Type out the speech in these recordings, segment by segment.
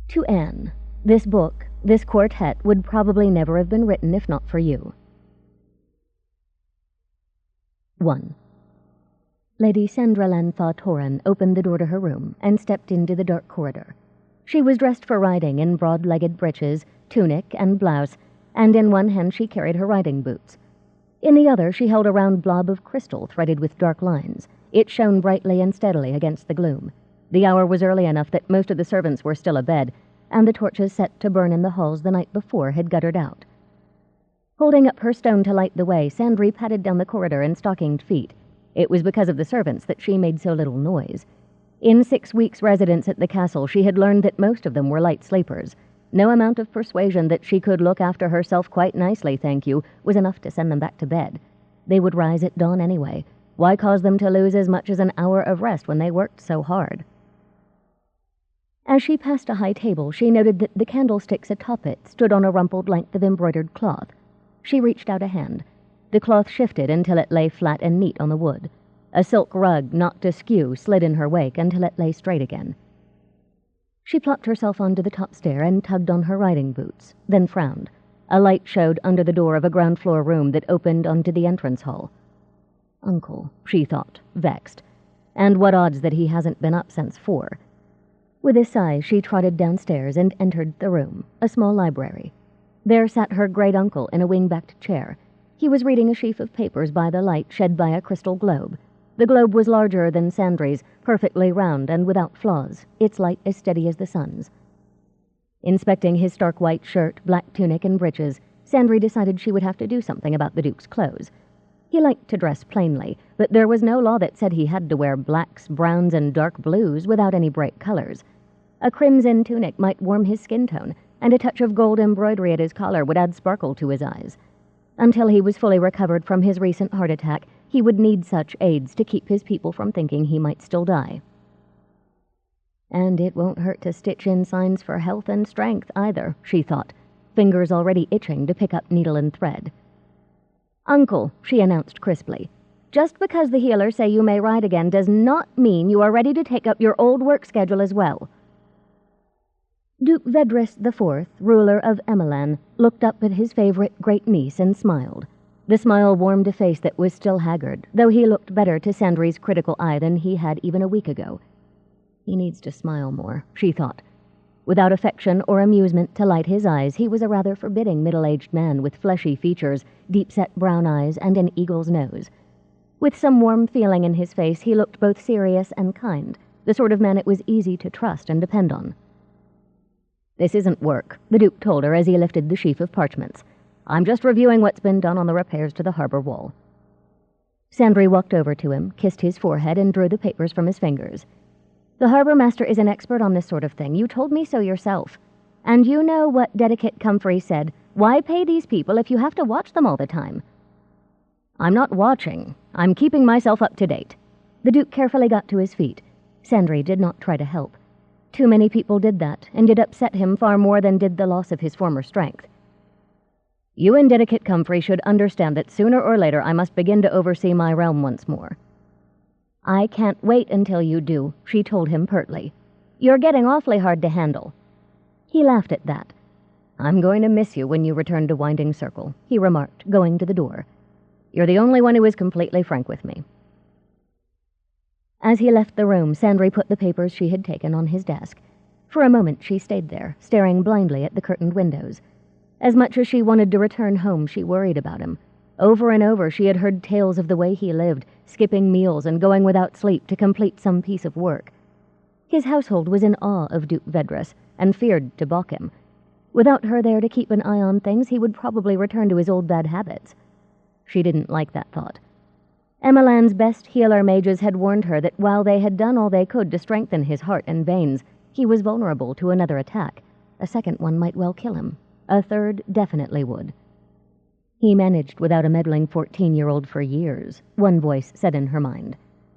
To Anne, this book, this quartet, would probably never have been written if not for you. 1. Lady Sandra Lanfa-Toran opened the door to her room and stepped into the dark corridor. She was dressed for riding in broad-legged breeches, tunic, and blouse, and in one hand she carried her riding boots. In the other she held a round blob of crystal threaded with dark lines. It shone brightly and steadily against the gloom. The hour was early enough that most of the servants were still abed, and the torches set to burn in the halls the night before had guttered out. Holding up her stone to light the way, Sandry padded down the corridor in stockinged feet. It was because of the servants that she made so little noise. In 6 weeks' residence at the castle, she had learned that most of them were light sleepers. No amount of persuasion that she could look after herself quite nicely, thank you, was enough to send them back to bed. They would rise at dawn anyway. Why cause them to lose as much as an hour of rest when they worked so hard? As she passed a high table, she noted that the candlesticks atop it stood on a rumpled length of embroidered cloth. She reached out a hand. The cloth shifted until it lay flat and neat on the wood. A silk rug, knocked askew, slid in her wake until it lay straight again. She plopped herself onto the top stair and tugged on her riding boots, then frowned. A light showed under the door of a ground-floor room that opened onto the entrance hall. Uncle, she thought, vexed. And what odds that he hasn't been up since 4? With a sigh, she trotted downstairs and entered the room, a small library. There sat her great-uncle in a wing-backed chair. He was reading a sheaf of papers by the light shed by a crystal globe. The globe was larger than Sandry's, perfectly round and without flaws, its light as steady as the sun's. Inspecting his stark white shirt, black tunic, and breeches, Sandry decided she would have to do something about the Duke's clothes. He liked to dress plainly, but there was no law that said he had to wear blacks, browns, and dark blues without any bright colors. A crimson tunic might warm his skin tone, and a touch of gold embroidery at his collar would add sparkle to his eyes. Until he was fully recovered from his recent heart attack, he would need such aids to keep his people from thinking he might still die. And it won't hurt to stitch in signs for health and strength either, she thought, fingers already itching to pick up needle and thread. Uncle, she announced crisply, just because the healers say you may ride again does not mean you are ready to take up your old work schedule as well. Duke Vedris IV, ruler of Emelan, looked up at his favorite great-niece and smiled. The smile warmed a face that was still haggard, though he looked better to Sandry's critical eye than he had even a week ago. He needs to smile more, she thought. Without affection or amusement to light his eyes, he was a rather forbidding middle-aged man with fleshy features, deep-set brown eyes, and an eagle's nose. With some warm feeling in his face, he looked both serious and kind, the sort of man it was easy to trust and depend on. This isn't work, the Duke told her as he lifted the sheaf of parchments. I'm just reviewing what's been done on the repairs to the harbor wall. Sandry walked over to him, kissed his forehead, and drew the papers from his fingers. The harbor master is an expert on this sort of thing. You told me so yourself. And you know what Dedicate Comfrey said. Why pay these people if you have to watch them all the time? I'm not watching. I'm keeping myself up to date. The Duke carefully got to his feet. Sandry did not try to help. Too many people did that, and it upset him far more than did the loss of his former strength. You and Dedicate Comfrey should understand that sooner or later I must begin to oversee my realm once more. I can't wait until you do, she told him pertly. You're getting awfully hard to handle. He laughed at that. I'm going to miss you when you return to Winding Circle, he remarked, going to the door. You're the only one who is completely frank with me. As he left the room, Sandry put the papers she had taken on his desk. For a moment she stayed there, staring blindly at the curtained windows. As much as she wanted to return home, she worried about him. Over and over she had heard tales of the way he lived, skipping meals and going without sleep to complete some piece of work. His household was in awe of Duke Vedris, and feared to balk him. Without her there to keep an eye on things, he would probably return to his old bad habits. She didn't like that thought. Emelan's best healer mages had warned her that while they had done all they could to strengthen his heart and veins, he was vulnerable to another attack. A second one might well kill him. A third definitely would. He managed without a meddling 14-year-old for years, one voice said in her mind.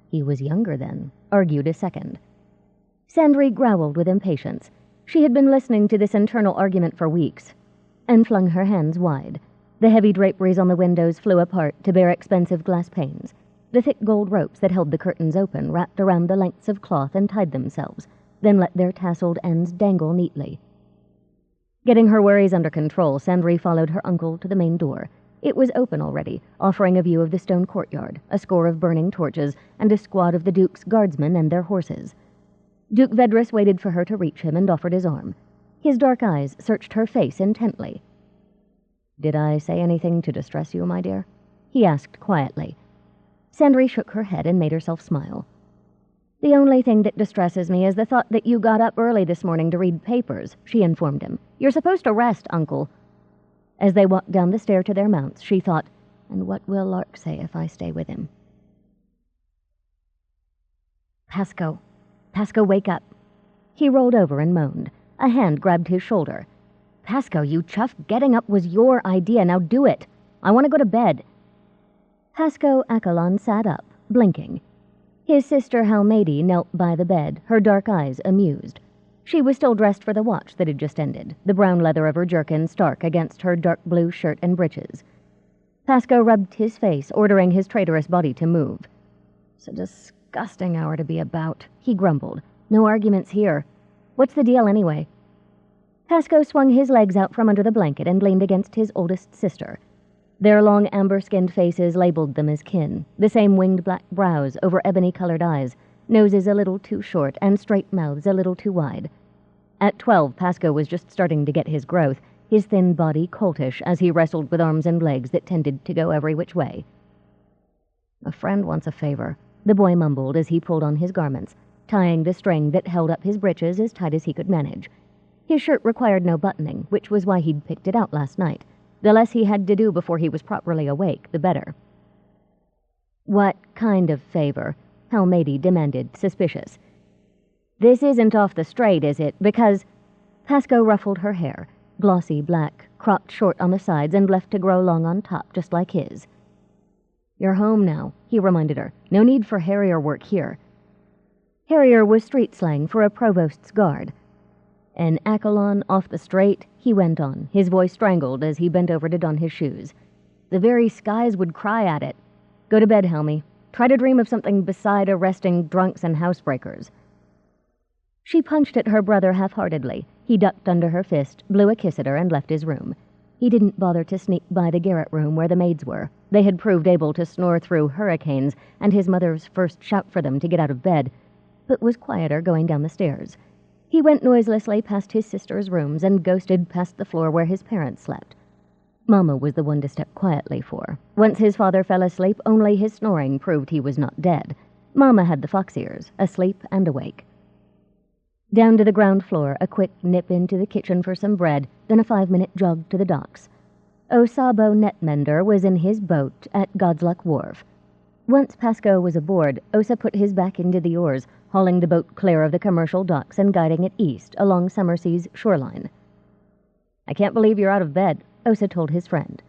He was younger then, argued a second. Sandry growled with impatience. She had been listening to this internal argument for weeks, and flung her hands wide. The heavy draperies on the windows flew apart to bare expensive glass panes. The thick gold ropes that held the curtains open wrapped around the lengths of cloth and tied themselves. then let their tasseled ends dangle neatly. Getting her worries under control, Sandry followed her uncle to the main door. It was open already, offering a view of the stone courtyard, a score of burning torches, and a squad of the Duke's guardsmen and their horses. Duke Vedris waited for her to reach him and offered his arm. His dark eyes searched her face intently. "Did I say anything to distress you, my dear?" he asked quietly. Sandry shook her head and made herself smile. "The only thing that distresses me is the thought that you got up early this morning to read papers," she informed him. "You're supposed to rest, Uncle." As they walked down the stair to their mounts, she thought, "And what will Lark say if I stay with him?" Pasco, wake up." He rolled over and moaned. A hand grabbed his shoulder. "Pasco, you chuff, getting up was your idea. Now do it. I want to go to bed." Pasco Accolon sat up, blinking. His sister Halmady knelt by the bed, her dark eyes amused. She was still dressed for the watch that had just ended, the brown leather of her jerkin stark against her dark blue shirt and breeches. Pasco rubbed his face, ordering his traitorous body to move. "It's a disgusting hour to be about," he grumbled. "No arguments here. What's the deal anyway?" Pasco swung his legs out from under the blanket and leaned against his oldest sister. Their long amber-skinned faces labeled them as kin, the same winged black brows over ebony-colored eyes, noses a little too short and straight mouths a little too wide. At 12, Pasco was just starting to get his growth, his thin body coltish as he wrestled with arms and legs that tended to go every which way. "A friend wants a favor," the boy mumbled as he pulled on his garments, tying the string that held up his breeches as tight as he could manage. His shirt required no buttoning, which was why he'd picked it out last night. The less he had to do before he was properly awake, the better. "What kind of favor?" Halmady demanded, suspicious. "This isn't off the straight, is it? Because—" Pasco ruffled her hair, glossy black, cropped short on the sides and left to grow long on top, just like his. "You're home now," he reminded her. "No need for harrier work here." Harrier was street slang for a provost's guard. "An Accolon off the straight," he went on, his voice strangled as he bent over to don his shoes. "The very skies would cry at it. Go to bed, Helmy. Try to dream of something beside arresting drunks and housebreakers." She punched at her brother half-heartedly. He ducked under her fist, blew a kiss at her, and left his room. He didn't bother to sneak by the garret room where the maids were. They had proved able to snore through hurricanes and his mother's first shout for them to get out of bed, but was quieter going down the stairs. He went noiselessly past his sister's rooms and ghosted past the floor where his parents slept. Mama was the one to step quietly for. Once his father fell asleep, only his snoring proved he was not dead. Mama had the fox ears, asleep and awake. Down to the ground floor, a quick nip into the kitchen for some bread, then a 5-minute jog to the docks. Osabo Netmender was in his boat at Godsluck Wharf. Once Pasco was aboard, Osa put his back into the oars, hauling the boat clear of the commercial docks and guiding it east along Summersea's shoreline. "I can't believe you're out of bed," Osa told his friend.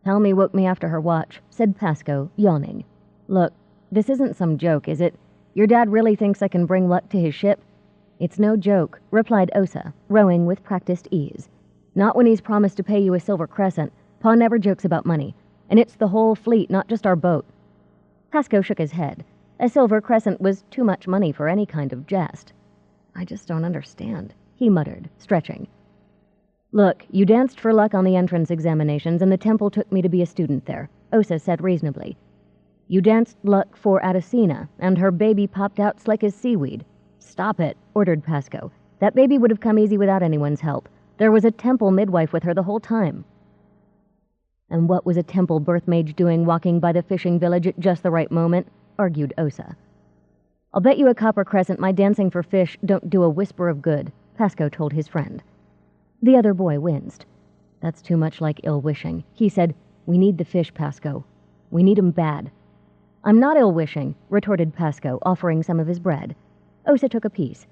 "Helmy woke me after her watch," said Pasco, yawning. "Look, this isn't some joke, is it? Your dad really thinks I can bring luck to his ship?" "It's no joke," replied Osa, rowing with practiced ease. "Not when he's promised to pay you a silver crescent. Pa never jokes about money. And it's the whole fleet, not just our boat." Pasco shook his head. A silver crescent was too much money for any kind of jest. "I just don't understand," he muttered, stretching. "Look, you danced for luck on the entrance examinations, and the temple took me to be a student there," Osa said reasonably. "You danced luck for Adesina, and her baby popped out slick as seaweed." "Stop it," ordered Pasco. "That baby would have come easy without anyone's help. There was a temple midwife with her the whole time." "And what was a temple birth mage doing walking by the fishing village at just the right moment?" argued Osa. "I'll bet you a copper crescent my dancing for fish don't do a whisper of good," Pasco told his friend. The other boy winced. "That's too much like ill-wishing," he said. "We need the fish, Pasco. We need 'em bad." "I'm not ill-wishing," retorted Pasco, offering some of his bread. Osa took a piece.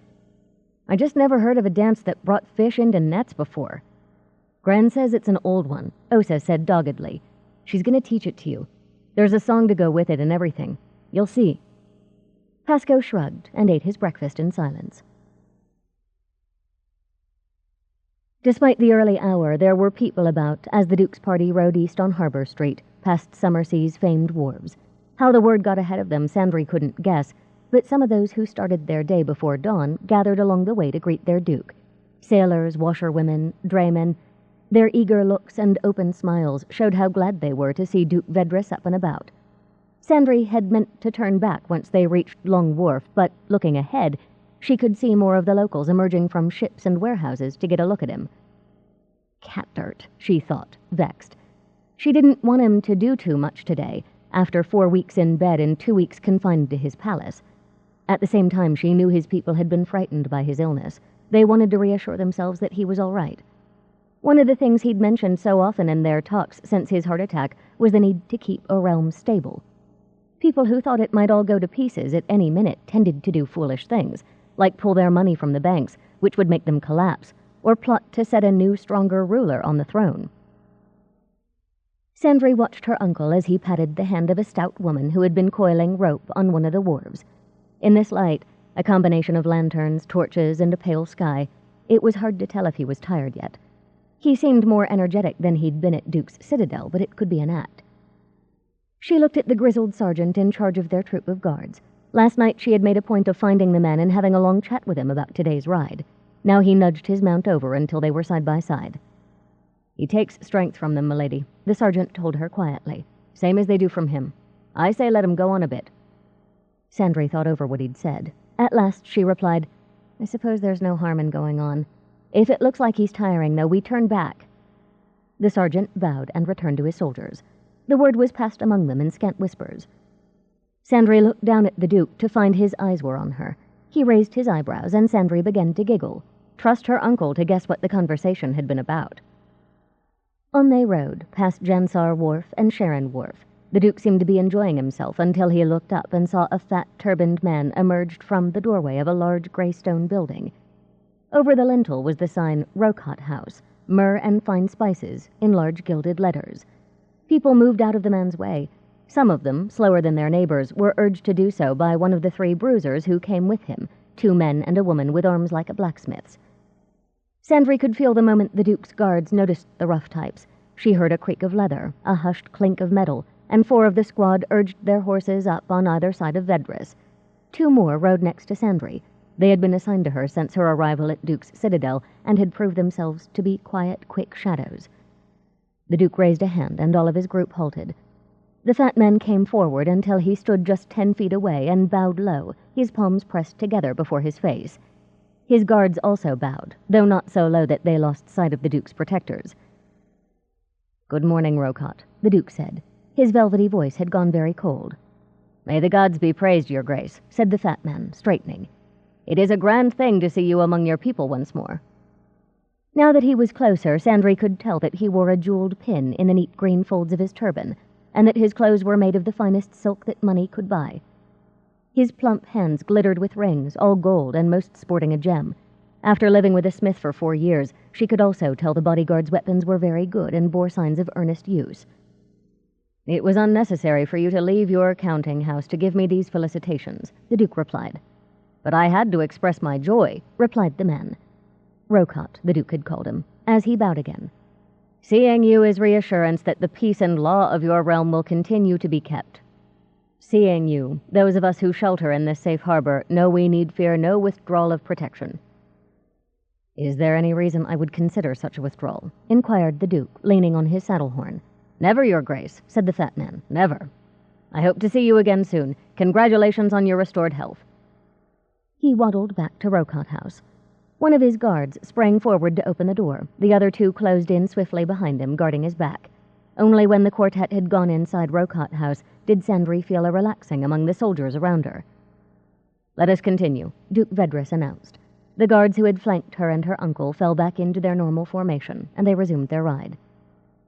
"I just never heard of a dance that brought fish into nets before." "Gran says it's an old one," Osa said doggedly. "She's going to teach it to you. There's a song to go with it and everything. You'll see." Pasco shrugged and ate his breakfast in silence. Despite the early hour, there were people about as the Duke's party rode east on Harbor Street, past Summersea's famed wharves. How the word got ahead of them, Sandry couldn't guess, but some of those who started their day before dawn gathered along the way to greet their duke. Sailors, washerwomen, draymen. Their eager looks and open smiles showed how glad they were to see Duke Vedris up and about. Sandry had meant to turn back once they reached Long Wharf, but looking ahead, she could see more of the locals emerging from ships and warehouses to get a look at him. Cat dirt, she thought, vexed. She didn't want him to do too much today, after 4 weeks in bed and 2 weeks confined to his palace. At the same time, she knew his people had been frightened by his illness. They wanted to reassure themselves that he was all right. One of the things he'd mentioned so often in their talks since his heart attack was the need to keep a realm stable. People who thought it might all go to pieces at any minute tended to do foolish things, like pull their money from the banks, which would make them collapse, or plot to set a new, stronger ruler on the throne. Sandry watched her uncle as he patted the hand of a stout woman who had been coiling rope on one of the wharves. In this light, a combination of lanterns, torches, and a pale sky, it was hard to tell if he was tired yet. He seemed more energetic than he'd been at Duke's Citadel, but it could be an act. She looked at the grizzled sergeant in charge of their troop of guards. Last night she had made a point of finding the man and having a long chat with him about today's ride. Now he nudged his mount over until they were side by side. "He takes strength from them, milady," the sergeant told her quietly. "Same as they do from him. I say let him go on a bit." Sandry thought over what he'd said. At last she replied, "I suppose there's no harm in going on. If it looks like he's tiring, though, we turn back." The sergeant bowed and returned to his soldiers. The word was passed among them in scant whispers. Sandry looked down at the Duke to find his eyes were on her. He raised his eyebrows, and Sandry began to giggle. Trust her uncle to guess what the conversation had been about. On they rode, past Jansar Wharf and Sharon Wharf. The Duke seemed to be enjoying himself until he looked up and saw a fat, turbaned man emerged from the doorway of a large grey stone building. Over the lintel was the sign, Rocott House, Myrrh and Fine Spices, in large gilded letters. People moved out of the man's way. Some of them, slower than their neighbors, were urged to do so by one of the 3 bruisers who came with him, 2 men and a woman with arms like a blacksmith's. Sandry could feel the moment the Duke's guards noticed the rough types. She heard a creak of leather, a hushed clink of metal, and 4 of the squad urged their horses up on either side of Vedris. 2 more rode next to Sandry. They had been assigned to her since her arrival at Duke's Citadel and had proved themselves to be quiet, quick shadows. The Duke raised a hand, and all of his group halted. The fat man came forward until he stood just 10 feet away and bowed low, his palms pressed together before his face. His guards also bowed, though not so low that they lost sight of the Duke's protectors. "Good morning, Rocott," the Duke said. His velvety voice had gone very cold. "May the gods be praised, your grace," said the fat man, straightening. "It is a grand thing to see you among your people once more." Now that he was closer, Sandry could tell that he wore a jeweled pin in the neat green folds of his turban, and that his clothes were made of the finest silk that money could buy. His plump hands glittered with rings, all gold and most sporting a gem. After living with a smith for 4 years, she could also tell the bodyguard's weapons were very good and bore signs of earnest use. "It was unnecessary for you to leave your counting house to give me these felicitations," the Duke replied. "But I had to express my joy," replied the man. Rocott, the Duke had called him, as he bowed again. "Seeing you is reassurance that the peace and law of your realm will continue to be kept. Seeing you, those of us who shelter in this safe harbor know we need fear no withdrawal of protection." "Is there any reason I would consider such a withdrawal?" inquired the Duke, leaning on his saddle horn. "Never, your grace," said the fat man, "never. I hope to see you again soon. Congratulations on your restored health." He waddled back to Rocott House. One of his guards sprang forward to open the door. The other 2 closed in swiftly behind him, guarding his back. Only when the quartet had gone inside Rocott House did Sandry feel a relaxing among the soldiers around her. "Let us continue," Duke Vedris announced. The guards who had flanked her and her uncle fell back into their normal formation, and they resumed their ride.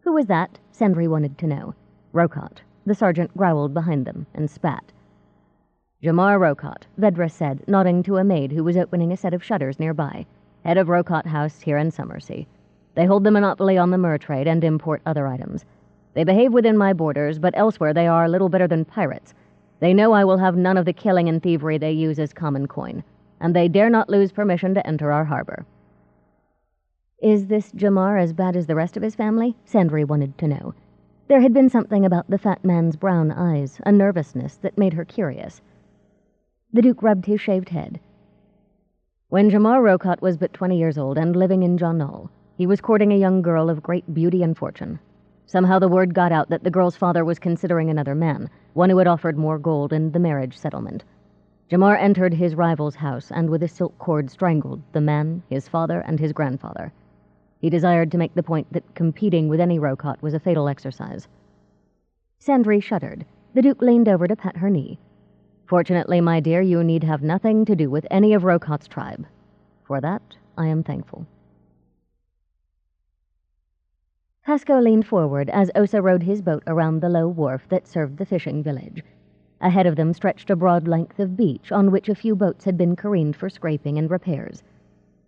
"Who was that?" Sandry wanted to know. "Rocott." The sergeant growled behind them and spat. "Jamar Rocott," Vedris said, nodding to a maid who was opening a set of shutters nearby. "Head of Rocott House here in Summersea. They hold the monopoly on the myrrh trade and import other items. They behave within my borders, but elsewhere they are little better than pirates. They know I will have none of the killing and thievery they use as common coin, and they dare not lose permission to enter our harbor." "Is this Jamar as bad as the rest of his family?" Sandry wanted to know. There had been something about the fat man's brown eyes, a nervousness that made her curious. The Duke rubbed his shaved head. When Jamar Rocott was but 20 years old and living in Jaunol, he was courting a young girl of great beauty and fortune. Somehow the word got out that the girl's father was considering another man, one who had offered more gold and the marriage settlement. Jamar entered his rival's house and with a silk cord strangled the man, his father, and his grandfather. He desired to make the point that competing with any Rocott was a fatal exercise. Sandry shuddered. The Duke leaned over to pat her knee. Fortunately, my dear, you need have nothing to do with any of Rocott's tribe. For that, I am thankful. Pasco leaned forward as Osa rowed his boat around the low wharf that served the fishing village. Ahead of them stretched a broad length of beach on which a few boats had been careened for scraping and repairs.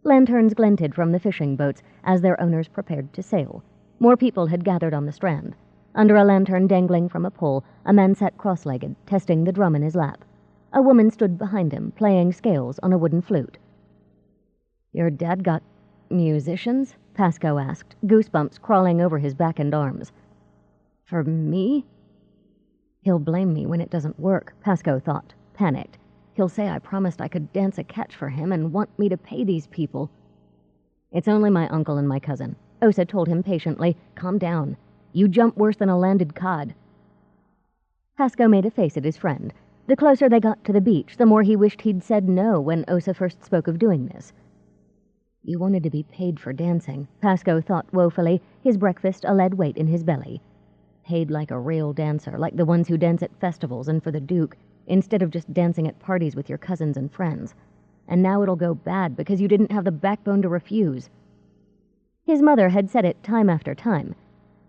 Lanterns glinted from the fishing boats as their owners prepared to sail. More people had gathered on the strand. Under a lantern dangling from a pole, a man sat cross-legged, testing the drum in his lap. A woman stood behind him, playing scales on a wooden flute. "Your dad got musicians?" Pasco asked, goosebumps crawling over his back and arms. "For me?" "He'll blame me when it doesn't work," Pasco thought, panicked. "He'll say I promised I could dance a catch for him and want me to pay these people." "It's only my uncle and my cousin," Osa told him patiently. "Calm down. You jump worse than a landed cod." Pasco made a face at his friend. The closer they got to the beach, the more he wished he'd said no when Osa first spoke of doing this. You wanted to be paid for dancing, Pasco thought woefully, his breakfast a lead weight in his belly. Paid like a real dancer, like the ones who dance at festivals and for the Duke, instead of just dancing at parties with your cousins and friends. And now it'll go bad because you didn't have the backbone to refuse. His mother had said it time after time.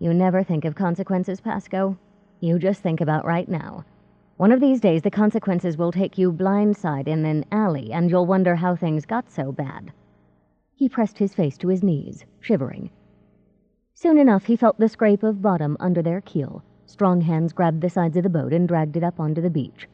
You never think of consequences, Pasco. You just think about right now. One of these days the consequences will take you blindside in an alley and you'll wonder how things got so bad. He pressed his face to his knees, shivering. Soon enough he felt the scrape of bottom under their keel. Strong hands grabbed the sides of the boat and dragged it up onto the beach.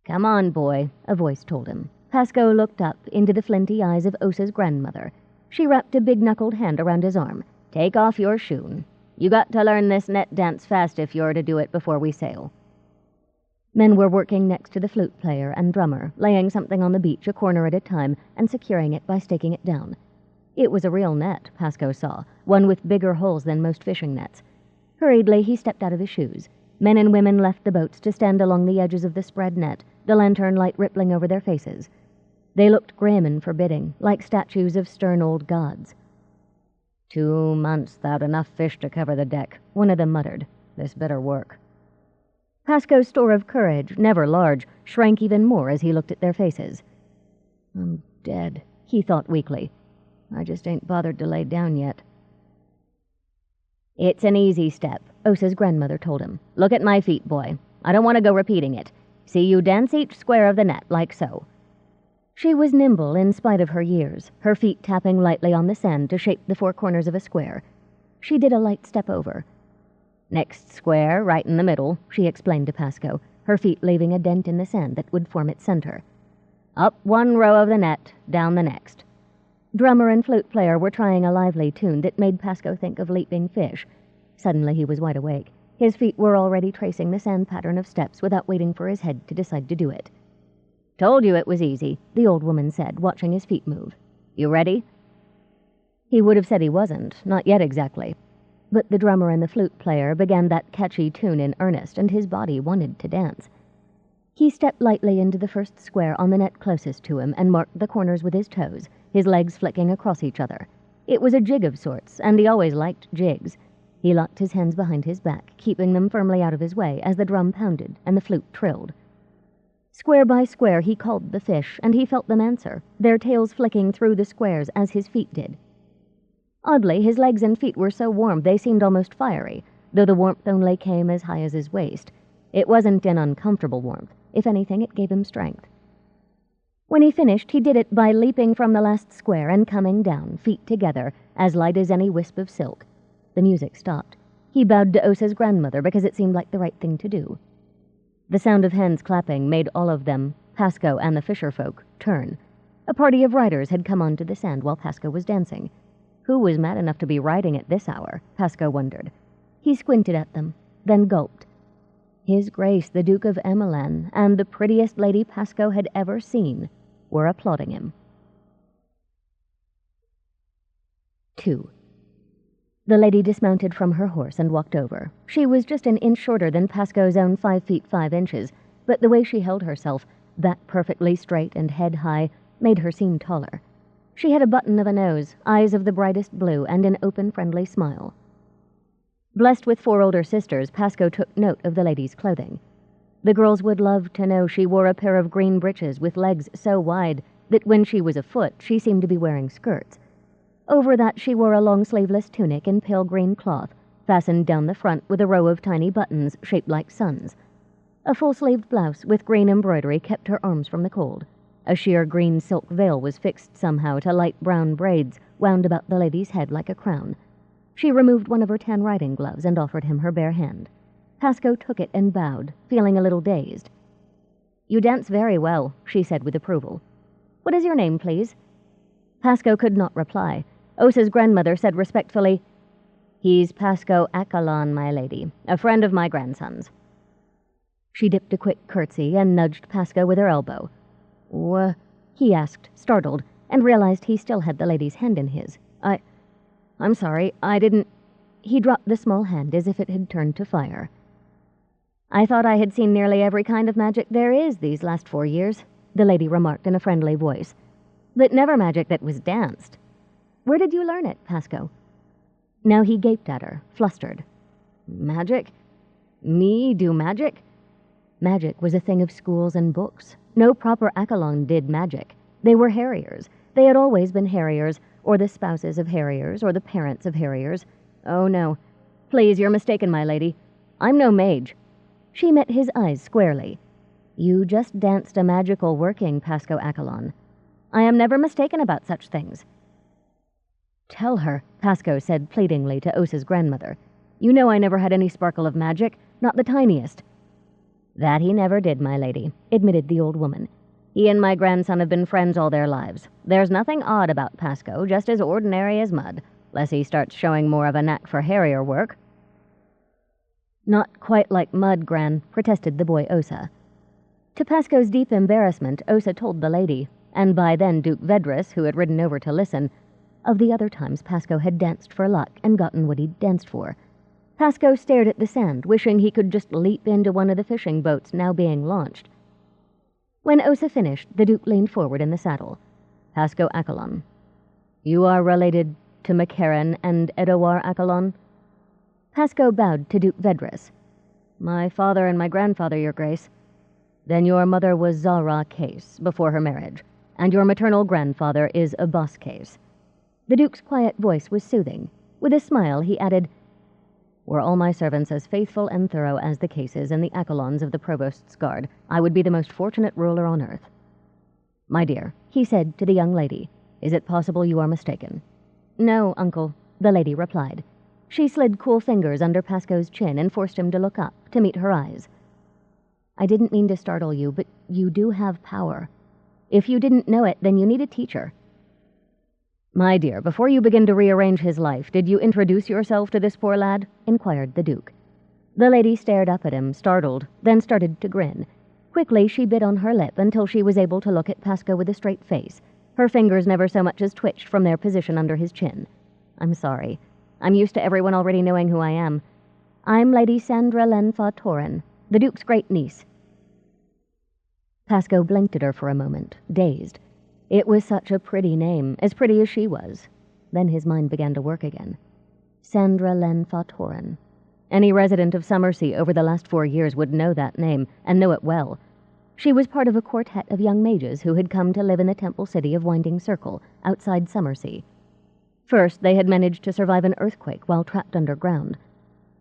"Come on, boy," a voice told him. Pasco looked up into the flinty eyes of Osa's grandmother. She wrapped a big-knuckled hand around his arm. "Take off your shoon. You got to learn this net dance fast if you're to do it before we sail." Men were working next to the flute player and drummer, laying something on the beach a corner at a time and securing it by staking it down. It was a real net, Pasco saw, one with bigger holes than most fishing nets. Hurriedly he stepped out of his shoes. Men and women left the boats to stand along the edges of the spread net, the lantern light rippling over their faces. They looked grim and forbidding, like statues of stern old gods. 2 months without enough fish to cover the deck, one of them muttered. This better work. Pasco's store of courage, never large, shrank even more as he looked at their faces. I'm dead, he thought weakly. I just ain't bothered to lay down yet. It's an easy step, Osa's grandmother told him. Look at my feet, boy. I don't want to go repeating it. See you dance each square of the net, like so. She was nimble in spite of her years, her feet tapping lightly on the sand to shape the 4 corners of a square. She did a light step over. Next square, right in the middle, she explained to Pasco, her feet leaving a dent in the sand that would form its center. Up 1 row of the net, down the next. Drummer and flute player were trying a lively tune that made Pasco think of leaping fish. Suddenly he was wide awake. His feet were already tracing the sand pattern of steps without waiting for his head to decide to do it. Told you it was easy, the old woman said, watching his feet move. You ready? He would have said he wasn't, not yet exactly. But the drummer and the flute player began that catchy tune in earnest, and his body wanted to dance. He stepped lightly into the first square on the net closest to him and marked the corners with his toes, his legs flicking across each other. It was a jig of sorts, and he always liked jigs. He locked his hands behind his back, keeping them firmly out of his way as the drum pounded and the flute trilled. Square by square he called the fish, and he felt them answer, their tails flicking through the squares as his feet did. Oddly, his legs and feet were so warm they seemed almost fiery, though the warmth only came as high as his waist. It wasn't an uncomfortable warmth. If anything, it gave him strength. When he finished, he did it by leaping from the last square and coming down, feet together, as light as any wisp of silk. The music stopped. He bowed to Osa's grandmother because it seemed like the right thing to do. The sound of hands clapping made all of them, Pasco and the fisher folk, turn. A party of riders had come onto the sand while Pasco was dancing. Who was mad enough to be riding at this hour? Pasco wondered. He squinted at them, then gulped. His Grace the Duke of Emelan and the prettiest lady Pasco had ever seen were applauding him. 2. The lady dismounted from her horse and walked over. She was just an inch shorter than Pasco's own 5 feet 5 inches, but the way she held herself, that perfectly straight and head high, made her seem taller. She had a button of a nose, eyes of the brightest blue, and an open, friendly smile. Blessed with 4 older sisters, Pasco took note of the lady's clothing. The girls would love to know she wore a pair of green breeches with legs so wide that when she was afoot, she seemed to be wearing skirts. Over that, she wore a long sleeveless tunic in pale green cloth, fastened down the front with a row of tiny buttons shaped like suns. A full-sleeved blouse with green embroidery kept her arms from the cold. A sheer green silk veil was fixed somehow to light brown braids wound about the lady's head like a crown. She removed one of her tan riding gloves and offered him her bare hand. Pasco took it and bowed, feeling a little dazed. "You dance very well," she said with approval. "What is your name, please?" Pasco could not reply. Osa's grandmother said respectfully, "He's Pasco Accolon, my lady, a friend of my grandson's." She dipped a quick curtsy and nudged Pasco with her elbow. He asked, startled, and realized he still had the lady's hand in his. I'm sorry, I didn't—" He dropped the small hand as if it had turned to fire. "I thought I had seen nearly every kind of magic there is these last 4 years," the lady remarked in a friendly voice, "but never magic that was danced. Where did you learn it, Pasco?" Now he gaped at her, flustered. "Magic? Me do magic?" Magic was a thing of schools and books. No proper Accolon did magic. They were harriers. They had always been harriers, or the spouses of harriers, or the parents of harriers. "Oh, no. Please, you're mistaken, my lady. I'm no mage." She met his eyes squarely. "You just danced a magical working, Pasco Accolon. I am never mistaken about such things." "Tell her," Pasco said pleadingly to Osa's grandmother. "You know I never had any sparkle of magic, not the tiniest." "That he never did, my lady," admitted the old woman. "He and my grandson have been friends all their lives. There's nothing odd about Pasco, just as ordinary as mud, less he starts showing more of a knack for harrier work." "Not quite like mud, Gran," protested the boy Osa. To Pasco's deep embarrassment, Osa told the lady, and by then Duke Vedris, who had ridden over to listen, of the other times Pasco had danced for luck and gotten what he'd danced for. Pasco stared at the sand, wishing he could just leap into one of the fishing boats now being launched. When Osa finished, the Duke leaned forward in the saddle. "Pasco Accolon, you are related to McCarran and Edowar Accolon?" Pasco bowed to Duke Vedris. "My father and my grandfather, your grace." "Then your mother was Zara Case before her marriage, and your maternal grandfather is Abbas Case." The Duke's quiet voice was soothing. With a smile, he added, "Were all my servants as faithful and thorough as the Cases and the Accolons of the Provost's Guard, I would be the most fortunate ruler on earth." "My dear," he said to the young lady, "is it possible you are mistaken?" "No, uncle," the lady replied. She slid cool fingers under Pasco's chin and forced him to look up, to meet her eyes. "I didn't mean to startle you, but you do have power. If you didn't know it, then you need a teacher." "My dear, before you begin to rearrange his life, did you introduce yourself to this poor lad?" inquired the Duke. The lady stared up at him, startled, then started to grin. Quickly, she bit on her lip until she was able to look at Pasco with a straight face. Her fingers never so much as twitched from their position under his chin. "I'm sorry. I'm used to everyone already knowing who I am. I'm Lady Sandra Lenfa-Torin, the Duke's great-niece." Pasco blinked at her for a moment, dazed. It was such a pretty name, as pretty as she was. Then his mind began to work again. Sandra Lenfa-Torin. Any resident of Summersea over the last 4 years would know that name, and know it well. She was part of a quartet of young mages who had come to live in the temple city of Winding Circle, outside Summersea. First, they had managed to survive an earthquake while trapped underground.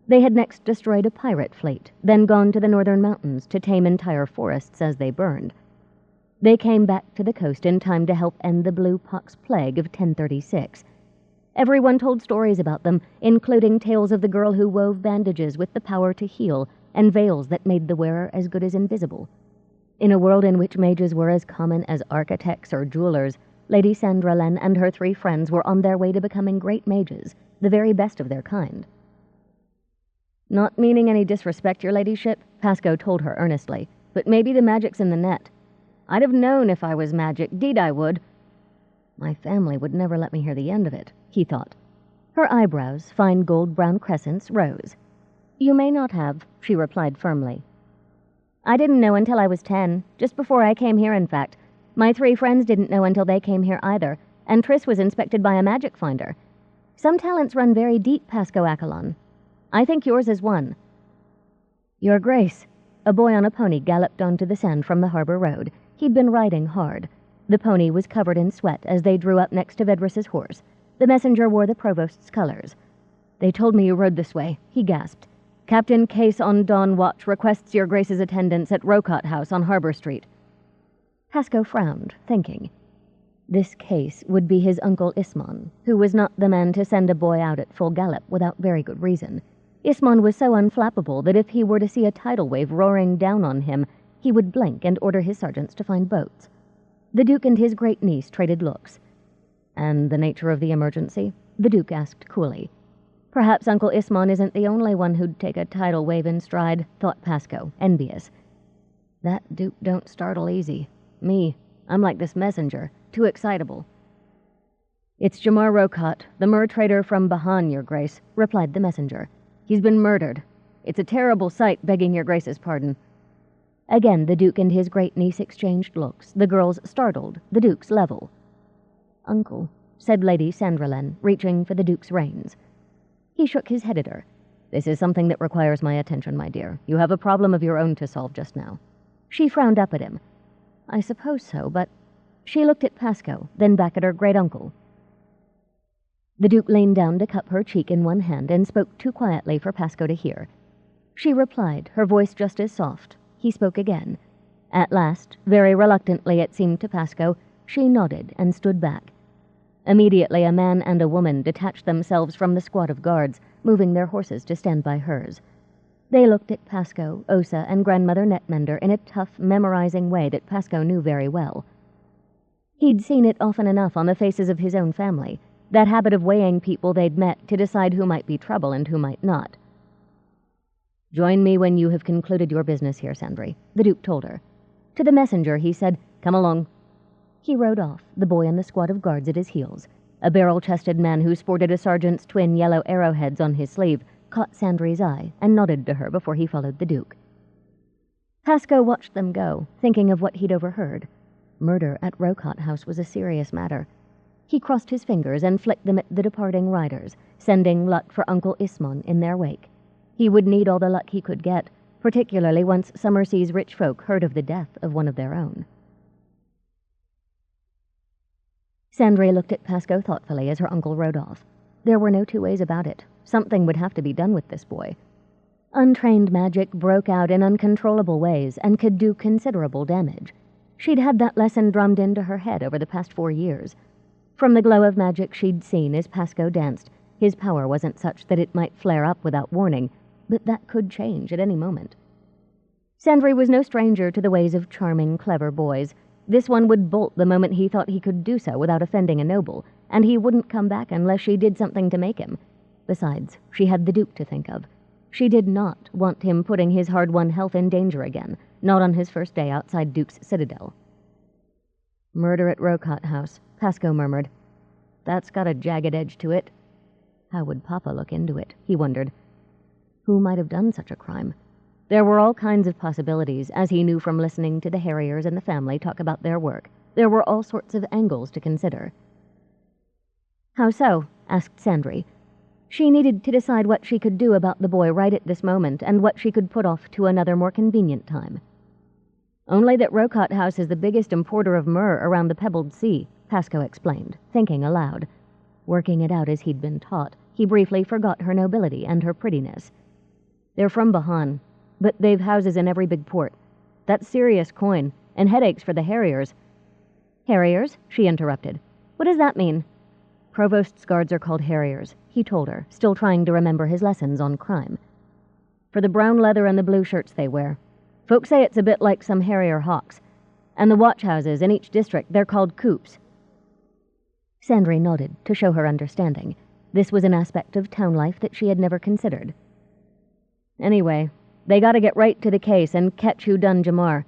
They had next destroyed a pirate fleet, then gone to the northern mountains to tame entire forests as they burned. They came back to the coast in time to help end the Blue Pox Plague of 1036. Everyone told stories about them, including tales of the girl who wove bandages with the power to heal and veils that made the wearer as good as invisible. In a world in which mages were as common as architects or jewelers, Lady Sandra Len and her 3 friends were on their way to becoming great mages, the very best of their kind. "Not meaning any disrespect, your ladyship," Pasco told her earnestly, "but maybe the magic's in the net. I'd have known if I was magic, 'deed I would." My family would never let me hear the end of it, he thought. Her eyebrows, fine gold-brown crescents, rose. "You may not have," she replied firmly. "I didn't know until I was 10, just before I came here, in fact. My 3 friends didn't know until they came here either, and Triss was inspected by a magic finder. Some talents run very deep, Pasco Accolon. I think yours is one." "Your Grace." A boy on a pony galloped onto the sand from the harbor road. He'd been riding hard. The pony was covered in sweat as they drew up next to Vedris's horse. The messenger wore the provost's colors. "They told me you rode this way," he gasped. "Captain Case on Dawn Watch requests your Grace's attendance at Rocott House on Harbor Street." Pasco frowned, thinking. This Case would be his Uncle Ismon, who was not the man to send a boy out at full gallop without very good reason. Ismon was so unflappable that if he were to see a tidal wave roaring down on him, he would blink and order his sergeants to find boats. The Duke and his great-niece traded looks. "And the nature of the emergency?" the Duke asked coolly. Perhaps Uncle Ismon isn't the only one who'd take a tidal wave in stride, thought Pasco, envious. That Duke don't startle easy. Me, I'm like this messenger, too excitable. "It's Jamar Rocott, the mer trader from Bahan, your Grace," replied the messenger. "He's been murdered. It's a terrible sight, begging your Grace's pardon." Again the Duke and his great-niece exchanged looks, the girls startled, the Duke's level. "Uncle," said Lady Sandralen, reaching for the Duke's reins. He shook his head at her. "This is something that requires my attention, my dear. You have a problem of your own to solve just now." She frowned up at him. "I suppose so, but—" She looked at Pasco, then back at her great-uncle. The Duke leaned down to cup her cheek in one hand and spoke too quietly for Pasco to hear. She replied, her voice just as soft. He spoke again. At last, very reluctantly it seemed to Pasco, she nodded and stood back. Immediately a man and a woman detached themselves from the squad of guards, moving their horses to stand by hers. They looked at Pasco, Osa, and Grandmother Netmender in a tough, memorizing way that Pasco knew very well. He'd seen it often enough on the faces of his own family, that habit of weighing people they'd met to decide who might be trouble and who might not. "Join me when you have concluded your business here, Sandry," the Duke told her. To the messenger he said, "Come along." He rode off, the boy and the squad of guards at his heels. A barrel-chested man who sported a sergeant's twin yellow arrowheads on his sleeve caught Sandry's eye and nodded to her before he followed the Duke. Pasco watched them go, thinking of what he'd overheard. Murder at Rocott House was a serious matter. He crossed his fingers and flicked them at the departing riders, sending luck for Uncle Ismon in their wake. He would need all the luck he could get, particularly once Summersea's rich folk heard of the death of one of their own. Sandry looked at Pasco thoughtfully as her uncle rode off. There were no two ways about it. Something would have to be done with this boy. Untrained magic broke out in uncontrollable ways and could do considerable damage. She'd had that lesson drummed into her head over the past 4 years. From the glow of magic she'd seen as Pasco danced, his power wasn't such that it might flare up without warning, but that could change at any moment. Sandry was no stranger to the ways of charming, clever boys. This one would bolt the moment he thought he could do so without offending a noble, and he wouldn't come back unless she did something to make him. Besides, she had the Duke to think of. She did not want him putting his hard-won health in danger again, not on his first day outside Duke's citadel. "Murder at Rocott House," Pasco murmured. "That's got a jagged edge to it." How would Papa look into it, he wondered. Who might have done such a crime? There were all kinds of possibilities, as he knew from listening to the Harriers and the family talk about their work. There were all sorts of angles to consider. "How so?" asked Sandry. She needed to decide what she could do about the boy right at this moment and what she could put off to another more convenient time. "Only that Rocott House is the biggest importer of myrrh around the Pebbled Sea," Pasco explained, thinking aloud. Working it out as he'd been taught, he briefly forgot her nobility and her prettiness. "They're from Bahan, but they've houses in every big port. That's serious coin, and headaches for the Harriers." "Harriers?" she interrupted. "What does that mean?" "Provost's guards are called Harriers," he told her, still trying to remember his lessons on crime. "For the brown leather and the blue shirts they wear. Folks say it's a bit like some Harrier hawks. And the watch-houses in each district, they're called coops." Sandry nodded to show her understanding. This was an aspect of town life that she had never considered. Anyway, they gotta get right to the case and catch who done Jamar.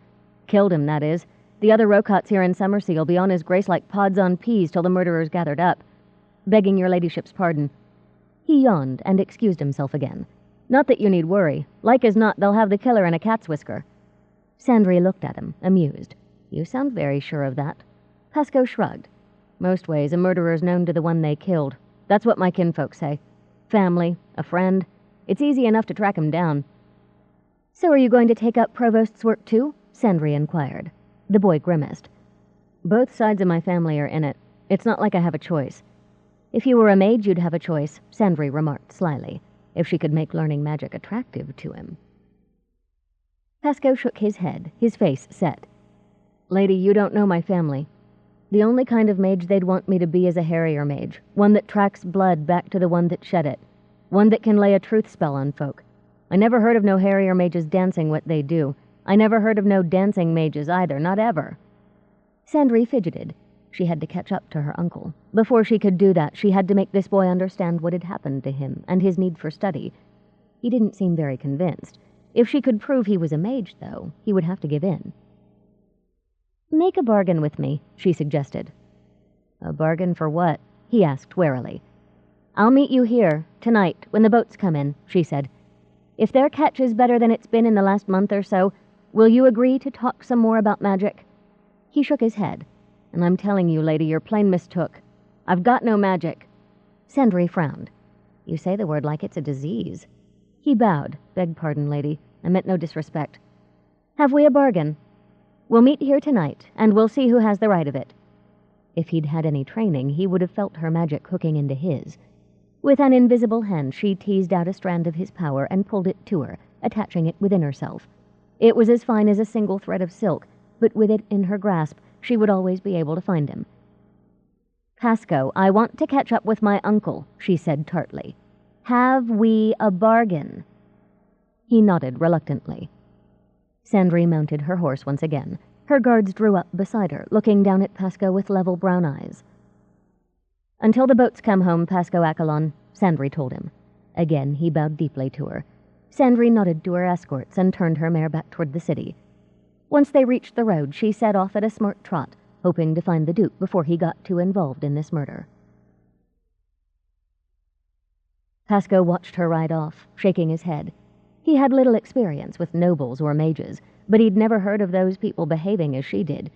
Killed him, that is. The other Rocots here in Summersea'll be on his grace like pods on peas till the murderer's gathered up. Begging your ladyship's pardon." He yawned and excused himself again. "Not that you need worry. Like as not, they'll have the killer in a cat's whisker." Sandry looked at him, amused. "You sound very sure of that." Pasco shrugged. "Most ways, a murderer's known to the one they killed. That's what my kinfolk say. Family, a friend. It's easy enough to track him down." "So are you going to take up Provost's work too?" Sandry inquired. The boy grimaced. "Both sides of my family are in it. It's not like I have a choice." "If you were a mage, you'd have a choice," Sandry remarked slyly, if she could make learning magic attractive to him. Pasco shook his head, his face set. "Lady, you don't know my family. The only kind of mage they'd want me to be is a harrier mage, one that tracks blood back to the one that shed it, one that can lay a truth spell on folk. I never heard of no harrier mages dancing what they do. I never heard of no dancing mages either, not ever." Sandry fidgeted. She had to catch up to her uncle. Before she could do that, she had to make this boy understand what had happened to him and his need for study. He didn't seem very convinced. If she could prove he was a mage, though, he would have to give in. "Make a bargain with me," she suggested. "A bargain for what?" he asked warily. "I'll meet you here, tonight, when the boats come in," she said. "If their catch is better than it's been in the last month or so, will you agree to talk some more about magic?" He shook his head. "And I'm telling you, lady, you're plain mistook. I've got no magic." Sandry frowned. "You say the word like it's a disease." He bowed. "Beg pardon, lady. I meant no disrespect." "Have we a bargain? We'll meet here tonight, and we'll see who has the right of it." If he'd had any training, he would have felt her magic hooking into his. With an invisible hand, she teased out a strand of his power and pulled it to her, attaching it within herself. It was as fine as a single thread of silk, but with it in her grasp, she would always be able to find him. "Pasco, I want to catch up with my uncle," she said tartly. "Have we a bargain?" He nodded reluctantly. Sandry mounted her horse once again. Her guards drew up beside her, looking down at Pasco with level brown eyes. "Until the boats come home, Pasco Accolon," Sandry told him. Again he bowed deeply to her. Sandry nodded to her escorts and turned her mare back toward the city. Once they reached the road, she set off at a smart trot, hoping to find the Duke before he got too involved in this murder. Pasco watched her ride off, shaking his head. He had little experience with nobles or mages, but he'd never heard of those people behaving as she did.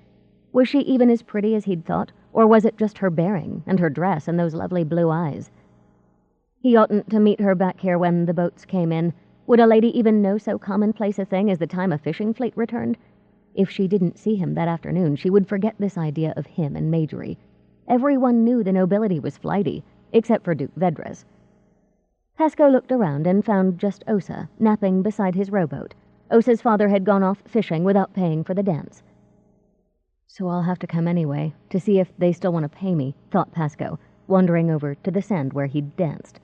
Was she even as pretty as he'd thought, or was it just her bearing, and her dress, and those lovely blue eyes? He oughtn't to meet her back here when the boats came in. Would a lady even know so commonplace a thing as the time a fishing fleet returned? If she didn't see him that afternoon, she would forget this idea of him and magery. Everyone knew the nobility was flighty, except for Duke Vedras. Pasco looked around and found just Osa, napping beside his rowboat. Osa's father had gone off fishing without paying for the dance. "So I'll have to come anyway, to see if they still want to pay me," thought Pasco, wandering over to the sand where he'd danced.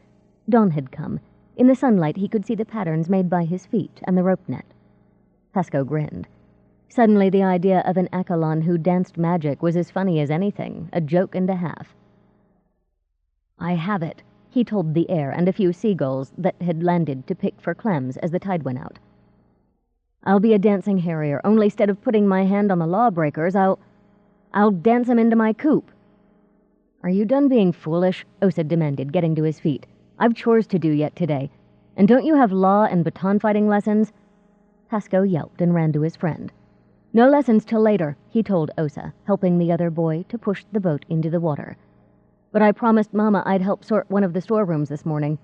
Dawn had come. In the sunlight he could see the patterns made by his feet and the rope net. Pasco grinned. Suddenly the idea of an Accolon who danced magic was as funny as anything, a joke and a half. "I have it," he told the air and a few seagulls that had landed to pick for clams as the tide went out. "I'll be a dancing harrier, only instead of putting my hand on the lawbreakers, I'll dance 'em into my coop." "Are you done being foolish?" Osa demanded, getting to his feet. "I've chores to do yet today. And don't you have law and baton fighting lessons?" Pasco yelped and ran to his friend. "No lessons till later," he told Osa, helping the other boy to push the boat into the water. "But I promised Mama I'd help sort one of the storerooms this morning."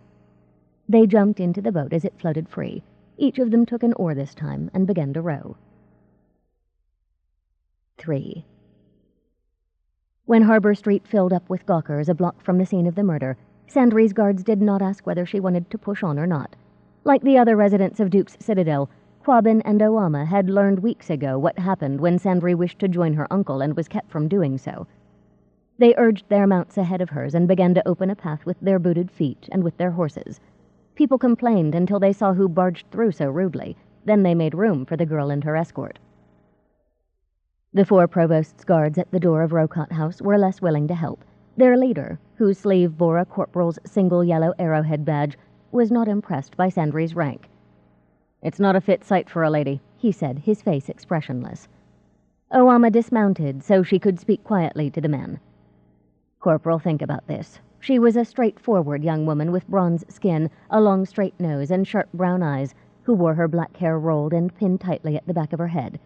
They jumped into the boat as it floated free. Each of them took an oar this time and began to row. 3. When Harbor Street filled up with gawkers a block from the scene of the murder, Sandry's guards did not ask whether she wanted to push on or not. Like the other residents of Duke's Citadel, Quabbin and Oama had learned weeks ago what happened when Sandry wished to join her uncle and was kept from doing so. They urged their mounts ahead of hers and began to open a path with their booted feet and with their horses. People complained until they saw who barged through so rudely. Then they made room for the girl and her escort. The 4 provost's guards at the door of Rocott House were less willing to help. Their leader, whose sleeve bore a corporal's single yellow arrowhead badge, was not impressed by Sandry's rank. "It's not a fit sight for a lady," he said, his face expressionless. Owama dismounted so she could speak quietly to the man. "Corporal, think about this." She was a straightforward young woman with bronze skin, a long straight nose, and sharp brown eyes, who wore her black hair rolled and pinned tightly at the back of her head.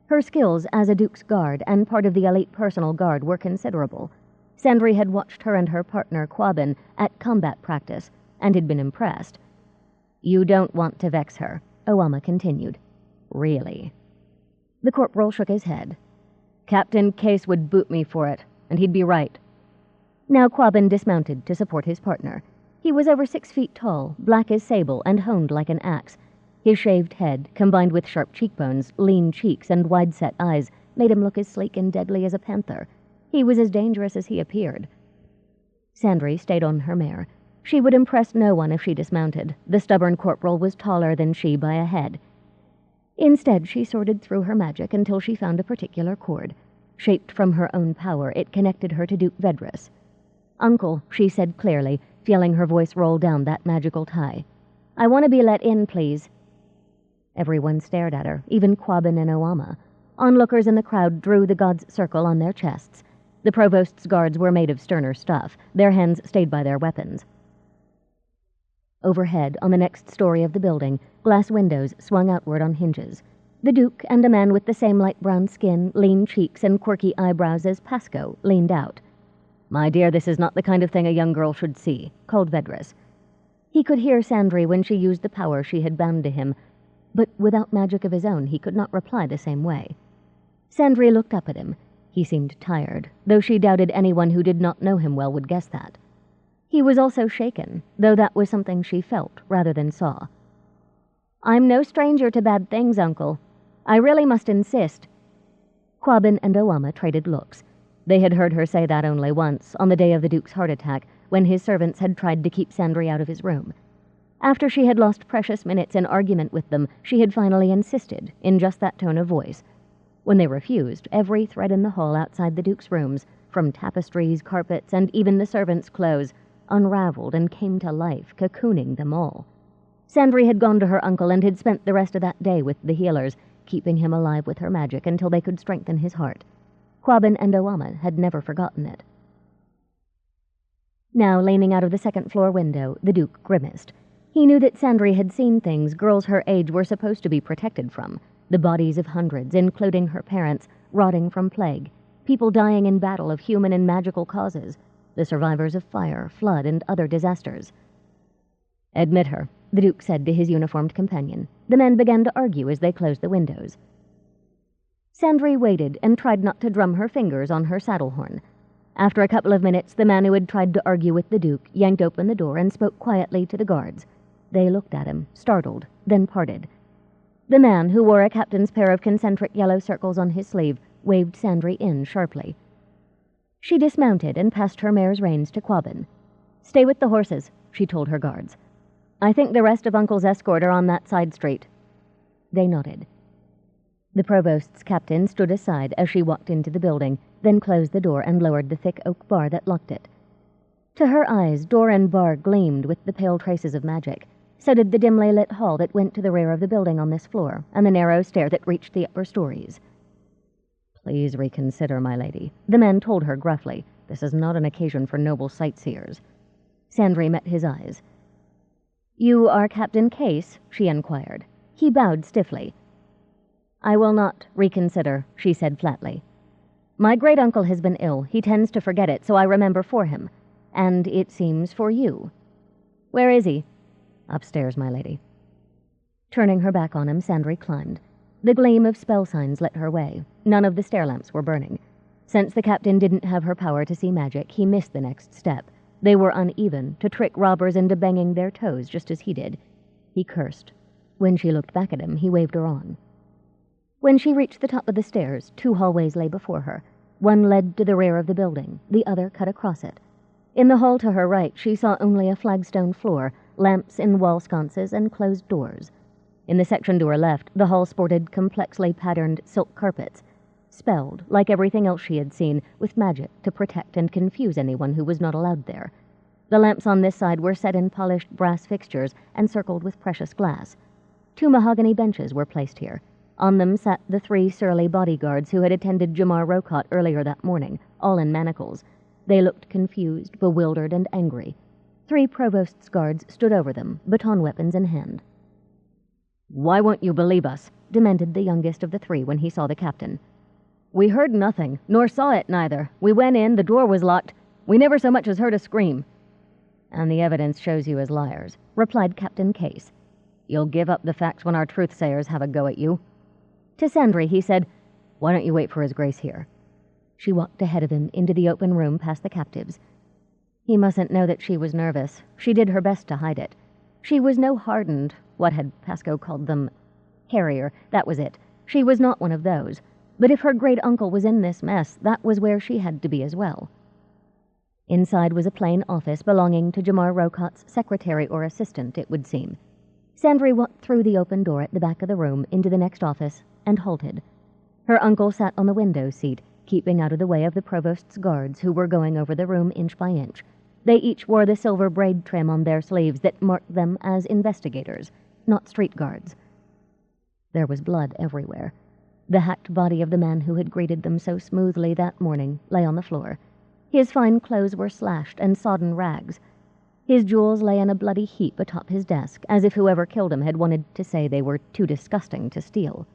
Her skills as a Duke's guard and part of the elite personal guard were considerable. Sandry had watched her and her partner, Quabin, at combat practice, and had been impressed. "You don't want to vex her," Owama continued. "Really?" The corporal shook his head. "Captain Case would boot me for it, and he'd be right." Now Quabin dismounted to support his partner. He was over 6 feet tall, black as sable, and honed like an axe. His shaved head, combined with sharp cheekbones, lean cheeks, and wide-set eyes, made him look as sleek and deadly as a panther. He was as dangerous as he appeared. Sandry stayed on her mare. She would impress no one if she dismounted. The stubborn corporal was taller than she by a head. Instead, she sorted through her magic until she found a particular cord. Shaped from her own power, it connected her to Duke Vedris. "Uncle," she said clearly, feeling her voice roll down that magical tie. "I want to be let in, please." Everyone stared at her, even Quabin and Owama. Onlookers in the crowd drew the god's circle on their chests. The provost's guards were made of sterner stuff. Their hands stayed by their weapons. Overhead, on the next story of the building, glass windows swung outward on hinges. The Duke and a man with the same light brown skin, lean cheeks, and quirky eyebrows as Pasco leaned out. "My dear, this is not the kind of thing a young girl should see," called Vedris. He could hear Sandry when she used the power she had bound to him, but without magic of his own he could not reply the same way. Sandry looked up at him. He seemed tired, though she doubted anyone who did not know him well would guess that. He was also shaken, though that was something she felt rather than saw. "I'm no stranger to bad things, Uncle. I really must insist." Quabin and Owama traded looks. They had heard her say that only once, on the day of the Duke's heart attack, when his servants had tried to keep Sandry out of his room. After she had lost precious minutes in argument with them, she had finally insisted, in just that tone of voice. When they refused, every thread in the hall outside the Duke's rooms, from tapestries, carpets, and even the servants' clothes, unraveled and came to life, cocooning them all. Sandry had gone to her uncle and had spent the rest of that day with the healers, keeping him alive with her magic until they could strengthen his heart. Quabin and Owama had never forgotten it. Now, leaning out of the second-floor window, the Duke grimaced. He knew that Sandry had seen things girls her age were supposed to be protected from. The bodies of hundreds, including her parents, rotting from plague. People dying in battle of human and magical causes. The survivors of fire, flood, and other disasters. "Admit her," the Duke said to his uniformed companion. The men began to argue as they closed the windows. Sandry waited and tried not to drum her fingers on her saddle horn. After a couple of minutes, the man who had tried to argue with the Duke yanked open the door and spoke quietly to the guards. They looked at him, startled, then parted. The man, who wore a captain's pair of concentric yellow circles on his sleeve, waved Sandry in sharply. She dismounted and passed her mare's reins to Quabin. "Stay with the horses," she told her guards. "I think the rest of Uncle's escort are on that side street." They nodded. The provost's captain stood aside as she walked into the building, then closed the door and lowered the thick oak bar that locked it. To her eyes, door and bar gleamed with the pale traces of magic. So did the dimly lit hall that went to the rear of the building on this floor, and the narrow stair that reached the upper stories. "Please reconsider, my lady," the man told her gruffly. "This is not an occasion for noble sightseers." Sandry met his eyes. "You are Captain Case?" she inquired. He bowed stiffly. "I will not reconsider," she said flatly. "My great-uncle has been ill. He tends to forget it, so I remember for him. And it seems for you. Where is he?" "Upstairs, my lady." Turning her back on him, Sandry climbed. The gleam of spell signs lit her way. None of the stair lamps were burning. Since the captain didn't have her power to see magic, he missed the next step. They were uneven, to trick robbers into banging their toes just as he did. He cursed. When she looked back at him, he waved her on. When she reached the top of the stairs, 2 hallways lay before her. One led to the rear of the building, the other cut across it. In the hall to her right, she saw only a flagstone floor, lamps in wall sconces, and closed doors. In the section to her left, the hall sported complexly patterned silk carpets, spelled, like everything else she had seen, with magic to protect and confuse anyone who was not allowed there. The lamps on this side were set in polished brass fixtures and circled with precious glass. 2 mahogany benches were placed here. On them sat the 3 surly bodyguards who had attended Jamar Rokot earlier that morning, all in manacles. They looked confused, bewildered, and angry. 3 provost's guards stood over them, baton weapons in hand. "Why won't you believe us?" demanded the youngest of the 3 when he saw the captain. "We heard nothing, nor saw it neither. We went in, the door was locked. We never so much as heard a scream." "And the evidence shows you as liars," replied Captain Case. "You'll give up the facts when our truth-sayers have a go at you." To Sandry he said, "Why don't you wait for his grace here?" She walked ahead of him into the open room past the captives. He mustn't know that she was nervous. She did her best to hide it. She was no hardened, what had Pascoe called them, harrier, that was it. She was not one of those. But if her great-uncle was in this mess, that was where she had to be as well. Inside was a plain office belonging to Jamar Rokot's secretary or assistant, it would seem. Sandry walked through the open door at the back of the room into the next office and halted. Her uncle sat on the window seat, keeping out of the way of the provost's guards who were going over the room inch by inch. They each wore the silver braid trim on their sleeves that marked them as investigators, not street guards. There was blood everywhere. The hacked body of the man who had greeted them so smoothly that morning lay on the floor. His fine clothes were slashed and sodden rags. His jewels lay in a bloody heap atop his desk, as if whoever killed him had wanted to say they were too disgusting to steal.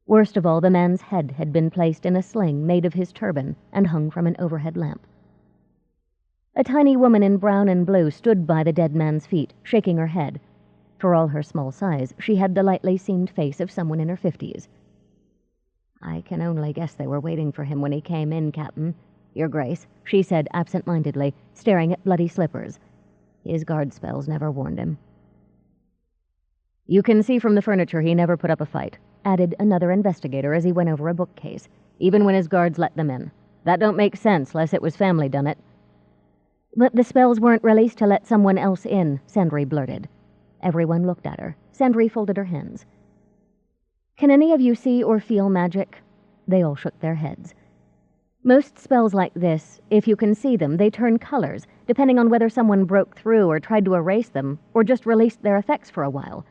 Worst of all, the man's head had been placed in a sling made of his turban and hung from an overhead lamp. A tiny woman in brown and blue stood by the dead man's feet, shaking her head. For all her small size, she had the lightly seamed face of someone in her 50s. "I can only guess they were waiting for him when he came in, Captain, Your Grace," she said absent-mindedly, staring at bloody slippers. "His guard spells never warned him." "You can see from the furniture he never put up a fight," added another investigator as he went over a bookcase, "even when his guards let them in. That don't make sense, less it was family done it." "But the spells weren't released to let someone else in," Sandry blurted. Everyone looked at her. Sandry folded her hands. "Can any of you see or feel magic?" They all shook their heads. "Most spells like this, if you can see them, they turn colors, depending on whether someone broke through or tried to erase them, or just released their effects for a while.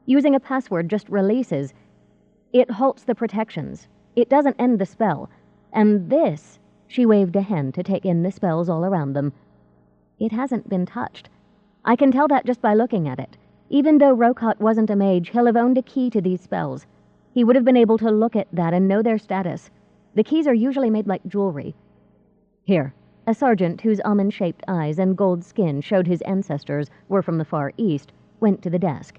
Using a password just releases. It halts the protections. It doesn't end the spell. And this," she waved a hand to take in the spells all around them, "it hasn't been touched. I can tell that just by looking at it. Even though Rokot wasn't a mage, he'll have owned a key to these spells. He would have been able to look at that and know their status. The keys are usually made like jewelry." "Here." A sergeant whose almond-shaped eyes and gold skin showed his ancestors were from the Far East went to the desk.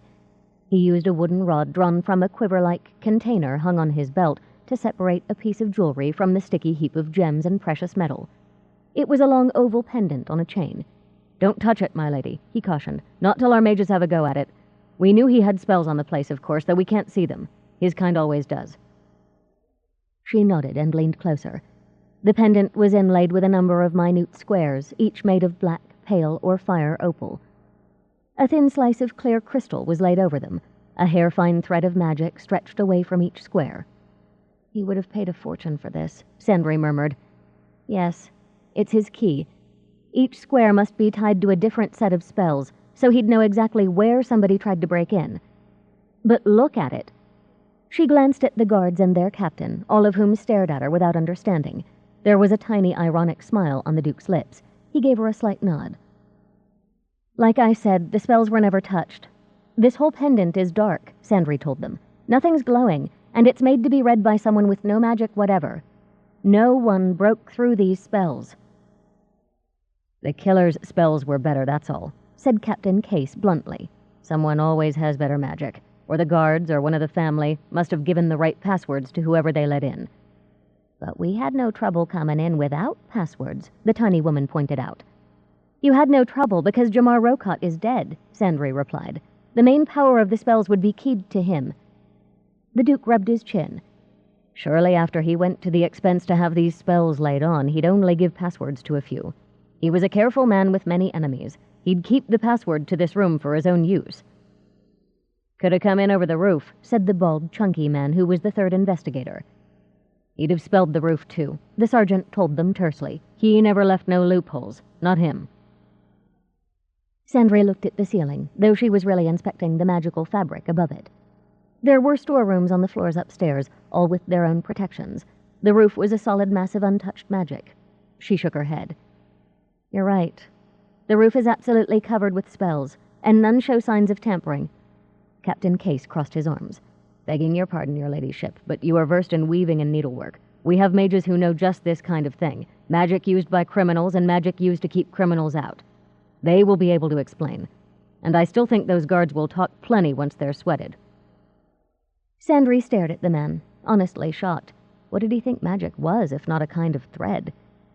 He used a wooden rod drawn from a quiver-like container hung on his belt to separate a piece of jewelry from the sticky heap of gems and precious metal. It was a long oval pendant on a chain. "Don't touch it, my lady," he cautioned. "Not till our mages have a go at it. We knew he had spells on the place, of course, though we can't see them. His kind always does." She nodded and leaned closer. The pendant was inlaid with a number of minute squares, each made of black, pale, or fire opal. A thin slice of clear crystal was laid over them. A hair-fine thread of magic stretched away from each square. "He would have paid a fortune for this," Sandry murmured. "Yes, it's his key. Each square must be tied to a different set of spells, so he'd know exactly where somebody tried to break in. But look at it." She glanced at the guards and their captain, all of whom stared at her without understanding. There was a tiny ironic smile on the Duke's lips. He gave her a slight nod. "Like I said, the spells were never touched. This whole pendant is dark," Sandry told them. "Nothing's glowing, and it's made to be read by someone with no magic whatever. No one broke through these spells." "The killer's spells were better, that's all," said Captain Case bluntly. "Someone always has better magic. Or the guards or one of the family must have given the right passwords to whoever they let in." "But we had no trouble coming in without passwords," the tiny woman pointed out. "You had no trouble because Jamar Rokot is dead," Sandry replied. "The main power of the spells would be keyed to him." The Duke rubbed his chin. "Surely after he went to the expense to have these spells laid on, he'd only give passwords to a few. He was a careful man with many enemies. He'd keep the password to this room for his own use." "Could have come in over the roof," said the bald, chunky man who was the third investigator. "He'd have spelled the roof, too," the sergeant told them tersely. "He never left no loopholes. Not him." Sandry looked at the ceiling, though she was really inspecting the magical fabric above it. There were storerooms on the floors upstairs, all with their own protections. The roof was a solid mass of untouched magic. She shook her head. You're right. The roof is absolutely covered with spells, and none show signs of tampering. Captain Case crossed his arms. Begging your pardon, your ladyship, but you are versed in weaving and needlework. We have mages who know just this kind of thing. Magic used by criminals and magic used to keep criminals out. They will be able to explain. And I still think those guards will talk plenty once they're sweated. Sandry stared at the man, honestly shocked. What did he think magic was, if not a kind of thread?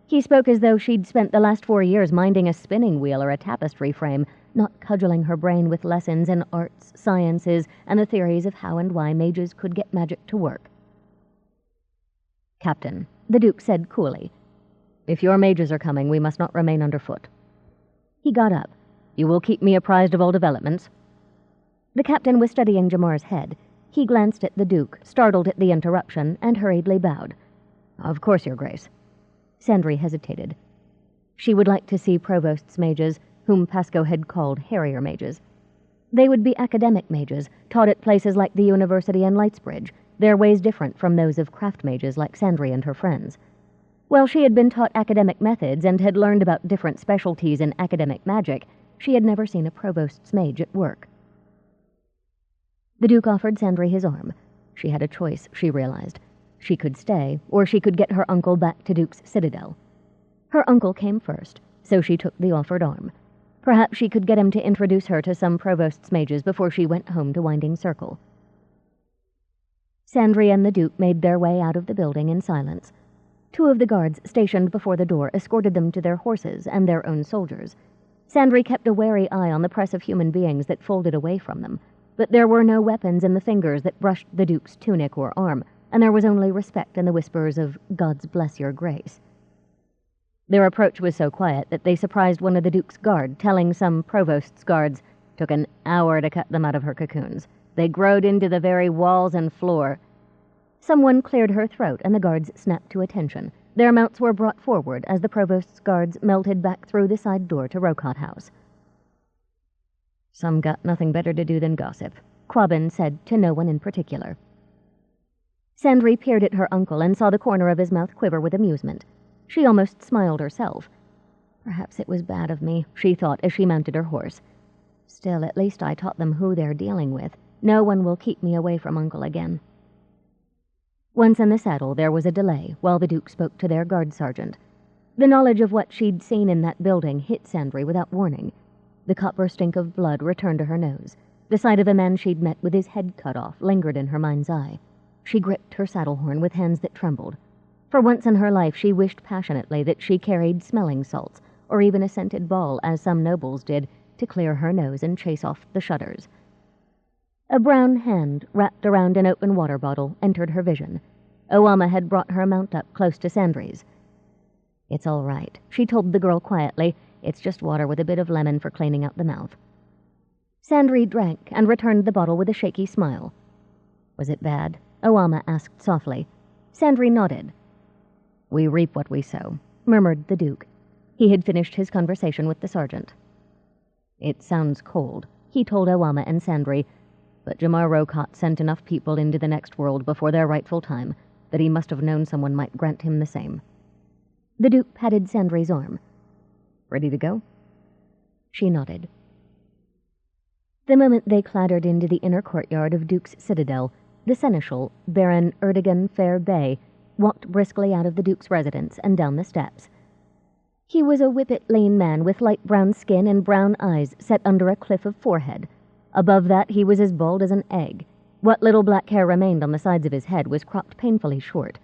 He spoke as though she'd spent the last 4 years minding a spinning wheel or a tapestry frame, not cudgeling her brain with lessons in arts, sciences, and the theories of how and why mages could get magic to work. Captain, the Duke said coolly, if your mages are coming, we must not remain underfoot. He got up. You will keep me apprised of all developments? The captain was studying Jamar's head. He glanced at the Duke, startled at the interruption, and hurriedly bowed. Of course, Your Grace. Sandry hesitated. She would like to see Provost's mages, whom Pasco had called Harrier mages. They would be academic mages, taught at places like the University and Lightsbridge, their ways different from those of craft mages like Sandry and her friends. While she had been taught academic methods and had learned about different specialties in academic magic, she had never seen a Provost's mage at work. The Duke offered Sandry his arm. She had a choice, she realized. She could stay, or she could get her uncle back to Duke's Citadel. Her uncle came first, so she took the offered arm. Perhaps she could get him to introduce her to some Provost's mages before she went home to Winding Circle. Sandry and the Duke made their way out of the building in silence. 2 of the guards stationed before the door escorted them to their horses and their own soldiers. Sandry kept a wary eye on the press of human beings that folded away from them, but there were no weapons in the fingers that brushed the Duke's tunic or arm, and there was only respect in the whispers of, "God's bless your grace." Their approach was so quiet that they surprised one of the Duke's guard, telling some Provost's guards, "Took an hour to cut them out of her cocoons. They growed into the very walls and floor." Someone cleared her throat, and the guards snapped to attention. Their mounts were brought forward as the Provost's guards melted back through the side door to Rocott House. Some got nothing better to do than gossip, Quabbin said to no one in particular. Sandry peered at her uncle and saw the corner of his mouth quiver with amusement. She almost smiled herself. Perhaps it was bad of me, she thought as she mounted her horse. Still, at least I taught them who they're dealing with. No one will keep me away from Uncle again. Once in the saddle, there was a delay while the Duke spoke to their guard sergeant. The knowledge of what she'd seen in that building hit Sandry without warning. The copper stink of blood returned to her nose. The sight of a man she'd met with his head cut off lingered in her mind's eye. She gripped her saddle horn with hands that trembled. For once in her life, she wished passionately that she carried smelling salts, or even a scented ball, as some nobles did, to clear her nose and chase off the shudders. A brown hand, wrapped around an open water bottle, entered her vision. Owama had brought her mount up close to Sandry's. "It's all right," she told the girl quietly. "It's just water with a bit of lemon for cleaning out the mouth." Sandry drank and returned the bottle with a shaky smile. "Was it bad?" Owama asked softly. Sandry nodded. "We reap what we sow," murmured the Duke. He had finished his conversation with the sergeant. "It sounds cold," he told Owama and Sandry, "but Jamar Rocott sent enough people into the next world before their rightful time that he must have known someone might grant him the same." The Duke patted Sandry's arm. "Ready to go?" She nodded. The moment they clattered into the inner courtyard of Duke's Citadel, the seneschal, Baron Erdogan Fair Bay, walked briskly out of the Duke's residence and down the steps. He was a whippet-lean man with light brown skin and brown eyes set under a cliff of forehead. Above that, he was as bald as an egg. What little black hair remained on the sides of his head was cropped painfully short.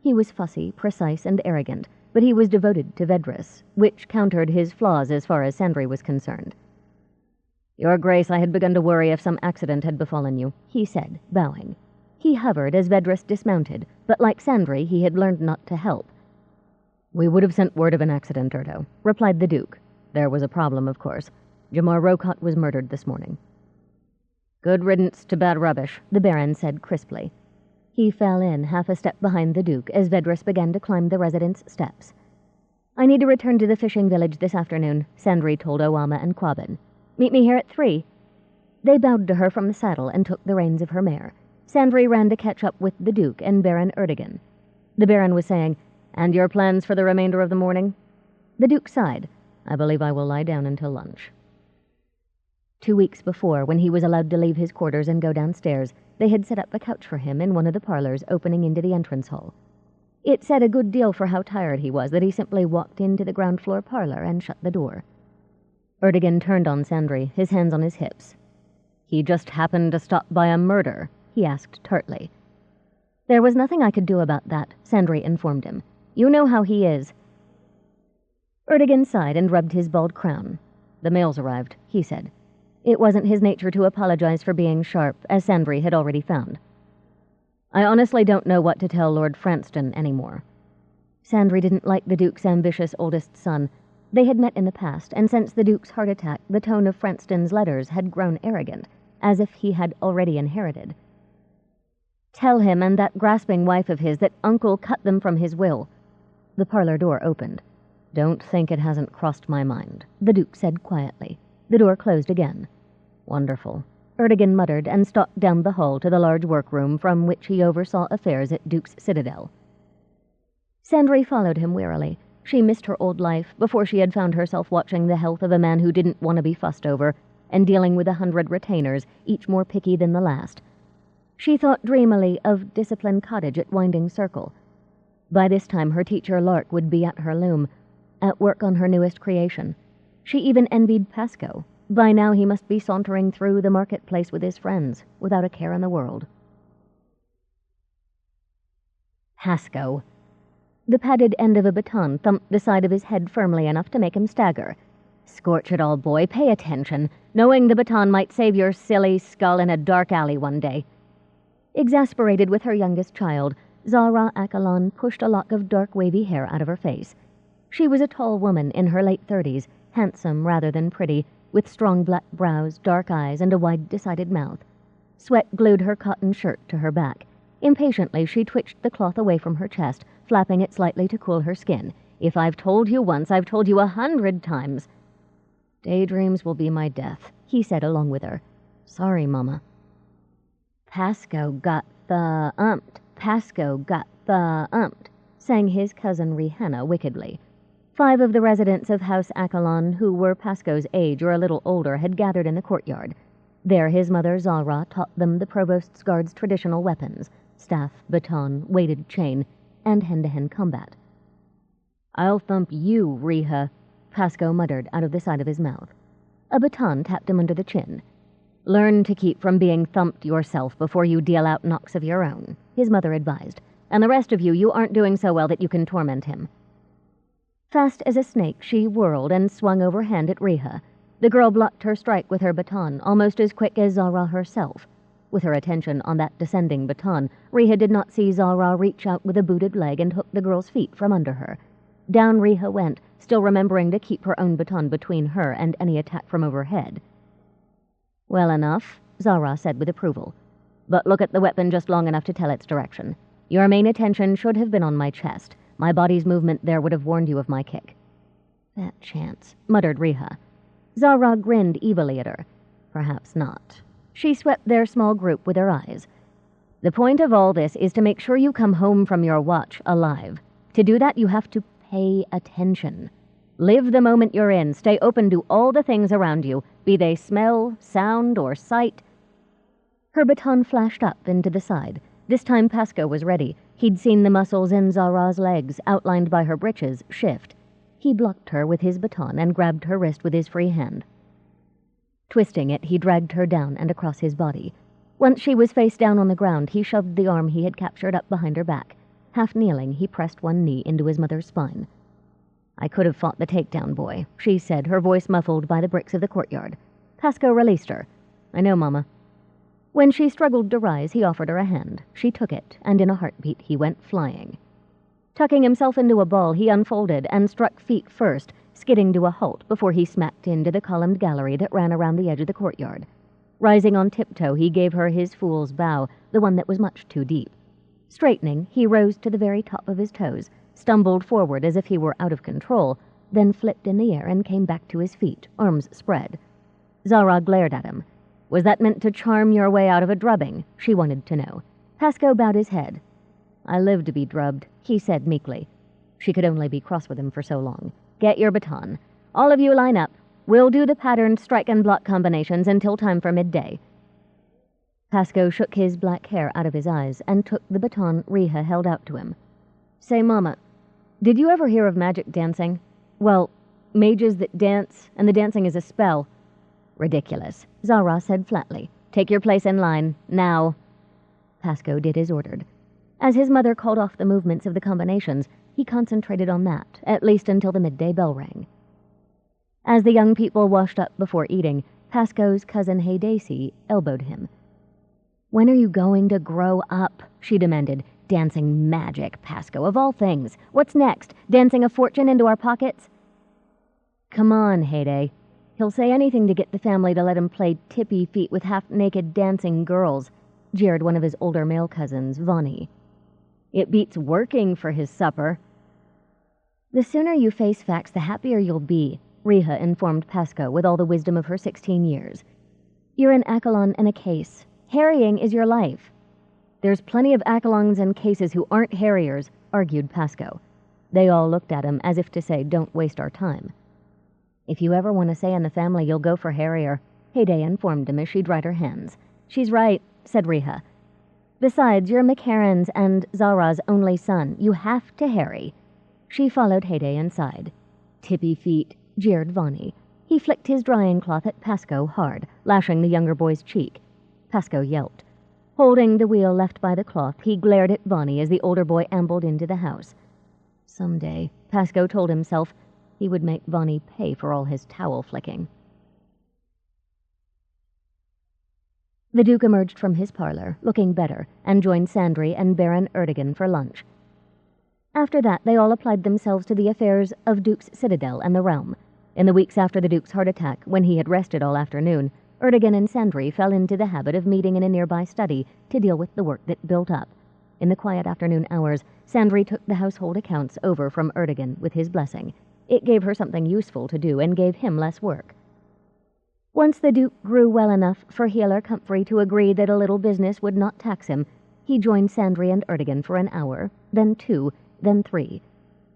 He was fussy, precise, and arrogant, but he was devoted to Vedris, which countered his flaws as far as Sandry was concerned. "Your Grace, I had begun to worry if some accident had befallen you," he said, bowing. He hovered as Vedris dismounted, but like Sandry, he had learned not to help. "We would have sent word of an accident, Erdo," replied the Duke. "There was a problem, of course. Jamar Rocott was murdered this morning." "Good riddance to bad rubbish," the Baron said crisply. He fell in half a step behind the Duke as Vedris began to climb the residence steps. "I need to return to the fishing village this afternoon," Sandry told Owama and Quabbin. Meet me here at 3. They bowed to her from the saddle and took the reins of her mare. Sandry ran to catch up with the Duke and Baron Erdogan. The Baron was saying, "And your plans for the remainder of the morning?" The Duke sighed. "I believe I will lie down until lunch." 2 weeks before, when he was allowed to leave his quarters and go downstairs, they had set up a couch for him in one of the parlors opening into the entrance hall. It said a good deal for how tired he was that he simply walked into the ground floor parlor and shut the door. Erdogan turned on Sandry, his hands on his hips. "He just happened to stop by a murder?" he asked tartly. "There was nothing I could do about that," Sandry informed him. "You know how he is." Erdogan sighed and rubbed his bald crown. "The mail's arrived," he said. It wasn't his nature to apologize for being sharp, as Sandry had already found. "I honestly don't know what to tell Lord Franston anymore." Sandry didn't like the Duke's ambitious oldest son. They had met in the past, and since the Duke's heart attack, the tone of Franston's letters had grown arrogant, as if he had already inherited. "Tell him and that grasping wife of his that Uncle cut them from his will." The parlor door opened. "Don't think it hasn't crossed my mind," the Duke said quietly. The door closed again. "Wonderful," Erdogan muttered and stalked down the hall to the large workroom from which he oversaw affairs at Duke's Citadel. Sandry followed him wearily. She missed her old life before she had found herself watching the health of a man who didn't want to be fussed over and dealing with 100 retainers, each more picky than the last. She thought dreamily of Discipline Cottage at Winding Circle. By this time her teacher Lark would be at her loom, at work on her newest creation. She even envied Pasco. By now he must be sauntering through the marketplace with his friends, without a care in the world. Pasco. The padded end of a baton thumped the side of his head firmly enough to make him stagger. "Scorch it all, boy, pay attention. Knowing the baton might save your silly skull in a dark alley one day." Exasperated with her youngest child, Zahra Akalon pushed a lock of dark wavy hair out of her face. She was a tall woman in her late 30s, handsome rather than pretty, with strong black brows, dark eyes, and a wide, decided mouth. Sweat glued her cotton shirt to her back. Impatiently, she twitched the cloth away from her chest, flapping it slightly to cool her skin. "If I've told you once, I've told you 100 times." "Daydreams will be my death," he said along with her. "Sorry, Mama." "Pasco got the-umped. Pasco got the-umped," sang his cousin Rihanna wickedly. 5 of the residents of House Akalon, who were Pasco's age or a little older, had gathered in the courtyard. There his mother Zahra taught them the Provost's Guard's traditional weapons, staff, baton, weighted chain, and hand-to-hand combat. "I'll thump you, Riha," Pasco muttered out of the side of his mouth. A baton tapped him under the chin. "Learn to keep from being thumped yourself before you deal out knocks of your own," his mother advised. "And the rest of you aren't doing so well that you can torment him." Fast as a snake, she whirled and swung overhand at Riha. The girl blocked her strike with her baton, almost as quick as Zahra herself. With her attention on that descending baton, Riha did not see Zahra reach out with a booted leg and hook the girl's feet from under her. Down Riha went, still remembering to keep her own baton between her and any attack from overhead. "Well enough," Zahra said with approval. "But look at the weapon just long enough to tell its direction. Your main attention should have been on my chest. My body's movement there would have warned you of my kick." "That chance," muttered Riha. Zahra grinned evilly at her. "Perhaps not." She swept their small group with her eyes. "The point of all this is to make sure you come home from your watch alive. To do that, you have to pay attention. Live the moment you're in. Stay open to all the things around you, be they smell, sound, or sight." Her baton flashed up into the side. This time Pasco was ready. He'd seen the muscles in Zahra's legs, outlined by her breeches, shift. He blocked her with his baton and grabbed her wrist with his free hand. Twisting it, he dragged her down and across his body. Once she was face down on the ground, he shoved the arm he had captured up behind her back. Half kneeling, he pressed one knee into his mother's spine. "I could have fought the takedown, boy," she said, her voice muffled by the bricks of the courtyard. Pasco released her. "I know, Mama." When she struggled to rise, he offered her a hand. She took it, and in a heartbeat he went flying. Tucking himself into a ball, he unfolded and struck feet first, skidding to a halt before he smacked into the columned gallery that ran around the edge of the courtyard. Rising on tiptoe, he gave her his fool's bow, the one that was much too deep. Straightening, he rose to the very top of his toes, stumbled forward as if he were out of control, then flipped in the air and came back to his feet, arms spread. Zara glared at him. Was that meant to charm your way out of a drubbing? She wanted to know. Pasco bowed his head. I live to be drubbed, he said meekly. She could only be cross with him for so long. Get your baton. All of you line up. We'll do the patterned strike and block combinations until time for midday. Pasco shook his black hair out of his eyes and took the baton Riha held out to him. Say, Mama, did you ever hear of magic dancing? Well, mages that dance, and the dancing is a spell. Ridiculous, Zara said flatly. Take your place in line, now. Pasco did as ordered. As his mother called off the movements of the combinations, he concentrated on that, at least until the midday bell rang. As the young people washed up before eating, Pasco's cousin Haydacy elbowed him. When are you going to grow up? She demanded. Dancing magic, Pasco, of all things. What's next? Dancing a fortune into our pockets? Come on, Hayday. He'll say anything to get the family to let him play tippy feet with half-naked dancing girls, jeered one of his older male cousins, Vonnie. It beats working for his supper. The sooner you face facts, the happier you'll be, Riha informed Pasco with all the wisdom of her 16 years. You're an Accolon and a case. Harrying is your life. There's plenty of Accolons and cases who aren't harriers, argued Pasco. They all looked at him as if to say, don't waste our time. If you ever want to say in the family you'll go for Harrier, Hayday informed him as she dried her hands. She's right, said Riha. Besides, you're McCarran's and Zara's only son. You have to harry. She followed Hayday inside. Tippy feet, jeered Vonnie. He flicked his drying cloth at Pasco hard, lashing the younger boy's cheek. Pasco yelped. Holding the wheel left by the cloth, he glared at Vonnie as the older boy ambled into the house. Someday, Pasco told himself, he would make Vonnie pay for all his towel flicking. The Duke emerged from his parlor, looking better, and joined Sandry and Baron Erdogan for lunch. After that, they all applied themselves to the affairs of Duke's Citadel and the realm. In the weeks after the Duke's heart attack, when he had rested all afternoon, Erdogan and Sandry fell into the habit of meeting in a nearby study to deal with the work that built up. In the quiet afternoon hours, Sandry took the household accounts over from Erdogan with his blessing. It gave her something useful to do and gave him less work. Once the Duke grew well enough for Healer Comfrey to agree that a little business would not tax him, he joined Sandry and Erdogan for an hour, then 2, then 3.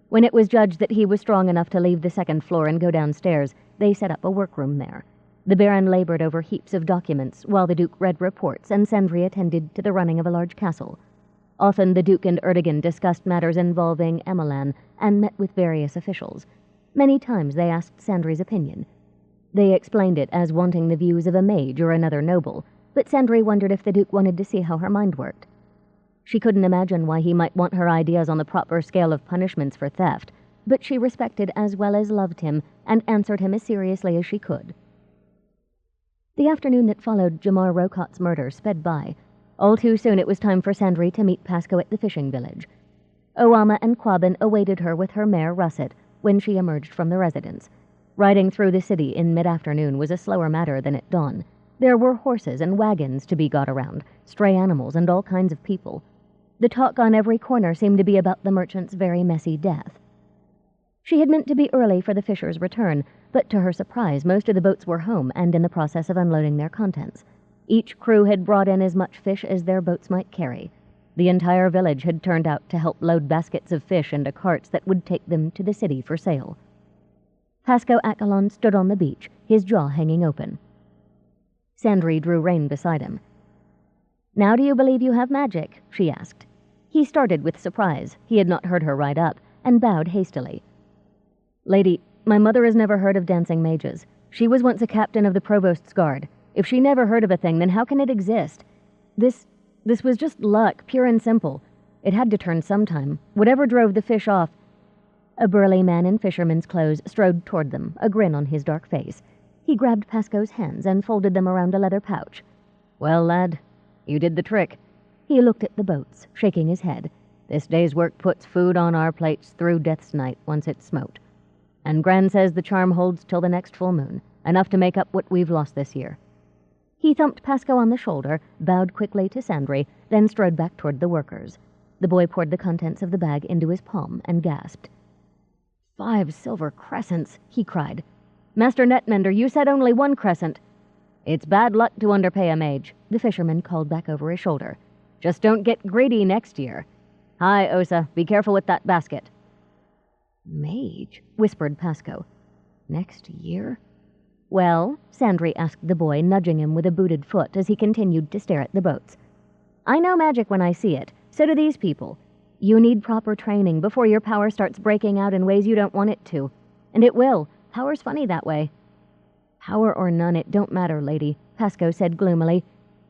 When it was judged that he was strong enough to leave the second floor and go downstairs, they set up a workroom there. The Baron labored over heaps of documents while the Duke read reports and Sandry attended to the running of a large castle. Often the Duke and Erdogan discussed matters involving Emelan and met with various officials. Many times they asked Sandry's opinion. They explained it as wanting the views of a mage or another noble, but Sandry wondered if the Duke wanted to see how her mind worked. She couldn't imagine why he might want her ideas on the proper scale of punishments for theft, but she respected as well as loved him and answered him as seriously as she could. The afternoon that followed Jamar Rocot's murder sped by. All too soon it was time for Sandry to meet Pasco at the fishing village. Oama and Quabbin awaited her with her mare Russet when she emerged from the residence. Riding through the city in mid-afternoon was a slower matter than at dawn. There were horses and wagons to be got around, stray animals and all kinds of people. The talk on every corner seemed to be about the merchant's very messy death. She had meant to be early for the fishers' return, but to her surprise, most of the boats were home and in the process of unloading their contents. Each crew had brought in as much fish as their boats might carry. The entire village had turned out to help load baskets of fish into carts that would take them to the city for sale. Pasco Accolon stood on the beach, his jaw hanging open. Sandry drew rein beside him. Now do you believe you have magic? She asked. He started with surprise. He had not heard her ride up, and bowed hastily. Lady, my mother has never heard of dancing mages. She was once a captain of the Provost's Guard. If she never heard of a thing, then how can it exist? This was just luck, pure and simple. It had to turn sometime. Whatever drove the fish off. A burly man in fisherman's clothes strode toward them, a grin on his dark face. He grabbed Pasco's hands and folded them around a leather pouch. Well, lad, you did the trick. He looked at the boats, shaking his head. This day's work puts food on our plates through death's night once it's smote. And Gran says the charm holds till the next full moon, enough to make up what we've lost this year. He thumped Pasco on the shoulder, bowed quickly to Sandry, then strode back toward the workers. The boy poured the contents of the bag into his palm and gasped. 5 silver crescents, he cried. Master Netmender, you said only 1 crescent. "It's bad luck to underpay a mage," the fisherman called back over his shoulder. "Just don't get greedy next year. Hi, Osa, be careful with that basket." "Mage?" whispered Pasco. "Next year?" "Well," Sandry asked the boy, nudging him with a booted foot as he continued to stare at the boats. "I know magic when I see it. So do these people. You need proper training before your power starts breaking out in ways you don't want it to. And it will. Power's funny that way." "Power or none, it don't matter, lady," Pasco said gloomily.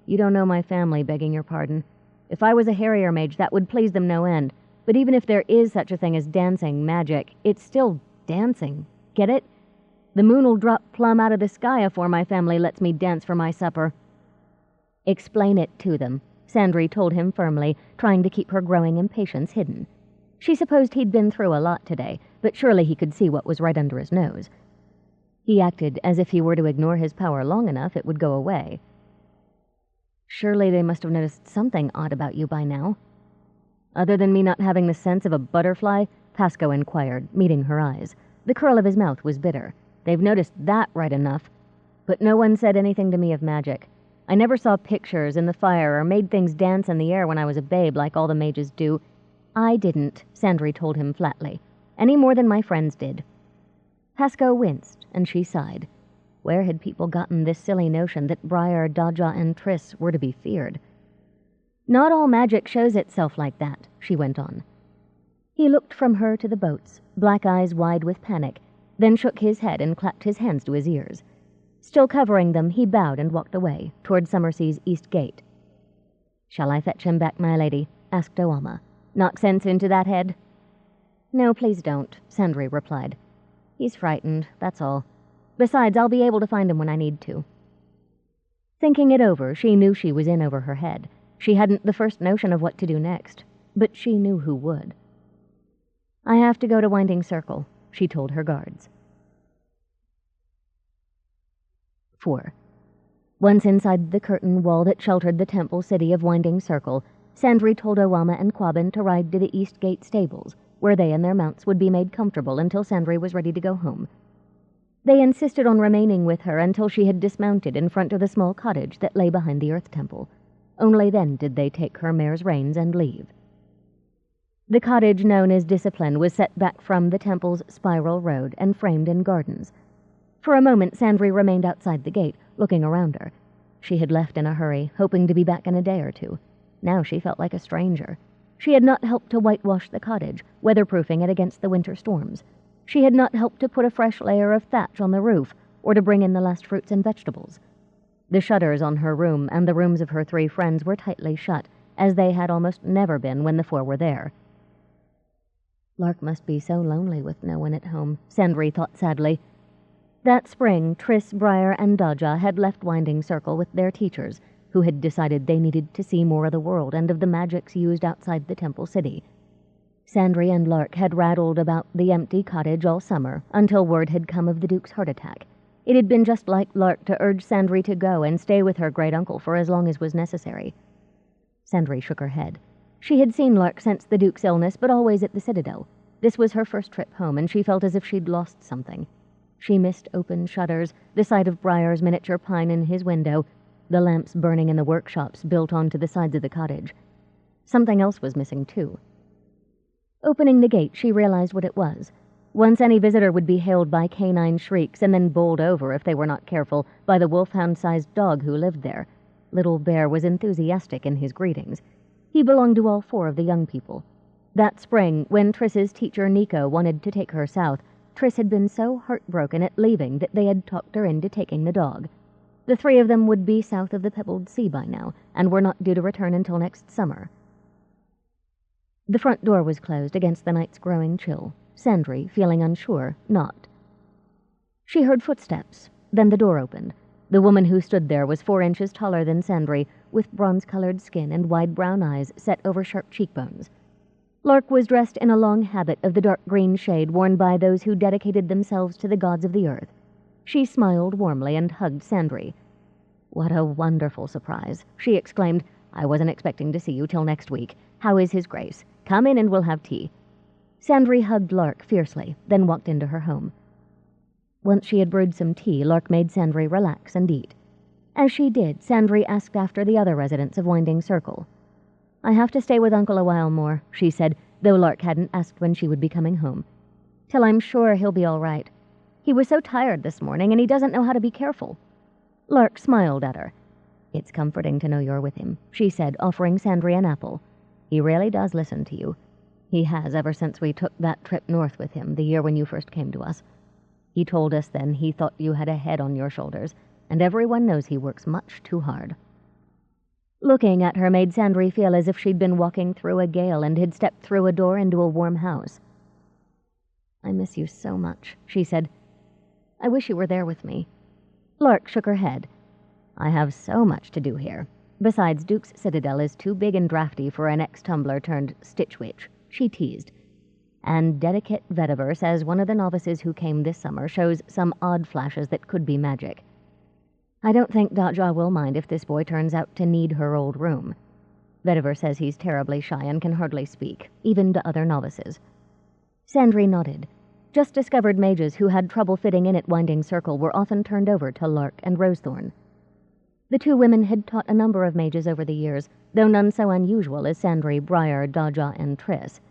"You don't know my family, begging your pardon. If I was a Harrier mage, that would please them no end. But even if there is such a thing as dancing magic, it's still dancing. Get it? The moon'll drop plumb out of the sky afore my family lets me dance for my supper." "Explain it to them," Sandry told him firmly, trying to keep her growing impatience hidden. She supposed he'd been through a lot today, but surely he could see what was right under his nose. He acted as if he were to ignore his power long enough it would go away. "Surely they must have noticed something odd about you by now." "Other than me not having the sense of a butterfly?" Pasco inquired, meeting her eyes. The curl of his mouth was bitter. "They've noticed that right enough. But no one said anything to me of magic. I never saw pictures in the fire or made things dance in the air when I was a babe like all the mages do." "I didn't," Sandry told him flatly, "any more than my friends did." Pasco winced, and she sighed. Where had people gotten this silly notion that Briar, Dodja, and Triss were to be feared? "Not all magic shows itself like that," she went on. He looked from her to the boats, black eyes wide with panic, then shook his head and clapped his hands to his ears. Still covering them, he bowed and walked away, toward Summersea's east gate. "Shall I fetch him back, my lady?" asked Oama. "Knock sense into that head?" "No, please don't," Sandry replied. "He's frightened, that's all. Besides, I'll be able to find him when I need to." Thinking it over, she knew she was in over her head. She hadn't the first notion of what to do next, but she knew who would. "I have to go to Winding Circle," she told her guards. 4. Once inside the curtain wall that sheltered the temple city of Winding Circle, Sandry told Oama and Quabbin to ride to the East Gate stables, where they and their mounts would be made comfortable until Sandry was ready to go home. They insisted on remaining with her until she had dismounted in front of the small cottage that lay behind the Earth Temple. Only then did they take her mare's reins and leave. The cottage known as Discipline was set back from the temple's spiral road and framed in gardens. For a moment Sandry remained outside the gate, looking around her. She had left in a hurry, hoping to be back in a day or two. Now she felt like a stranger. She had not helped to whitewash the cottage, weatherproofing it against the winter storms. She had not helped to put a fresh layer of thatch on the roof, or to bring in the last fruits and vegetables. The shutters on her room and the rooms of her 3 friends were tightly shut, as they had almost never been when the 4 were there. Lark must be so lonely with no one at home, Sandry thought sadly. That spring, Triss, Briar, and Dodja had left Winding Circle with their teachers, who had decided they needed to see more of the world and of the magics used outside the temple city. Sandry and Lark had rattled about the empty cottage all summer, until word had come of the Duke's heart attack. It had been just like Lark to urge Sandry to go and stay with her great-uncle for as long as was necessary. Sandry shook her head. She had seen Lark since the Duke's illness, but always at the Citadel. This was her first trip home, and she felt as if she'd lost something. She missed open shutters, the sight of Briar's miniature pine in his window, the lamps burning in the workshops built onto the sides of the cottage. Something else was missing, too. Opening the gate, she realized what it was. Once any visitor would be hailed by canine shrieks and then bowled over, if they were not careful, by the wolfhound-sized dog who lived there. Little Bear was enthusiastic in his greetings. He belonged to all 4 of the young people. That spring, when Triss's teacher Nico wanted to take her south, Triss had been so heartbroken at leaving that they had talked her into taking the dog. The 3 of them would be south of the Pebbled Sea by now, and were not due to return until next summer. The front door was closed against the night's growing chill. Sandry, feeling unsure, knocked. She heard footsteps. Then the door opened. The woman who stood there was 4 inches taller than Sandry, with bronze-colored skin and wide brown eyes set over sharp cheekbones. Lark was dressed in a long habit of the dark green shade worn by those who dedicated themselves to the gods of the earth. She smiled warmly and hugged Sandry. "What a wonderful surprise," she exclaimed. "I wasn't expecting to see you till next week. How is his grace? Come in and we'll have tea." Sandry hugged Lark fiercely, then walked into her home. Once she had brewed some tea, Lark made Sandry relax and eat. As she did, Sandry asked after the other residents of Winding Circle. "I have to stay with Uncle a while more," she said, though Lark hadn't asked when she would be coming home. "Till I'm sure he'll be all right. He was so tired this morning, and he doesn't know how to be careful." Lark smiled at her. "It's comforting to know you're with him," she said, offering Sandry an apple. "He really does listen to you. He has ever since we took that trip north with him, the year when you first came to us. He told us then he thought you had a head on your shoulders, and everyone knows he works much too hard." Looking at her made Sandry feel as if she'd been walking through a gale and had stepped through a door into a warm house. "I miss you so much," she said. "I wish you were there with me." Lark shook her head. "I have so much to do here. Besides, Duke's Citadel is too big and drafty for an ex-tumbler turned stitch witch," she teased. "And Dedicate Vetiver says one of the novices who came this summer shows some odd flashes that could be magic. I don't think Dotja will mind if this boy turns out to need her old room. Vetiver says he's terribly shy and can hardly speak, even to other novices." Sandry nodded. Just discovered mages who had trouble fitting in at Winding Circle were often turned over to Lark and Rosethorn. The two women had taught a number of mages over the years, though none so unusual as Sandry, Briar, Dotja, and Triss.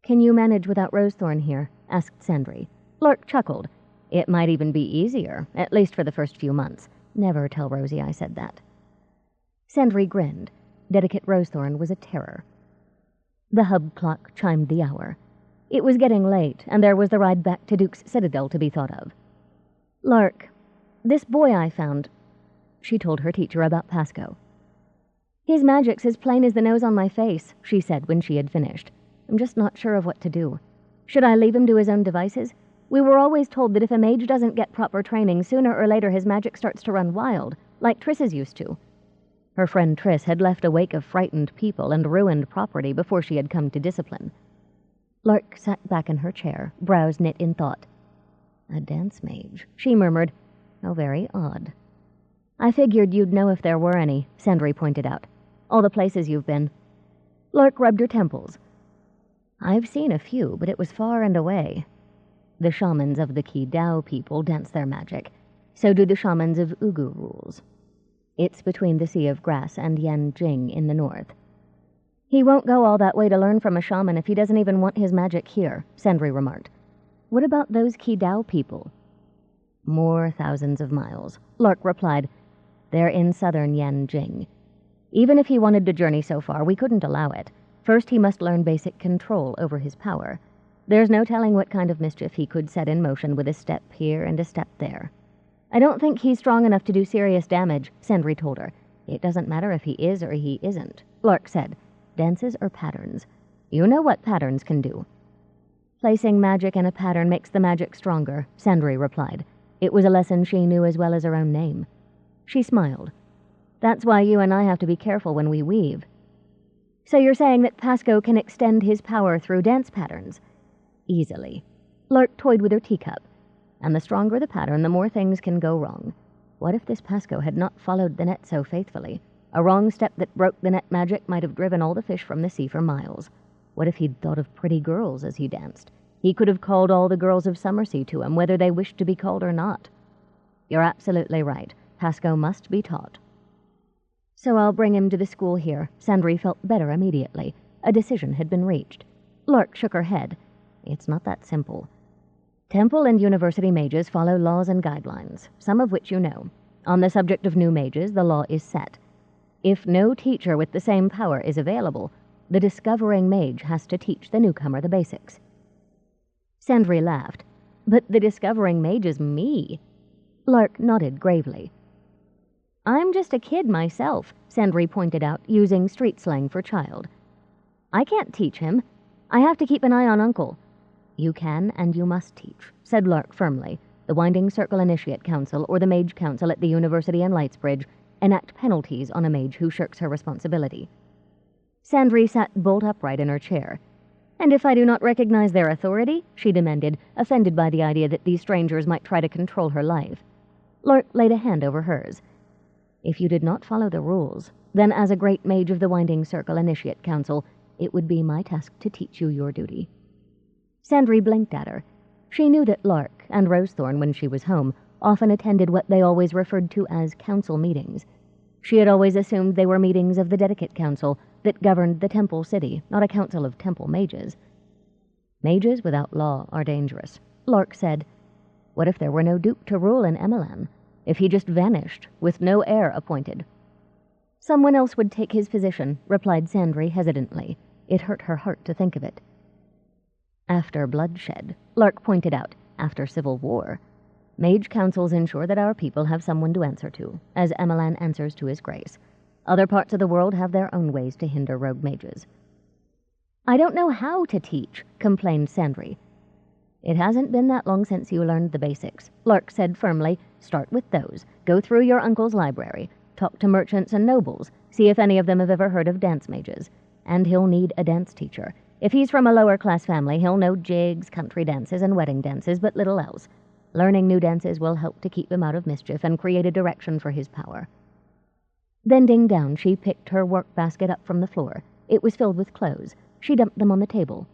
"Can you manage without Rosethorn here?" asked Sandry. Lark chuckled. "It might even be easier, at least for the first few months. Never tell Rosie I said that." Sandry grinned. Dedicate Rosethorn was a terror. The hub clock chimed the hour. It was getting late, and there was the ride back to Duke's Citadel to be thought of. "Lark, this boy I found," she told her teacher about Pasco. "His magic's as plain as the nose on my face," she said when she had finished. "I'm just not sure of what to do. Should I leave him to his own devices? We were always told that if a mage doesn't get proper training, sooner or later his magic starts to run wild, like Triss's used to." Her friend Triss had left a wake of frightened people and ruined property before she had come to discipline. Lark sat back in her chair, brows knit in thought. "A dance mage," she murmured. "How very odd." "I figured you'd know if there were any," Sandry pointed out. "All the places you've been." Lark rubbed her temples. "I've seen a few, but it was far and away. The shamans of the Ki-Dao people dance their magic. So do the shamans of Ugu rules. It's between the Sea of Grass and Yanjing in the north." "He won't go all that way to learn from a shaman if he doesn't even want his magic here," Sandry remarked. "What about those Ki-Dao people?" "More thousands of miles," Lark replied. "They're in southern Yanjing. Even if he wanted to journey so far, we couldn't allow it. First, he must learn basic control over his power. There's no telling what kind of mischief he could set in motion with a step here and a step there." "I don't think he's strong enough to do serious damage," Sandry told her. "It doesn't matter if he is or he isn't," Lark said. "Dances are patterns. You know what patterns can do." "Placing magic in a pattern makes the magic stronger," Sandry replied. It was a lesson she knew as well as her own name. She smiled. "That's why you and I have to be careful when we weave." "So you're saying that Pasco can extend his power through dance patterns?" "Easily." Lark toyed with her teacup. "And the stronger the pattern, the more things can go wrong. What if this Pasco had not followed the net so faithfully? A wrong step that broke the net magic might have driven all the fish from the sea for miles. What if he'd thought of pretty girls as he danced? He could have called all the girls of Summersea to him, whether they wished to be called or not." "You're absolutely right. Pasco must be taught." "So I'll bring him to the school here." Sandry felt better immediately. A decision had been reached. Lark shook her head. "It's not that simple. Temple and university mages follow laws and guidelines, some of which you know. On the subject of new mages, the law is set. If no teacher with the same power is available, the discovering mage has to teach the newcomer the basics." Sandry laughed. "But the discovering mage is me." Lark nodded gravely. "I'm just a kid myself," Sandry pointed out, using street slang for child. "I can't teach him. I have to keep an eye on Uncle." "You can and you must teach," said Lark firmly. "The Winding Circle Initiate Council or the Mage Council at the University in Lightsbridge enact penalties on a mage who shirks her responsibility." Sandry sat bolt upright in her chair. "And if I do not recognize their authority?" she demanded, offended by the idea that these strangers might try to control her life. Lark laid a hand over hers. "If you did not follow the rules, then as a great mage of the Winding Circle Initiate Council, it would be my task to teach you your duty." Sandry blinked at her. She knew that Lark, and Rosethorn when she was home, often attended what they always referred to as council meetings. She had always assumed they were meetings of the Dedicate Council that governed the temple city, not a council of temple mages. Mages without law are dangerous, Lark said. What if there were no duke to rule in Emelan? If he just vanished, with no heir appointed? Someone else would take his position, replied Sandry hesitantly. It hurt her heart to think of it. After bloodshed, Lark pointed out, after civil war. Mage councils ensure that our people have someone to answer to, as Emelan answers to his grace. Other parts of the world have their own ways to hinder rogue mages. I don't know how to teach, complained Sandry. It hasn't been that long since you learned the basics, Lark said firmly. Start with those. Go through your uncle's library. Talk to merchants and nobles. See if any of them have ever heard of dance mages. And he'll need a dance teacher. If he's from a lower-class family, he'll know jigs, country dances, and wedding dances, but little else. Learning new dances will help to keep him out of mischief and create a direction for his power. Bending down, she picked her work basket up from the floor. It was filled with clothes. She dumped them on the table.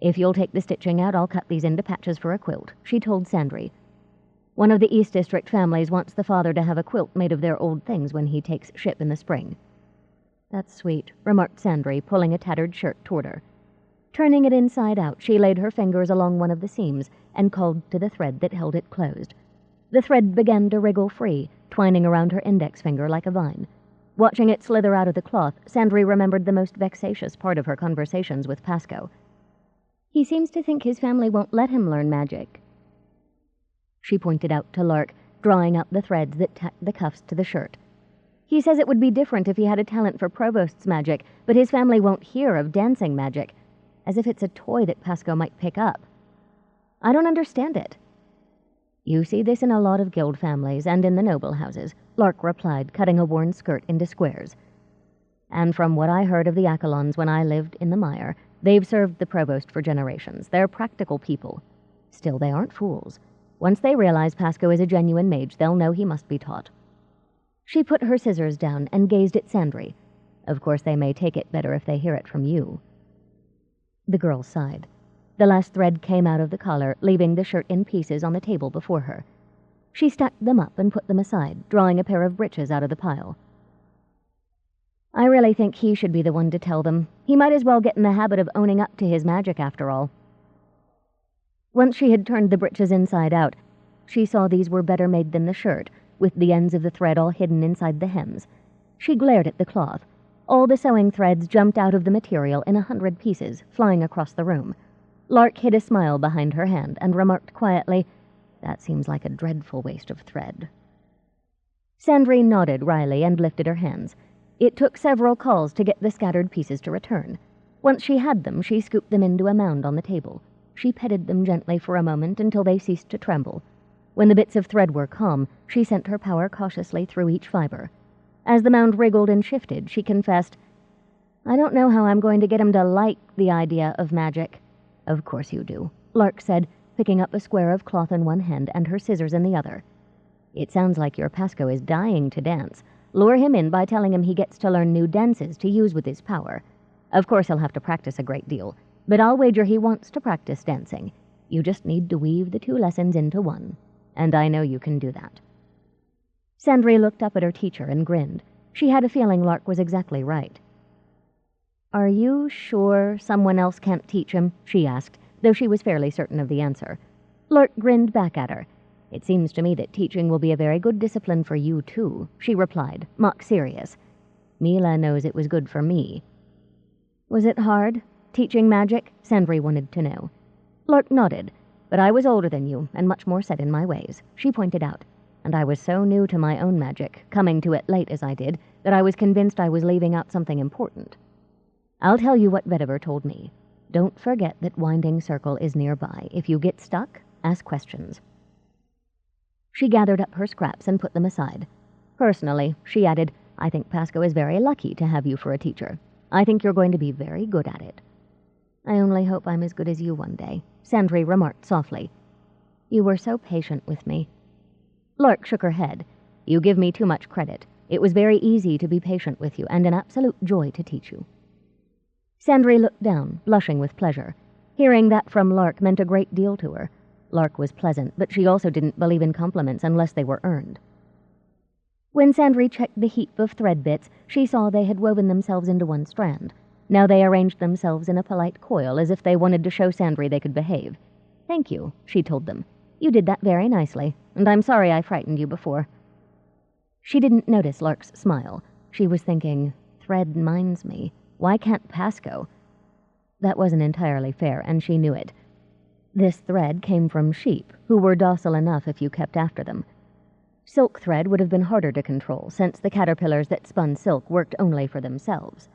If you'll take the stitching out, I'll cut these into patches for a quilt, she told Sandry. One of the East District families wants the father to have a quilt made of their old things when he takes ship in the spring. That's sweet, remarked Sandry, pulling a tattered shirt toward her. Turning it inside out, she laid her fingers along one of the seams and called to the thread that held it closed. The thread began to wriggle free, twining around her index finger like a vine. Watching it slither out of the cloth, Sandry remembered the most vexatious part of her conversations with Pasco. He seems to think his family won't let him learn magic. She pointed out to Lark, drawing out the threads that tacked the cuffs to the shirt. He says it would be different if he had a talent for provost's magic, but his family won't hear of dancing magic, as if it's a toy that Pasco might pick up. I don't understand it. You see this in a lot of guild families and in the noble houses, Lark replied, cutting a worn skirt into squares. And from what I heard of the Accolons when I lived in the mire, they've served the provost for generations. They're practical people. Still, they aren't fools. Once they realize Pasco is a genuine mage, they'll know he must be taught. She put her scissors down and gazed at Sandry. Of course, they may take it better if they hear it from you. The girl sighed. The last thread came out of the collar, leaving the shirt in pieces on the table before her. She stacked them up and put them aside, drawing a pair of breeches out of the pile. I really think he should be the one to tell them. He might as well get in the habit of owning up to his magic after all. Once she had turned the breeches inside out, she saw these were better made than the shirt, with the ends of the thread all hidden inside the hems. She glared at the cloth. All the sewing threads jumped out of the material in 100 pieces, flying across the room. Lark hid a smile behind her hand and remarked quietly, That seems like a dreadful waste of thread. Sandry nodded wryly and lifted her hands. It took several calls to get the scattered pieces to return. Once she had them, she scooped them into a mound on the table. She petted them gently for a moment until they ceased to tremble. When the bits of thread were calm, she sent her power cautiously through each fiber. As the mound wriggled and shifted, she confessed, I don't know how I'm going to get him to like the idea of magic. Of course you do, Lark said, picking up a square of cloth in one hand and her scissors in the other. It sounds like your Pasco is dying to dance. Lure him in by telling him he gets to learn new dances to use with his power. Of course he'll have to practice a great deal, but I'll wager he wants to practice dancing. You just need to weave the 2 lessons into one, and I know you can do that. Sandry looked up at her teacher and grinned. She had a feeling Lark was exactly right. Are you sure someone else can't teach him? She asked, though she was fairly certain of the answer. Lark grinned back at her. It seems to me that teaching will be a very good discipline for you, too, she replied, mock serious. Mila knows it was good for me. Was it hard, teaching magic? Sandry wanted to know. Lark nodded. But I was older than you, and much more set in my ways, she pointed out. And I was so new to my own magic, coming to it late as I did, that I was convinced I was leaving out something important. I'll tell you what Vetiver told me. Don't forget that Winding Circle is nearby. If you get stuck, ask questions. She gathered up her scraps and put them aside. Personally, she added, I think Pasco is very lucky to have you for a teacher. I think you're going to be very good at it. I only hope I'm as good as you one day, Sandry remarked softly. You were so patient with me. Lark shook her head. You give me too much credit. It was very easy to be patient with you, and an absolute joy to teach you. Sandry looked down, blushing with pleasure. Hearing that from Lark meant a great deal to her. Lark was pleasant, but she also didn't believe in compliments unless they were earned. When Sandry checked the heap of thread bits, she saw they had woven themselves into one strand. Now they arranged themselves in a polite coil, as if they wanted to show Sandry they could behave. "Thank you," she told them. "You did that very nicely, and I'm sorry I frightened you before." She didn't notice Lark's smile. She was thinking, "Thread minds me. Why can't Pasco?" That wasn't entirely fair, and she knew it. This thread came from sheep, who were docile enough if you kept after them. Silk thread would have been harder to control, since the caterpillars that spun silk worked only for themselves.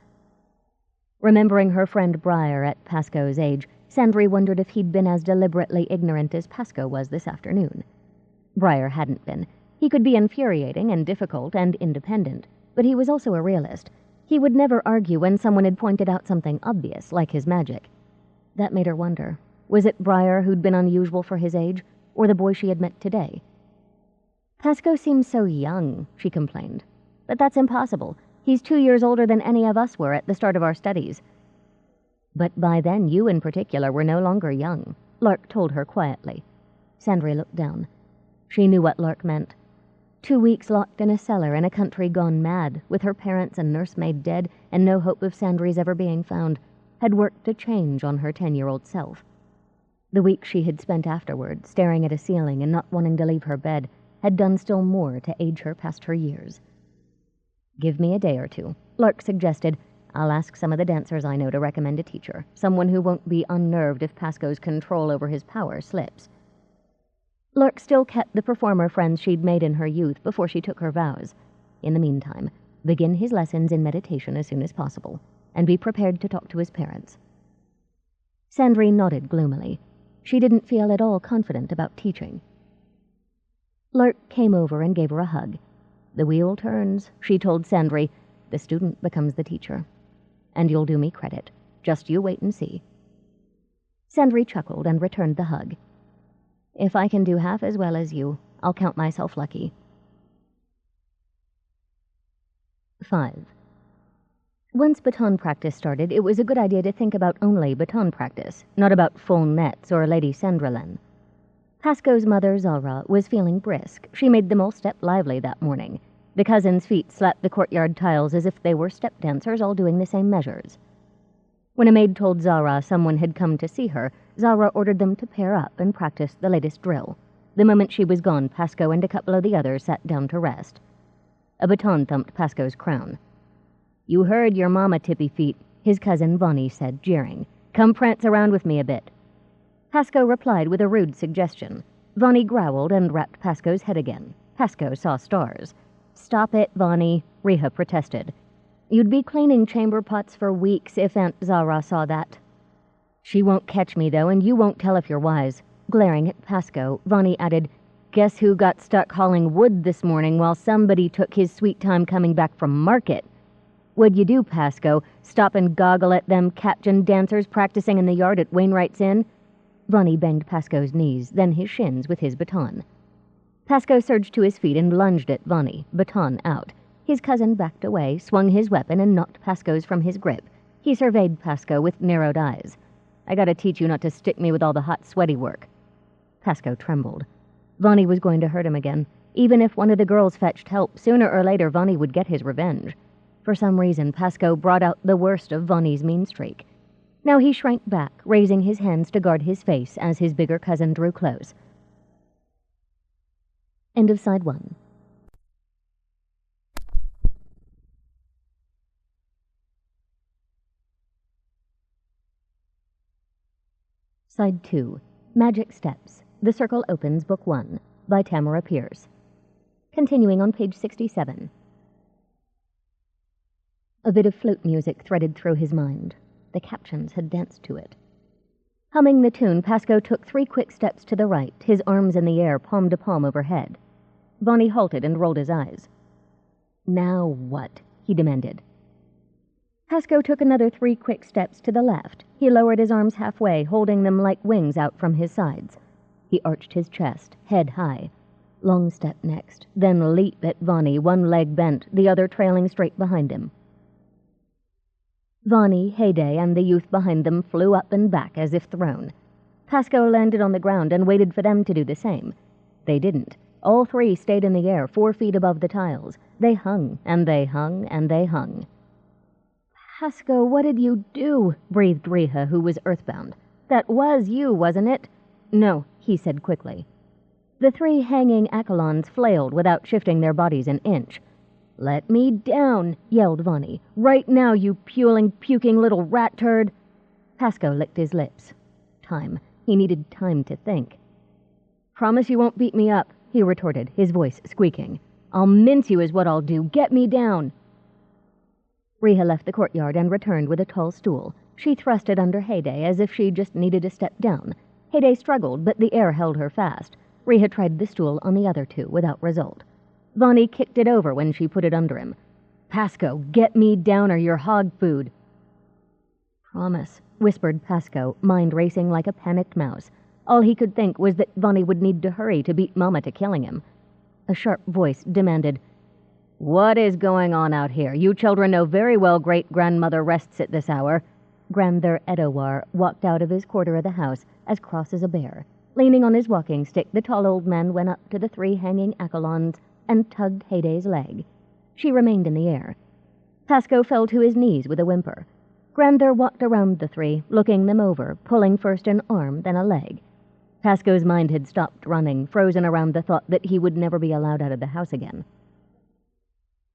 Remembering her friend Briar at Pasco's age, Sandry wondered if he'd been as deliberately ignorant as Pasco was this afternoon. Briar hadn't been. He could be infuriating and difficult and independent, but he was also a realist. He would never argue when someone had pointed out something obvious, like his magic. That made her wonder. Was it Briar who'd been unusual for his age, or the boy she had met today? "Pasco seems so young," she complained. "But that's impossible. He's 2 years older than any of us were at the start of our studies." "But by then you in particular were no longer young," Lark told her quietly. Sandry looked down. She knew what Lark meant. 2 weeks locked in a cellar in a country gone mad, with her parents and nursemaid dead and no hope of Sandry's ever being found, had worked a change on her 10-year-old self. The week she had spent afterward, staring at a ceiling and not wanting to leave her bed, had done still more to age her past her years. "Give me a day or two," Lark suggested. "I'll ask some of the dancers I know to recommend a teacher, someone who won't be unnerved if Pasco's control over his power slips." Lark still kept the performer friends she'd made in her youth before she took her vows. In the meantime, begin his lessons in meditation as soon as possible, and be prepared to talk to his parents. Sandry nodded gloomily. She didn't feel at all confident about teaching. Lark came over and gave her a hug. "The wheel turns," she told Sandry. "The student becomes the teacher. And you'll do me credit. Just you wait and see." Sandry chuckled and returned the hug. "If I can do half as well as you, I'll count myself lucky." 5. Once baton practice started, it was a good idea to think about only baton practice, not about full nets or Lady Sandralen. Pasco's mother, Zara, was feeling brisk. She made them all step lively that morning. The cousins' feet slapped the courtyard tiles as if they were step dancers, all doing the same measures. When a maid told Zara someone had come to see her, Zara ordered them to pair up and practice the latest drill. The moment she was gone, Pasco and a couple of the others sat down to rest. A baton thumped Pasco's crown. "You heard your mama, Tippy Feet," his cousin Bonnie said, jeering. "Come prance around with me a bit." Pasco replied with a rude suggestion. Bonnie growled and rapped Pasco's head again. Pasco saw stars. "Stop it, Bonnie," Reha protested. "You'd be cleaning chamber pots for weeks if Aunt Zara saw that." "She won't catch me, though, and you won't tell if you're wise." Glaring at Pasco, Bonnie added, "Guess who got stuck hauling wood this morning while somebody took his sweet time coming back from market? What'd you do, Pasco? Stop and goggle at them captain dancers practicing in the yard at Wainwright's Inn?" Bonnie banged Pasco's knees, then his shins with his baton. Pasco surged to his feet and lunged at Bonnie, baton out. His cousin backed away, swung his weapon, and knocked Pasco's from his grip. He surveyed Pasco with narrowed eyes. "I gotta teach you not to stick me with all the hot, sweaty work." Pasco trembled. Bonnie was going to hurt him again. Even if one of the girls fetched help, sooner or later Bonnie would get his revenge. For some reason, Pasco brought out the worst of Bonnie's mean streak. Now he shrank back, raising his hands to guard his face as his bigger cousin drew close. End of Side 1. Side 2. Magic Steps. The Circle Opens, Book 1, by Tamora Pierce. Continuing on page 67. A bit of flute music threaded through his mind. The captions had danced to it. Humming the tune, Pasco took 3 quick steps to the right, his arms in the air, palm to palm overhead. Bonnie halted and rolled his eyes. "Now what?" he demanded. Pasco took another 3 quick steps to the left. He lowered his arms halfway, holding them like wings out from his sides. He arched his chest, head high. Long step next, then leap at Bonnie, one leg bent, the other trailing straight behind him. Bonnie, Heyday, and the youth behind them flew up and back as if thrown. Pasco landed on the ground and waited for them to do the same. They didn't. All three stayed in the air 4 feet above the tiles. They hung, and they hung, and they hung. "Pasco, what did you do?" breathed Riha, who was earthbound. "That was you, wasn't it?" "No," he said quickly. The 3 hanging accolons flailed without shifting their bodies an inch. "Let me down," yelled Vonnie. "Right now, you puking little rat turd." Pasco licked his lips. Time. He needed time to think. "Promise you won't beat me up," he retorted, his voice squeaking. "I'll mince you is what I'll do. Get me down." Riha left the courtyard and returned with a tall stool. She thrust it under Heyday as if she just needed to step down. Heyday struggled, but the air held her fast. Riha tried the stool on the other 2 without result. Vonnie kicked it over when she put it under him. "Pasco, get me down or you're hog food." "Promise," whispered Pasco, mind racing like a panicked mouse. All he could think was that Vonnie would need to hurry to beat Mama to killing him. A sharp voice demanded, "What is going on out here? You children know very well great-grandmother rests at this hour." Grandmother Edowar walked out of his quarter of the house as cross as a bear. Leaning on his walking stick, the tall old man went up to the 3 hanging accolons and tugged Heyday's leg. She remained in the air. Pasco fell to his knees with a whimper. Grandmother walked around the 3, looking them over, pulling first an arm, then a leg. Pasco's mind had stopped running, frozen around the thought that he would never be allowed out of the house again.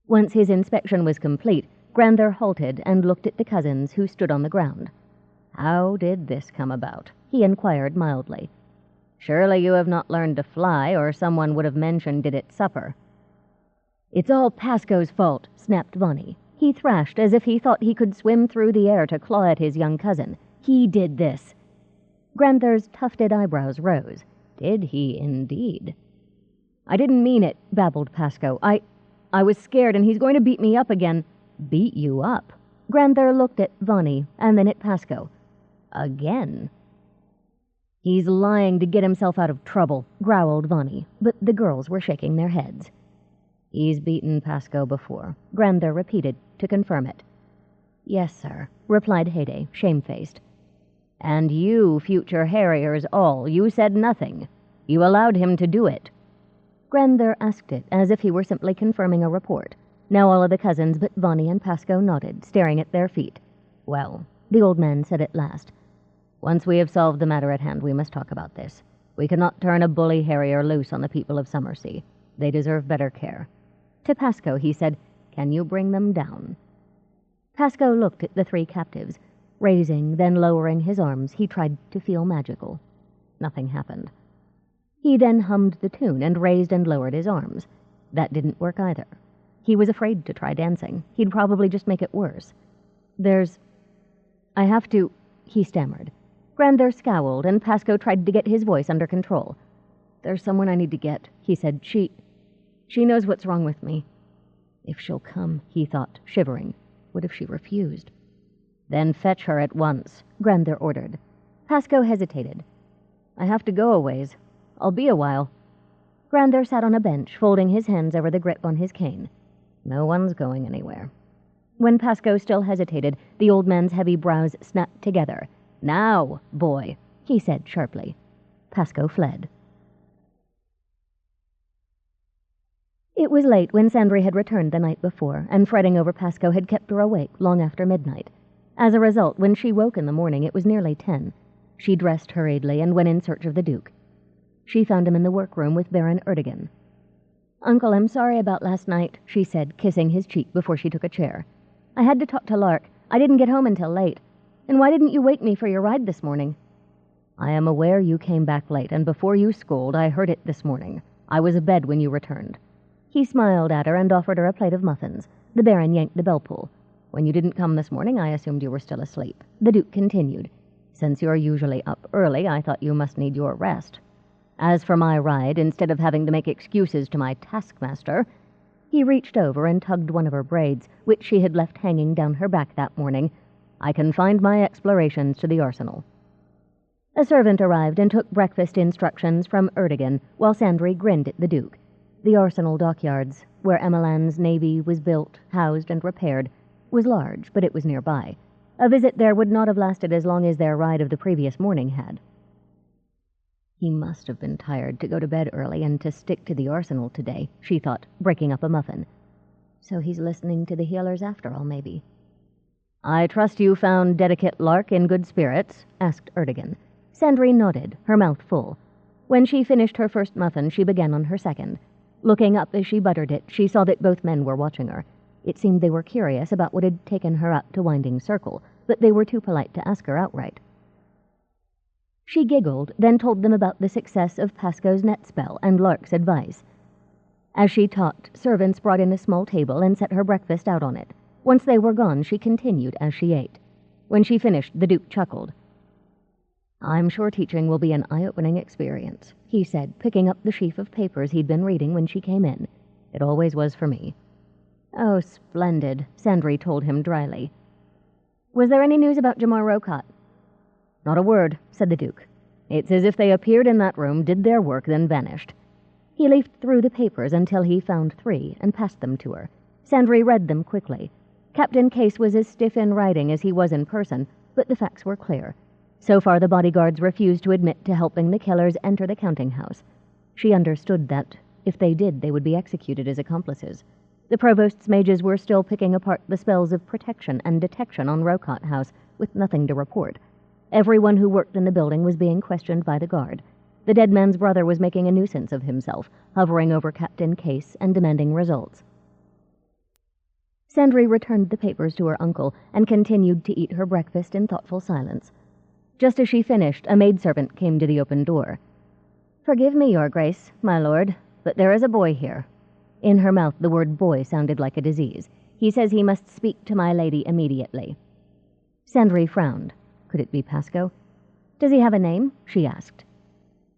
Once his inspection was complete, Grandmother halted and looked at the cousins who stood on the ground. "How did this come about?" he inquired mildly. "Surely you have not learned to fly, or someone would have mentioned it at supper." "It's all Pasco's fault," snapped Vonnie. He thrashed as if he thought he could swim through the air to claw at his young cousin. "He did this." Grandmother's tufted eyebrows rose. Did he indeed? "I didn't mean it," babbled Pasco. I was scared, and he's going to beat me up again." "Beat you up?" Grandmother looked at Vonnie and then at Pasco. "Again?" "He's lying to get himself out of trouble," growled Vonnie, but the girls were shaking their heads. "He's beaten Pasco before," Grandmother repeated to confirm it. "Yes, sir," replied Heyday, shamefaced. "And you, future harriers all, you said nothing. You allowed him to do it." Grandmother asked it as if he were simply confirming a report. Now all of the cousins but Vonnie and Pasco nodded, staring at their feet. "Well," the old man said at last, "once we have solved the matter at hand, we must talk about this. We cannot turn a bully harrier loose on the people of Summersea. They deserve better care." To Pasco he said, "Can you bring them down?" Pasco looked at the 3 captives. Raising, then lowering his arms, he tried to feel magical. Nothing happened. He then hummed the tune and raised and lowered his arms. That didn't work either. He was afraid to try dancing. He'd probably just make it worse. "I have to," he stammered. Grandmother scowled, and Pasco tried to get his voice under control. "There's someone I need to get," he said. She knows what's wrong with me." If she'll come, he thought, shivering. What if she refused? "Then fetch her at once," Grandmother ordered. Pasco hesitated. "I have to go a ways. I'll be a while." Grandmother sat on a bench, folding his hands over the grip on his cane. "No one's going anywhere." When Pasco still hesitated, the old man's heavy brows snapped together. "Now, boy," he said sharply. Pasco fled. It was late when Sandry had returned the night before, and fretting over Pasco had kept her awake long after midnight. As a result, when she woke in the morning, it was nearly 10. She dressed hurriedly and went in search of the Duke. She found him in the workroom with Baron Erdogan. "Uncle, I'm sorry about last night," she said, kissing his cheek before she took a chair. "I had to talk to Lark. I didn't get home until late. And why didn't you wake me for your ride this morning?" "I am aware you came back late, and before you scold, I heard it this morning. I was abed when you returned." He smiled at her and offered her a plate of muffins. The Baron yanked the bell pull. "When you didn't come this morning, I assumed you were still asleep." The Duke continued. "Since you're usually up early, I thought you must need your rest. As for my ride, instead of having to make excuses to my taskmaster—" He reached over and tugged one of her braids, which she had left hanging down her back that morning. "I confined my explorations to the arsenal." A servant arrived and took breakfast instructions from Erdogan, while Sandry grinned at the Duke. The arsenal dockyards, where Emilan's navy was built, housed, and repaired, was large, but it was nearby. A visit there would not have lasted as long as their ride of the previous morning had. He must have been tired to go to bed early and to stick to the arsenal today, she thought, breaking up a muffin. So he's listening to the healers after all, maybe. I trust you found Dedicate Lark in good spirits? Asked Erdogan. Sandry nodded, her mouth full. When she finished her first muffin, she began on her second. Looking up as she buttered it, she saw that both men were watching her. It seemed they were curious about what had taken her up to Winding Circle, but they were too polite to ask her outright. She giggled, then told them about the success of Pasco's net spell and Lark's advice. As she talked, servants brought in a small table and set her breakfast out on it. Once they were gone, she continued as she ate. When she finished, the Duke chuckled. I'm sure teaching will be an eye-opening experience, he said, picking up the sheaf of papers he'd been reading when she came in. It always was for me. Oh, splendid, Sandry told him dryly. Was there any news about Jamar Rocotte? Not a word, said the Duke. It's as if they appeared in that room, did their work, then vanished. He leafed through the papers until he found 3 and passed them to her. Sandry read them quickly. Captain Case was as stiff in writing as he was in person, but the facts were clear. So far, the bodyguards refused to admit to helping the killers enter the counting house. She understood that, if they did, they would be executed as accomplices. The provost's mages were still picking apart the spells of protection and detection on Rocotte House, with nothing to report. Everyone who worked in the building was being questioned by the guard. The dead man's brother was making a nuisance of himself, hovering over Captain Case and demanding results. Sandry returned the papers to her uncle and continued to eat her breakfast in thoughtful silence. Just as she finished, a maidservant came to the open door. Forgive me, Your Grace, my lord, but there is a boy here. In her mouth, the word boy sounded like a disease. He says he must speak to my lady immediately. Sandry frowned. Could it be Pasco? Does he have a name? She asked.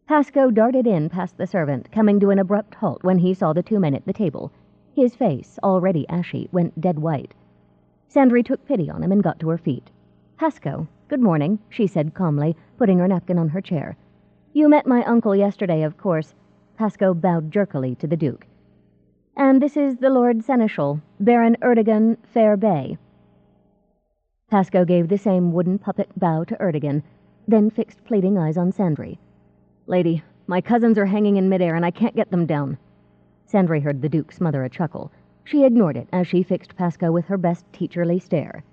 Pasco darted in past the servant, coming to an abrupt halt when he saw the 2 men at the table. His face, already ashy, went dead white. Sandry took pity on him and got to her feet. Pasco, good morning, she said calmly, putting her napkin on her chair. You met my uncle yesterday, of course. Pasco bowed jerkily to the Duke. And this is the Lord Seneschal, Baron Erdogan Fair-Bay. Pasco gave the same wooden puppet bow to Erdogan, then fixed pleading eyes on Sandry. Lady, my cousins are hanging in midair and I can't get them down. Sandry heard the Duke smother a chuckle. She ignored it as she fixed Pasco with her best teacherly stare.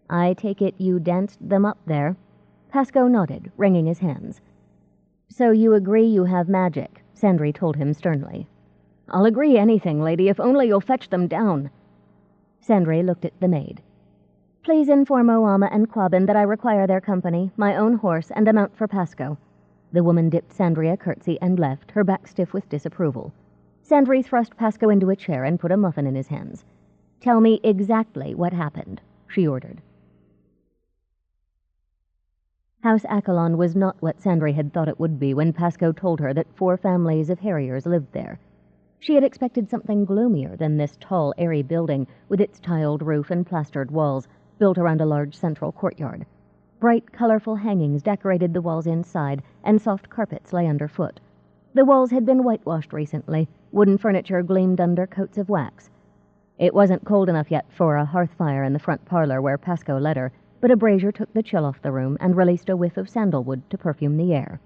I take it you danced them up there? Pasco nodded, wringing his hands. So you agree you have magic, Sandry told him sternly. I'll agree anything, lady, if only you'll fetch them down. Sandry looked at the maid. Please inform Oama and Quabbin that I require their company, my own horse, and a mount for Pasco. The woman dipped Sandry a curtsy and left, her back stiff with disapproval. Sandry thrust Pasco into a chair and put a muffin in his hands. Tell me exactly what happened, she ordered. House Accolon was not what Sandry had thought it would be when Pasco told her that 4 families of harriers lived there. She had expected something gloomier than this tall, airy building with its tiled roof and plastered walls, built around a large central courtyard. Bright, colorful hangings decorated the walls inside, and soft carpets lay underfoot. The walls had been whitewashed recently. Wooden furniture gleamed under coats of wax. It wasn't cold enough yet for a hearth fire in the front parlor where Pasco led her, but a brazier took the chill off the room and released a whiff of sandalwood to perfume the air.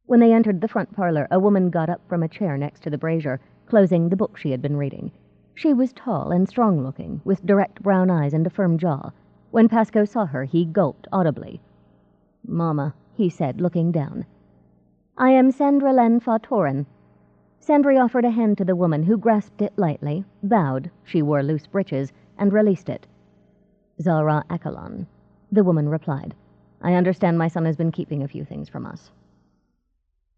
When they entered the front parlor, a woman got up from a chair next to the brazier, closing the book she had been reading. She was tall and strong-looking, with direct brown eyes and a firm jaw. When Pasco saw her, he gulped audibly. Mama, he said, looking down. I am Sandralen Fatoran. Sandry offered a hand to the woman, who grasped it lightly, bowed, she wore loose breeches, and released it. Zara Accolon, the woman replied. I understand my son has been keeping a few things from us.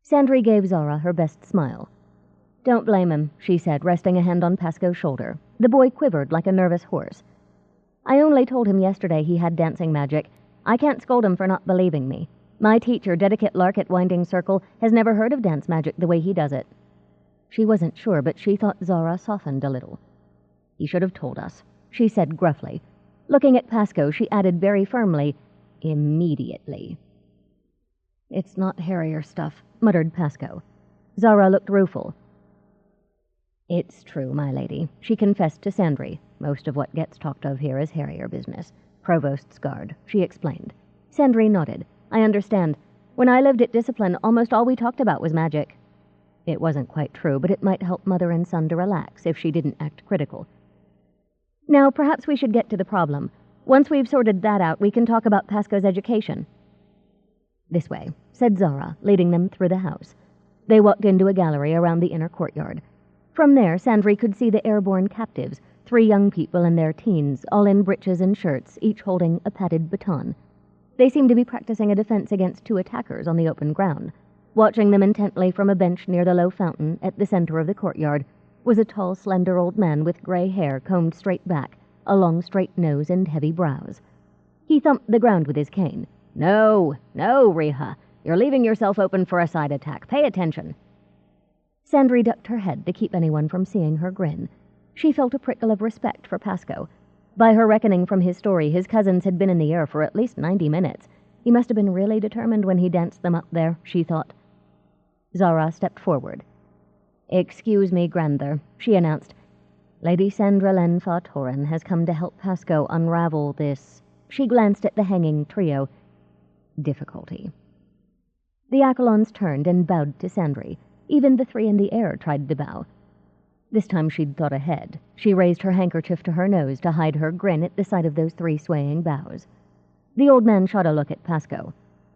Sandry gave Zara her best smile. Don't blame him, she said, resting a hand on Pasco's shoulder. The boy quivered like a nervous horse. I only told him yesterday he had dancing magic. I can't scold him for not believing me. My teacher, Dedicate Lark at Winding Circle, has never heard of dance magic the way he does it. She wasn't sure, but she thought Zara softened a little. He should have told us, she said gruffly. Looking at Pasco, she added very firmly, immediately. It's not harrier stuff, muttered Pasco. Zara looked rueful. It's true, my lady, she confessed to Sandry. Most of what gets talked of here is harrier business. Provost's guard, she explained. Sandry nodded. I understand. When I lived at Discipline, almost all we talked about was magic." It wasn't quite true, but it might help mother and son to relax if she didn't act critical. "Now, perhaps we should get to the problem. Once we've sorted that out, we can talk about Pasco's education." "This way," said Zara, leading them through the house. They walked into a gallery around the inner courtyard. From there, Sandry could see the airborne captives, 3 young people in their teens, all in breeches and shirts, each holding a padded baton. They seemed to be practicing a defense against 2 attackers on the open ground. Watching them intently from a bench near the low fountain at the center of the courtyard was a tall, slender old man with gray hair combed straight back, a long, straight nose and heavy brows. He thumped the ground with his cane. No, Riha. You're leaving yourself open for a side attack. Pay attention." Sandry ducked her head to keep anyone from seeing her grin. She felt a prickle of respect for Pasco. By her reckoning from his story, his cousins had been in the air for at least 90 minutes. He must have been really determined when he danced them up there, she thought. Zara stepped forward. "Excuse me, Grandher," she announced. "Lady Sandra Lenfa-Toran has come to help Pasco unravel this—" She glanced at the hanging trio. "Difficulty." The Accolons turned and bowed to Sandry. Even the 3 in the air tried to bow. This time she'd thought ahead. She raised her handkerchief to her nose to hide her grin at the sight of those 3 swaying bows. The old man shot a look at Pasco.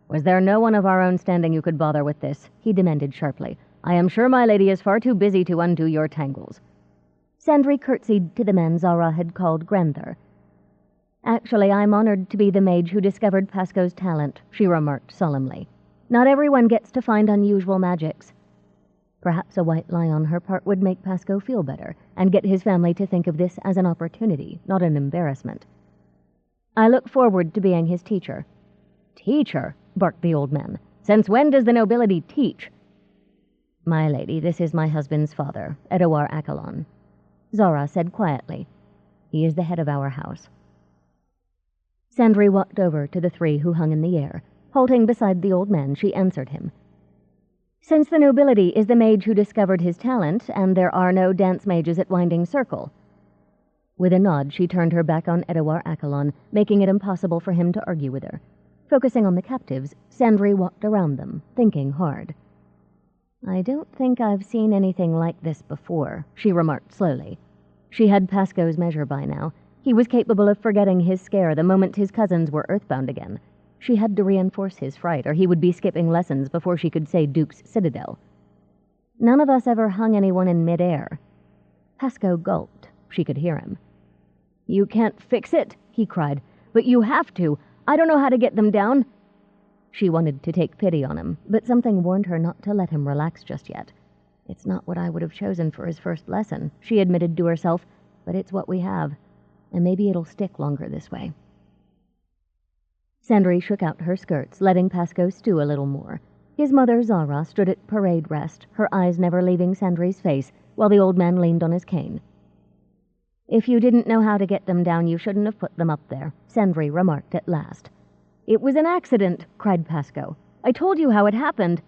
"Was there no one of our own standing you could bother with this?" he demanded sharply. "I am sure my lady is far too busy to undo your tangles." Sandry curtsied to the man Zara had called Grandher. "Actually, I'm honored to be the mage who discovered Pasco's talent," she remarked solemnly. "Not everyone gets to find unusual magics." Perhaps a white lie on her part would make Pasco feel better and get his family to think of this as an opportunity, not an embarrassment. "I look forward to being his teacher." "Teacher?" barked the old man. "Since when does the nobility teach?" "My lady, this is my husband's father, Edouard Accolon," Zara said quietly. "He is the head of our house." Sandry walked over to the 3 who hung in the air. Halting beside the old man, she answered him. "Since the nobility is the mage who discovered his talent, and there are no dance mages at Winding Circle." With a nod, she turned her back on Edouard Accolon, making it impossible for him to argue with her. Focusing on the captives, Sandry walked around them, thinking hard. "I don't think I've seen anything like this before," she remarked slowly. She had Pasco's measure by now. He was capable of forgetting his scare the moment his cousins were earthbound again. She had to reinforce his fright, or he would be skipping lessons before she could say Duke's Citadel. "None of us ever hung anyone in midair." Pasco gulped. She could hear him. "You can't fix it," he cried. "But you have to. I don't know how to get them down." She wanted to take pity on him, but something warned her not to let him relax just yet. "It's not what I would have chosen for his first lesson," she admitted to herself, "but it's what we have, and maybe it'll stick longer this way." Sandry shook out her skirts, letting Pasco stew a little more. His mother, Zara, stood at parade rest, her eyes never leaving Sandry's face, while the old man leaned on his cane. "If you didn't know how to get them down, you shouldn't have put them up there," Sandry remarked at last. "It was an accident," cried Pasco. "I told you how it happened."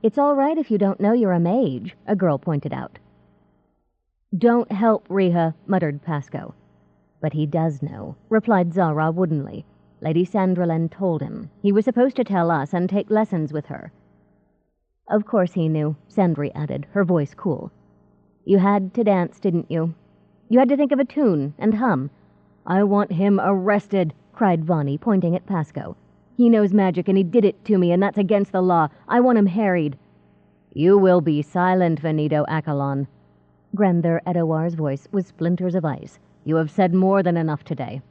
"It's all right if you don't know you're a mage," a girl pointed out. "Don't help, Riha," muttered Pasco. "But he does know," replied Zara woodenly. "Lady Sandralen told him. He was supposed to tell us and take lessons with her." "Of course he knew," Sandry added, her voice cool. "You had to dance, didn't you? You had to think of a tune and hum." "I want him arrested," cried Vani, pointing at Pasco. "He knows magic and he did it to me, and that's against the law. I want him harried." "You will be silent, Veneto Accolon." Grandher Edouard's voice was splinters of ice. "You have said more than enough today."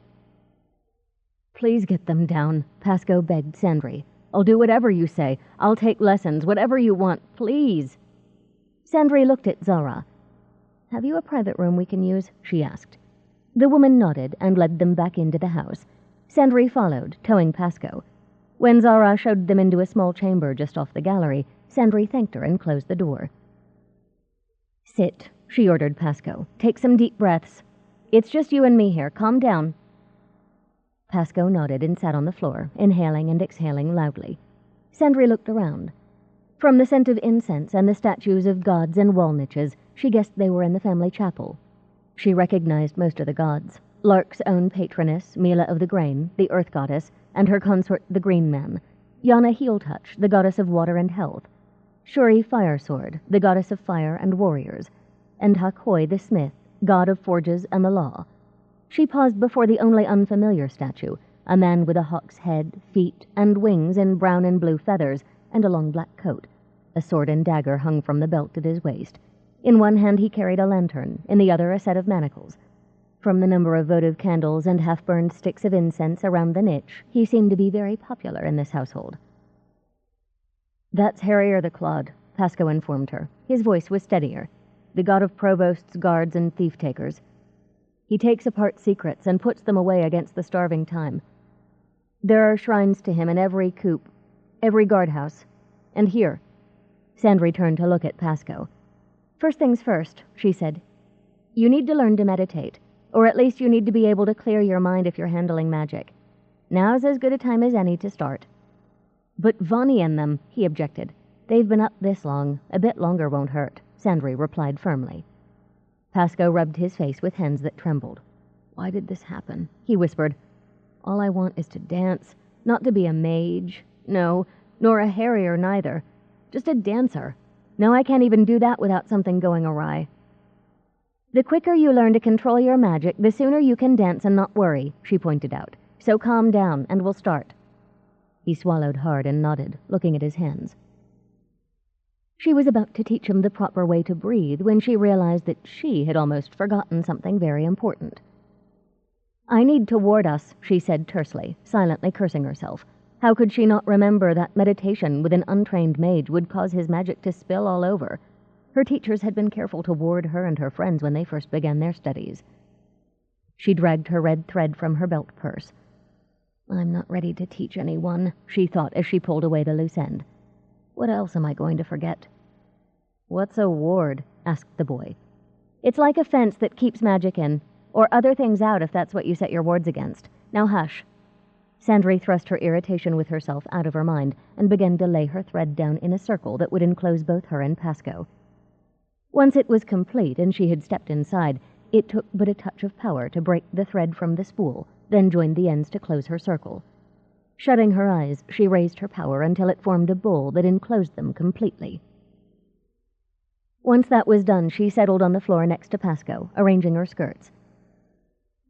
"Please get them down," Pasco begged Sandry. "I'll do whatever you say. I'll take lessons, whatever you want, please." Sandry looked at Zara. "Have you a private room we can use?" she asked. The woman nodded and led them back into the house. Sandry followed, towing Pasco. When Zara showed them into a small chamber just off the gallery, Sandry thanked her and closed the door. "Sit," she ordered Pasco. "Take some deep breaths. It's just you and me here. Calm down." Pasco nodded and sat on the floor, inhaling and exhaling loudly. Sandry looked around. From the scent of incense and the statues of gods and wall niches, she guessed they were in the family chapel. She recognized most of the gods. Lark's own patroness, Mila of the Grain, the Earth Goddess, and her consort, the Green Man. Yana Heeltouch, the goddess of water and health, Shuri Firesword, the goddess of fire and warriors, and Hakoi the smith, god of forges and the law. She paused before the only unfamiliar statue, a man with a hawk's head, feet, and wings in brown and blue feathers, and a long black coat. A sword and dagger hung from the belt at his waist. In one hand he carried a lantern, in the other a set of manacles. From the number of votive candles and half-burned sticks of incense around the niche, he seemed to be very popular in this household. "That's Harrier the Clod," Pasco informed her. His voice was steadier. "The god of provosts, guards, and thief-takers. He takes apart secrets and puts them away against the starving time. There are shrines to him in every coop, every guardhouse, and here." Sandry turned to look at Pasco. "First things first," she said. "You need to learn to meditate, or at least you need to be able to clear your mind if you're handling magic. Now's as good a time as any to start." "But Vani and them," he objected. "They've been up this long. A bit longer won't hurt," Sandry replied firmly. Pasco rubbed his face with hands that trembled. "Why did this happen?" he whispered. "All I want is to dance, not to be a mage, no, nor a harrier neither. Just a dancer. Now I can't even do that without something going awry." "The quicker you learn to control your magic, the sooner you can dance and not worry," she pointed out. "So calm down, and we'll start." He swallowed hard and nodded, looking at his hands. She was about to teach him the proper way to breathe when she realized that she had almost forgotten something very important. "I need to ward us," she said tersely, silently cursing herself. How could she not remember that meditation with an untrained mage would cause his magic to spill all over? Her teachers had been careful to ward her and her friends when they first began their studies. She dragged her red thread from her belt purse. "I'm not ready to teach anyone," she thought as she pulled away the loose end. "What else am I going to forget?" "What's a ward?" asked the boy. "It's like a fence that keeps magic in, or other things out if that's what you set your wards against. Now hush." Sandry thrust her irritation with herself out of her mind and began to lay her thread down in a circle that would enclose both her and Pasco. Once it was complete and she had stepped inside, it took but a touch of power to break the thread from the spool, then joined the ends to close her circle. Shutting her eyes, she raised her power until it formed a bowl that enclosed them completely. Once that was done, she settled on the floor next to Pasco, arranging her skirts.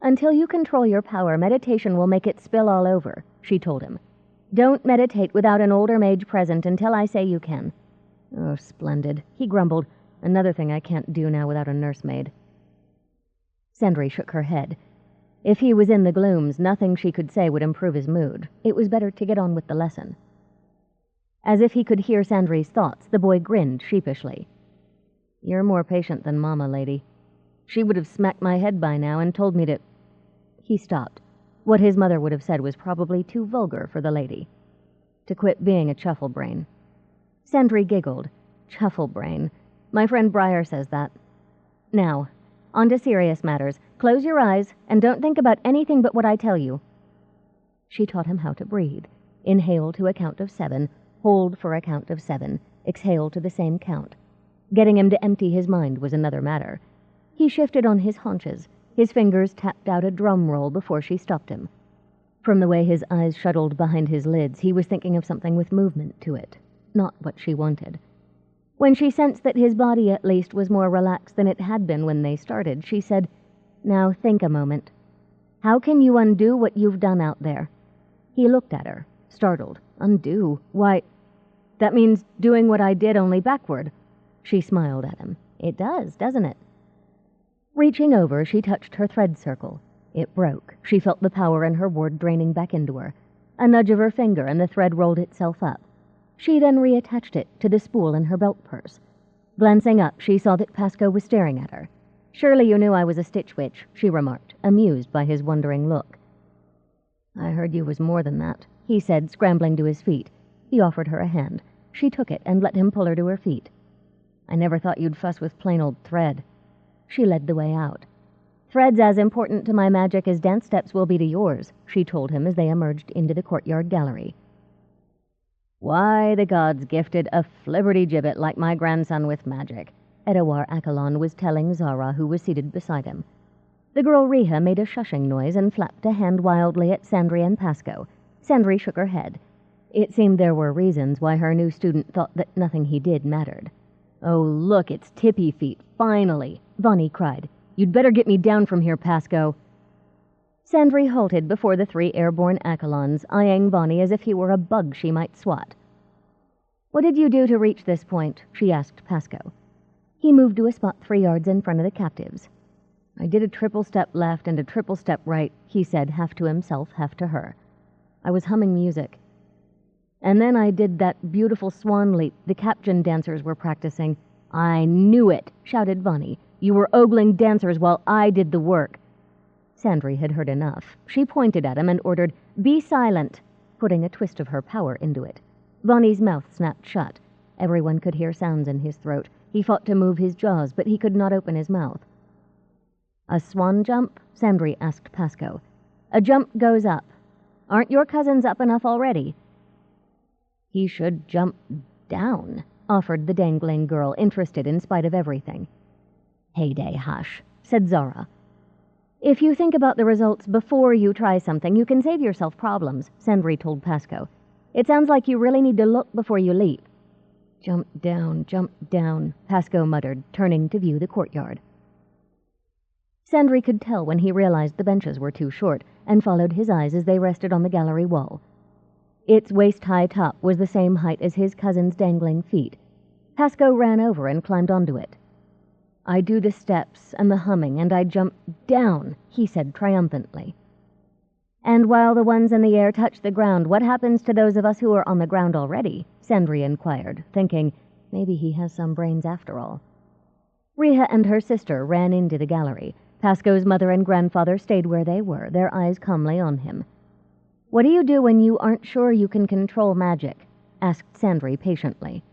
"Until you control your power, meditation will make it spill all over," she told him. "Don't meditate without an older mage present until I say you can." "Oh, splendid," he grumbled. "Another thing I can't do now without a nursemaid." Sandry shook her head. If he was in the glooms, nothing she could say would improve his mood. It was better to get on with the lesson. As if he could hear Sandry's thoughts, the boy grinned sheepishly. "You're more patient than Mama, lady. She would have smacked my head by now and told me to—" He stopped. What his mother would have said was probably too vulgar for the lady. "To quit being a chuffle-brain." Sandry giggled. "Chuffle-brain. My friend Briar says that. Now, on to serious matters. Close your eyes and don't think about anything but what I tell you." She taught him how to breathe. Inhale to a count of 7, hold for a count of 7, exhale to the same count. Getting him to empty his mind was another matter. He shifted on his haunches. His fingers tapped out a drum roll before she stopped him. From the way his eyes shuttled behind his lids, he was thinking of something with movement to it, not what she wanted. When she sensed that his body, at least, was more relaxed than it had been when they started, she said, "Now think a moment. How can you undo what you've done out there?" He looked at her, startled. "Undo? Why, that means doing what I did, only backward." She smiled at him. "It does, doesn't it?" Reaching over, she touched her thread circle. It broke. She felt the power in her ward draining back into her. A nudge of her finger and the thread rolled itself up. She then reattached it to the spool in her belt purse. Glancing up, she saw that Pasco was staring at her. "Surely you knew I was a stitch witch," she remarked, amused by his wondering look. "I heard you was more than that," he said, scrambling to his feet. He offered her a hand. She took it and let him pull her to her feet. "I never thought you'd fuss with plain old thread." She led the way out. "Thread's as important to my magic as dance steps will be to yours," she told him as they emerged into the courtyard gallery. "Why, the gods gifted a flibberty-gibbet like my grandson with magic," Edowar Accolon was telling Zara, who was seated beside him. The girl Riha made a shushing noise and flapped a hand wildly at Sandry and Pasco. Sandry shook her head. It seemed there were reasons why her new student thought that nothing he did mattered. "Oh, look, it's Tippy Feet, finally," Vonnie cried. "You'd better get me down from here, Pasco." Sandry halted before the 3 airborne Accolons, eyeing Vonnie as if he were a bug she might swat. "What did you do to reach this point?" she asked Pasco. He moved to a spot 3 yards in front of the captives. "I did a triple step left and a triple step right," he said, half to himself, half to her. "I was humming music. And then I did that beautiful swan leap the Captain dancers were practicing." "I knew it," shouted Vonnie. "You were ogling dancers while I did the work." Sandry had heard enough. She pointed at him and ordered, "Be silent," putting a twist of her power into it. Vonnie's mouth snapped shut. Everyone could hear sounds in his throat. He fought to move his jaws, but he could not open his mouth. "A swan jump?" Sandry asked Pasco. "A jump goes up. Aren't your cousins up enough already?" "He should jump down," offered the dangling girl, interested in spite of everything. "Heyday, hush," said Zara. "If you think about the results before you try something, you can save yourself problems," Sandry told Pasco. "It sounds like you really need to look before you leap." Jump down," Pasco muttered, turning to view the courtyard. Sandry could tell when he realized the benches were too short, and followed his eyes as they rested on the gallery wall. Its waist-high top was the same height as his cousin's dangling feet. Pasco ran over and climbed onto it. "I do the steps and the humming, and I jump down," he said triumphantly. "And while the ones in the air touch the ground, what happens to those of us who are on the ground already?" Sandry inquired, thinking, maybe he has some brains after all. Riha and her sister ran into the gallery. Pasco's mother and grandfather stayed where they were, their eyes calmly on him. "What do you do when you aren't sure you can control magic?" asked Sandry patiently.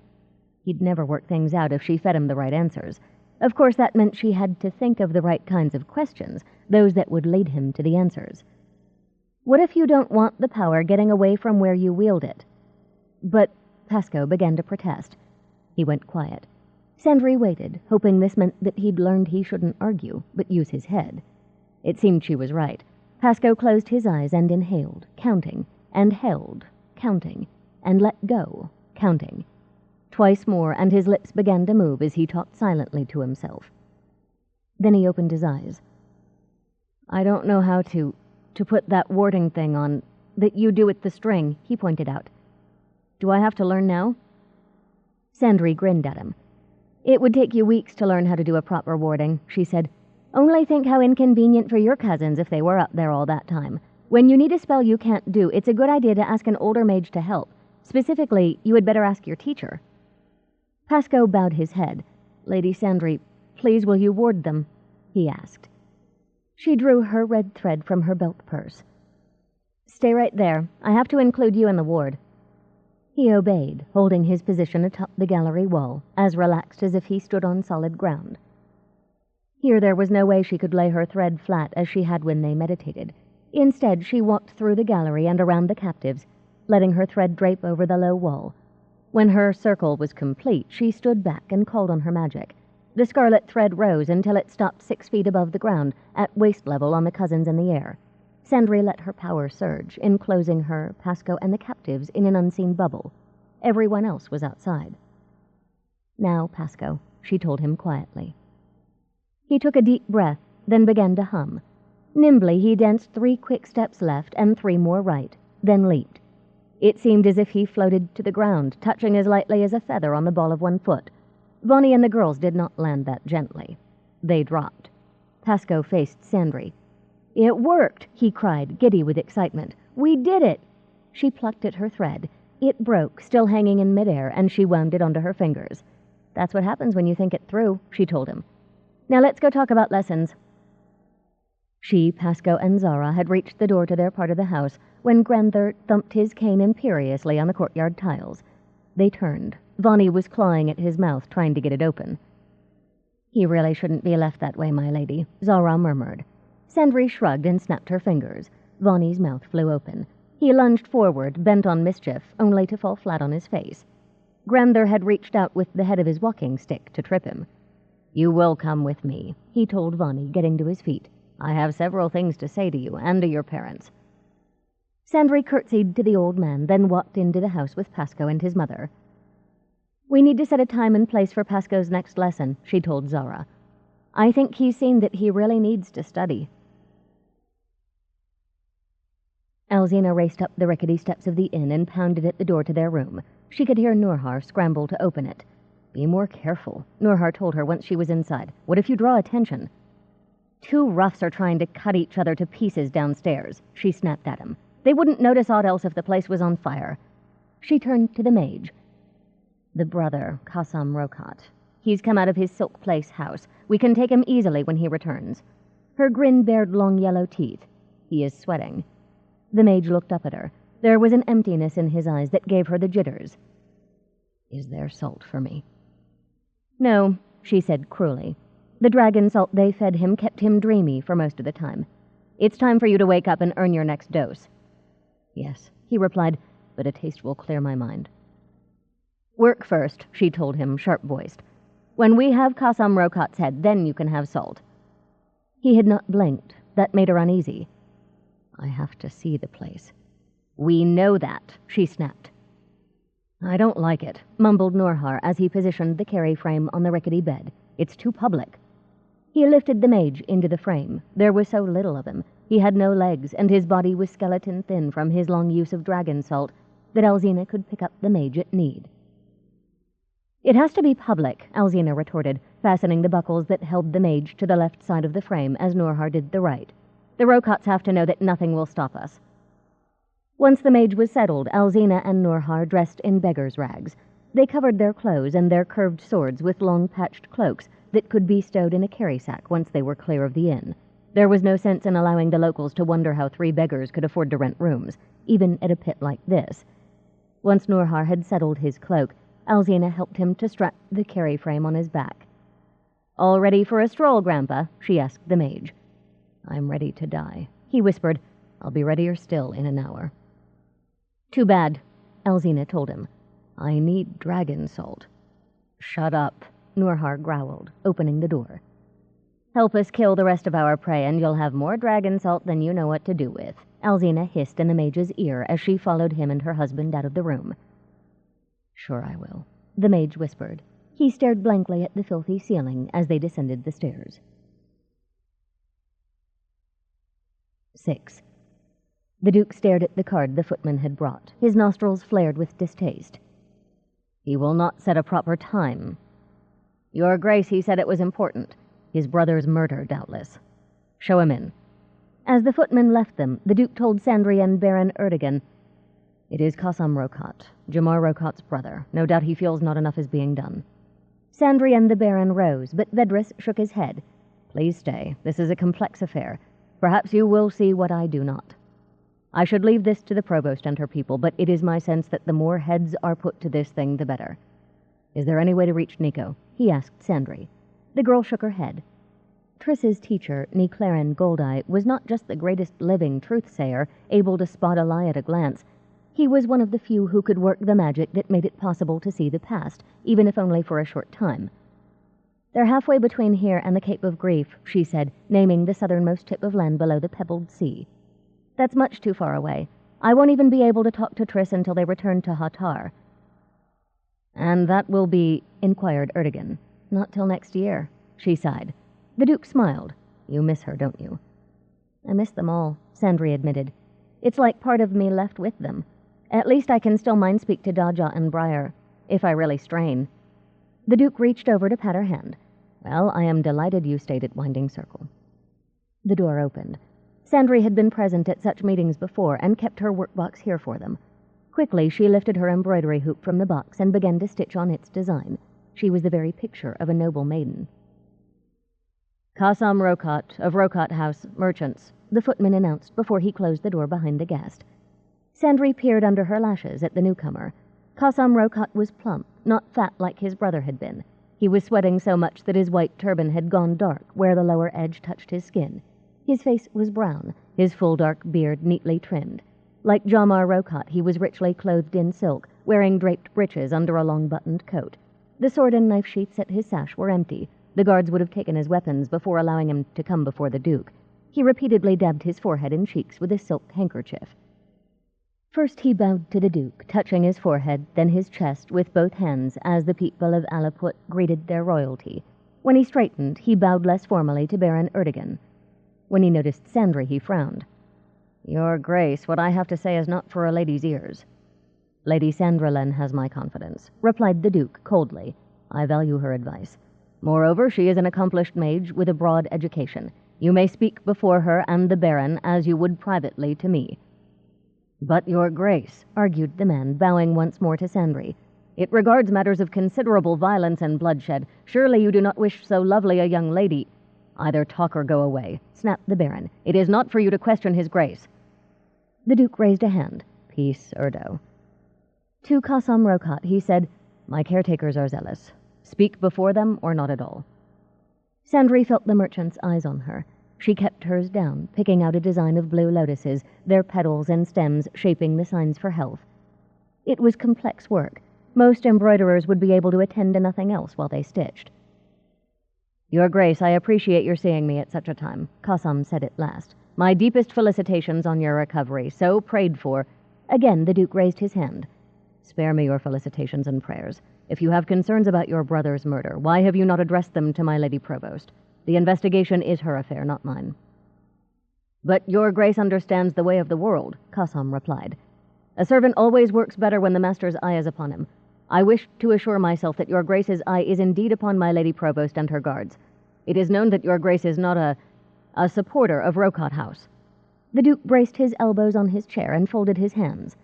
He'd never work things out if she fed him the right answers. Of course, that meant she had to think of the right kinds of questions, those that would lead him to the answers. "What if you don't want the power getting away from where you wield it?" "But," Pasco began to protest. He went quiet. Sandry waited, hoping this meant that he'd learned he shouldn't argue, but use his head. It seemed she was right. Pasco closed his eyes and inhaled, counting, and held, counting, and let go, counting. Twice more, and his lips began to move as he talked silently to himself. Then he opened his eyes. "I don't know how to put that warding thing on, that you do with the string," he pointed out. "Do I have to learn now?" Sandry grinned at him. "It would take you weeks to learn how to do a proper warding," she said. "Only think how inconvenient for your cousins if they were up there all that time. When you need a spell you can't do, it's a good idea to ask an older mage to help. Specifically, you had better ask your teacher." Pasco bowed his head. "Lady Sandry, please will you ward them?" he asked. She drew her red thread from her belt purse. "Stay right there. I have to include you in the ward." He obeyed, holding his position atop the gallery wall, as relaxed as if he stood on solid ground. Here there was no way she could lay her thread flat as she had when they meditated. Instead, she walked through the gallery and around the captives, letting her thread drape over the low wall. When her circle was complete, she stood back and called on her magic. The scarlet thread rose until it stopped 6 feet above the ground, at waist level on the cousins in the air. Sandry let her power surge, enclosing her, Pasco, and the captives in an unseen bubble. Everyone else was outside. "Now, Pasco," she told him quietly. He took a deep breath, then began to hum. Nimbly, he danced 3 quick steps left and 3 more right, then leaped. It seemed as if he floated to the ground, touching as lightly as a feather on the ball of 1 foot. Vonnie and the girls did not land that gently. They dropped. Pasco faced Sandry. "It worked!" he cried, giddy with excitement. "We did it!" She plucked at her thread. It broke, still hanging in midair, and she wound it onto her fingers. "That's what happens when you think it through," she told him. "Now let's go talk about lessons." She, Pasco, and Zara had reached the door to their part of the house when Grandther thumped his cane imperiously on the courtyard tiles. They turned. Vonnie was clawing at his mouth, trying to get it open. "He really shouldn't be left that way, my lady," Zara murmured. Sandry shrugged and snapped her fingers. Vonnie's mouth flew open. He lunged forward, bent on mischief, only to fall flat on his face. Grandther had reached out with the head of his walking stick to trip him. "You will come with me," he told Vonnie, getting to his feet. "I have several things to say to you and to your parents." Sandry curtsied to the old man, then walked into the house with Pasco and his mother. "We need to set a time and place for Pasco's next lesson," she told Zara. "I think he's seen that he really needs to study." Alzina raced up the rickety steps of the inn and pounded at the door to their room. She could hear Norhar scramble to open it. "Be more careful," Norhar told her once she was inside. "What if you draw attention?" "Two roughs are trying to cut each other to pieces downstairs," she snapped at him. "They wouldn't notice aught else if the place was on fire." She turned to the mage. "The brother, Kasam Rokat. He's come out of his Silk Place house. We can take him easily when he returns." Her grin bared long yellow teeth. "He is sweating." The mage looked up at her. There was an emptiness in his eyes that gave her the jitters. "Is there salt for me?" "No," she said cruelly. "The dragon salt they fed him kept him dreamy for most of the time. It's time for you to wake up and earn your next dose." "Yes," he replied, "but a taste will clear my mind." "Work first," she told him, sharp-voiced. "When we have Kasam Rokat's head, then you can have salt." He had not blinked. That made her uneasy. "I have to see the place." "We know that," she snapped. "I don't like it," mumbled Norhar as he positioned the carry frame on the rickety bed. "It's too public." He lifted the mage into the frame. There was so little of him. He had no legs, and his body was skeleton thin from his long use of dragon salt, that Alzina could pick up the mage at need. "It has to be public," Alzina retorted, fastening the buckles that held the mage to the left side of the frame as Norhar did the right. "The Rokats have to know that nothing will stop us." Once the mage was settled, Alzina and Norhar dressed in beggar's rags. They covered their clothes and their curved swords with long patched cloaks that could be stowed in a carry sack once they were clear of the inn. There was no sense in allowing the locals to wonder how 3 beggars could afford to rent rooms, even at a pit like this. Once Norhar had settled his cloak, Alzina helped him to strap the carry frame on his back. "All ready for a stroll, Grandpa?" she asked the mage. "I'm ready to die," he whispered. "I'll be readier still in an hour." "Too bad," Alzina told him. "I need dragon salt." "Shut up," Norhar growled, opening the door. "Help us kill the rest of our prey, and you'll have more dragon salt than you know what to do with," Alzina hissed in the mage's ear as she followed him and her husband out of the room. "Sure I will," the mage whispered. He stared blankly at the filthy ceiling as they descended the stairs. 6. The Duke stared at the card the footman had brought. His nostrils flared with distaste. "He will not set a proper time." "Your Grace, he said it was important. His brother's murder, doubtless." "Show him in." As the footman left them, the Duke told Sandry and Baron Erdogan, "It is Kasam Rokat, Jamar Rokat's brother. No doubt he feels not enough is being done." Sandry and the Baron rose, but Vedris shook his head. "Please stay. This is a complex affair. Perhaps you will see what I do not. I should leave this to the provost and her people, but it is my sense that the more heads are put to this thing, the better. Is there any way to reach Nico?" he asked Sandry. The girl shook her head. Triss's teacher, Niclaren Goldeye, was not just the greatest living truth-sayer, able to spot a lie at a glance. He was one of the few who could work the magic that made it possible to see the past, even if only for a short time. "They're halfway between here and the Cape of Grief," she said, naming the southernmost tip of land below the pebbled sea. "That's much too far away. I won't even be able to talk to Triss until they return to Hatar." "And that will be," inquired Erdogan. "Not till next year," she sighed. The Duke smiled. "You miss her, don't you?" "I miss them all," Sandry admitted. "It's like part of me left with them. At least I can still mind-speak to Daja and Briar, if I really strain." The Duke reached over to pat her hand. "Well, I am delighted you stayed at Winding Circle." The door opened. Sandry had been present at such meetings before and kept her workbox here for them. Quickly, she lifted her embroidery hoop from the box and began to stitch on its design. She was the very picture of a noble maiden. "Kasam Rokat, of Rokat House, merchants," the footman announced before he closed the door behind the guest. Sandry peered under her lashes at the newcomer. Kasam Rokat was plump, not fat like his brother had been. He was sweating so much that his white turban had gone dark where the lower edge touched his skin. His face was brown, his full dark beard neatly trimmed. Like Jamar Rokat, he was richly clothed in silk, wearing draped breeches under a long-buttoned coat. The sword and knife sheaths at his sash were empty. The guards would have taken his weapons before allowing him to come before the Duke. He repeatedly dabbed his forehead and cheeks with a silk handkerchief. First he bowed to the Duke, touching his forehead, then his chest with both hands as the people of Alaput greeted their royalty. When he straightened, he bowed less formally to Baron Erdogan. When he noticed Sandry, he frowned. "Your Grace, what I have to say is not for a lady's ears." "Lady Sandralen has my confidence," replied the Duke coldly. "I value her advice. Moreover, she is an accomplished mage with a broad education. You may speak before her and the Baron as you would privately to me." "But, Your Grace," argued the man, bowing once more to Sandry, "it regards matters of considerable violence and bloodshed. Surely you do not wish so lovely a young lady—" "Either talk or go away," snapped the Baron. "It is not for you to question his Grace." The Duke raised a hand. "Peace, Erdo." To Qassam Rokat he said, "My caretakers are zealous. Speak before them or not at all." Sandry felt the merchant's eyes on her. She kept hers down, picking out a design of blue lotuses, their petals and stems shaping the signs for health. It was complex work. Most embroiderers would be able to attend to nothing else while they stitched. "Your Grace, I appreciate your seeing me at such a time," Qassam said at last. "My deepest felicitations on your recovery, so prayed for." Again the Duke raised his hand. "Spare me your felicitations and prayers. If you have concerns about your brother's murder, why have you not addressed them to my Lady Provost? The investigation is her affair, not mine." "But your Grace understands the way of the world," Qassam replied. "A servant always works better when the master's eye is upon him. I wish to assure myself that your Grace's eye is indeed upon my Lady Provost and her guards. It is known that your Grace is not a supporter of Rokat House." The Duke braced his elbows on his chair and folded his hands.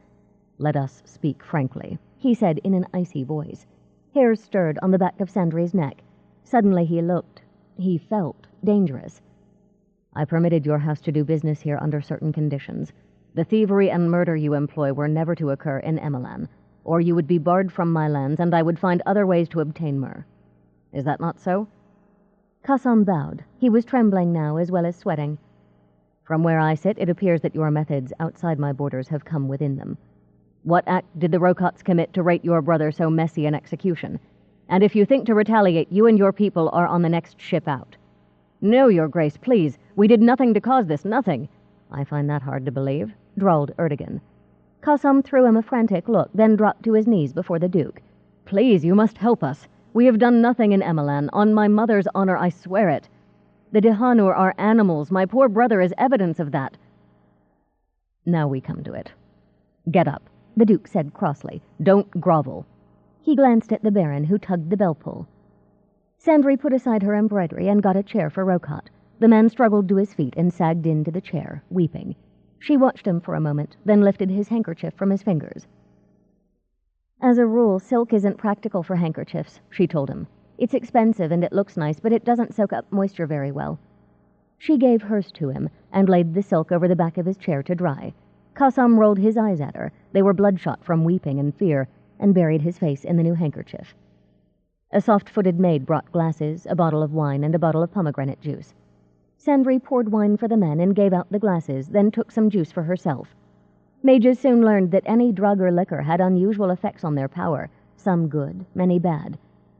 "Let us speak frankly," he said in an icy voice. Hairs stirred on the back of Sandry's neck. Suddenly he felt dangerous. "I permitted your house to do business here under certain conditions. The thievery and murder you employ were never to occur in Emelan, or you would be barred from my lands and I would find other ways to obtain myrrh. Is that not so?" Qassam bowed. He was trembling now as well as sweating. "From where I sit, it appears that your methods outside my borders have come within them. What act did the Rokats commit to rate your brother so messy an execution? And if you think to retaliate, you and your people are on the next ship out." "No, Your Grace, please. We did nothing to cause this, nothing." "I find that hard to believe," drawled Erdogan. Qassam threw him a frantic look, then dropped to his knees before the Duke. "Please, you must help us. We have done nothing in Emelan. On my mother's honor, I swear it. The Dehanur are animals. My poor brother is evidence of that." "Now we come to it. Get up," the Duke said crossly. "Don't grovel." He glanced at the Baron, who tugged the bell-pull. Sandry put aside her embroidery and got a chair for Rokat. The man struggled to his feet and sagged into the chair, weeping. She watched him for a moment, then lifted his handkerchief from his fingers. "As a rule, silk isn't practical for handkerchiefs," she told him. "It's expensive and it looks nice, but it doesn't soak up moisture very well." She gave hers to him and laid the silk over the back of his chair to dry. Qassam rolled his eyes at her. They were bloodshot from weeping and fear, and buried his face in the new handkerchief. A soft-footed maid brought glasses, a bottle of wine, and a bottle of pomegranate juice. Sandry poured wine for the men and gave out the glasses, then took some juice for herself. Mages soon learned that any drug or liquor had unusual effects on their power, some good, many bad.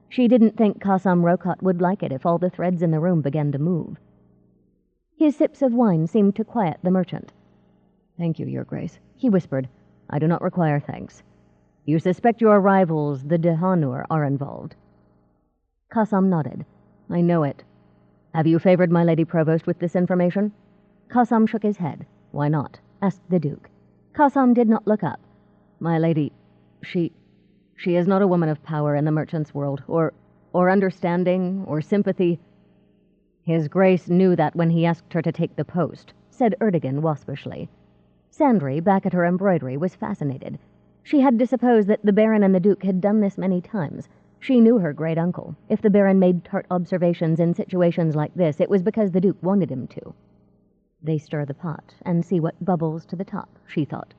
She didn't think Qassam Rokat would like it if all the threads in the room began to move. His sips of wine seemed to quiet the merchant. "Thank you, Your Grace," he whispered. "I do not require thanks. You suspect your rivals, the Dehanur, are involved." Qassam nodded. "I know it. Have you favored my Lady Provost with this information?" Qassam shook his head. "Why not?" asked the Duke. Qassam did not look up. "My lady, she is not a woman of power in the merchant's world, or understanding, or sympathy." "His Grace knew that when he asked her to take the post," said Erdogan waspishly. Sandry, back at her embroidery, was fascinated. She had to suppose that the Baron and the Duke had done this many times. She knew her great-uncle. If the Baron made tart observations in situations like this, it was because the Duke wanted him to. They stir the pot and see what bubbles to the top, she thought.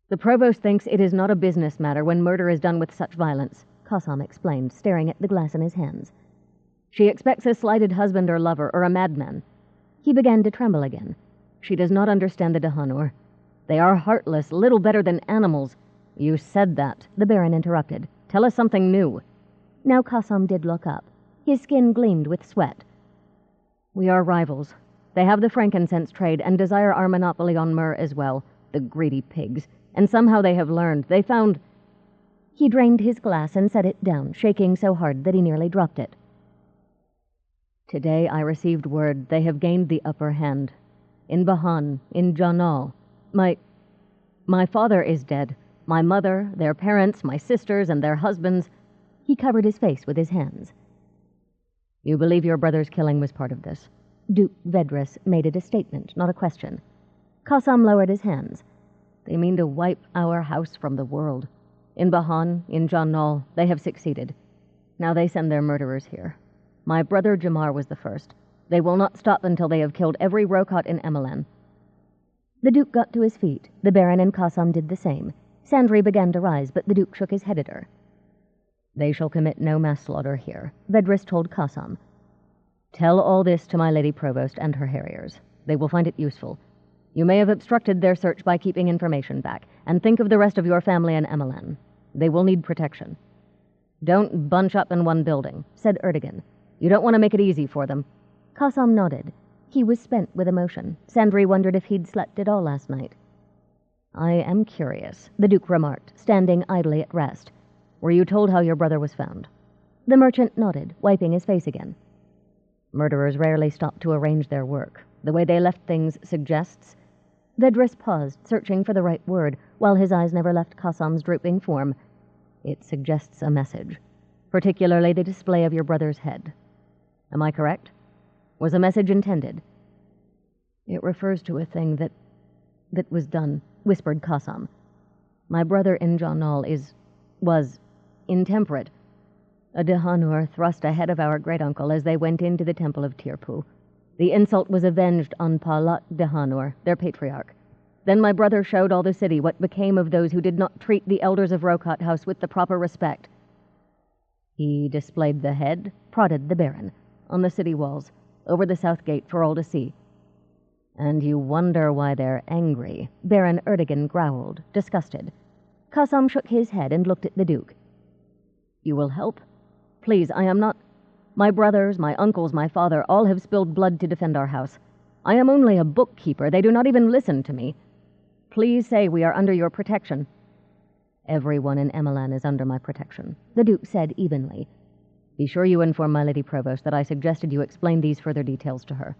"The Provost thinks it is not a business matter when murder is done with such violence," Qassam explained, staring at the glass in his hands. "She expects a slighted husband or lover, or a madman." He began to tremble again. "She does not understand the Dehanur. They are heartless, little better than animals." "You said that," the Baron interrupted. "Tell us something new." Now Qassam did look up. His skin gleamed with sweat. "We are rivals. They have the frankincense trade and desire our monopoly on myrrh as well. The the greedy pigs. And somehow they have learned. They found—" He drained his glass and set it down, shaking so hard that he nearly dropped it. "Today I received word they have gained the upper hand. In Bahan, in Janal. My father is dead. My mother, their parents, my sisters, and their husbands—" He covered his face with his hands. "You believe your brother's killing was part of this?" Duke Vedris made it a statement, not a question. Qassam lowered his hands. "They mean to wipe our house from the world. In Bahan, in Janal, they have succeeded. Now they send their murderers here. My brother Jamar was the first. They will not stop until they have killed every Rokot in Emelan." The Duke got to his feet. The Baron and Qassam did the same. Sandry began to rise, but the Duke shook his head at her. "They shall commit no mass slaughter here," Vedris told Qassam. "Tell all this to my Lady Provost and her harriers. They will find it useful. You may have obstructed their search by keeping information back, and think of the rest of your family in Emelan. They will need protection." "Don't bunch up in one building," said Erdogan. "You don't want to make it easy for them." Qassam nodded. He was spent with emotion. Sandry wondered if he'd slept at all last night. "I am curious," the Duke remarked, standing idly at rest. "Were you told how your brother was found?" The merchant nodded, wiping his face again. "Murderers rarely stop to arrange their work. The way they left things suggests—" Vedris paused, searching for the right word, while his eyes never left Qassam's drooping form. "It suggests a message, particularly the display of your brother's head. Am I correct? Was a message intended?" "It refers to a thing that was done," whispered Qassam. "My brother in Janal was intemperate. A Dehanur thrust ahead of our great-uncle as they went into the temple of Tirpu. The insult was avenged on Palat Dehanur, their patriarch. Then my brother showed all the city what became of those who did not treat the elders of Rokot House with the proper respect." "He displayed the head," prodded the Baron, "on the city walls, over the south gate for all to see." "And you wonder why they're angry," Baron Erdogan growled, disgusted. Qassam shook his head and looked at the Duke. "You will help? Please, I am not— My brothers, my uncles, my father, all have spilled blood to defend our house. I am only a bookkeeper. They do not even listen to me. Please say we are under your protection." "Everyone in Emelan is under my protection," the Duke said evenly. "Be sure you inform my Lady Provost that I suggested you explain these further details to her."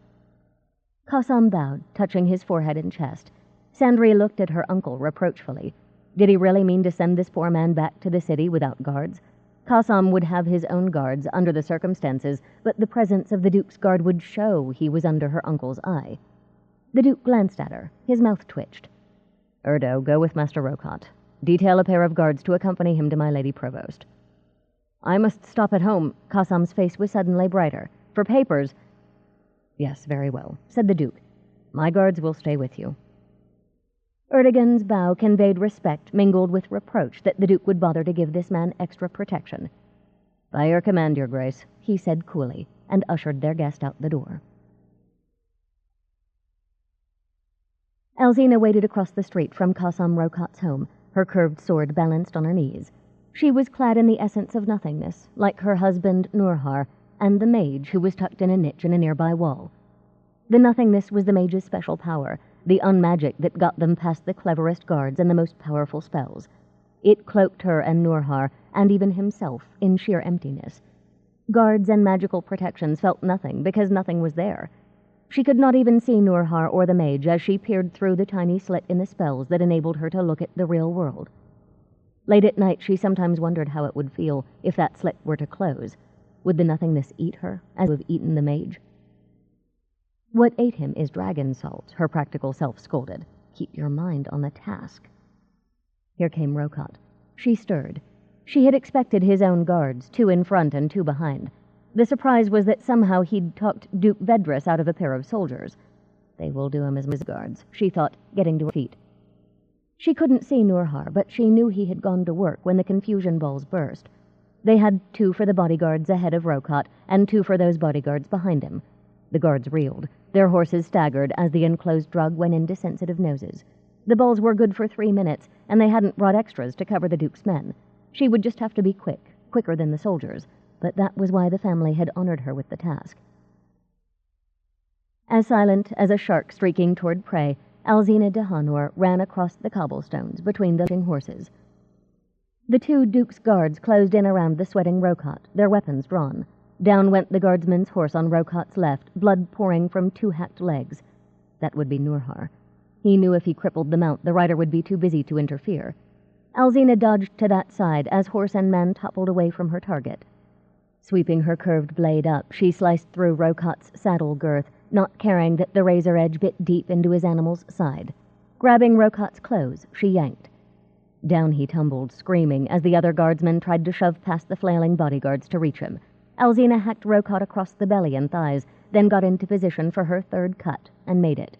Qassam bowed, touching his forehead and chest. Sandry looked at her uncle reproachfully. Did he really mean to send this poor man back to the city without guards? Qassam would have his own guards under the circumstances, but the presence of the Duke's guard would show he was under her uncle's eye. The Duke glanced at her. His mouth twitched. "Erdo, go with Master Rokot. Detail a pair of guards to accompany him to my Lady Provost." "I must stop at home." Qassam's face was suddenly brighter. "For papers—" "Yes, very well," said the Duke. "My guards will stay with you." Erdogan's bow conveyed respect mingled with reproach that the Duke would bother to give this man extra protection. "By your command, Your Grace," he said coolly, and ushered their guest out the door. Alzina waited across the street from Qassam Rokot's home, her curved sword balanced on her knees. She was clad in the essence of nothingness, like her husband Nurhar, and the mage who was tucked in a niche in a nearby wall. The nothingness was the mage's special power, the unmagic that got them past the cleverest guards and the most powerful spells. It cloaked her and Nurhar, and even himself, in sheer emptiness. Guards and magical protections felt nothing because nothing was there. She could not even see Nurhar or the mage as she peered through the tiny slit in the spells that enabled her to look at the real world. Late at night, she sometimes wondered how it would feel if that slit were to close. Would the nothingness eat her, as it would have eaten the mage? "What ate him is dragon salt," her practical self scolded. "Keep your mind on the task." Here came Rokot. She stirred. She had expected his own guards, 2 in front and 2 behind. The surprise was that somehow he'd talked Duke Vedris out of a pair of soldiers. They will do him as guards, she thought, getting to her feet. She couldn't see Nurhar, but she knew he had gone to work when the confusion balls burst. They had 2 for the bodyguards ahead of Rokot, and 2 for those bodyguards behind him. The guards reeled. Their horses staggered as the enclosed drug went into sensitive noses. The balls were good for 3 minutes, and they hadn't brought extras to cover the Duke's men. She would just have to be quick, quicker than the soldiers, but that was why the family had honored her with the task. As silent as a shark streaking toward prey, Alzina de Hanor ran across the cobblestones between the horses. The two Duke's guards closed in around the sweating Rocott, their weapons drawn. Down went the guardsman's horse on Rocott's left, blood pouring from two hacked legs. That would be Nurhar. He knew if he crippled the mount, the rider would be too busy to interfere. Alzina dodged to that side as horse and man toppled away from her target. Sweeping her curved blade up, she sliced through Rocott's saddle girth, not caring that the razor edge bit deep into his animal's side. Grabbing Rocott's clothes, she yanked. Down he tumbled, screaming, as the other guardsmen tried to shove past the flailing bodyguards to reach him. Alzina hacked Rocott across the belly and thighs, then got into position for her third cut, and made it.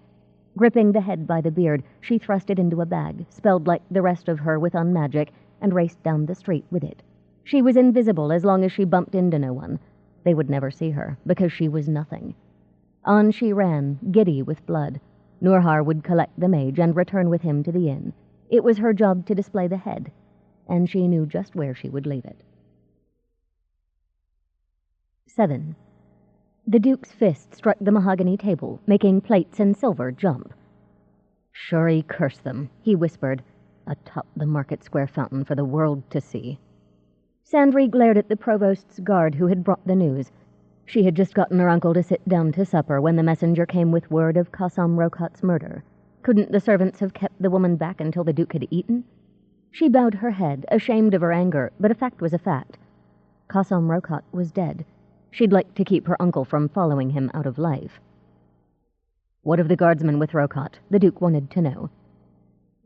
Gripping the head by the beard, she thrust it into a bag, spelled like the rest of her with unmagic, and raced down the street with it. She was invisible as long as she bumped into no one. They would never see her, because she was nothing. On she ran, giddy with blood. Nurhar would collect the mage and return with him to the inn. It was her job to display the head, and she knew just where she would leave it. 7. The Duke's fist struck the mahogany table, making plates and silver jump. "Shuri curse them," he whispered, atop the market square fountain for the world to see. Sandry glared at the provost's guard who had brought the news. She had just gotten her uncle to sit down to supper when the messenger came with word of Qassam Rocott's murder. Couldn't the servants have kept the woman back until the Duke had eaten? She bowed her head, ashamed of her anger, but a fact was a fact. Qassam Rocott was dead. She'd like to keep her uncle from following him out of life. "What of the guardsman with Rocott?" the Duke wanted to know.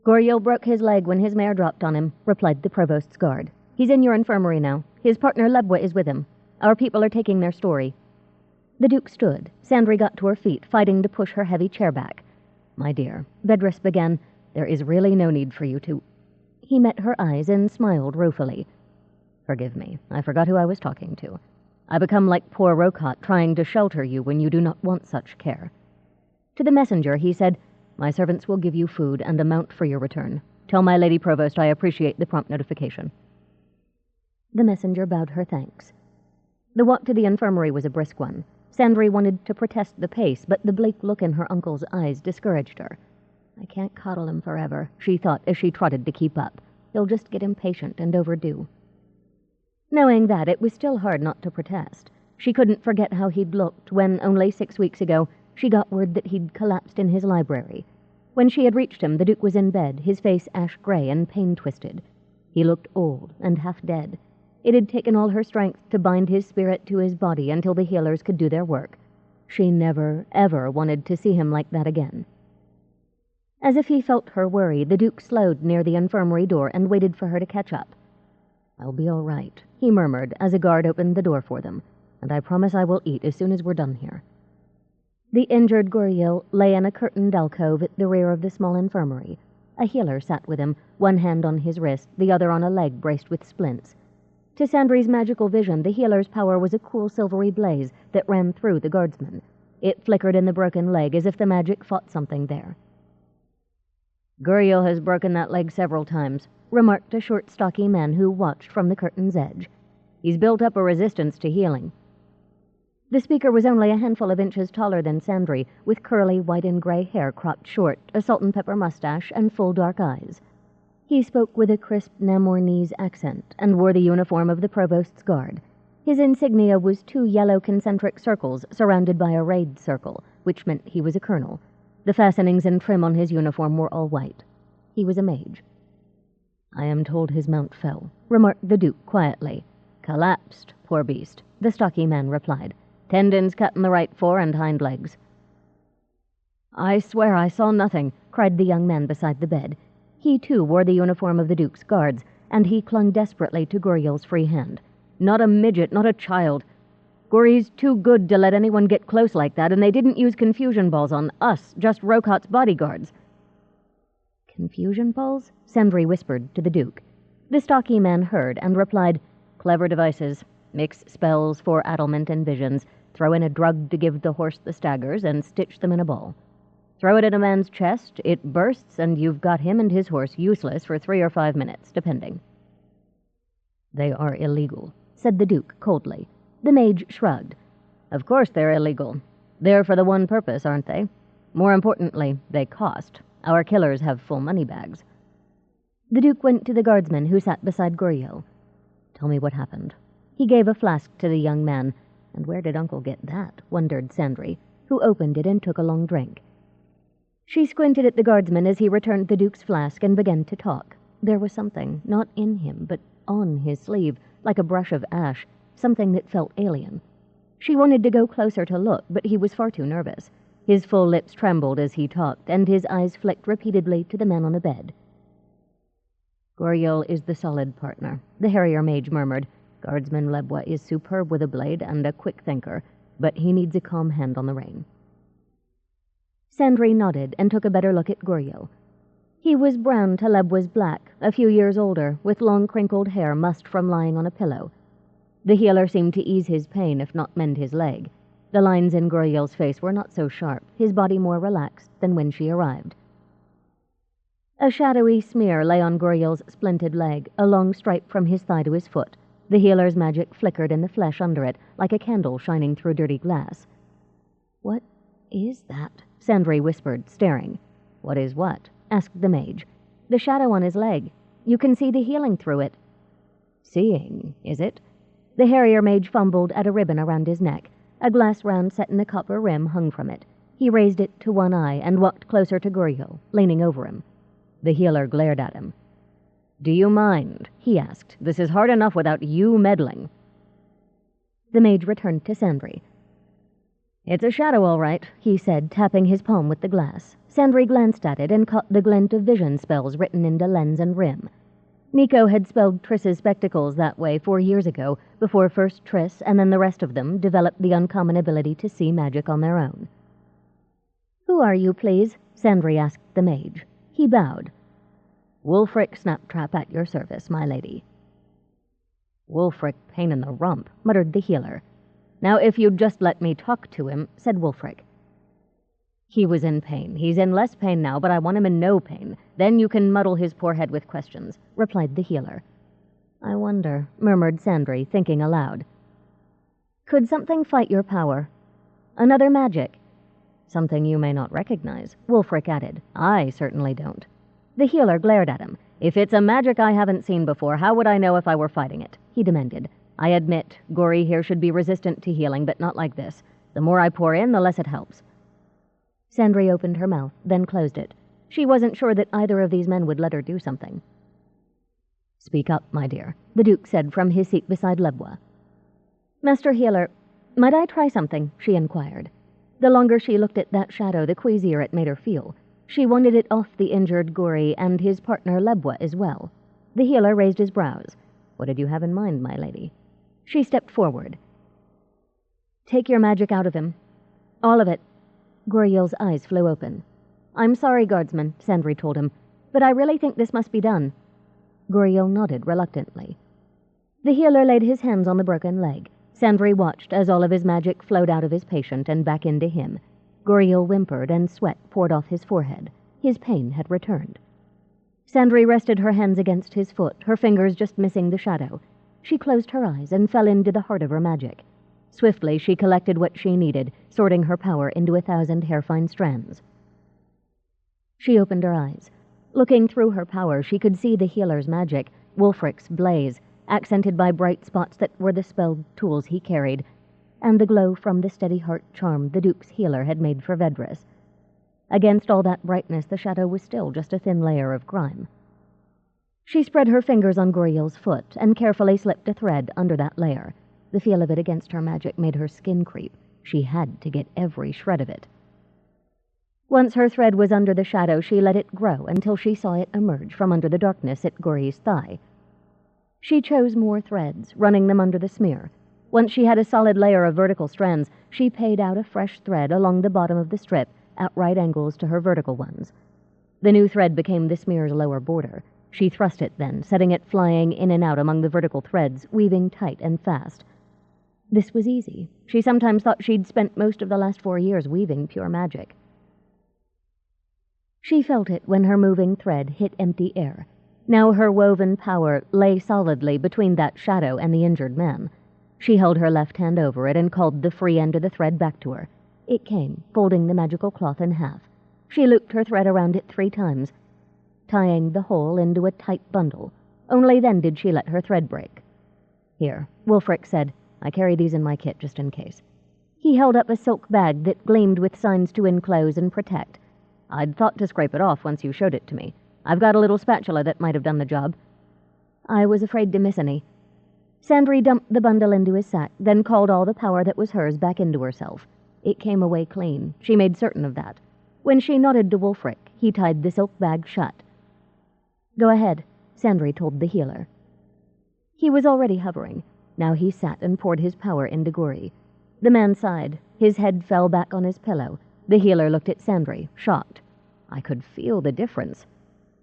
"Goriel broke his leg when his mare dropped on him," replied the provost's guard. "He's in your infirmary now. His partner Lebwa is with him. Our people are taking their story." The Duke stood. Sandry got to her feet, fighting to push her heavy chair back. "My dear," Vedris began, "there is really no need for you to—" He met her eyes and smiled ruefully. "Forgive me. I forgot who I was talking to. I become like poor Rocott trying to shelter you when you do not want such care." To the messenger he said, "My servants will give you food and a mount for your return. Tell my Lady Provost I appreciate the prompt notification." The messenger bowed her thanks. The walk to the infirmary was a brisk one. Sandry wanted to protest the pace, but the bleak look in her uncle's eyes discouraged her. "I can't coddle him forever," she thought as she trotted to keep up. "He'll just get impatient and overdo." Knowing that, it was still hard not to protest. She couldn't forget how he'd looked when, only 6 weeks ago, she got word that he'd collapsed in his library. When she had reached him, the Duke was in bed, his face ash-gray and pain-twisted. He looked old and half-dead. It had taken all her strength to bind his spirit to his body until the healers could do their work. She never, ever wanted to see him like that again. As if he felt her worry, the Duke slowed near the infirmary door and waited for her to catch up. "I'll be all right," he murmured as a guard opened the door for them, "and I promise I will eat as soon as we're done here." The injured Goriel lay in a curtained alcove at the rear of the small infirmary. A healer sat with him, one hand on his wrist, the other on a leg braced with splints. To Sandry's magical vision, the healer's power was a cool silvery blaze that ran through the guardsman. It flickered in the broken leg as if the magic fought something there. "Goriel has broken that leg several times," remarked a short, stocky man who watched from the curtain's edge. "He's built up a resistance to healing." The speaker was only a handful of inches taller than Sandry, with curly white and gray hair cropped short, a salt-and-pepper mustache, and full dark eyes. He spoke with a crisp Namornese accent and wore the uniform of the provost's guard. His insignia was 2 yellow concentric circles surrounded by a raid circle, which meant he was a colonel. The fastenings and trim on his uniform were all white. He was a mage. "I am told his mount fell," remarked the Duke quietly. "Collapsed, poor beast," the stocky man replied. "Tendons cut in the right fore and hind legs." "I swear I saw nothing," cried the young man beside the bed. He, too, wore the uniform of the Duke's guards, and he clung desperately to Goriel's free hand. "Not a midget, not a child. Gori's too good to let anyone get close like that, and they didn't use confusion balls on us, just Rocott's bodyguards." "Confusion balls?" Sandry whispered to the Duke. The stocky man heard and replied, "Clever devices. Mix spells for addlement and visions, throw in a drug to give the horse the staggers, and stitch them in a ball. Throw it at a man's chest, it bursts, and you've got him and his horse useless for 3 or 5 minutes, depending." "They are illegal," said the Duke coldly. The mage shrugged. "Of course they're illegal. They're for the one purpose, aren't they? More importantly, they cost. Our killers have full money bags." The Duke went to the guardsman who sat beside Guriel. "Tell me what happened." He gave a flask to the young man. And where did Uncle get that? Wondered Sandry, who opened it and took a long drink. She squinted at the guardsman as he returned the Duke's flask and began to talk. There was something, not in him, but on his sleeve, like a brush of ash, something that felt alien. She wanted to go closer to look, but he was far too nervous. His full lips trembled as he talked, and his eyes flicked repeatedly to the man on the bed. "Guriel is the solid partner," the Harrier Mage murmured. "Guardsman Lebwa is superb with a blade and a quick thinker, but he needs a calm hand on the rein." Sandry nodded and took a better look at Guriel. He was brown to Lebwa's black, a few years older, with long crinkled hair mussed from lying on a pillow. The healer seemed to ease his pain, if not mend his leg. The lines in Guriel's face were not so sharp, his body more relaxed than when she arrived. A shadowy smear lay on Guriel's splinted leg, a long stripe from his thigh to his foot. The healer's magic flickered in the flesh under it, like a candle shining through dirty glass. "What is that?" Sandry whispered, staring. "What is what?" asked the mage. "The shadow on his leg. You can see the healing through it." "Seeing, is it?" The Harrier Mage fumbled at a ribbon around his neck. A glass round set in a copper rim hung from it. He raised it to one eye and walked closer to Guriel, leaning over him. The healer glared at him. "Do you mind?" he asked. "This is hard enough without you meddling." The mage returned to Sandry. "It's a shadow, all right," he said, tapping his palm with the glass. Sandry glanced at it and caught the glint of vision spells written into lens and rim. Nico had spelled Triss's spectacles that way 4 years ago, before first Triss and then the rest of them developed the uncommon ability to see magic on their own. "Who are you, please?" Sandry asked the mage. He bowed. "Wulfric Snaptrap at your service, my lady." "Wulfric pain in the rump," muttered the healer. "Now if you'd just let me talk to him," said Wulfric. "He was in pain. He's in less pain now, but I want him in no pain. Then you can muddle his poor head with questions," replied the healer. "I wonder," murmured Sandry, thinking aloud. "Could something fight your power? Another magic?" "Something you may not recognize," Wulfric added. "I certainly don't." The healer glared at him. "If it's a magic I haven't seen before, how would I know if I were fighting it?" he demanded. "I admit, Gory here should be resistant to healing, but not like this. The more I pour in, the less it helps." Sandry opened her mouth, then closed it. She wasn't sure that either of these men would let her do something. "Speak up, my dear," the Duke said from his seat beside Lebwa. "Master Healer, might I try something?" she inquired. The longer she looked at that shadow, the queasier it made her feel. She wanted it off the injured Gory and his partner Lebwa as well. The healer raised his brows. "What did you have in mind, my lady?" She stepped forward. "Take your magic out of him. All of it." Guriel's eyes flew open. "I'm sorry, guardsman," Sandry told him, "but I really think this must be done." Guriel nodded reluctantly. The healer laid his hands on the broken leg. Sandry watched as all of his magic flowed out of his patient and back into him. Guriel whimpered and sweat poured off his forehead. His pain had returned. Sandry rested her hands against his foot, her fingers just missing the shadow. She closed her eyes and fell into the heart of her magic. Swiftly she collected what she needed, sorting her power into 1,000 hair-fine strands. She opened her eyes. Looking through her power, she could see the healer's magic, Wulfric's blaze, accented by bright spots that were the spelled tools he carried, and the glow from the steady heart charm the Duke's healer had made for Vedris. Against all that brightness, the shadow was still just a thin layer of grime. She spread her fingers on Guriel's foot and carefully slipped a thread under that layer. The feel of it against her magic made her skin creep. She had to get every shred of it. Once her thread was under the shadow, she let it grow until she saw it emerge from under the darkness at Gory's thigh. She chose more threads, running them under the smear. Once she had a solid layer of vertical strands, she paid out a fresh thread along the bottom of the strip at right angles to her vertical ones. The new thread became the smear's lower border. She thrust it then, setting it flying in and out among the vertical threads, weaving tight and fast. This was easy. She sometimes thought she'd spent most of the last 4 years weaving pure magic. She felt it when her moving thread hit empty air. Now her woven power lay solidly between that shadow and the injured man. She held her left hand over it and called the free end of the thread back to her. It came, folding the magical cloth in half. She looped her thread around it 3 times, tying the whole into a tight bundle. Only then did she let her thread break. "Here," Wulfric said. "I carry these in my kit just in case." He held up a silk bag that gleamed with signs to enclose and protect. "I'd thought to scrape it off once you showed it to me. I've got a little spatula that might have done the job." "I was afraid to miss any." Sandry dumped the bundle into his sack, then called all the power that was hers back into herself. It came away clean. She made certain of that. When she nodded to Wulfric, he tied the silk bag shut. "Go ahead," Sandry told the healer. He was already hovering. Now he sat and poured his power into Guri. The man sighed. His head fell back on his pillow. The healer looked at Sandry, shocked. "I could feel the difference."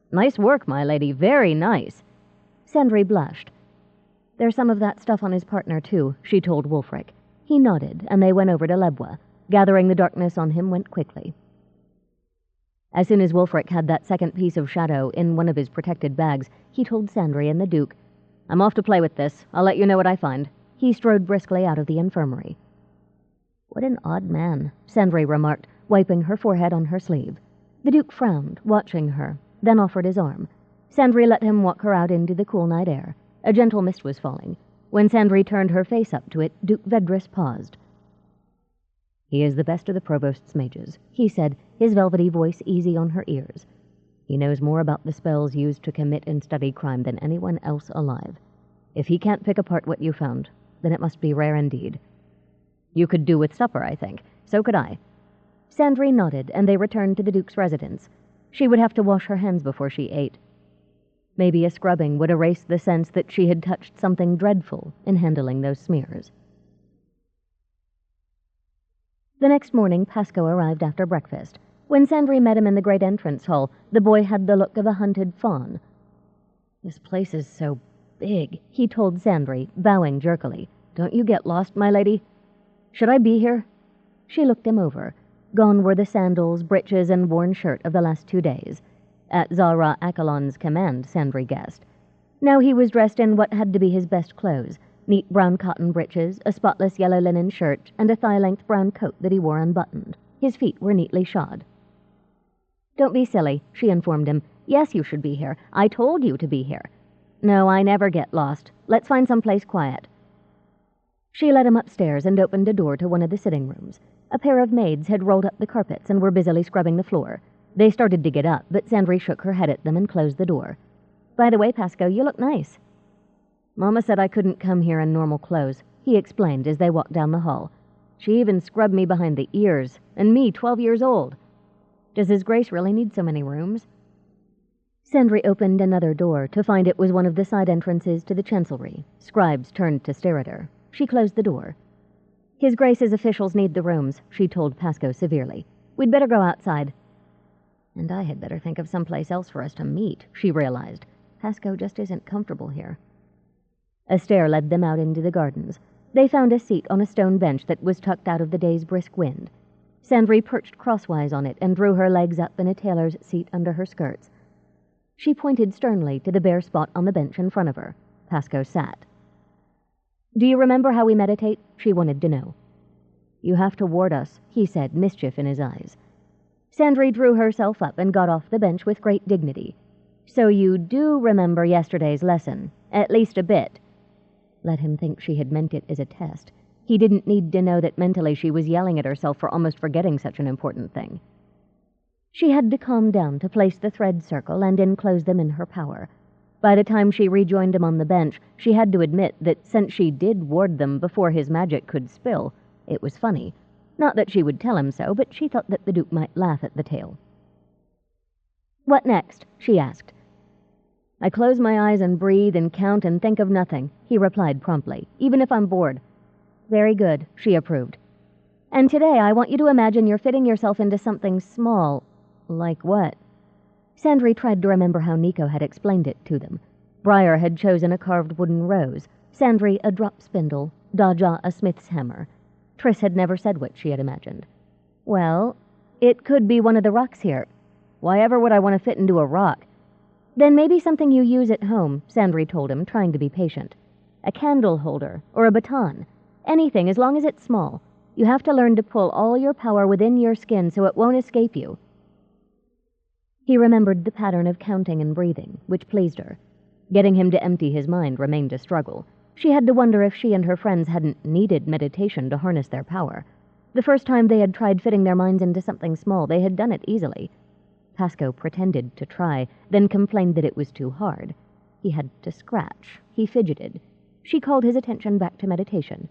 "Nice work, my lady, very nice." Sandry blushed. "There's some of that stuff on his partner, too," she told Wulfric. He nodded, and they went over to Lebwa. Gathering the darkness on him went quickly. As soon as Wulfric had that second piece of shadow in one of his protected bags, he told Sandry and the Duke, "I'm off to play with this. I'll let you know what I find." He strode briskly out of the infirmary. "What an odd man," Sandry remarked, wiping her forehead on her sleeve. The Duke frowned, watching her, then offered his arm. Sandry let him walk her out into the cool night air. A gentle mist was falling. When Sandry turned her face up to it, Duke Vedris paused. "He is the best of the Provost's mages," he said, his velvety voice easy on her ears. "He knows more about the spells used to commit and study crime than anyone else alive. If he can't pick apart what you found, then it must be rare indeed. You could do with supper, I think. So could I." Sandry nodded, and they returned to the Duke's residence. She would have to wash her hands before she ate. Maybe a scrubbing would erase the sense that she had touched something dreadful in handling those smears. The next morning, Pasco arrived after breakfast. When Sandry met him in the great entrance hall, the boy had the look of a hunted fawn. "This place is so big," he told Sandry, bowing jerkily. "Don't you get lost, my lady? Should I be here?" She looked him over. Gone were the sandals, breeches, and worn shirt of the last 2 days. At Zahra Akalon's command, Sandry guessed. Now he was dressed in what had to be his best clothes, neat brown cotton breeches, a spotless yellow linen shirt, and a thigh-length brown coat that he wore unbuttoned. His feet were neatly shod. "Don't be silly," she informed him. "Yes, you should be here. I told you to be here." "No, I never get lost. Let's find some place quiet." She led him upstairs and opened a door to one of the sitting rooms. A pair of maids had rolled up the carpets and were busily scrubbing the floor. They started to get up, but Sandry shook her head at them and closed the door. "By the way, Pasco, you look nice." "Mama said I couldn't come here in normal clothes," he explained as they walked down the hall. "She even scrubbed me behind the ears, and me 12 years old. Does His Grace really need so many rooms?" Sandry opened another door to find it was one of the side entrances to the chancellery. Scribes turned to stare at her. She closed the door. "His Grace's officials need the rooms," she told Pasco severely. "We'd better go outside." "And I had better think of someplace else for us to meet," she realized. "Pasco just isn't comfortable here." A stair led them out into the gardens. They found a seat on a stone bench that was tucked out of the day's brisk wind. Sandry perched crosswise on it and drew her legs up in a tailor's seat under her skirts. She pointed sternly to the bare spot on the bench in front of her. Pasco sat. "Do you remember how we meditate?" she wanted to know. "You have to ward us," he said, mischief in his eyes. Sandry drew herself up and got off the bench with great dignity. "So you do remember yesterday's lesson, at least a bit." Let him think she had meant it as a test. He didn't need to know that mentally she was yelling at herself for almost forgetting such an important thing. She had to calm down to place the thread circle and enclose them in her power. By the time she rejoined him on the bench, she had to admit that since she did ward them before his magic could spill, it was funny. Not that she would tell him so, but she thought that the Duke might laugh at the tale. "What next?" she asked. "I close my eyes and breathe and count and think of nothing," he replied promptly, "even if I'm bored." "Very good," she approved. "And today I want you to imagine you're fitting yourself into something small." "Like what?" Sandry tried to remember how Nico had explained it to them. Briar had chosen a carved wooden rose, Sandry a drop spindle, Daja a smith's hammer. Triss had never said what she had imagined. "Well, it could be one of the rocks here." "Why ever would I want to fit into a rock?" "Then maybe something you use at home," Sandry told him, trying to be patient. "A candle holder or a baton. Anything, as long as it's small. You have to learn to pull all your power within your skin so it won't escape you." He remembered the pattern of counting and breathing, which pleased her. Getting him to empty his mind remained a struggle. She had to wonder if she and her friends hadn't needed meditation to harness their power. The first time they had tried fitting their minds into something small, they had done it easily. Pasco pretended to try, then complained that it was too hard. He had to scratch. He fidgeted. She called his attention back to meditation.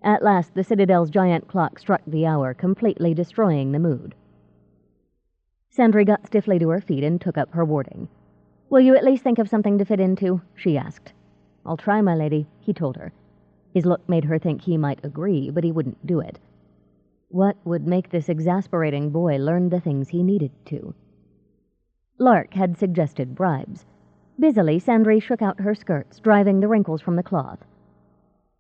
At last, the Citadel's giant clock struck the hour, completely destroying the mood. Sandry got stiffly to her feet and took up her warding. "Will you at least think of something to fit into?" she asked. "I'll try, my lady," he told her. His look made her think he might agree, but he wouldn't do it. What would make this exasperating boy learn the things he needed to? Lark had suggested bribes. Busily, Sandry shook out her skirts, driving the wrinkles from the cloth.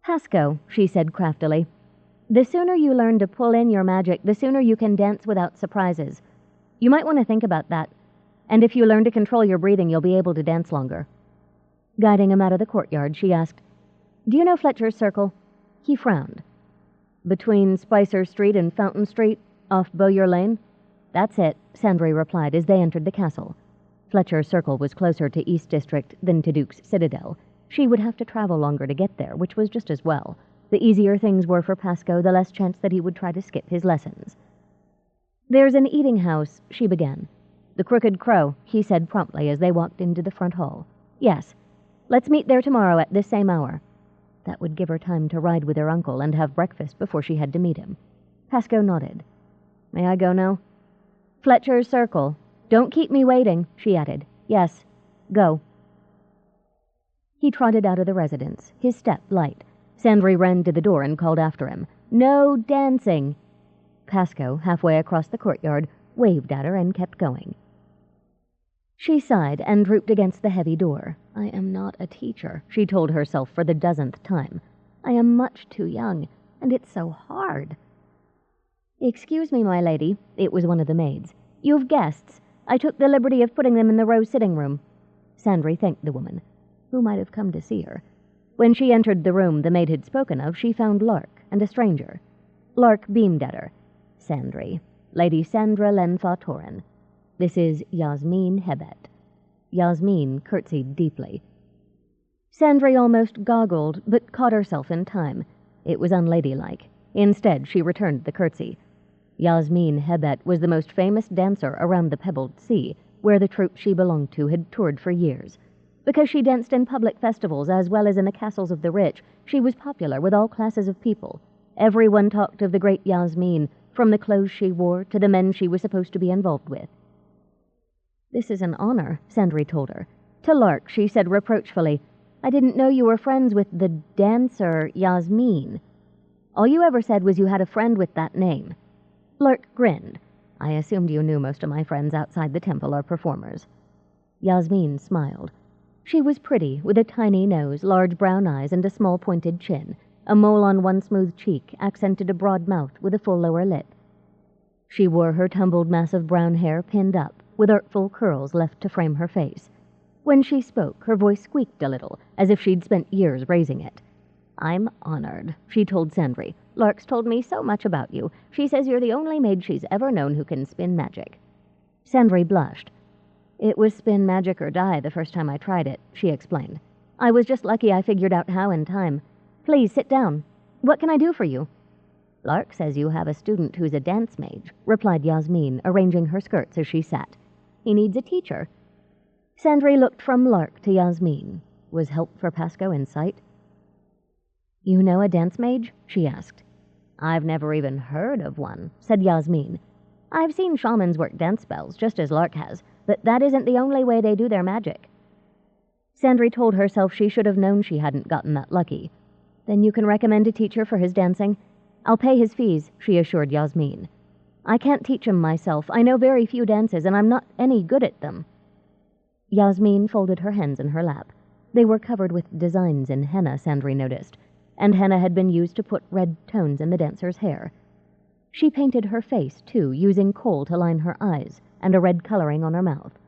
"Pasco," she said craftily, "the sooner you learn to pull in your magic, the sooner you can dance without surprises. You might want to think about that. And if you learn to control your breathing, you'll be able to dance longer." Guiding him out of the courtyard, she asked, "Do you know Fletcher's Circle?" He frowned. "Between Spicer Street and Fountain Street, off Bowyer Lane?" "That's it," Sandry replied as they entered the castle. Fletcher's Circle was closer to East District than to Duke's Citadel. She would have to travel longer to get there, which was just as well. The easier things were for Pasco, the less chance that he would try to skip his lessons. "There's an eating house," she began. "The Crooked Crow," he said promptly as they walked into the front hall. "Yes. Let's meet there tomorrow at this same hour." That would give her time to ride with her uncle and have breakfast before she had to meet him. Pasco nodded. "May I go now?" "Fletcher's Circle. Don't keep me waiting," she added. "Yes. Go." He trotted out of the residence, his step light. Sandry ran to the door and called after him. "No dancing!" Pasco, halfway across the courtyard, waved at her and kept going. She sighed and drooped against the heavy door. "I am not a teacher," she told herself for the dozenth time. "I am much too young, and it's so hard." "Excuse me, my lady," it was one of the maids. "You've guests. I took the liberty of putting them in the rose sitting room." Sandry thanked the woman. Who might have come to see her? When she entered the room the maid had spoken of, she found Lark and a stranger. Lark beamed at her. "Sandry, Lady Sandra Lenfa-Toren. This is Yasmine Hebet." Yasmine curtsied deeply. Sandry almost goggled, but caught herself in time. It was unladylike. Instead, she returned the curtsy. Yasmine Hebet was the most famous dancer around the Pebbled Sea, where the troupe she belonged to had toured for years. Because she danced in public festivals as well as in the castles of the rich, she was popular with all classes of people. Everyone talked of the great Yasmine, from the clothes she wore to the men she was supposed to be involved with. "This is an honor," Sandry told her. To Lark, she said reproachfully, "I didn't know you were friends with the dancer Yasmine. All you ever said was you had a friend with that name." Lark grinned. "I assumed you knew most of my friends outside the temple are performers." Yasmine smiled. She was pretty, with a tiny nose, large brown eyes, and a small pointed chin. A mole on one smooth cheek accented a broad mouth with a full lower lip. She wore her tumbled mass of brown hair pinned up, with artful curls left to frame her face. When she spoke, her voice squeaked a little, as if she'd spent years raising it. "I'm honored," she told Sandry. "Lark's told me so much about you. She says you're the only maid she's ever known who can spin magic." Sandry blushed. "It was spin magic or die the first time I tried it," she explained. "I was just lucky I figured out how in time. Please sit down. What can I do for you?" "Lark says you have a student who's a dance mage," replied Yasmine, arranging her skirts as she sat. "He needs a teacher." Sandry looked from Lark to Yasmine. Was help for Pasco in sight? "You know a dance mage?" she asked. "I've never even heard of one," said Yasmine. "I've seen shamans work dance spells, just as Lark has, but that isn't the only way they do their magic." Sandry told herself she should have known she hadn't gotten that lucky. "Then you can recommend a teacher for his dancing?" "I'll pay his fees," she assured Yasmine. "I can't teach him myself. I know very few dances, and I'm not any good at them." Yasmine folded her hands in her lap. They were covered with designs in henna, Sandry noticed, and henna had been used to put red tones in the dancer's hair. She painted her face, too, using kohl to line her eyes and a red coloring on her mouth.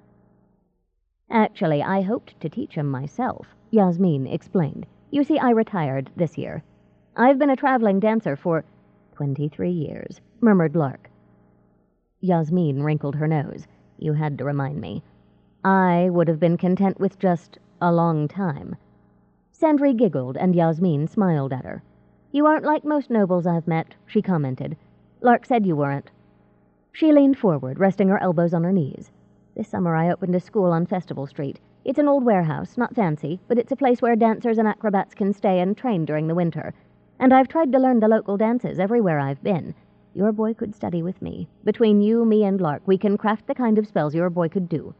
"Actually, I hoped to teach him myself," Yasmine explained. "You see, I retired this year. I've been a traveling dancer for 23 years, murmured Lark. Yasmine wrinkled her nose. You had to remind me. I would have been content with just a long time. Sandry giggled, and Yasmin smiled at her. You aren't like most nobles I've met, she commented. Lark said you weren't. She leaned forward, resting her elbows on her knees. This summer I opened a school on Festival Street. It's an old warehouse, not fancy, but it's a place where dancers and acrobats can stay and train during the winter. And I've tried to learn the local dances everywhere I've been. Your boy could study with me. Between you, me, and Lark, we can craft the kind of spells your boy could do.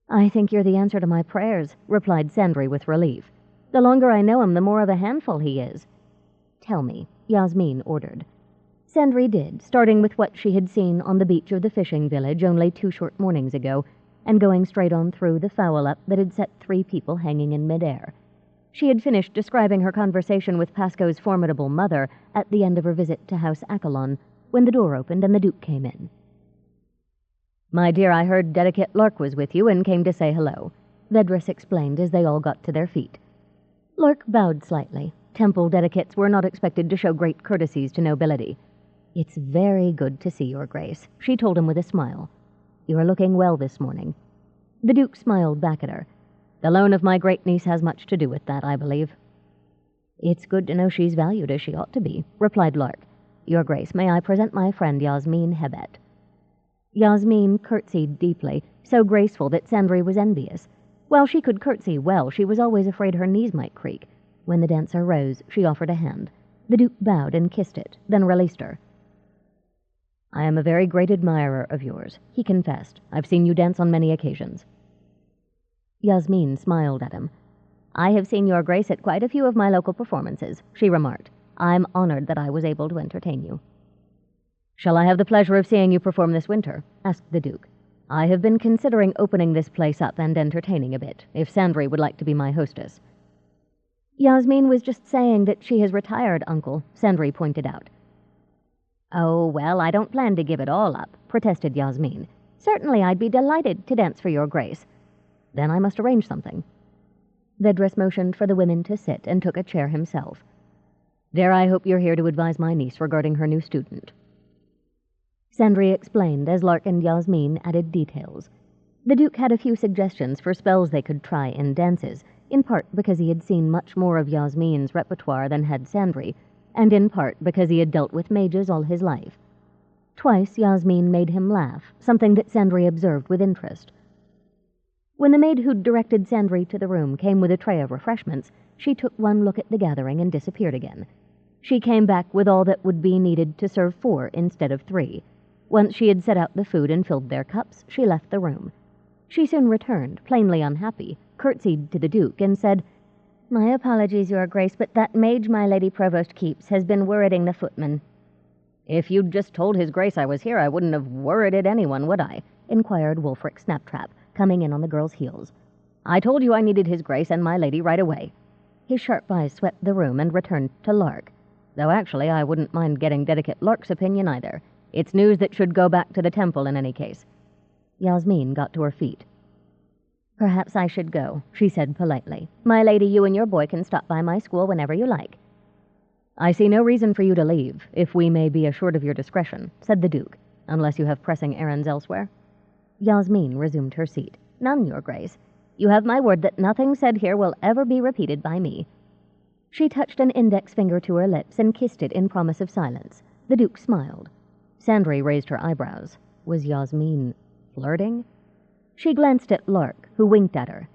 I think you're the answer to my prayers, replied Sandry with relief. The longer I know him, the more of a handful he is. Tell me, Yasmin ordered. Sandry did, starting with what she had seen on the beach of the fishing village only 2 short mornings ago, and going straight on through the foul-up that had set 3 people hanging in midair. She had finished describing her conversation with Pasco's formidable mother at the end of her visit to House Accolon, when the door opened and the Duke came in. My dear, I heard Dedicate Lark was with you and came to say hello, Vedris explained as they all got to their feet. Lark bowed slightly. Temple dedicates were not expected to show great courtesies to nobility. It's very good to see your grace, she told him with a smile. You are looking well this morning. The Duke smiled back at her. The loan of my great-niece has much to do with that, I believe. It's good to know she's valued as she ought to be, replied Lark. Your grace, may I present my friend Yasmin Hebet? Yasmin curtsied deeply, so graceful that Sandry was envious. While she could curtsy well, she was always afraid her knees might creak. When the dancer rose, she offered a hand. The Duke bowed and kissed it, then released her. I am a very great admirer of yours, he confessed. I've seen you dance on many occasions. Yasmin smiled at him. I have seen your grace at quite a few of my local performances, she remarked. I'm honored that I was able to entertain you. Shall I have the pleasure of seeing you perform this winter? Asked the Duke. I have been considering opening this place up and entertaining a bit, if Sandry would like to be my hostess. Yasmin was just saying that she has retired, Uncle, Sandry pointed out. Oh, well, I don't plan to give it all up, protested Yasmin. Certainly I'd be delighted to dance for your grace. Then I must arrange something. Vedris motioned for the women to sit and took a chair himself. Dare I hope you're here to advise my niece regarding her new student. Sandry explained as Lark and Yasmin added details. The Duke had a few suggestions for spells they could try in dances, in part because he had seen much more of Yasmin's repertoire than had Sandry, and in part because he had dealt with mages all his life. Twice Yasmin made him laugh, something that Sandry observed with interest. When the maid who'd directed Sandry to the room came with a tray of refreshments, she took one look at the gathering and disappeared again. She came back with all that would be needed to serve 4 instead of 3. Once she had set out the food and filled their cups, she left the room. She soon returned, plainly unhappy, curtsied to the Duke, and said, My apologies, Your Grace, but that mage my Lady Provost keeps has been worriting the footman. If you'd just told his grace I was here, I wouldn't have worrited anyone, would I? Inquired Wulfric Snaptrap, coming in on the girl's heels. I told you I needed his grace and my lady right away. His sharp eyes swept the room and returned to Lark. Though actually I wouldn't mind getting Dedicate Lark's opinion either. It's news that should go back to the temple in any case. Yasmin got to her feet. Perhaps I should go, she said politely. My lady, you and your boy can stop by my school whenever you like. I see no reason for you to leave, if we may be assured of your discretion, said the Duke, unless you have pressing errands elsewhere. Yasmin resumed her seat. None, Your Grace. You have my word that nothing said here will ever be repeated by me. She touched an index finger to her lips and kissed it in promise of silence. The Duke smiled. Sandry raised her eyebrows. Was Yasmin flirting? She glanced at Lark, who winked at her.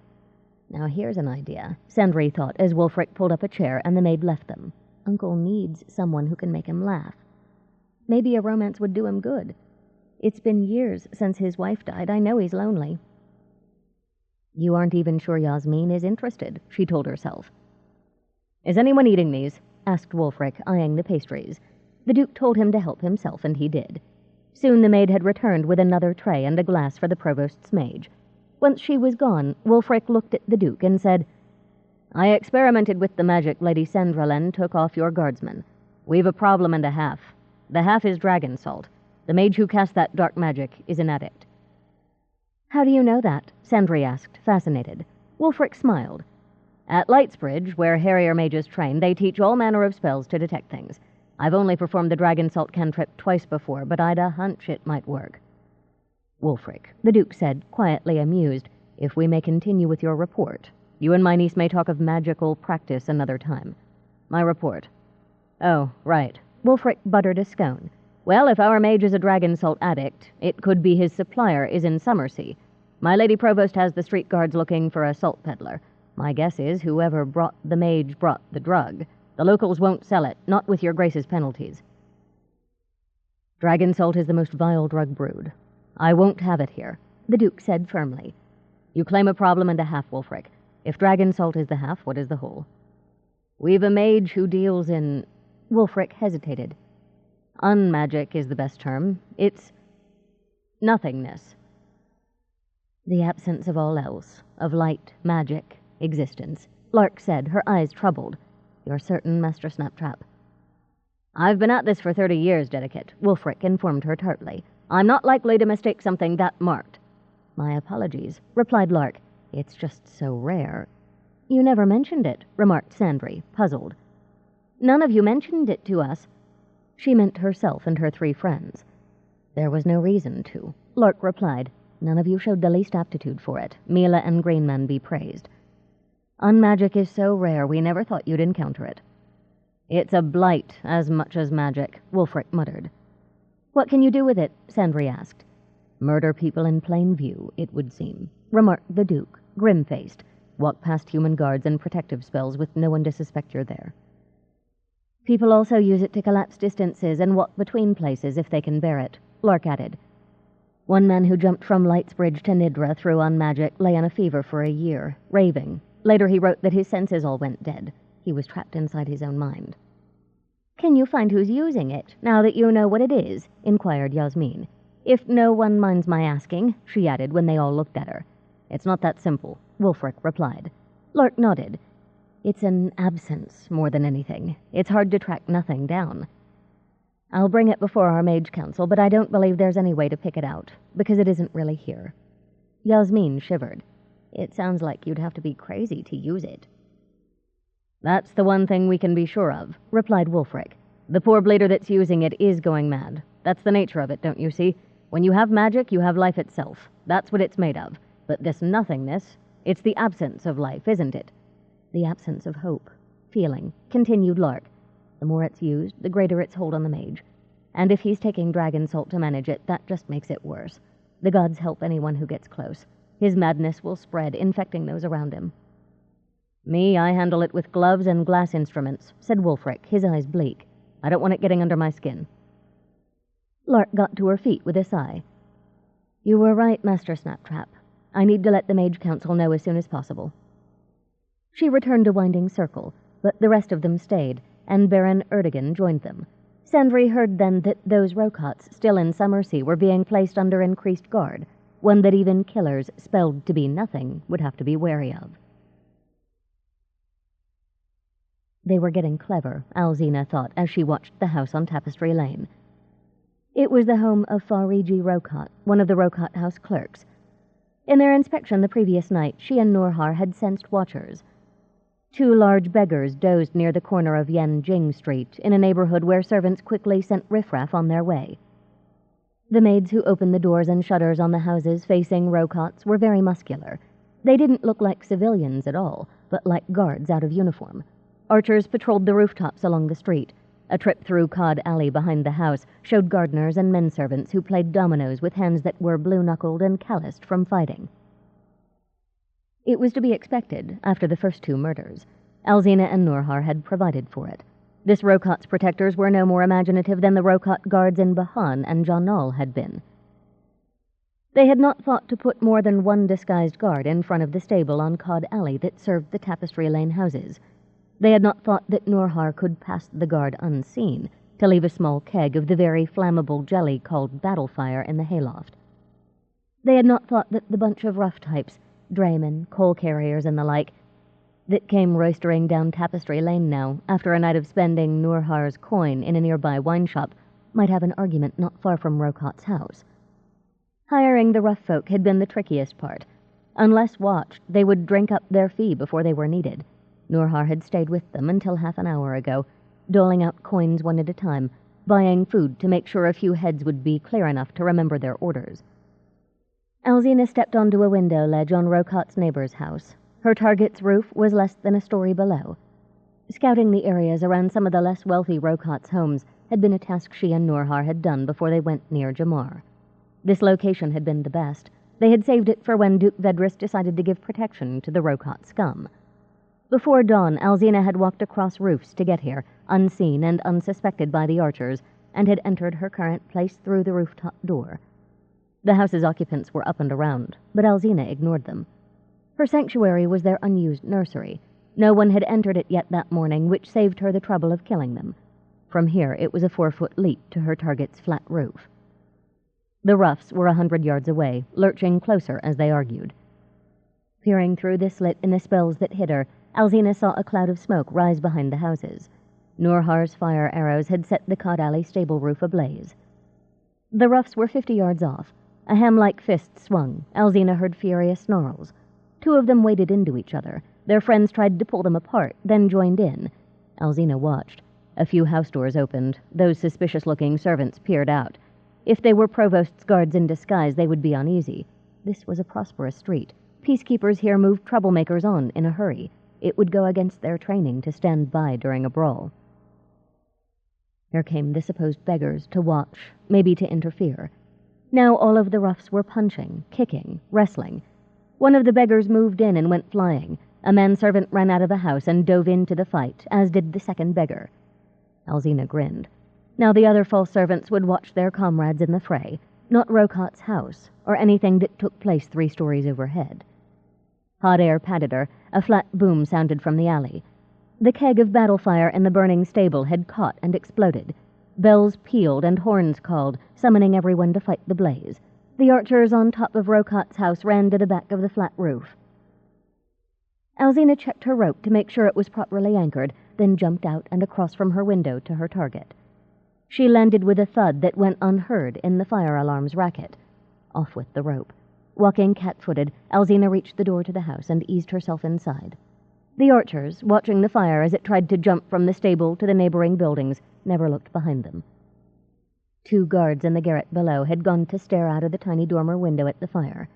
Now here's an idea, Sandry thought as Wulfric pulled up a chair and the maid left them. Uncle needs someone who can make him laugh. Maybe a romance would do him good. It's been years since his wife died. I know he's lonely. You aren't even sure Yasmin is interested, she told herself. Is anyone eating these? Asked Wulfric, eyeing the pastries. The Duke told him to help himself, and he did. Soon the maid had returned with another tray and a glass for the Provost's mage. Once she was gone, Wulfric looked at the Duke and said, I experimented with the magic Lady Sandralen took off your guardsmen. We've a problem and a half. The half is dragon salt. The mage who cast that dark magic is an addict. How do you know that? Sandry asked, fascinated. Wulfric smiled. At Lightsbridge, where Harrier mages train, they teach all manner of spells to detect things. I've only performed the dragon salt cantrip twice before, but I'd a hunch it might work. Wulfric, the Duke said, quietly amused, if we may continue with your report. You and my niece may talk of magical practice another time. My report. Oh, right. Wulfric buttered a scone. Well, if our mage is a dragon salt addict, it could be his supplier is in Summersea. My Lady Provost has the street guards looking for a salt peddler. My guess is whoever brought the mage brought the drug. The locals won't sell it, not with your grace's penalties. Dragon salt is the most vile drug brewed. I won't have it here, the Duke said firmly. You claim a problem and a half, Wulfric. If dragon salt is the half, what is the whole? We've a mage who deals in... Wulfric hesitated. Unmagic is the best term. It's nothingness. The absence of all else, of light, magic, existence, Lark said, her eyes troubled. You're certain, Master Snaptrap? I've been at this for 30 years, Dedicate, Wulfric informed her tartly. I'm not likely to mistake something that marked. My apologies, replied Lark. It's just so rare. You never mentioned it, remarked Sandry, puzzled. None of you mentioned it to us. She meant herself and her 3 friends. There was no reason to, Lark replied. None of you showed the least aptitude for it. Mila and Greenman be praised. Unmagic is so rare we never thought you'd encounter it. It's a blight as much as magic, Wulfric muttered. What can you do with it? Sandry asked. Murder people in plain view, it would seem, remarked the Duke, grim-faced. Walk past human guards and protective spells with no one to suspect you're there. People also use it to collapse distances and walk between places if they can bear it, Lark added. One man who jumped from Lightsbridge to Nidra through Unmagic lay in a fever for a year, raving. Later he wrote that his senses all went dead. He was trapped inside his own mind. Can you find who's using it, now that you know what it is? Inquired Yasmin. If no one minds my asking, she added when they all looked at her. It's not that simple, Wulfric replied. Lark nodded. It's an absence more than anything. It's hard to track nothing down. I'll bring it before our Mage Council, but I don't believe there's any way to pick it out, because it isn't really here. Yasmin shivered. It sounds like you'd have to be crazy to use it. That's the one thing we can be sure of, replied Wulfric. The poor bleeder that's using it is going mad. That's the nature of it, don't you see? When you have magic, you have life itself. That's what it's made of. But this nothingness, it's the absence of life, isn't it? The absence of hope, feeling, continued Lark. The more it's used, the greater its hold on the mage. And if he's taking dragon salt to manage it, that just makes it worse. The gods help anyone who gets close. His madness will spread, infecting those around him. Me, I handle it with gloves and glass instruments, said Wulfric, his eyes bleak. I don't want it getting under my skin. Lark got to her feet with a sigh. You were right, Master Snaptrap. I need to let the Mage Council know as soon as possible. She returned to Winding Circle, but the rest of them stayed, and Baron Erdogan joined them. Sandry heard then that those Rocots still in Summersea were being placed under increased guard, one that even killers spelled to be nothing would have to be wary of. They were getting clever, Alzina thought as she watched the house on Tapestry Lane. It was the home of Farigi Rocot, one of the Rocot House clerks. In their inspection the previous night, she and Norhar had sensed watchers. 2 large beggars dozed near the corner of Yen Jing Street, in a neighborhood where servants quickly sent riffraff on their way. The maids who opened the doors and shutters on the houses facing Rocots were very muscular. They didn't look like civilians at all, but like guards out of uniform. Archers patrolled the rooftops along the street. A trip through Cod Alley behind the house showed gardeners and menservants who played dominoes with hands that were blue-knuckled and calloused from fighting. It was to be expected after the first 2 murders. Alzina and Norhar had provided for it. This Rocot's protectors were no more imaginative than the Rocot guards in Bahan and Janal had been. They had not thought to put more than 1 disguised guard in front of the stable on Cod Alley that served the Tapestry Lane houses. They had not thought that Norhar could pass the guard unseen to leave a small keg of the very flammable jelly called Battlefire in the hayloft. They had not thought that the bunch of rough types, draymen, coal carriers, and the like, that came roistering down Tapestry Lane now, after a night of spending Norhar's coin in a nearby wine shop, might have an argument not far from Rocot's house. Hiring the rough folk had been the trickiest part. Unless watched, they would drink up their fee before they were needed. Norhar had stayed with them until half an hour ago, doling out coins one at a time, buying food to make sure a few heads would be clear enough to remember their orders. Alzina stepped onto a window ledge on Rocot's neighbor's house. Her target's roof was less than a story below. Scouting the areas around some of the less wealthy Rocot's homes had been a task she and Norhar had done before they went near Jamar. This location had been the best. They had saved it for when Duke Vedris decided to give protection to the Rocot scum. Before dawn, Alzina had walked across roofs to get here, unseen and unsuspected by the archers, and had entered her current place through the rooftop door. The house's occupants were up and around, but Alzina ignored them. Her sanctuary was their unused nursery. No one had entered it yet that morning, which saved her the trouble of killing them. From here, it was a 4-foot leap to her target's flat roof. The roughs were 100 yards away, lurching closer as they argued. Peering through the slit in the spells that hid her, Alzina saw a cloud of smoke rise behind the houses. Norhar's fire arrows had set the Cod Alley stable roof ablaze. The roughs were 50 yards off. A ham-like fist swung. Alzina heard furious snarls. 2 of them waded into each other. Their friends tried to pull them apart, then joined in. Alzina watched. A few house doors opened. Those suspicious-looking servants peered out. If they were Provost's guards in disguise, they would be uneasy. This was a prosperous street. Peacekeepers here moved troublemakers on in a hurry. It would go against their training to stand by during a brawl. Here came the supposed beggars to watch, maybe to interfere. Now all of the roughs were punching, kicking, wrestling. One of the beggars moved in and went flying. A manservant ran out of the house and dove into the fight, as did the second beggar. Alzina grinned. Now the other false servants would watch their comrades in the fray, not Rocot's house, or anything that took place 3 stories overhead. Hot air patted her. A flat boom sounded from the alley. The keg of battle fire in the burning stable had caught and exploded. Bells pealed and horns called, summoning everyone to fight the blaze. The archers on top of Rocot's house ran to the back of the flat roof. Alzina checked her rope to make sure it was properly anchored, then jumped out and across from her window to her target. She landed with a thud that went unheard in the fire alarm's racket. Off with the rope. Walking cat-footed, Alzina reached the door to the house and eased herself inside. The archers, watching the fire as it tried to jump from the stable to the neighboring buildings, never looked behind them. 2 guards in the garret below had gone to stare out of the tiny dormer window at the fire.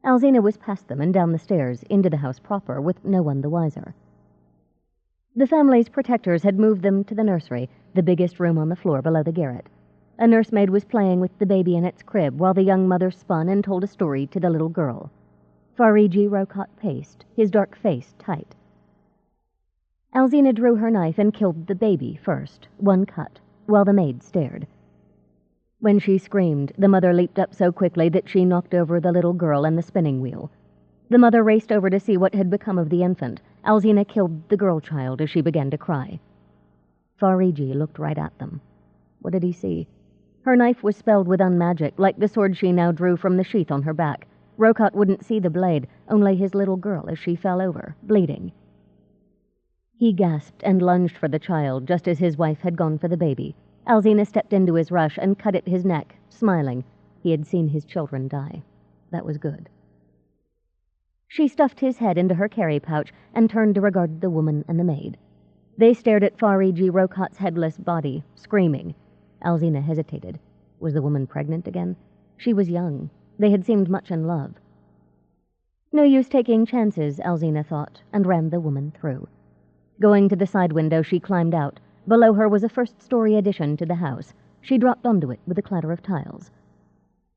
Alzina was past them and down the stairs, into the house proper, with no one the wiser. The family's protectors had moved them to the nursery, the biggest room on the floor below the garret. A nursemaid was playing with the baby in its crib while the young mother spun and told a story to the little girl. Fariji Rocot paced, his dark face tight. Alzina drew her knife and killed the baby first, 1 cut, while the maid stared. When she screamed, the mother leaped up so quickly that she knocked over the little girl and the spinning wheel. The mother raced over to see what had become of the infant. Alzina killed the girl child as she began to cry. Fariji looked right at them. What did he see? Her knife was spelled with unmagic, like the sword she now drew from the sheath on her back. Rocot wouldn't see the blade, only his little girl as she fell over, bleeding. He gasped and lunged for the child, just as his wife had gone for the baby. Alzina stepped into his rush and cut at his neck, smiling. He had seen his children die. That was good. She stuffed his head into her carry pouch and turned to regard the woman and the maid. They stared at Fariji Rocot's headless body, screaming. Alzina hesitated. Was the woman pregnant again? She was young. They had seemed much in love. No use taking chances, Alzina thought, and ran the woman through. Going to the side window, she climbed out. Below her was a first-story addition to the house. She dropped onto it with a clatter of tiles.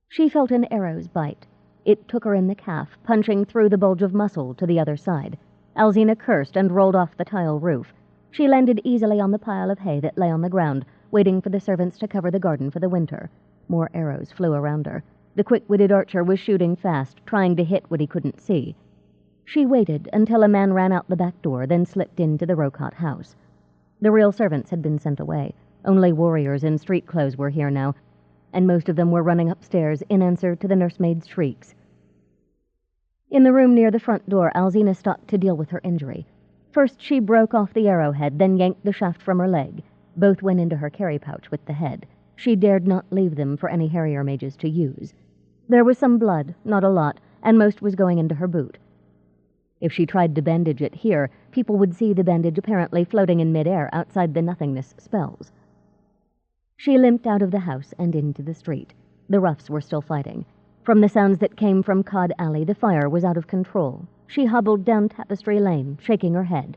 She felt an arrow's bite. It took her in the calf, punching through the bulge of muscle to the other side. Alzina cursed and rolled off the tile roof. She landed easily on the pile of hay that lay on the ground, waiting for the servants to cover the garden for the winter. More arrows flew around her. The quick-witted archer was shooting fast, trying to hit what he couldn't see. She waited until a man ran out the back door, then slipped into the Rocot house. The real servants had been sent away. Only warriors in street clothes were here now, and most of them were running upstairs in answer to the nursemaid's shrieks. In the room near the front door, Alzina stopped to deal with her injury. First she broke off the arrowhead, then yanked the shaft from her leg. Both went into her carry pouch with the head. She dared not leave them for any harrier mages to use. There was some blood, not a lot, and most was going into her boot. If she tried to bandage it here, people would see the bandage apparently floating in midair outside the nothingness spells. She limped out of the house and into the street. The roughs were still fighting. From the sounds that came from Cod Alley, the fire was out of control. She hobbled down Tapestry Lane, shaking her head.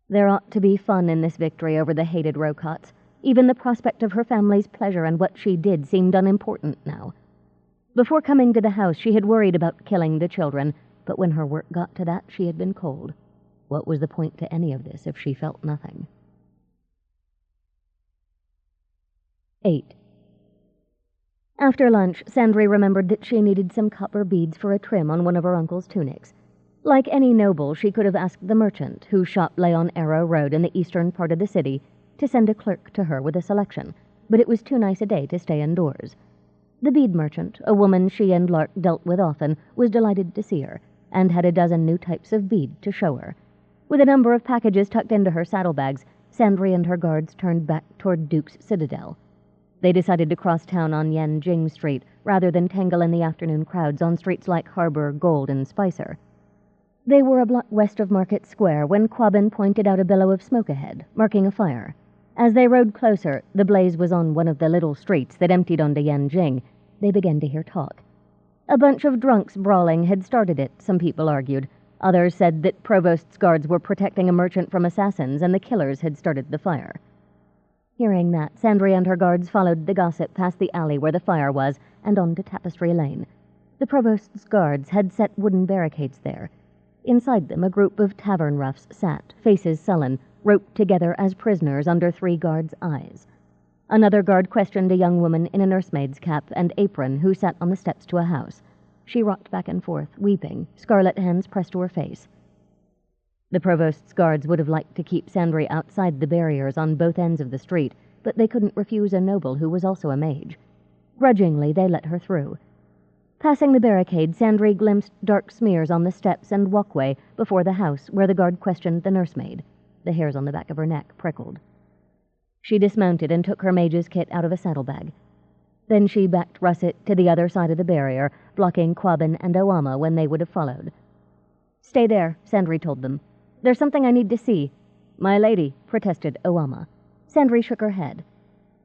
There ought to be fun in this victory over the hated Rocots. Even the prospect of her family's pleasure and what she did seemed unimportant now. Before coming to the house, she had worried about killing the children, but when her work got to that, she had been cold. What was the point to any of this if she felt nothing? 8. After lunch, Sandry remembered that she needed some copper beads for a trim on one of her uncle's tunics. Like any noble, she could have asked the merchant, whose shop lay on Arrow Road in the eastern part of the city, to send a clerk to her with a selection, but it was too nice a day to stay indoors. The bead merchant, a woman she and Lark dealt with often, was delighted to see her, and had a dozen new types of bead to show her. With a number of packages tucked into her saddlebags, Sandry and her guards turned back toward Duke's Citadel. They decided to cross town on Yanjing Street rather than tangle in the afternoon crowds on streets like Harbor, Gold, and Spicer. They were a block west of Market Square when Quabbin pointed out a billow of smoke ahead, marking a fire. As they rode closer, the blaze was on one of the little streets that emptied onto Yanjing. They began to hear talk. A bunch of drunks brawling had started it, some people argued. Others said that Provost's guards were protecting a merchant from assassins and the killers had started the fire. Hearing that, Sandry and her guards followed the gossip past the alley where the fire was and on to Tapestry Lane. The Provost's guards had set wooden barricades there. Inside them, a group of tavern roughs sat, faces sullen, roped together as prisoners under 3 guards' eyes. Another guard questioned a young woman in a nursemaid's cap and apron who sat on the steps to a house. She rocked back and forth, weeping, scarlet hands pressed to her face. The Provost's guards would have liked to keep Sandry outside the barriers on both ends of the street, but they couldn't refuse a noble who was also a mage. Grudgingly, they let her through. Passing the barricade, Sandry glimpsed dark smears on the steps and walkway before the house where the guard questioned the nursemaid. The hairs on the back of her neck prickled. She dismounted and took her mage's kit out of a saddlebag. Then she backed Russet to the other side of the barrier, blocking Quabbin and Oama when they would have followed. "Stay there," Sandry told them. "There's something I need to see." "My lady," protested Oama. Sandry shook her head.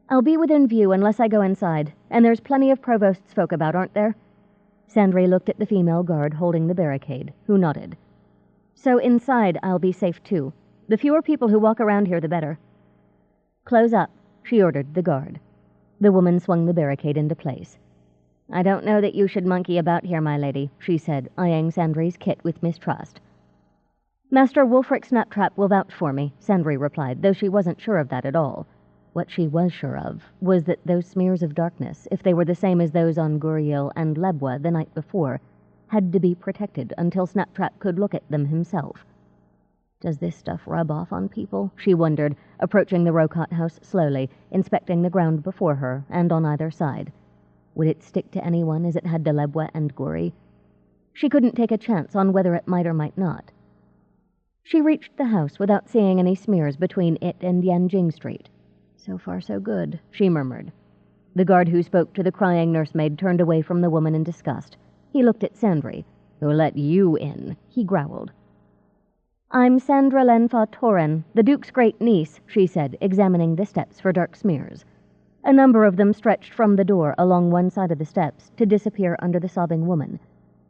"I'll be within view unless I go inside, and there's plenty of Provost's folk about, aren't there?" Sandry looked at the female guard holding the barricade, who nodded. "So inside I'll be safe too. The fewer people who walk around here, the better." "Close up," she ordered the guard. The woman swung the barricade into place. "I don't know that you should monkey about here, my lady," she said, eyeing Sandry's kit with mistrust. "Master Wulfric Snaptrap will vouch for me," Sandry replied, though she wasn't sure of that at all. What she was sure of was that those smears of darkness, if they were the same as those on Guriel and Lebwa the night before, had to be protected until Snaptrap could look at them himself. Does this stuff rub off on people? She wondered, approaching the Rocot house slowly, inspecting the ground before her and on either side. Would it stick to anyone as it had to Lebwa and Guri? She couldn't take a chance on whether it might or might not. She reached the house without seeing any smears between it and Yanjing Street. "So far so good," she murmured. The guard who spoke to the crying nursemaid turned away from the woman in disgust. He looked at Sandry. "Who let you in?" he growled. "I'm Sandra Lenfa Torin, the Duke's great niece," she said, examining the steps for dark smears. A number of them stretched from the door along one side of the steps to disappear under the sobbing woman.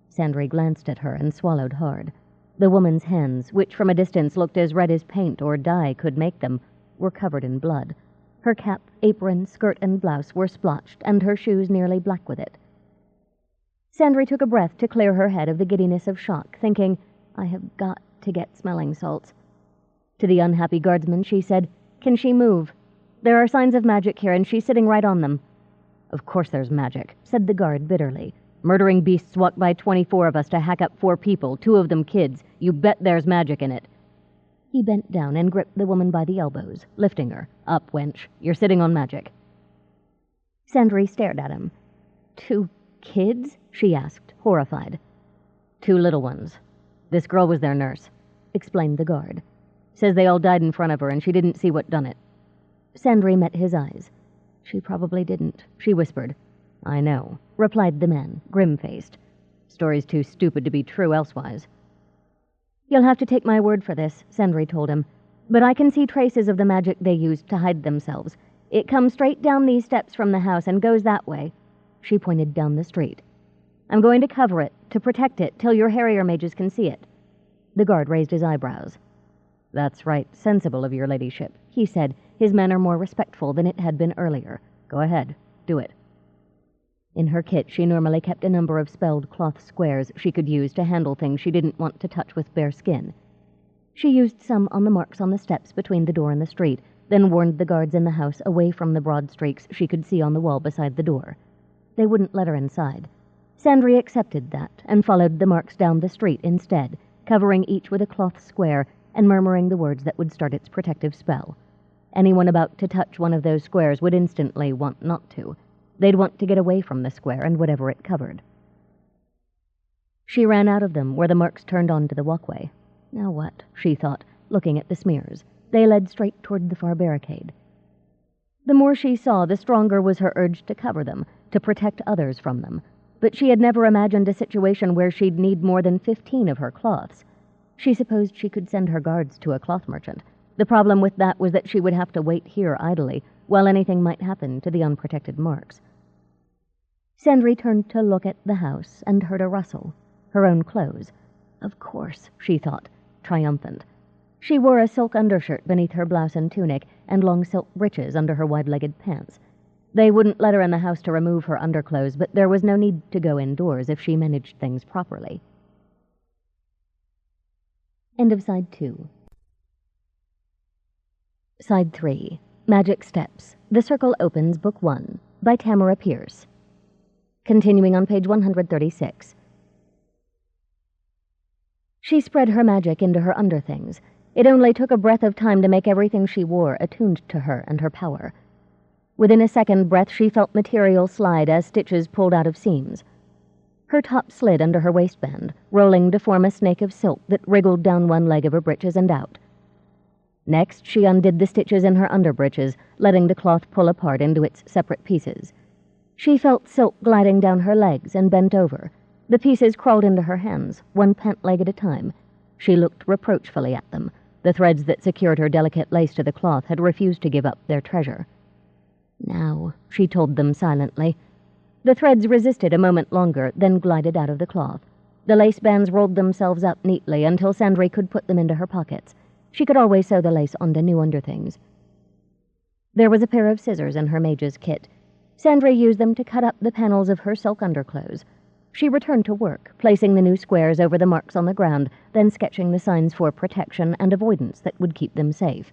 Sandry glanced at her and swallowed hard. The woman's hands, which from a distance looked as red as paint or dye could make them, were covered in blood. Her cap, apron, skirt, and blouse were splotched, and her shoes nearly black with it. Sandry took a breath to clear her head of the giddiness of shock, thinking, "I have got to get smelling salts." To the unhappy guardsman she said, "Can she move? There are signs of magic here, and she's sitting right on them." "Of course there's magic," said the guard bitterly. "Murdering beasts walked by 24 of us to hack up 4 people, 2 of them kids. You bet there's magic in it." He bent down and gripped the woman by the elbows, lifting her. "Up, wench. You're sitting on magic." Sandry stared at him. 2 kids?" she asked, horrified. 2 little ones. This girl was their nurse," explained the guard. "Says they all died in front of her and she didn't see what done it." Sandry met his eyes. "She probably didn't," she whispered. "I know," replied the man, grim-faced. "Story's too stupid to be true elsewise." "You'll have to take my word for this," Sandry told him. "But I can see traces of the magic they used to hide themselves. It comes straight down these steps from the house and goes that way." She pointed down the street. "I'm going to cover it, to protect it, till your harrier mages can see it." The guard raised his eyebrows. "That's right sensible of your ladyship," he said, his manner more respectful than it had been earlier. "Go ahead, do it." In her kit, she normally kept a number of spelled cloth squares she could use to handle things she didn't want to touch with bare skin. She used some on the marks on the steps between the door and the street, then warned the guards in the house away from the broad streaks she could see on the wall beside the door. They wouldn't let her inside. Sandry accepted that and followed the marks down the street instead, covering each with a cloth square and murmuring the words that would start its protective spell. Anyone about to touch one of those squares would instantly want not to. They'd want to get away from the square and whatever it covered. She ran out of them where the marks turned onto the walkway. Now what, she thought, looking at the smears. They led straight toward the far barricade. The more she saw, the stronger was her urge to cover them, to protect others from them. But she had never imagined a situation where she'd need more than 15 of her cloths. She supposed she could send her guards to a cloth merchant. The problem with that was that she would have to wait here idly, while anything might happen to the unprotected marks. Sandry turned to look at the house and heard a rustle. Her own clothes. Of course, she thought, triumphant. She wore a silk undershirt beneath her blouse and tunic, and long silk breeches under her wide-legged pants. They wouldn't let her in the house to remove her underclothes, but there was no need to go indoors if she managed things properly. End of Side 2. Side 3. Magic Steps. The Circle Opens, Book 1, by Tamora Pierce. Continuing on page 136. She spread her magic into her underthings. It only took a breath of time to make everything she wore attuned to her and her power. Within a second breath, she felt material slide as stitches pulled out of seams. Her top slid under her waistband, rolling to form a snake of silk that wriggled down one leg of her breeches and out. Next, she undid the stitches in her underbreeches, letting the cloth pull apart into its separate pieces. She felt silk gliding down her legs and bent over. The pieces crawled into her hands, one pant leg at a time. She looked reproachfully at them. The threads that secured her delicate lace to the cloth had refused to give up their treasure. "Now," she told them silently. The threads resisted a moment longer, then glided out of the cloth. The lace bands rolled themselves up neatly until Sandry could put them into her pockets. She could always sew the lace onto new underthings. There was a pair of scissors in her mage's kit. Sandry used them to cut up the panels of her silk underclothes. She returned to work, placing the new squares over the marks on the ground, then sketching the signs for protection and avoidance that would keep them safe.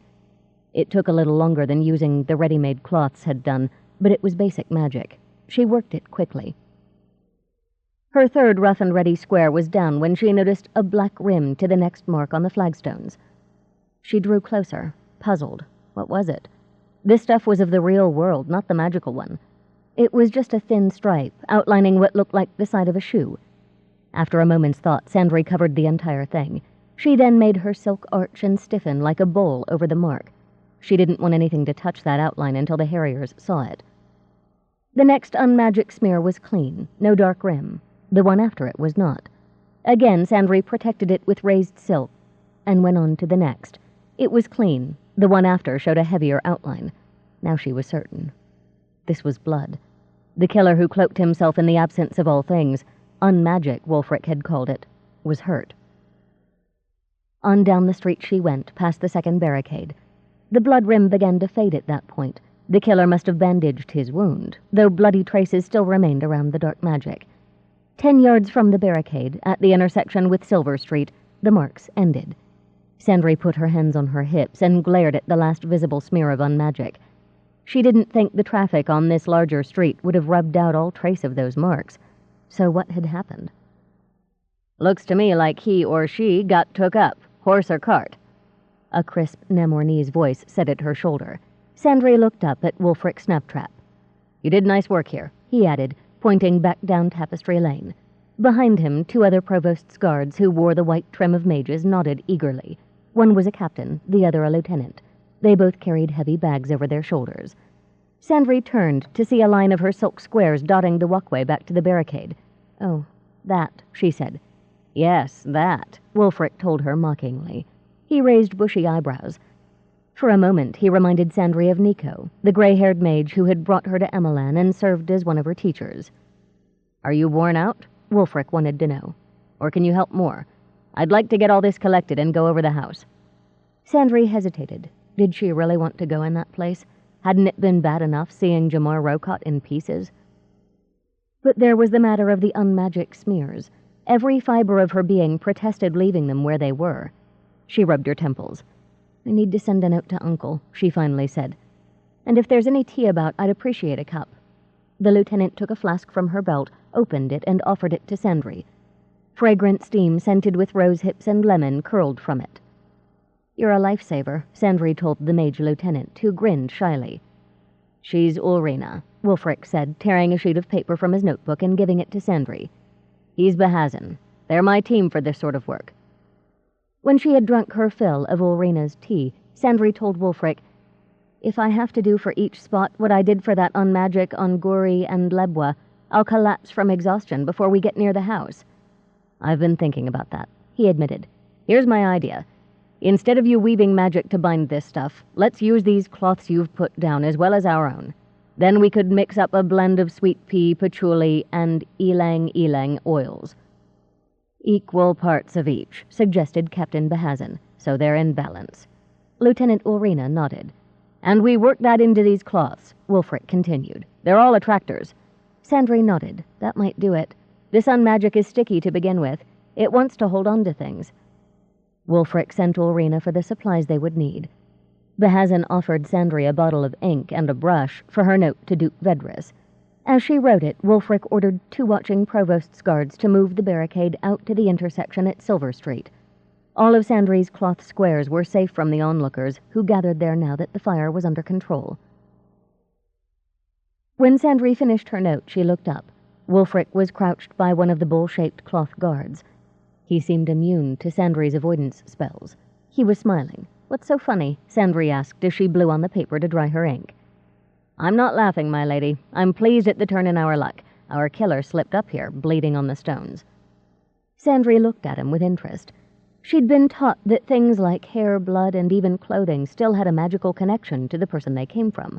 It took a little longer than using the ready-made cloths had done, but it was basic magic. She worked it quickly. Her third rough-and-ready square was down when she noticed a black rim to the next mark on the flagstones. She drew closer, puzzled. What was it? This stuff was of the real world, not the magical one. It was just a thin stripe, outlining what looked like the side of a shoe. After a moment's thought, Sandry covered the entire thing. She then made her silk arch and stiffen like a bowl over the mark. She didn't want anything to touch that outline until the harriers saw it. The next unmagic smear was clean, no dark rim. The one after it was not. Again, Sandry protected it with raised silk, and went on to the next. It was clean. The one after showed a heavier outline. Now she was certain. This was blood. The killer who cloaked himself in the absence of all things, unmagic, Wulfric had called it, was hurt. On down the street she went, past the second barricade. The blood rim began to fade at that point. The killer must have bandaged his wound, though bloody traces still remained around the dark magic. 10 yards from the barricade, at the intersection with Silver Street, the marks ended. Sandry put her hands on her hips and glared at the last visible smear of unmagic. She didn't think the traffic on this larger street would have rubbed out all trace of those marks. So what had happened? "Looks to me like he or she got took up, horse or cart," a crisp Namornese voice said at her shoulder. Sandry looked up at Wulfric Snaptrap. "You did nice work here," he added, pointing back down Tapestry Lane. Behind him, 2 other provost's guards who wore the white trim of mages nodded eagerly. One was a captain, the other a lieutenant. They both carried heavy bags over their shoulders. Sandry turned to see a line of her silk squares dotting the walkway back to the barricade. "Oh, that," she said. "Yes, that," Wulfric told her mockingly. He raised bushy eyebrows. For a moment he reminded Sandry of Nico, the gray-haired mage who had brought her to Emelan and served as one of her teachers. Are you worn out? Wulfric wanted to know. Or can you help more? I'd like to get all this collected and go over the house. Sandry hesitated. Did she really want to go in that place? Hadn't it been bad enough seeing Jamar Rocotte in pieces? But there was the matter of the unmagic smears. Every fiber of her being protested leaving them where they were. She rubbed her temples. I need to send a note to Uncle, she finally said. And if there's any tea about, I'd appreciate a cup. The lieutenant took a flask from her belt, opened it, and offered it to Sandry. Fragrant steam scented with rose hips and lemon curled from it. You're a lifesaver, Sandry told the mage lieutenant, who grinned shyly. She's Ulrina, Wulfric said, tearing a sheet of paper from his notebook and giving it to Sandry. He's Behazin. They're my team for this sort of work. When she had drunk her fill of Ulrina's tea, Sandry told Wulfric, If I have to do for each spot what I did for that unmagic on Guri and Lebwa, I'll collapse from exhaustion before we get near the house. I've been thinking about that, he admitted. Here's my idea. Instead of you weaving magic to bind this stuff, let's use these cloths you've put down as well as our own. Then we could mix up a blend of sweet pea, patchouli, and ylang-ylang oils. Equal parts of each, suggested Captain Behazin, so they're in balance. Lieutenant Ulrina nodded. And we work that into these cloths, Wulfric continued. They're all attractors. Sandry nodded. That might do it. This unmagic is sticky to begin with. It wants to hold on to things. Wulfric sent Ulrina for the supplies they would need. Behazin offered Sandry a bottle of ink and a brush for her note to Duke Vedris. As she wrote it, Wulfric ordered 2 watching provost's guards to move the barricade out to the intersection at Silver Street. All of Sandry's cloth squares were safe from the onlookers, who gathered there now that the fire was under control. When Sandry finished her note, she looked up. Wulfric was crouched by one of the bowl-shaped cloth guards. He seemed immune to Sandry's avoidance spells. He was smiling. What's so funny? Sandry asked as she blew on the paper to dry her ink. I'm not laughing, my lady. I'm pleased at the turn in our luck. Our killer slipped up here, bleeding on the stones. Sandry looked at him with interest. She'd been taught that things like hair, blood, and even clothing still had a magical connection to the person they came from.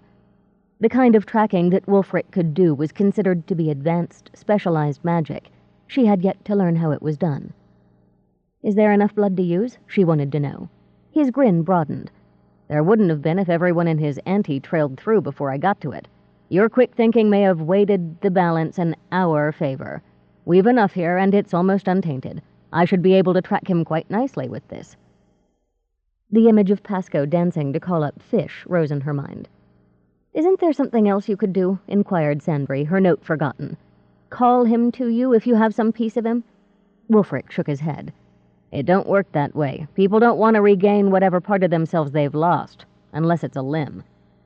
The kind of tracking that Wulfric could do was considered to be advanced, specialized magic. She had yet to learn how it was done. Is there enough blood to use? She wanted to know. His grin broadened. There wouldn't have been if everyone in his ante trailed through before I got to it. Your quick thinking may have weighted the balance in our favor. We've enough here, and it's almost untainted. I should be able to track him quite nicely with this. The image of Pasco dancing to call up fish rose in her mind. Isn't there something else you could do? Inquired Sandry, her note forgotten. Call him to you if you have some piece of him? Wulfric shook his head. It don't work that way. People don't want to regain whatever part of themselves they've lost, unless it's a limb.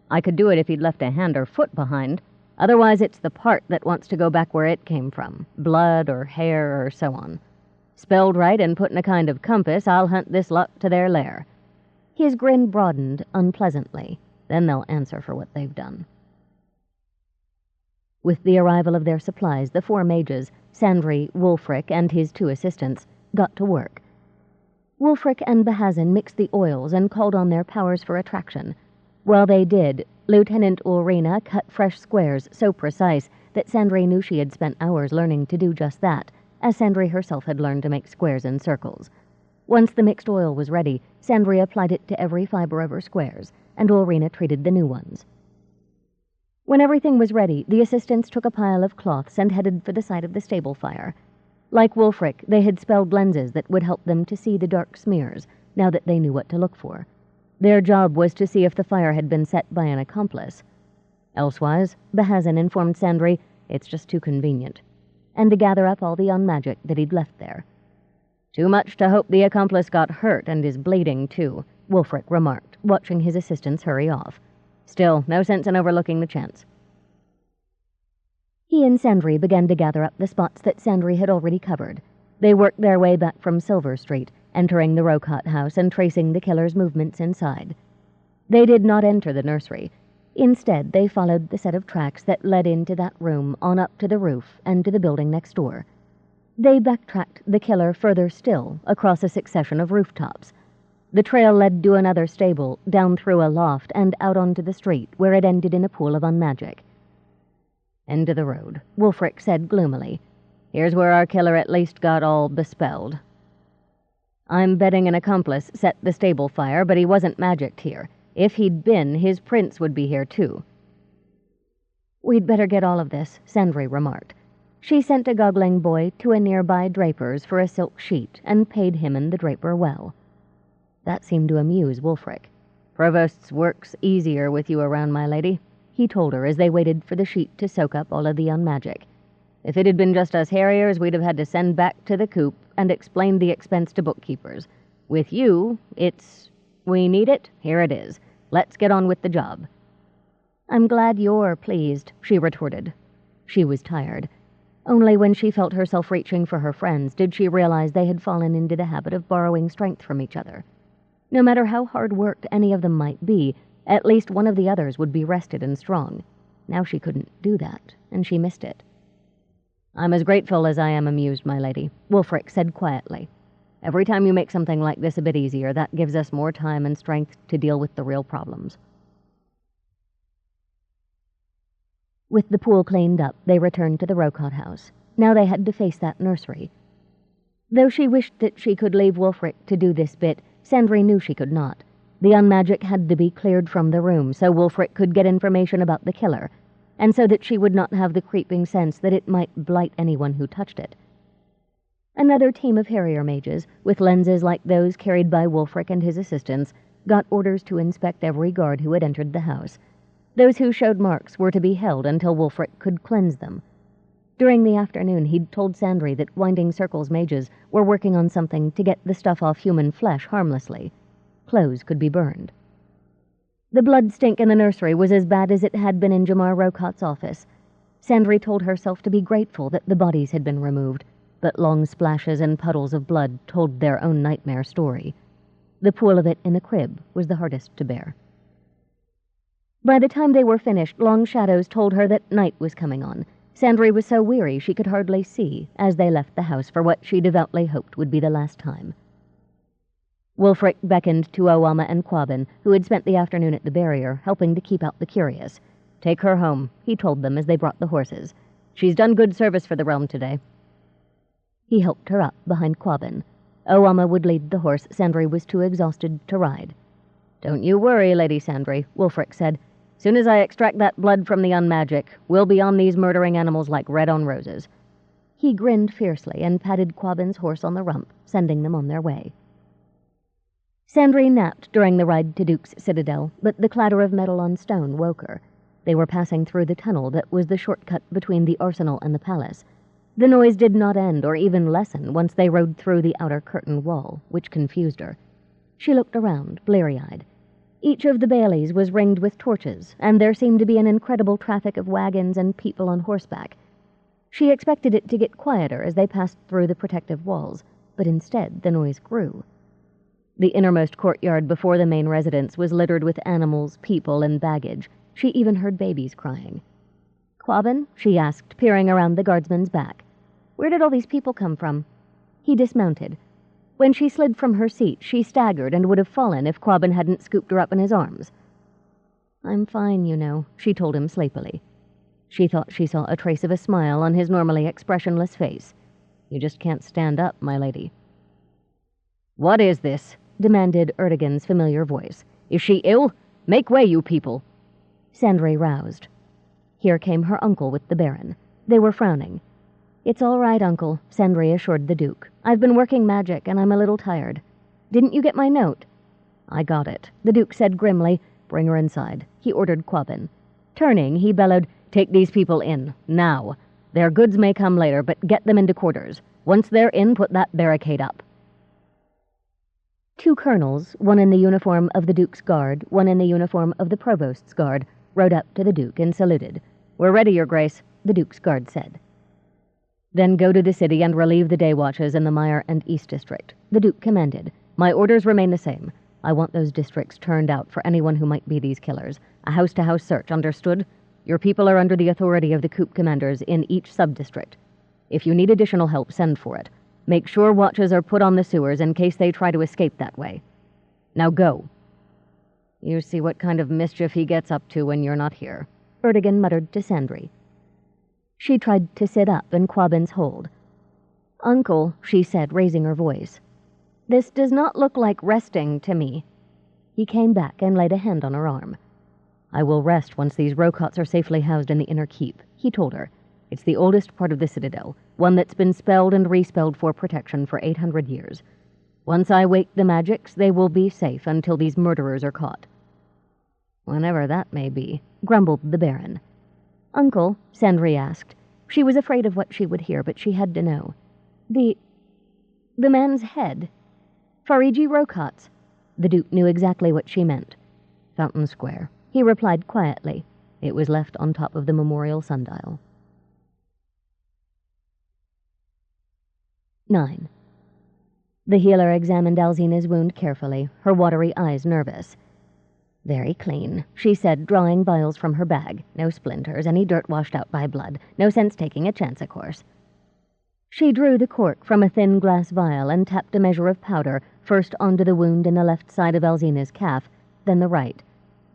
I could do it if he'd left a hand or foot behind. Otherwise, it's the part that wants to go back where it came from, blood or hair or so on. Spelled right and put in a kind of compass, I'll hunt this lot to their lair. His grin broadened unpleasantly. Then they'll answer for what they've done. With the arrival of their supplies, the 4 mages, Sandry, Wulfric, and his 2 assistants, got to work. Wulfric and Behazin mixed the oils and called on their powers for attraction. While they did, Lieutenant Ulrina cut fresh squares so precise that Sandry knew she had spent hours learning to do just that, as Sandry herself had learned to make squares and circles. Once the mixed oil was ready, Sandry applied it to every fiber of her squares, and Ulrina treated the new ones. When everything was ready, the assistants took a pile of cloths and headed for the site of the stable fire. Like Wulfric, they had spelled lenses that would help them to see the dark smears, now that they knew what to look for. Their job was to see if the fire had been set by an accomplice. Elsewise, Behazin informed Sandry it's just too convenient, and to gather up all the unmagic that he'd left there. Too much to hope the accomplice got hurt and is bleeding, too, Wulfric remarked, watching his assistants hurry off. Still, no sense in overlooking the chance. He and Sandry began to gather up the spots that Sandry had already covered. They worked their way back from Silver Street, entering the Rocotte house and tracing the killer's movements inside. They did not enter the nursery. Instead, they followed the set of tracks that led into that room on up to the roof and to the building next door. They backtracked the killer further still, across a succession of rooftops. The trail led to another stable, down through a loft, and out onto the street, where it ended in a pool of unmagic. End of the road, Wulfric said gloomily. Here's where our killer at least got all bespelled. I'm betting an accomplice set the stable fire, but he wasn't magicked here. If he'd been, his prince would be here too. We'd better get all of this, Sandry remarked. She sent a goggling boy to a nearby draper's for a silk sheet and paid him and the draper well. That seemed to amuse Wulfric. Provost's work's easier with you around, my lady, he told her as they waited for the sheet to soak up all of the unmagic. If it had been just us harriers, we'd have had to send back to the coop and explain the expense to bookkeepers. With you, it's, we need it, here it is. Let's get on with the job. I'm glad you're pleased, she retorted. She was tired. Only when she felt herself reaching for her friends did she realize they had fallen into the habit of borrowing strength from each other. No matter how hard worked any of them might be, at least one of the others would be rested and strong. Now she couldn't do that, and she missed it. I'm as grateful as I am amused, my lady, Wulfric said quietly. Every time you make something like this a bit easier, that gives us more time and strength to deal with the real problems. With the pool cleaned up, they returned to the Rocott house. Now they had to face that nursery. Though she wished that she could leave Wulfric to do this bit, Sandry knew she could not. The unmagic had to be cleared from the room so Wulfric could get information about the killer, and so that she would not have the creeping sense that it might blight anyone who touched it. Another team of harrier mages, with lenses like those carried by Wulfric and his assistants, got orders to inspect every guard who had entered the house. Those who showed marks were to be held until Wulfric could cleanse them. During the afternoon, he'd told Sandry that Winding Circle's mages were working on something to get the stuff off human flesh harmlessly. Clothes could be burned. The blood stink in the nursery was as bad as it had been in Jamar Rocott's office. Sandry told herself to be grateful that the bodies had been removed, but long splashes and puddles of blood told their own nightmare story. The pool of it in the crib was the hardest to bear. By the time they were finished, long shadows told her that night was coming on. Sandry was so weary she could hardly see as they left the house for what she devoutly hoped would be the last time. Wulfric beckoned to Owama and Quabbin, who had spent the afternoon at the barrier, helping to keep out the curious. Take her home, he told them as they brought the horses. She's done good service for the realm today. He helped her up behind Quabbin. Owama would lead the horse. Sandry was too exhausted to ride. Don't you worry, Lady Sandry, Wulfric said. Soon as I extract that blood from the unmagic, we'll be on these murdering animals like red on roses. He grinned fiercely and patted Quabbin's horse on the rump, sending them on their way. Sandry napped during the ride to Duke's Citadel, but the clatter of metal on stone woke her. They were passing through the tunnel that was the shortcut between the arsenal and the palace. The noise did not end or even lessen once they rode through the outer curtain wall, which confused her. She looked around, bleary-eyed. Each of the baileys was ringed with torches, and there seemed to be an incredible traffic of wagons and people on horseback. She expected it to get quieter as they passed through the protective walls, but instead the noise grew. The innermost courtyard before the main residence was littered with animals, people, and baggage. She even heard babies crying. "Quabbin?" she asked, peering around the guardsman's back. "Where did all these people come from?" He dismounted. When she slid from her seat, she staggered and would have fallen if Quabbin hadn't scooped her up in his arms. "I'm fine, you know," she told him sleepily. She thought she saw a trace of a smile on his normally expressionless face. "You just can't stand up, my lady." "What is this?" demanded Erdogan's familiar voice. "Is she ill? Make way, you people." Sandry roused. Here came her uncle with the Baron. They were frowning. "It's all right, Uncle," Sandry assured the Duke. "I've been working magic, and I'm a little tired. Didn't you get my note?" "I got it," the Duke said grimly. "Bring her inside," he ordered Quabbin. Turning, he bellowed, "Take these people in, now. Their goods may come later, but get them into quarters. Once they're in, put that barricade up." Two colonels, one in the uniform of the Duke's Guard, one in the uniform of the Provost's Guard, rode up to the Duke and saluted. "We're ready, Your Grace," the Duke's Guard said. "Then go to the city and relieve the day watches in the Mire and East District," the Duke commanded. "My orders remain the same. I want those districts turned out for anyone who might be these killers. A house-to-house search, understood? Your people are under the authority of the coup commanders in each sub-district. If you need additional help, send for it. Make sure watches are put on the sewers in case they try to escape that way. Now go." "You see what kind of mischief he gets up to when you're not here," Erdogan muttered to Sandry. She tried to sit up in Quabbin's hold. "Uncle," she said, raising her voice, "this does not look like resting to me." He came back and laid a hand on her arm. "I will rest once these Rocots are safely housed in the inner keep," he told her. "It's the oldest part of the Citadel, one that's been spelled and respelled for protection for 800 years. Once I wake the magics, they will be safe until these murderers are caught." "Whenever that may be," grumbled the Baron. "Uncle," Sandry asked. She was afraid of what she would hear, but she had to know. The man's head. Fariji Rocots." The Duke knew exactly what she meant. "Fountain Square," he replied quietly. "It was left on top of the memorial sundial." 9. The healer examined Alzina's wound carefully, her watery eyes nervous. "Very clean," she said, drawing vials from her bag. "No splinters, any dirt washed out by blood. No sense taking a chance, of course." She drew the cork from a thin glass vial and tapped a measure of powder first onto the wound in the left side of Alzina's calf, then the right.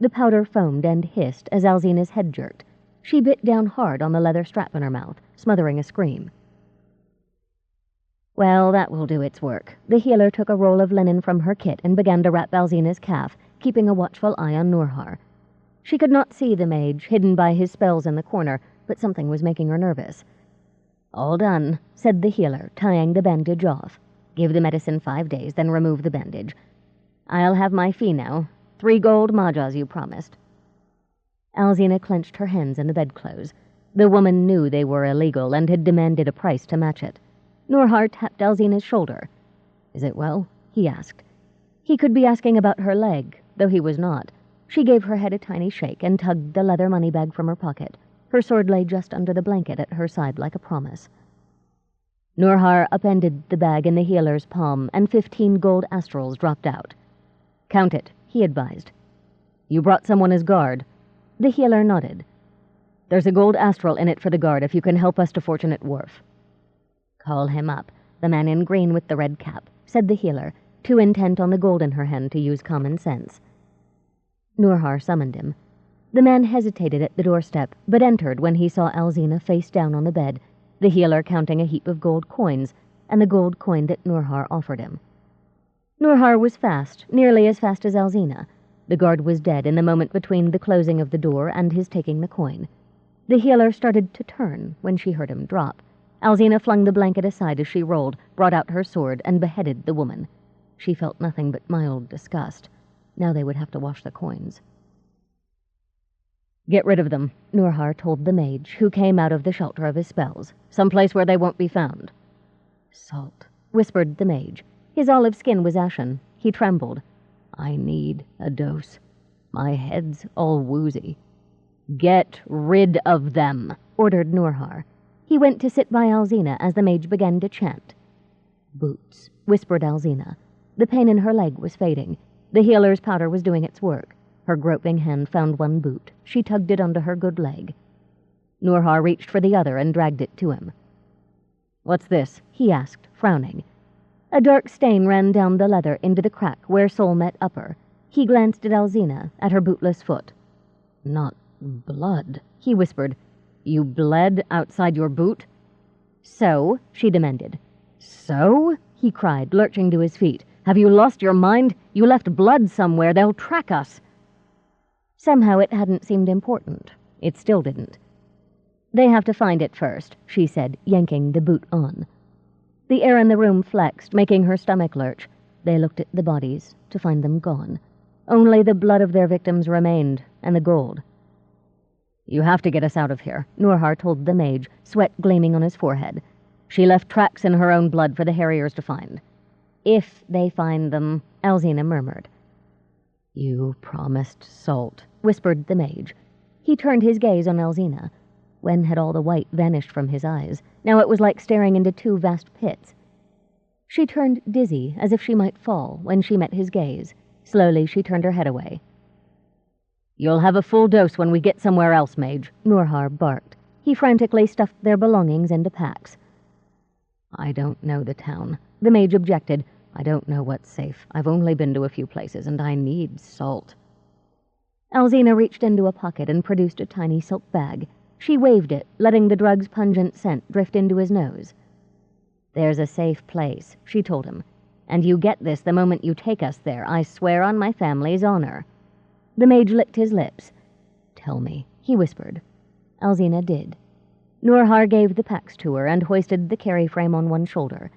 The powder foamed and hissed as Alzina's head jerked. She bit down hard on the leather strap in her mouth, smothering a scream. "Well, that will do its work." The healer took a roll of linen from her kit and began to wrap Alzina's calf, keeping a watchful eye on Norhar. She could not see the mage, hidden by his spells in the corner, but something was making her nervous. "All done," said the healer, tying the bandage off. "Give the medicine 5 days, then remove the bandage. I'll have my fee now. 3 gold majas you promised." Alzina clenched her hands in the bedclothes. The woman knew they were illegal and had demanded a price to match it. Norhar tapped Alzina's shoulder. "Is it well?" he asked. He could be asking about her leg, though he was not. She gave her head a tiny shake and tugged the leather money bag from her pocket. Her sword lay just under the blanket at her side like a promise. Norhar upended the bag in the healer's palm, and 15 gold astrals dropped out. "Count it," he advised. "You brought someone as guard." The healer nodded. "There's a gold astral in it for the guard if you can help us to Fortunate Wharf." "Call him up, the man in green with the red cap," said the healer, too intent on the gold in her hand to use common sense. Norhar summoned him. The man hesitated at the doorstep, but entered when he saw Alzina face down on the bed, the healer counting a heap of gold coins, and the gold coin that Norhar offered him. Norhar was fast, nearly as fast as Alzina. The guard was dead in the moment between the closing of the door and his taking the coin. The healer started to turn when she heard him drop. Alzina flung the blanket aside as she rolled, brought out her sword, and beheaded the woman. She felt nothing but mild disgust. Now they would have to wash the coins. "Get rid of them," Norhar told the mage, who came out of the shelter of his spells. "Someplace where they won't be found." "Salt," whispered the mage. His olive skin was ashen. He trembled. "I need a dose. My head's all woozy." "Get rid of them," ordered Norhar. He went to sit by Alzina as the mage began to chant. "Boots," whispered Alzina. The pain in her leg was fading. The healer's powder was doing its work. Her groping hand found one boot. She tugged it onto her good leg. Norhar reached for the other and dragged it to him. "What's this?" he asked, frowning. A dark stain ran down the leather into the crack where sole met upper. He glanced at Alzina, at her bootless foot. "Not blood," he whispered. "You bled outside your boot?" "So?" she demanded. "So?" he cried, lurching to his feet. "Have you lost your mind? You left blood somewhere. They'll track us." Somehow it hadn't seemed important. It still didn't. "They have to find it first," she said, yanking the boot on. The air in the room flexed, making her stomach lurch. They looked at the bodies, to find them gone. Only the blood of their victims remained, and the gold. "You have to get us out of here," Norhar told the mage, sweat gleaming on his forehead. "She left tracks in her own blood for the harriers to find." "If they find them," Alzina murmured. "You promised salt," whispered the mage. He turned his gaze on Alzina. When had all the white vanished from his eyes? Now it was like staring into 2 vast pits. She turned dizzy, as if she might fall, when she met his gaze. Slowly she turned her head away. "You'll have a full dose when we get somewhere else, Mage," Norhar barked. He frantically stuffed their belongings into packs. "I don't know the town," the mage objected. "I don't know what's safe. I've only been to a few places, and I need salt." Alzina reached into a pocket and produced a tiny silk bag. She waved it, letting the drug's pungent scent drift into his nose. "There's a safe place," she told him, "and you get this the moment you take us there. I swear on my family's honor." The mage licked his lips. "Tell me," he whispered. Alzina did. Norhar gave the packs to her and hoisted the carry frame on one shoulder.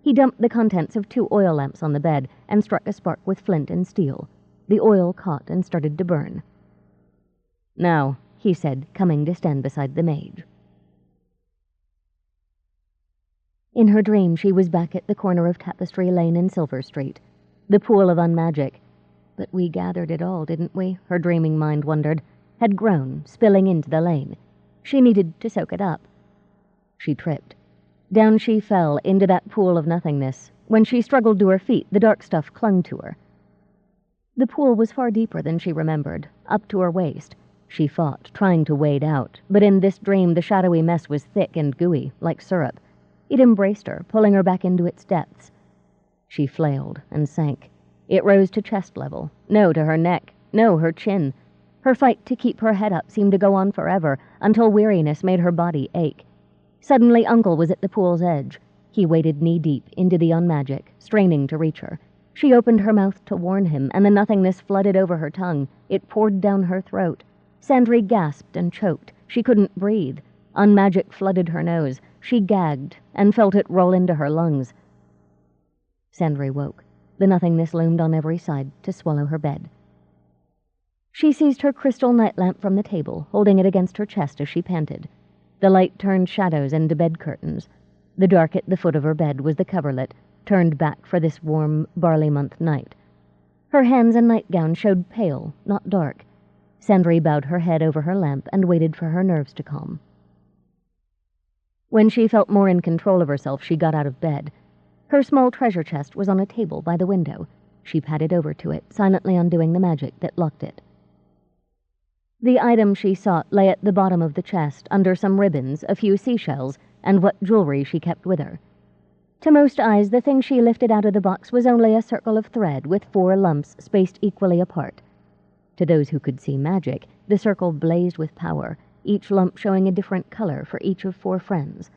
He dumped the contents of 2 oil lamps on the bed and struck a spark with flint and steel. The oil caught and started to burn. "Now," he said, coming to stand beside the mage. In her dream, she was back at the corner of Tapestry Lane and Silver Street. The pool of unmagic. But we gathered it all, didn't we? Her dreaming mind wondered. Had grown, spilling into the lane. She needed to soak it up. She tripped. Down she fell into that pool of nothingness. When she struggled to her feet, the dark stuff clung to her. The pool was far deeper than she remembered, up to her waist. She fought, trying to wade out, but in this dream the shadowy mess was thick and gooey, like syrup. It embraced her, pulling her back into its depths. She flailed and sank. It rose to chest level. No, to her neck. No, her chin. Her fight to keep her head up seemed to go on forever, until weariness made her body ache. Suddenly Uncle was at the pool's edge. He waded knee-deep into the unmagic, straining to reach her. She opened her mouth to warn him, and the nothingness flooded over her tongue. It poured down her throat. Sandry gasped and choked. She couldn't breathe. Unmagic flooded her nose. She gagged and felt it roll into her lungs. Sandry woke. The nothingness loomed on every side to swallow her bed. She seized her crystal night lamp from the table, holding it against her chest as she panted. The light turned shadows into bed curtains. The dark at the foot of her bed was the coverlet, turned back for this warm, barley-month night. Her hands and nightgown showed pale, not dark. Sandry bowed her head over her lamp and waited for her nerves to calm. When she felt more in control of herself, she got out of bed. Her small treasure chest was on a table by the window. She padded over to it, silently undoing the magic that locked it. The item she sought lay at the bottom of the chest, under some ribbons, a few seashells, and what jewelry she kept with her. To most eyes, the thing she lifted out of the box was only a circle of thread with 4 lumps spaced equally apart. To those who could see magic, the circle blazed with power, each lump showing a different color for each of 4 friends.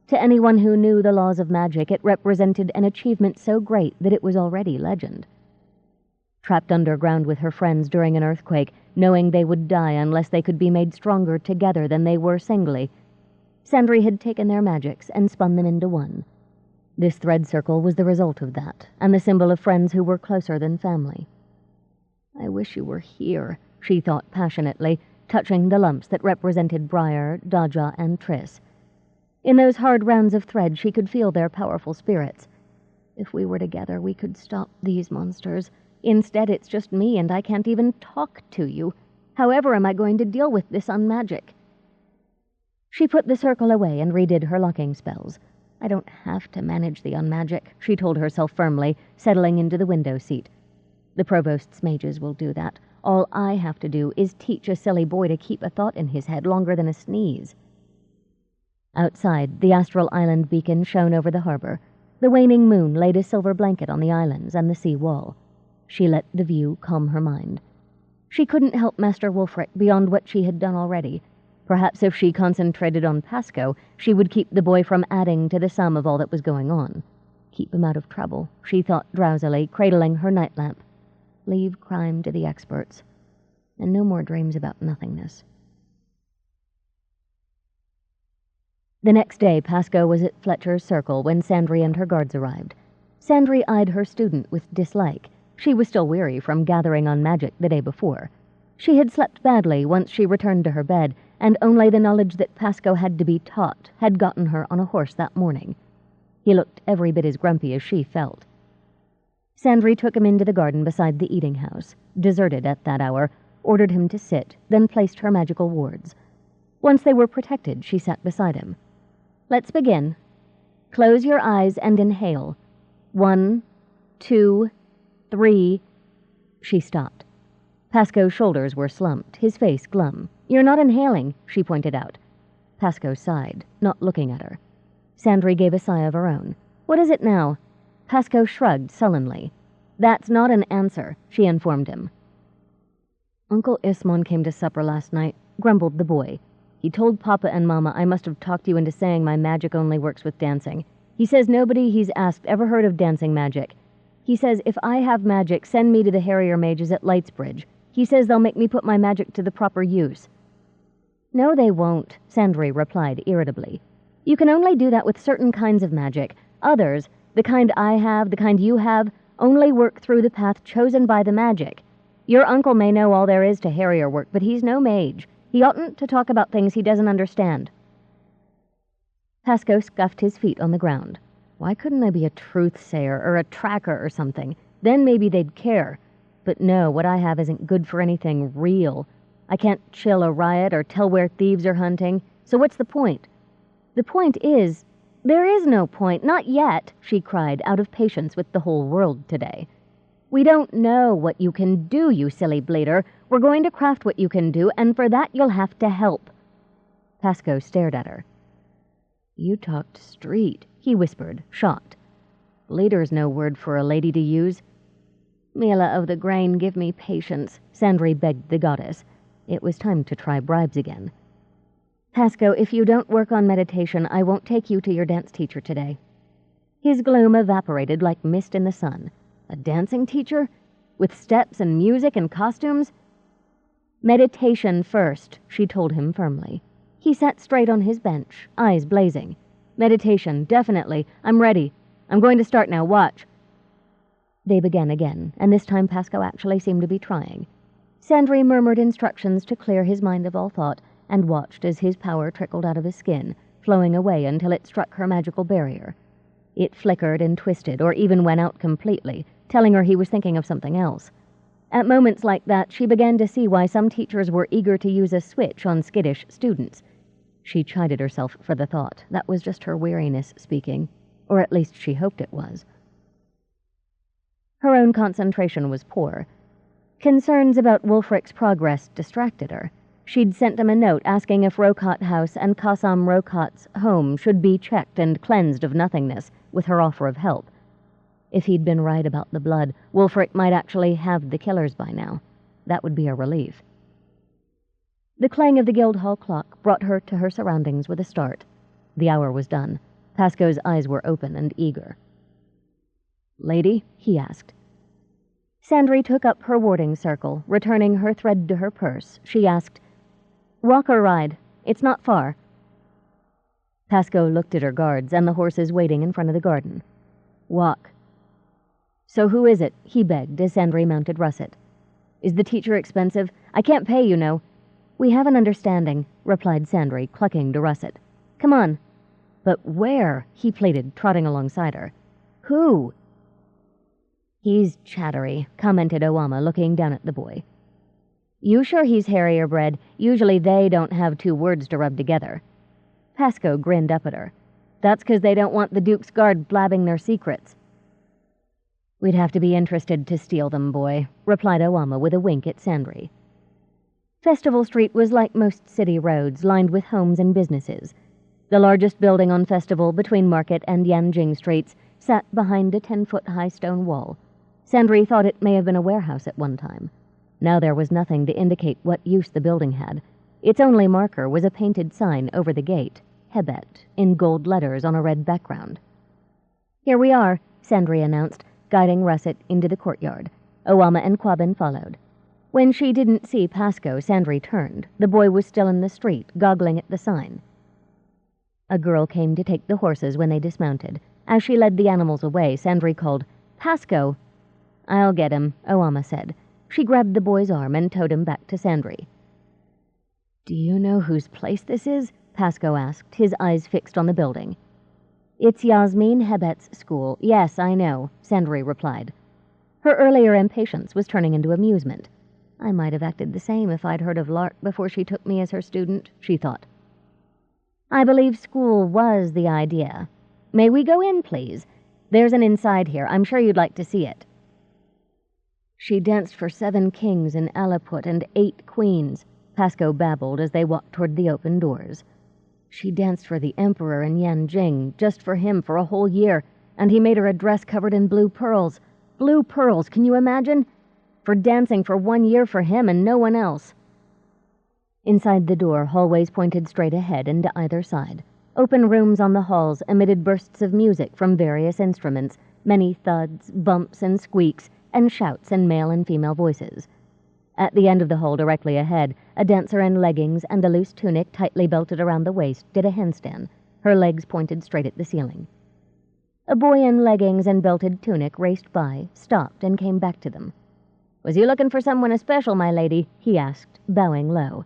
To anyone who knew the laws of magic, it represented an achievement so great that it was already legend. Trapped underground with her friends during an earthquake, knowing they would die unless they could be made stronger together than they were singly, Sandry had taken their magics and spun them into one. This thread circle was the result of that, and the symbol of friends who were closer than family. "I wish you were here," she thought passionately, touching the lumps that represented Briar, Daja, and Triss. In those hard rounds of thread she could feel their powerful spirits. "If we were together, we could stop these monsters. Instead, it's just me, and I can't even talk to you. However am I going to deal with this unmagic?" She put the circle away and redid her locking spells. "I don't have to manage the unmagic," she told herself firmly, settling into the window seat. "The provost's mages will do that. All I have to do is teach a silly boy to keep a thought in his head longer than a sneeze." Outside, the astral island beacon shone over the harbor. The waning moon laid a silver blanket on the islands and the sea wall. She let the view calm her mind. She couldn't help Master Wulfric beyond what she had done already. Perhaps if she concentrated on Pasco, she would keep the boy from adding to the sum of all that was going on. Keep him out of trouble, she thought drowsily, cradling her night lamp. Leave crime to the experts. And no more dreams about nothingness. The next day, Pasco was at Fletcher's Circle when Sandry and her guards arrived. Sandry eyed her student with dislike. She was still weary from gathering on magic the day before. She had slept badly once she returned to her bed, and only the knowledge that Pasco had to be taught had gotten her on a horse that morning. He looked every bit as grumpy as she felt. Sandry took him into the garden beside the eating house, deserted at that hour, ordered him to sit, then placed her magical wards. Once they were protected, she sat beside him. "Let's begin. Close your eyes and inhale. 1, 2, 3... She stopped. Pasco's shoulders were slumped, his face glum. "You're not inhaling," she pointed out. Pasco sighed, not looking at her. Sandry gave a sigh of her own. "What is it now?" Pasco shrugged sullenly. "That's not an answer," she informed him. "Uncle Ismon came to supper last night," grumbled the boy. He told Papa and Mama I must have talked you into saying my magic only works with dancing. He says nobody he's asked ever heard of dancing magic. He says if I have magic, send me to the Harrier Mages at Lightsbridge. He says they'll make me put my magic to the proper use." "No, they won't," Sandry replied irritably. "You can only do that with certain kinds of magic. Others, the kind I have, the kind you have, only work through the path chosen by the magic. Your uncle may know all there is to Harrier work, but he's no mage. He oughtn't to talk about things he doesn't understand." Pasco scuffed his feet on the ground. Why couldn't I be a truth-sayer or a tracker or something? Then maybe they'd care. But no, what I have isn't good for anything real. I can't chill a riot or tell where thieves are hunting. So what's the point? The point is, there is no point, not yet, she cried, out of patience with the whole world today. "We don't know what you can do, you silly bleeder. We're going to craft what you can do, and for that you'll have to help." Pasco stared at her. "You talked street," he whispered, shocked. "Bleeder's no word for a lady to use." "Mila of the Grain, give me patience," Sandry begged the goddess. It was time to try bribes again. "Pasco, if you don't work on meditation, I won't take you to your dance teacher today." His gloom evaporated like mist in the sun. A dancing teacher? With steps and music and costumes? "Meditation first," she told him firmly. He sat straight on his bench, eyes blazing. "Meditation, definitely. I'm ready. I'm going to start now, watch." They began again, and this time Pasco actually seemed to be trying. Sandry murmured instructions to clear his mind of all thought, and watched as his power trickled out of his skin, flowing away until it struck her magical barrier. It flickered and twisted, or even went out completely, telling her he was thinking of something else. At moments like that, she began to see why some teachers were eager to use a switch on skittish students. She chided herself for the thought. That was just her weariness speaking, or at least she hoped it was. Her own concentration was poor. Concerns about Wulfric's progress distracted her. She'd sent him a note asking if Rokot House and Qassam Rokot's home should be checked and cleansed of nothingness, with her offer of help. If he'd been right about the blood, Wulfric might actually have the killers by now. That would be a relief. The clang of the Guildhall clock brought her to her surroundings with a start. The hour was done. Pasco's eyes were open and eager. "Lady?" he asked. Sandry took up her warding circle, returning her thread to her purse. She asked, "Walk or ride? It's not far." Pasco looked at her guards and the horses waiting in front of the garden. "Walk." "So who is it?" he begged as Sandry mounted Russet. "Is the teacher expensive? I can't pay, you know." "We have an understanding," replied Sandry, clucking to Russet. "Come on." "But where?" he pleaded, trotting alongside her. "Who?" "He's chattery," commented Owama, looking down at the boy. "You sure he's Harrier bred? Usually they don't have two words to rub together." Pasco grinned up at her. "That's 'cause they don't want the Duke's guard blabbing their secrets." "We'd have to be interested to steal them, boy," replied Owama with a wink at Sandry. Festival Street was like most city roads, lined with homes and businesses. The largest building on Festival, between Market and Yanjing Streets, sat behind a 10-foot-high stone wall. Sandry thought it may have been a warehouse at one time. Now there was nothing to indicate what use the building had. Its only marker was a painted sign over the gate, Hebet, in gold letters on a red background. "Here we are," Sandry announced, guiding Russet into the courtyard. Owama and Quabbin followed. When she didn't see Pasco, Sandry turned. The boy was still in the street, goggling at the sign. A girl came to take the horses when they dismounted. As she led the animals away, Sandry called, "Pasco!" "I'll get him," Owama said. She grabbed the boy's arm and towed him back to Sandry. "Do you know whose place this is?" Pasco asked, his eyes fixed on the building. "It's Yasmin Hebet's school. Yes, I know," Sandry replied. Her earlier impatience was turning into amusement. I might have acted the same if I'd heard of Lark before she took me as her student, she thought. "I believe school was the idea. May we go in, please? There's an inside here. I'm sure you'd like to see it." "She danced for 7 kings in Alaput and 8 queens," Pasco babbled as they walked toward the open doors. "She danced for the emperor in Yanjing, just for him for a whole year, and he made her a dress covered in blue pearls. Blue pearls, can you imagine? For dancing for 1 year for him and no one else." Inside the door, hallways pointed straight ahead and to either side. Open rooms on the halls emitted bursts of music from various instruments, many thuds, bumps, and squeaks, and shouts in male and female voices. At the end of the hall directly ahead, a dancer in leggings and a loose tunic tightly belted around the waist did a handstand, her legs pointed straight at the ceiling. A boy in leggings and belted tunic raced by, stopped, and came back to them. "Was you looking for someone especial, my lady?" he asked, bowing low.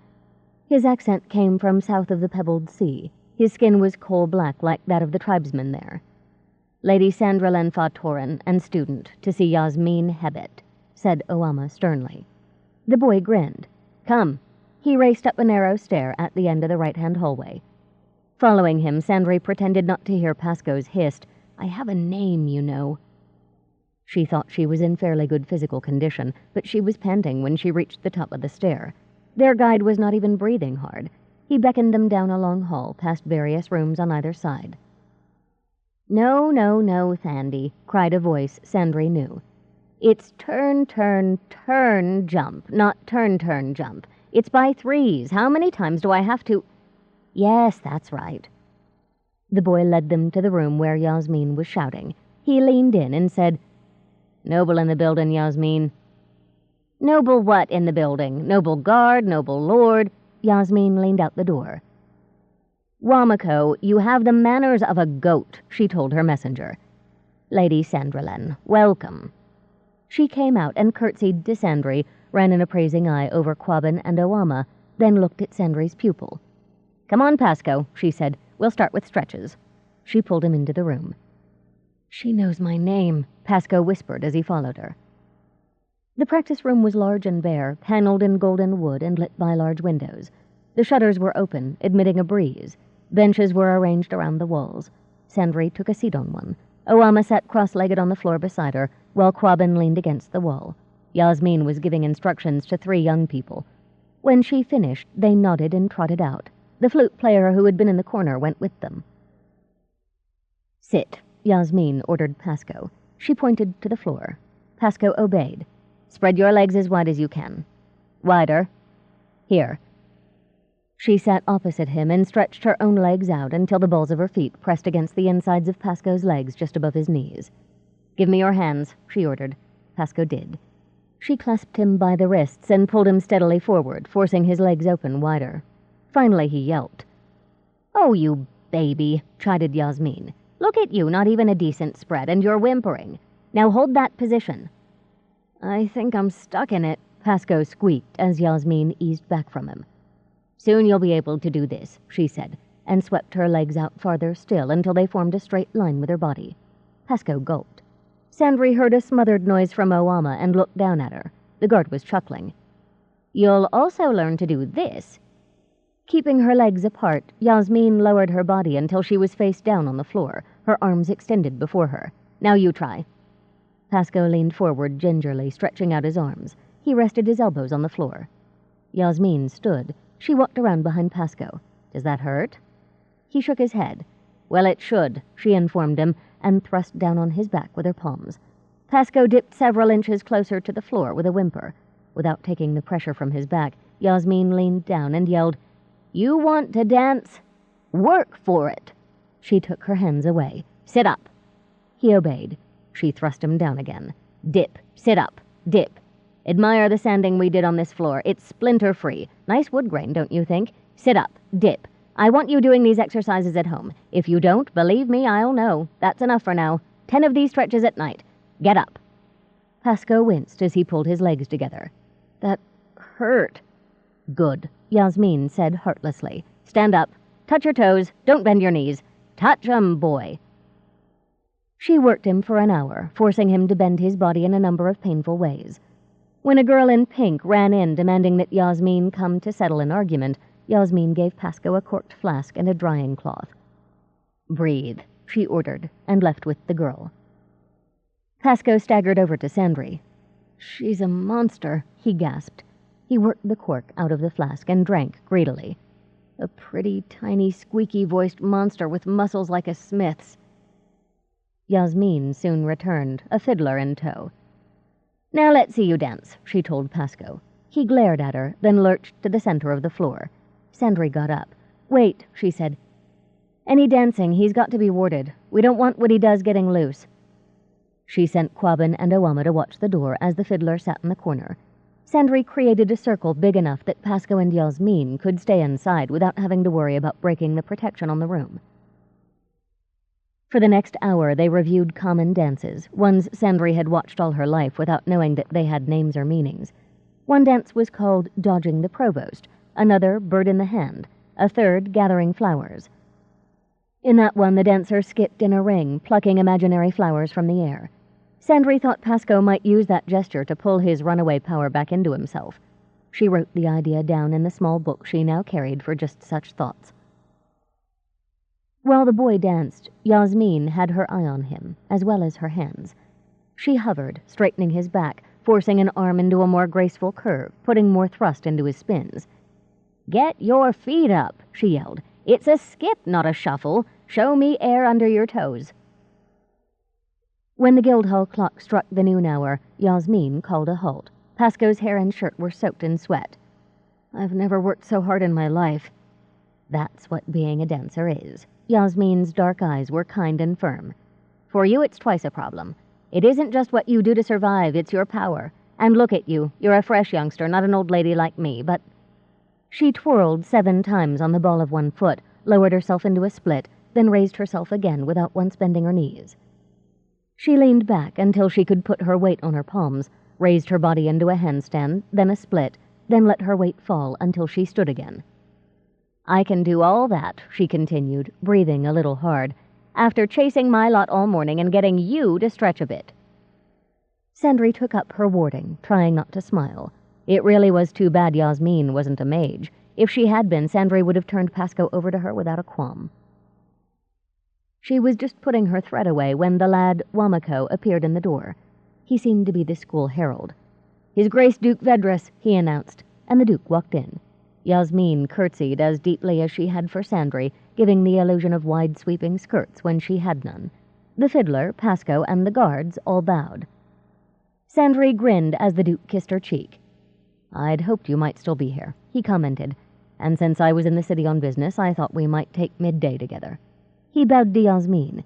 His accent came from south of the pebbled sea. His skin was coal-black like that of the tribesmen there. "Lady Sandra Lenfa-Torin and student to see Yasmin Hebet," said Oama sternly. The boy grinned. "Come." He raced up a narrow stair at the end of the right-hand hallway. Following him, Sandry pretended not to hear Pasco's hissed, "I have a name, you know." She thought she was in fairly good physical condition, but she was panting when she reached the top of the stair. Their guide was not even breathing hard. He beckoned them down a long hall, past various rooms on either side. "No, no, no, Thandy," cried a voice Sandry knew. "It's turn, turn, turn, jump, not turn, turn, jump. It's by threes. How many times do I have to—" "Yes, that's right." The boy led them to the room where Yasmin was shouting. He leaned in and said, "Noble in the building, Yasmin." "Noble what in the building? Noble guard, noble lord?" Yasmin leaned out the door. "Wamako, you have the manners of a goat," she told her messenger. "Lady Sandralen, welcome." She came out and curtsied to Sandry, ran an appraising eye over Quabbin and Oama, then looked at Sandry's pupil. "Come on, Pasco," she said. "We'll start with stretches." She pulled him into the room. "She knows my name," Pasco whispered as he followed her. The practice room was large and bare, paneled in golden wood and lit by large windows. The shutters were open, admitting a breeze. Benches were arranged around the walls. Sandry took a seat on one. Oama sat cross-legged on the floor beside her, while Quabbin leaned against the wall. Yasmin was giving instructions to 3 young people. When she finished, they nodded and trotted out. The flute player who had been in the corner went with them. "Sit," Yasmin ordered Pasco. She pointed to the floor. Pasco obeyed. "Spread your legs as wide as you can." "Wider." "Here." She sat opposite him and stretched her own legs out until the balls of her feet pressed against the insides of Pasco's legs just above his knees. "Give me your hands," she ordered. Pasco did. She clasped him by the wrists and pulled him steadily forward, forcing his legs open wider. Finally he yelped. "Oh, you baby," chided Yasmin. "Look at you, not even a decent spread, and you're whimpering. Now hold that position." "I think I'm stuck in it," Pasco squeaked as Yasmin eased back from him. "Soon you'll be able to do this," she said, and swept her legs out farther still until they formed a straight line with her body. Pasco gulped. Sandry heard a smothered noise from Oama and looked down at her. The guard was chuckling. "You'll also learn to do this." Keeping her legs apart, Yasmin lowered her body until she was face down on the floor, her arms extended before her. "Now you try." Pasco leaned forward gingerly, stretching out his arms. He rested his elbows on the floor. Yasmin stood. She walked around behind Pasco. "Does that hurt?" He shook his head. "Well, it should," she informed him, and thrust down on his back with her palms. Pasco dipped several inches closer to the floor with a whimper. Without taking the pressure from his back, Yasmin leaned down and yelled, "You want to dance? Work for it." She took her hands away. "Sit up." He obeyed. She thrust him down again. "Dip. Sit up. Dip. Admire the sanding we did on this floor. It's splinter-free. Nice wood grain, don't you think? Sit up. Dip. I want you doing these exercises at home. If you don't, believe me, I'll know. That's enough for now. 10 of these stretches at night. Get up." Pasco winced as he pulled his legs together. "That hurt." "Good," Yasmin said heartlessly. "Stand up. Touch your toes. Don't bend your knees. Touch 'em, boy." She worked him for an hour, forcing him to bend his body in a number of painful ways. When a girl in pink ran in demanding that Yasmin come to settle an argument, Yasmin gave Pasco a corked flask and a drying cloth. "Breathe," she ordered, and left with the girl. Pasco staggered over to Sandry. "She's a monster," he gasped. He worked the cork out of the flask and drank greedily. "A pretty, tiny, squeaky-voiced monster with muscles like a smith's." Yasmin soon returned, a fiddler in tow. "Now let's see you dance," she told Pasco. He glared at her, then lurched to the center of the floor. Sandry got up. "Wait," she said. "Any dancing, he's got to be warded. We don't want what he does getting loose." She sent Quabbin and Owama to watch the door as the fiddler sat in the corner. Sandry created a circle big enough that Pasco and Yasmin could stay inside without having to worry about breaking the protection on the room. For the next hour, they reviewed common dances, ones Sandry had watched all her life without knowing that they had names or meanings. One dance was called Dodging the Provost, another Bird in the Hand, a third Gathering Flowers. In that one, the dancer skipped in a ring, plucking imaginary flowers from the air. Sandry thought Pasco might use that gesture to pull his runaway power back into himself. She wrote the idea down in the small book she now carried for just such thoughts. While the boy danced, Yasmin had her eye on him, as well as her hands. She hovered, straightening his back, forcing an arm into a more graceful curve, putting more thrust into his spins. "Get your feet up," she yelled. "It's a skip, not a shuffle. Show me air under your toes." When the Guildhall clock struck the noon hour, Yasmin called a halt. Pasco's hair and shirt were soaked in sweat. "I've never worked so hard in my life." That's what being a dancer is. Yasmin's dark eyes were kind and firm. "For you, it's twice a problem. It isn't just what you do to survive, it's your power. And look at you. You're a fresh youngster, not an old lady like me, but—" She twirled 7 times on the ball of one foot, lowered herself into a split, then raised herself again without once bending her knees. She leaned back until she could put her weight on her palms, raised her body into a handstand, then a split, then let her weight fall until she stood again. "I can do all that," she continued, breathing a little hard, "after chasing my lot all morning and getting you to stretch a bit." Sandry took up her warding, trying not to smile. It really was too bad Yasmin wasn't a mage. If she had been, Sandry would have turned Pasco over to her without a qualm. She was just putting her thread away when the lad, Wamako, appeared in the door. He seemed to be the school herald. "His Grace Duke Vedras," he announced, and the Duke walked in. Yasmin curtsied as deeply as she had for Sandry, giving the illusion of wide-sweeping skirts when she had none. The fiddler, Pasco, and the guards all bowed. Sandry grinned as the Duke kissed her cheek. "I'd hoped you might still be here," he commented, "and since I was in the city on business, I thought we might take midday together." He bowed to Yasmin.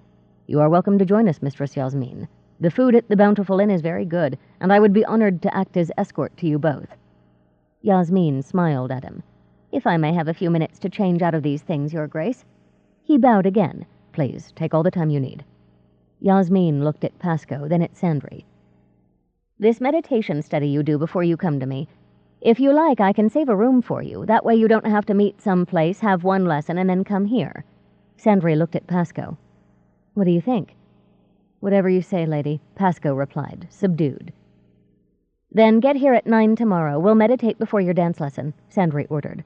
"You are welcome to join us, Mistress Yasmin. The food at the Bountiful Inn is very good, and I would be honored to act as escort to you both." Yasmin smiled at him. "If I may have a few minutes to change out of these things, Your Grace." He bowed again. "Please, take all the time you need." Yasmin looked at Pasco, then at Sandry. "This meditation study you do before you come to me, if you like, I can save a room for you. That way you don't have to meet some place, have one lesson, and then come here." Sandry looked at Pasco. "What do you think?" "Whatever you say, lady," Pasco replied, subdued. "Then get here at 9 tomorrow. We'll meditate before your dance lesson," Sandry ordered.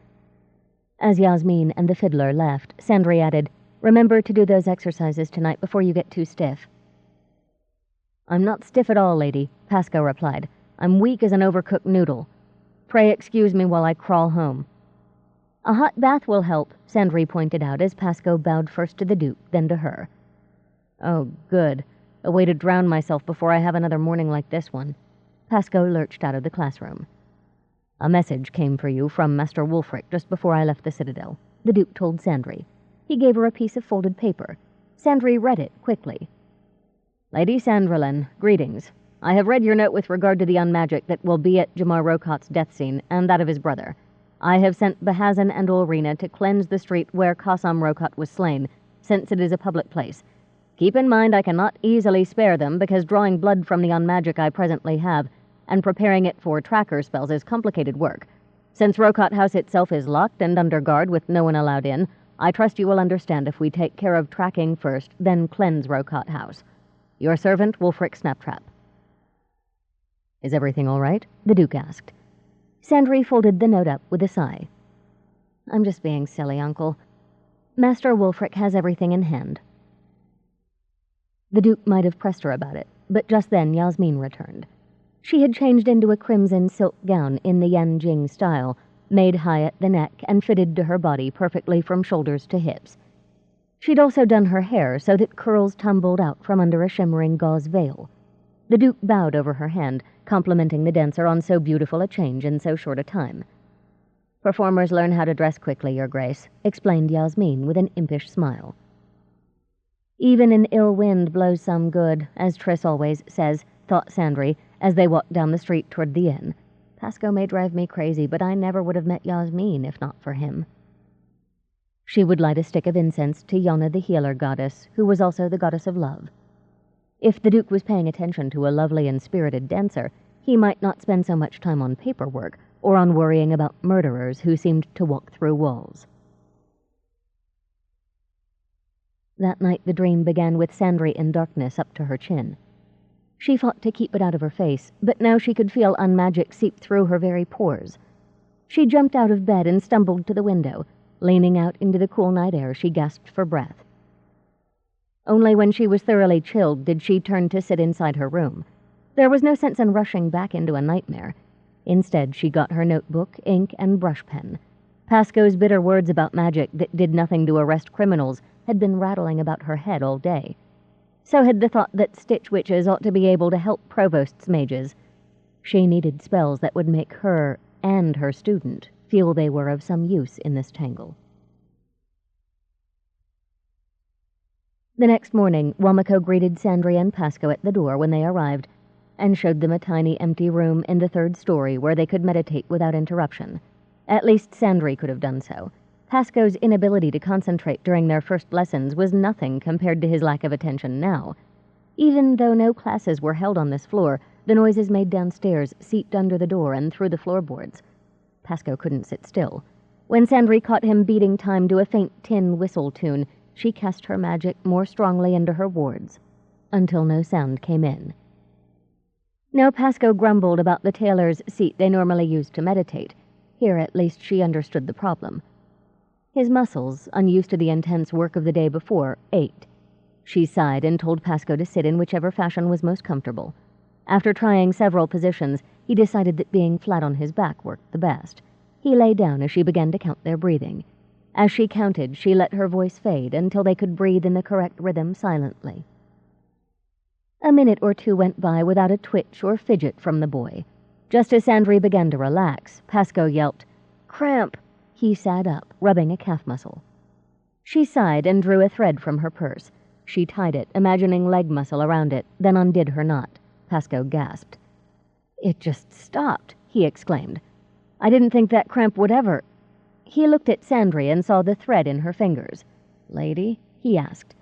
As Yasmin and the fiddler left, Sandry added, "Remember to do those exercises tonight before you get too stiff." "I'm not stiff at all, lady," Pasco replied. "I'm weak as an overcooked noodle. Pray excuse me while I crawl home." "A hot bath will help," Sandry pointed out as Pasco bowed first to the Duke, then to her. "Oh, good. A way to drown myself before I have another morning like this one." Pasco lurched out of the classroom. "A message came for you from Master Wulfric just before I left the Citadel," the Duke told Sandry. He gave her a piece of folded paper. Sandry read it quickly. "Lady Sandralen, greetings. I have read your note with regard to the unmagic that will be at Jamar Rokot's death scene, and that of his brother. I have sent Bahazan and Ulrina to cleanse the street where Qassam Rokot was slain, since it is a public place. Keep in mind I cannot easily spare them, because drawing blood from the unmagic I presently have, and preparing it for tracker spells is complicated work. Since Rokot House itself is locked and under guard with no one allowed in, I trust you will understand if we take care of tracking first, then cleanse Rokot House. Your servant, Wulfric Snaptrap." "Is everything all right?" the Duke asked. Sandry folded the note up with a sigh. "I'm just being silly, Uncle. Master Wulfric has everything in hand." The Duke might have pressed her about it, but just then Yasmin returned. She had changed into a crimson silk gown in the Yanjing style, made high at the neck and fitted to her body perfectly from shoulders to hips. She'd also done her hair so that curls tumbled out from under a shimmering gauze veil. The Duke bowed over her hand, complimenting the dancer on so beautiful a change in so short a time. "Performers learn how to dress quickly, Your Grace," explained Yasmin with an impish smile. "Even an ill wind blows some good, as Triss always says," thought Sandry, as they walked down the street toward the inn. "Pasco may drive me crazy, but I never would have met Yasmin if not for him." She would light a stick of incense to Yona the healer goddess, who was also the goddess of love. If the Duke was paying attention to a lovely and spirited dancer, he might not spend so much time on paperwork or on worrying about murderers who seemed to walk through walls. That night the dream began with Sandry in darkness up to her chin. She fought to keep it out of her face, but now she could feel unmagic seep through her very pores. She jumped out of bed and stumbled to the window. Leaning out into the cool night air, she gasped for breath. Only when she was thoroughly chilled did she turn to sit inside her room. There was no sense in rushing back into a nightmare. Instead, she got her notebook, ink, and brush pen. Pasco's bitter words about magic that did nothing to arrest criminals had been rattling about her head all day. So had the thought that Stitch Witches ought to be able to help Provost's mages. She needed spells that would make her and her student feel they were of some use in this tangle. The next morning, Wamiko greeted Sandry and Pasco at the door when they arrived, and showed them a tiny empty room in the 3rd story where they could meditate without interruption. At least Sandry could have done so. Pasco's inability to concentrate during their first lessons was nothing compared to his lack of attention now. Even though no classes were held on this floor, the noises made downstairs seeped under the door and through the floorboards. Pasco couldn't sit still. When Sandry caught him beating time to a faint tin whistle tune, she cast her magic more strongly into her wards, until no sound came in. Now Pasco grumbled about the tailor's seat they normally used to meditate. Here at least she understood the problem. His muscles, unused to the intense work of the day before, ached. She sighed and told Pasco to sit in whichever fashion was most comfortable. After trying several positions, he decided that being flat on his back worked the best. He lay down as she began to count their breathing. As she counted, she let her voice fade until they could breathe in the correct rhythm silently. A minute or two went by without a twitch or fidget from the boy. Just as Sandry began to relax, Pasco yelped, "Cramp!" He sat up, rubbing a calf muscle. She sighed and drew a thread from her purse. She tied it, imagining leg muscle around it, then undid her knot. Pasco gasped. "It just stopped," he exclaimed. "I didn't think that cramp would ever—" He looked at Sandry and saw the thread in her fingers. "Lady?" he asked.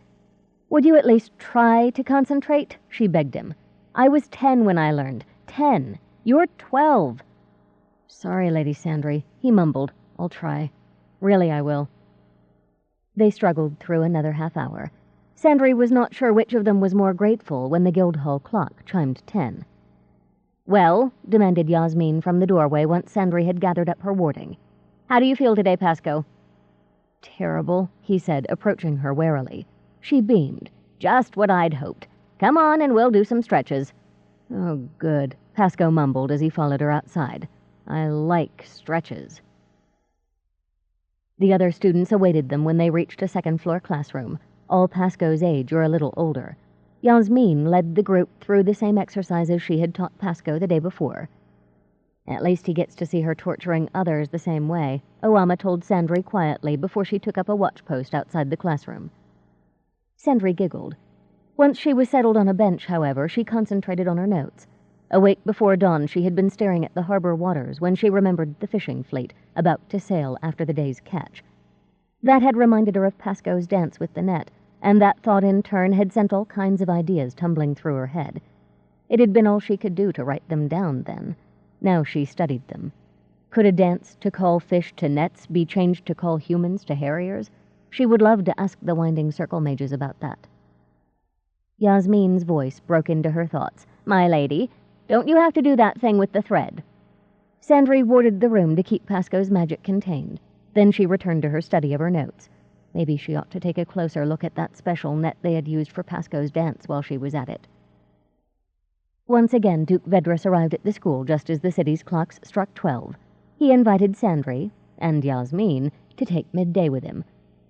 "Would you at least try to concentrate?" she begged him. "I was 10 when I learned. 10. You're 12. "Sorry, Lady Sandry," he mumbled. "I'll try. Really, I will." They struggled through another half hour. Sandry was not sure which of them was more grateful when the Guildhall clock chimed 10. "Well," demanded Yasmin from the doorway once Sandry had gathered up her warding. "How do you feel today, Pasco?" "Terrible," he said, approaching her warily. She beamed. "Just what I'd hoped. Come on and we'll do some stretches." "Oh, good," Pasco mumbled as he followed her outside. "I like stretches." The other students awaited them when they reached a second-floor classroom, all Pasco's age or a little older. Yasmin led the group through the same exercises she had taught Pasco the day before. "At least he gets to see her torturing others the same way," Owama told Sandry quietly before she took up a watch post outside the classroom. Sandry giggled. Once she was settled on a bench, however, she concentrated on her notes. Awake before dawn, she had been staring at the harbor waters when she remembered the fishing fleet, about to sail after the day's catch. That had reminded her of Pasco's dance with the net, and that thought in turn had sent all kinds of ideas tumbling through her head. It had been all she could do to write them down then. Now she studied them. Could a dance to call fish to nets be changed to call humans to harriers? She would love to ask the Winding Circle mages about that. Yasmin's voice broke into her thoughts. "My lady, don't you have to do that thing with the thread?" Sandry warded the room to keep Pasco's magic contained. Then she returned to her study of her notes. Maybe she ought to take a closer look at that special net they had used for Pasco's dance while she was at it. Once again, Duke Vedris arrived at the school just as the city's clocks struck 12. He invited Sandry, and Yasmin, to take midday with him.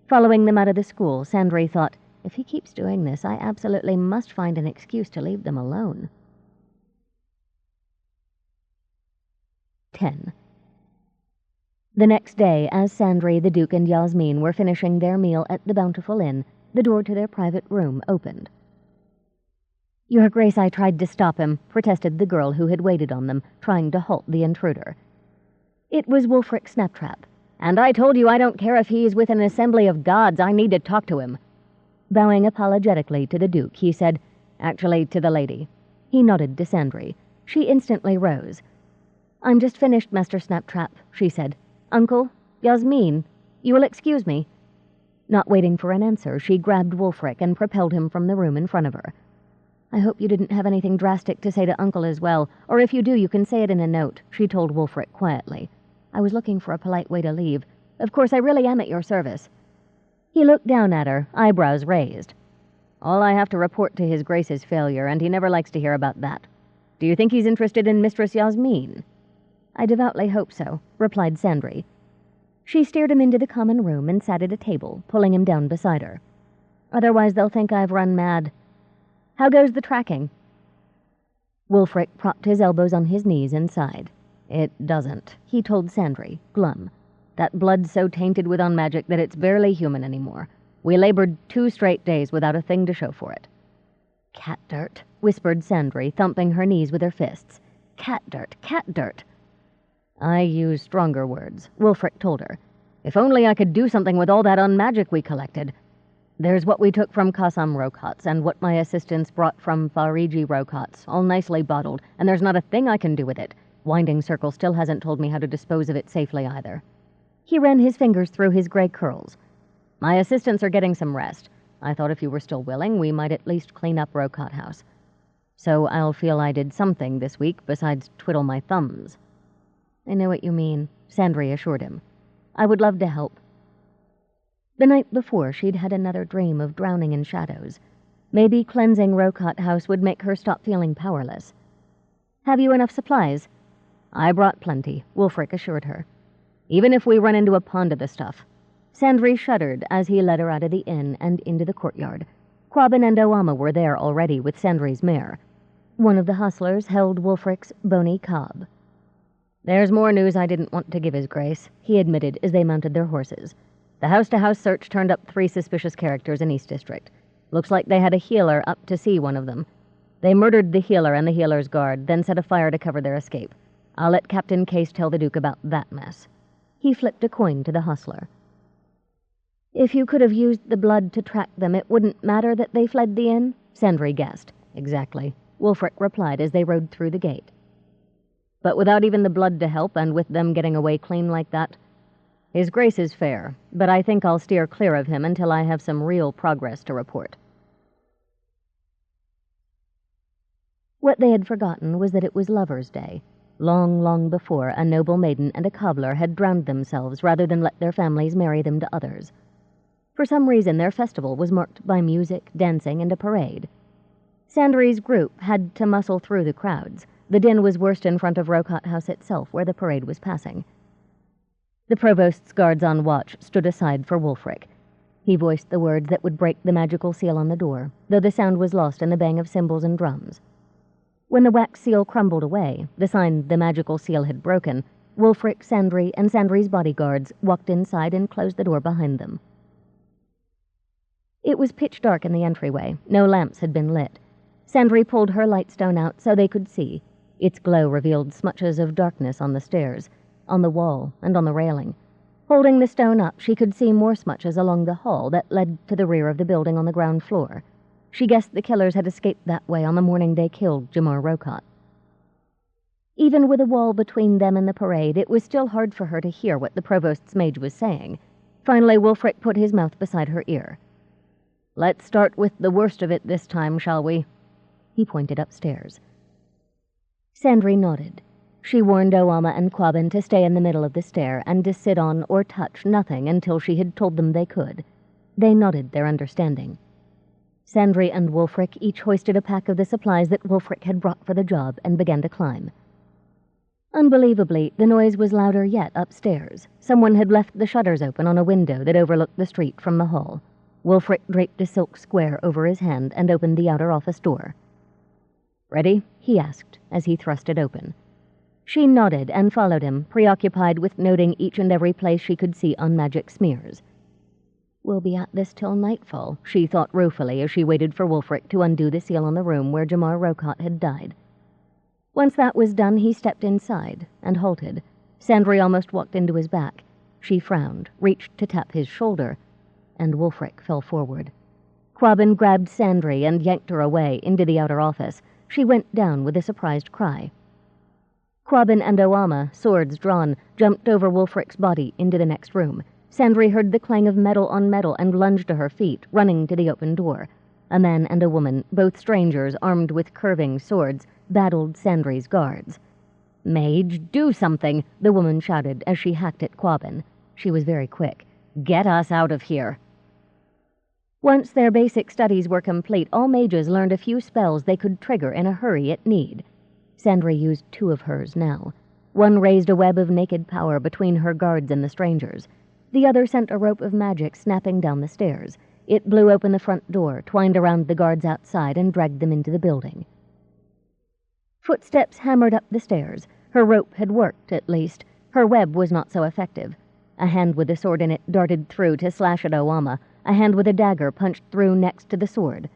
Following them out of the school, Sandry thought, if he keeps doing this, I absolutely must find an excuse to leave them alone. 10. The next day, as Sandry, the Duke, and Yasmin were finishing their meal at the Bountiful Inn, the door to their private room opened. "Your Grace, I tried to stop him," protested the girl who had waited on them, trying to halt the intruder. "It was Wulfric Snaptrap. And I told you I don't care if he is with an assembly of gods, I need to talk to him." Bowing apologetically to the Duke, he said, "Actually, to the lady." He nodded to Sandry. She instantly rose. "I'm just finished, Master Snaptrap," she said. "Uncle, Yasmin, you will excuse me." Not waiting for an answer, she grabbed Wulfric and propelled him from the room in front of her. "I hope you didn't have anything drastic to say to Uncle as well, or if you do, you can say it in a note," she told Wulfric quietly. "I was looking for a polite way to leave. Of course, I really am at your service." He looked down at her, eyebrows raised. "All I have to report to His Grace is failure, and he never likes to hear about that. Do you think he's interested in Mistress Yasmin?" "I devoutly hope so," replied Sandry. She steered him into the common room and sat at a table, pulling him down beside her. "Otherwise they'll think I've run mad. How goes the tracking?" Wulfric propped his elbows on his knees and sighed. "It doesn't," he told Sandry, glum. "That blood's so tainted with unmagic that it's barely human anymore. We labored 2 straight days without a thing to show for it." "Cat dirt," whispered Sandry, thumping her knees with her fists. "Cat dirt, cat dirt." "I use stronger words," Wulfric told her. "If only I could do something with all that unmagic we collected. There's what we took from Kasam Rokots, and what my assistants brought from Fariji Rokots, all nicely bottled, and there's not a thing I can do with it. Winding Circle still hasn't told me how to dispose of it safely either." He ran his fingers through his gray curls. "My assistants are getting some rest. I thought if you were still willing, we might at least clean up Rokot House. So I'll feel I did something this week besides twiddle my thumbs." "I know what you mean," Sandry assured him. "I would love to help." The night before, she'd had another dream of drowning in shadows. Maybe cleansing Rokot House would make her stop feeling powerless. "Have you enough supplies?" "I brought plenty," Wulfric assured her. "Even if we run into a pond of the stuff." Sandry shuddered as he led her out of the inn and into the courtyard. Quabbin and Oama were there already with Sandry's mare. One of the hustlers held Wulfric's bony cob. "There's more news I didn't want to give His Grace," he admitted as they mounted their horses. "The house-to-house search turned up 3 suspicious characters in East District. Looks like they had a healer up to see one of them. They murdered the healer and the healer's guard, then set a fire to cover their escape. I'll let Captain Case tell the Duke about that mess." He flipped a coin to the hustler. "If you could have used the blood to track them, it wouldn't matter that they fled the inn?" Sandry guessed. "Exactly," Wulfric replied as they rode through the gate. "But without even the blood to help, and with them getting away clean like that, His Grace is fair, but I think I'll steer clear of him until I have some real progress to report." What they had forgotten was that it was Lover's Day. Long, long before, a noble maiden and a cobbler had drowned themselves rather than let their families marry them to others. For some reason, their festival was marked by music, dancing, and a parade. Sandry's group had to muscle through the crowds. The din was worst in front of Rokot House itself, where the parade was passing. The provost's guards on watch stood aside for Wulfric. He voiced the words that would break the magical seal on the door, though the sound was lost in the bang of cymbals and drums. When the wax seal crumbled away, the sign the magical seal had broken, Wulfric, Sandry, and Sandry's bodyguards walked inside and closed the door behind them. It was pitch dark in the entryway. No lamps had been lit. Sandry pulled her lightstone out so they could see. Its glow revealed smudges of darkness on the stairs, on the wall, and on the railing. Holding the stone up, she could see more smudges along the hall that led to the rear of the building on the ground floor. She guessed the killers had escaped that way on the morning they killed Jamar Rokot. Even with a wall between them and the parade, it was still hard for her to hear what the provost's mage was saying. Finally, Wulfric put his mouth beside her ear. "Let's start with the worst of it this time, shall we?" He pointed upstairs. Sandry nodded. She warned Oama and Quabbin to stay in the middle of the stair and to sit on or touch nothing until she had told them they could. They nodded their understanding. Sandry and Wulfric each hoisted a pack of the supplies that Wulfric had brought for the job and began to climb. Unbelievably, the noise was louder yet upstairs. Someone had left the shutters open on a window that overlooked the street from the hall. Wulfric draped a silk square over his hand and opened the outer office door. "Ready?" he asked as he thrust it open. She nodded and followed him, preoccupied with noting each and every place she could see unmagic smears. "We'll be at this till nightfall," she thought ruefully as she waited for Wulfric to undo the seal on the room where Jamar Rokot had died. Once that was done, he stepped inside and halted. Sandry almost walked into his back. She frowned, reached to tap his shoulder, and Wulfric fell forward. Quabbin grabbed Sandry and yanked her away into the outer office. She went down with a surprised cry. Quabbin and Oama, swords drawn, jumped over Wulfric's body into the next room. Sandry heard the clang of metal on metal and lunged to her feet, running to the open door. A man and a woman, both strangers armed with curving swords, battled Sandry's guards. "Mage, do something," the woman shouted as she hacked at Quabbin. She was very quick. "Get us out of here." Once their basic studies were complete, all mages learned a few spells they could trigger in a hurry at need. Sandry used 2 of hers now. One raised a web of naked power between her guards and the strangers. The other sent a rope of magic snapping down the stairs. It blew open the front door, twined around the guards outside, and dragged them into the building. Footsteps hammered up the stairs. Her rope had worked, at least. Her web was not so effective. A hand with a sword in it darted through to slash at Oama. A hand with a dagger punched through next to the sword.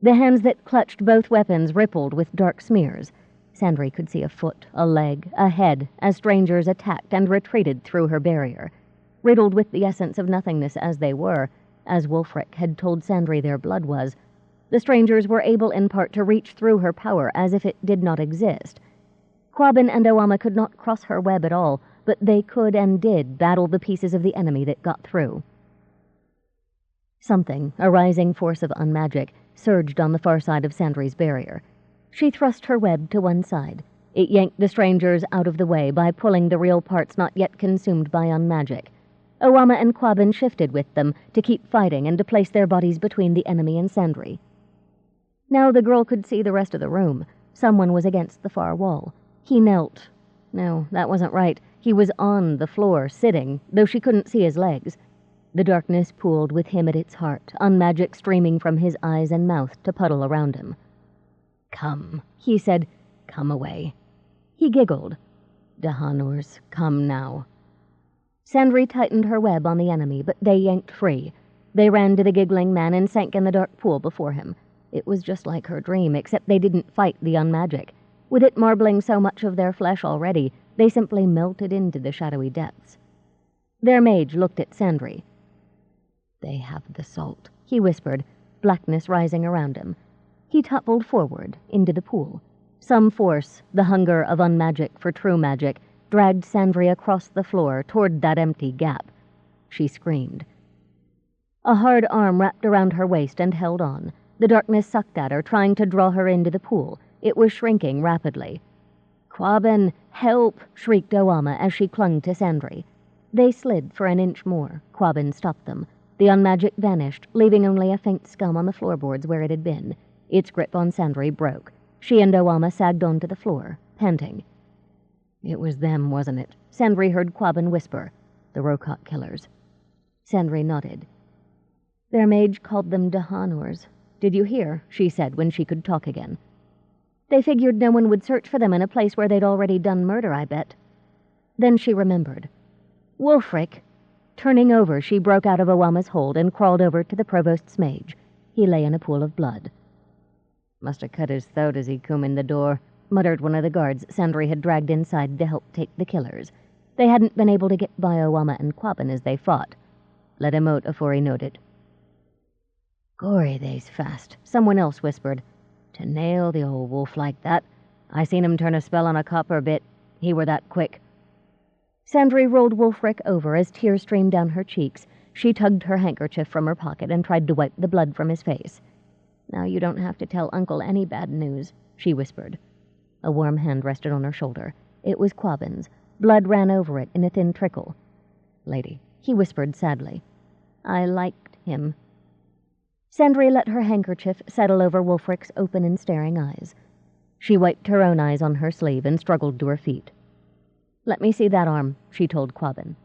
The hands that clutched both weapons rippled with dark smears. Sandry could see a foot, a leg, a head, as strangers attacked and retreated through her barrier. Riddled with the essence of nothingness as they were, as Wulfric had told Sandry their blood was, the strangers were able in part to reach through her power as if it did not exist. Quabbin and Oama could not cross her web at all, but they could and did battle the pieces of the enemy that got through. Something, a rising force of unmagic, surged on the far side of Sandry's barrier. She thrust her web to one side. It yanked the strangers out of the way by pulling the real parts not yet consumed by unmagic. Oama and Quabbin shifted with them to keep fighting and to place their bodies between the enemy and Sandry. Now the girl could see the rest of the room. Someone was against the far wall. He knelt. No, that wasn't right. He was on the floor, sitting, though she couldn't see his legs. The darkness pooled with him at its heart, unmagic streaming from his eyes and mouth to puddle around him. "Come," he said. "Come away." He giggled. "Dahanurs, come now." Sandry tightened her web on the enemy, but they yanked free. They ran to the giggling man and sank in the dark pool before him. It was just like her dream, except they didn't fight the unmagic. With it marbling so much of their flesh already, they simply melted into the shadowy depths. Their mage looked at Sandry. "They have the salt," he whispered, blackness rising around him. He toppled forward into the pool. Some force, the hunger of unmagic for true magic, dragged Sandry across the floor toward that empty gap. She screamed. A hard arm wrapped around her waist and held on. The darkness sucked at her, trying to draw her into the pool. It was shrinking rapidly. "Quabbin, help!" shrieked Oama as she clung to Sandry. They slid for an inch more. Quabbin stopped them. The unmagic vanished, leaving only a faint scum on the floorboards where it had been. Its grip on Sandry broke. She and Oama sagged onto the floor, panting. "It was them, wasn't it?" Sandry heard Quabbin whisper. "The Rokot killers." Sandry nodded. "Their mage called them Dahanurs. Did you hear?" she said when she could talk again. "They figured no one would search for them in a place where they'd already done murder, I bet." Then she remembered. "Wulfric!" Turning over, she broke out of Oama's hold and crawled over to the provost's mage. He lay in a pool of blood. "Must have cut his throat as he come in the door," muttered one of the guards Sandry had dragged inside to help take the killers. They hadn't been able to get by Oama and Quabbin as they fought. "Let him out afore he knowed it." "Gory, they's fast," someone else whispered. "To nail the old wolf like that. I seen him turn a spell on a copper bit. He were that quick." Sandry rolled Wulfric over as tears streamed down her cheeks. She tugged her handkerchief from her pocket and tried to wipe the blood from his face. "Now you don't have to tell Uncle any bad news," she whispered. A warm hand rested on her shoulder. It was Quabbin's. Blood ran over it in a thin trickle. "Lady," he whispered sadly. "I liked him." Sandry let her handkerchief settle over Wulfric's open and staring eyes. She wiped her own eyes on her sleeve and struggled to her feet. "Let me see that arm," she told Quabbin.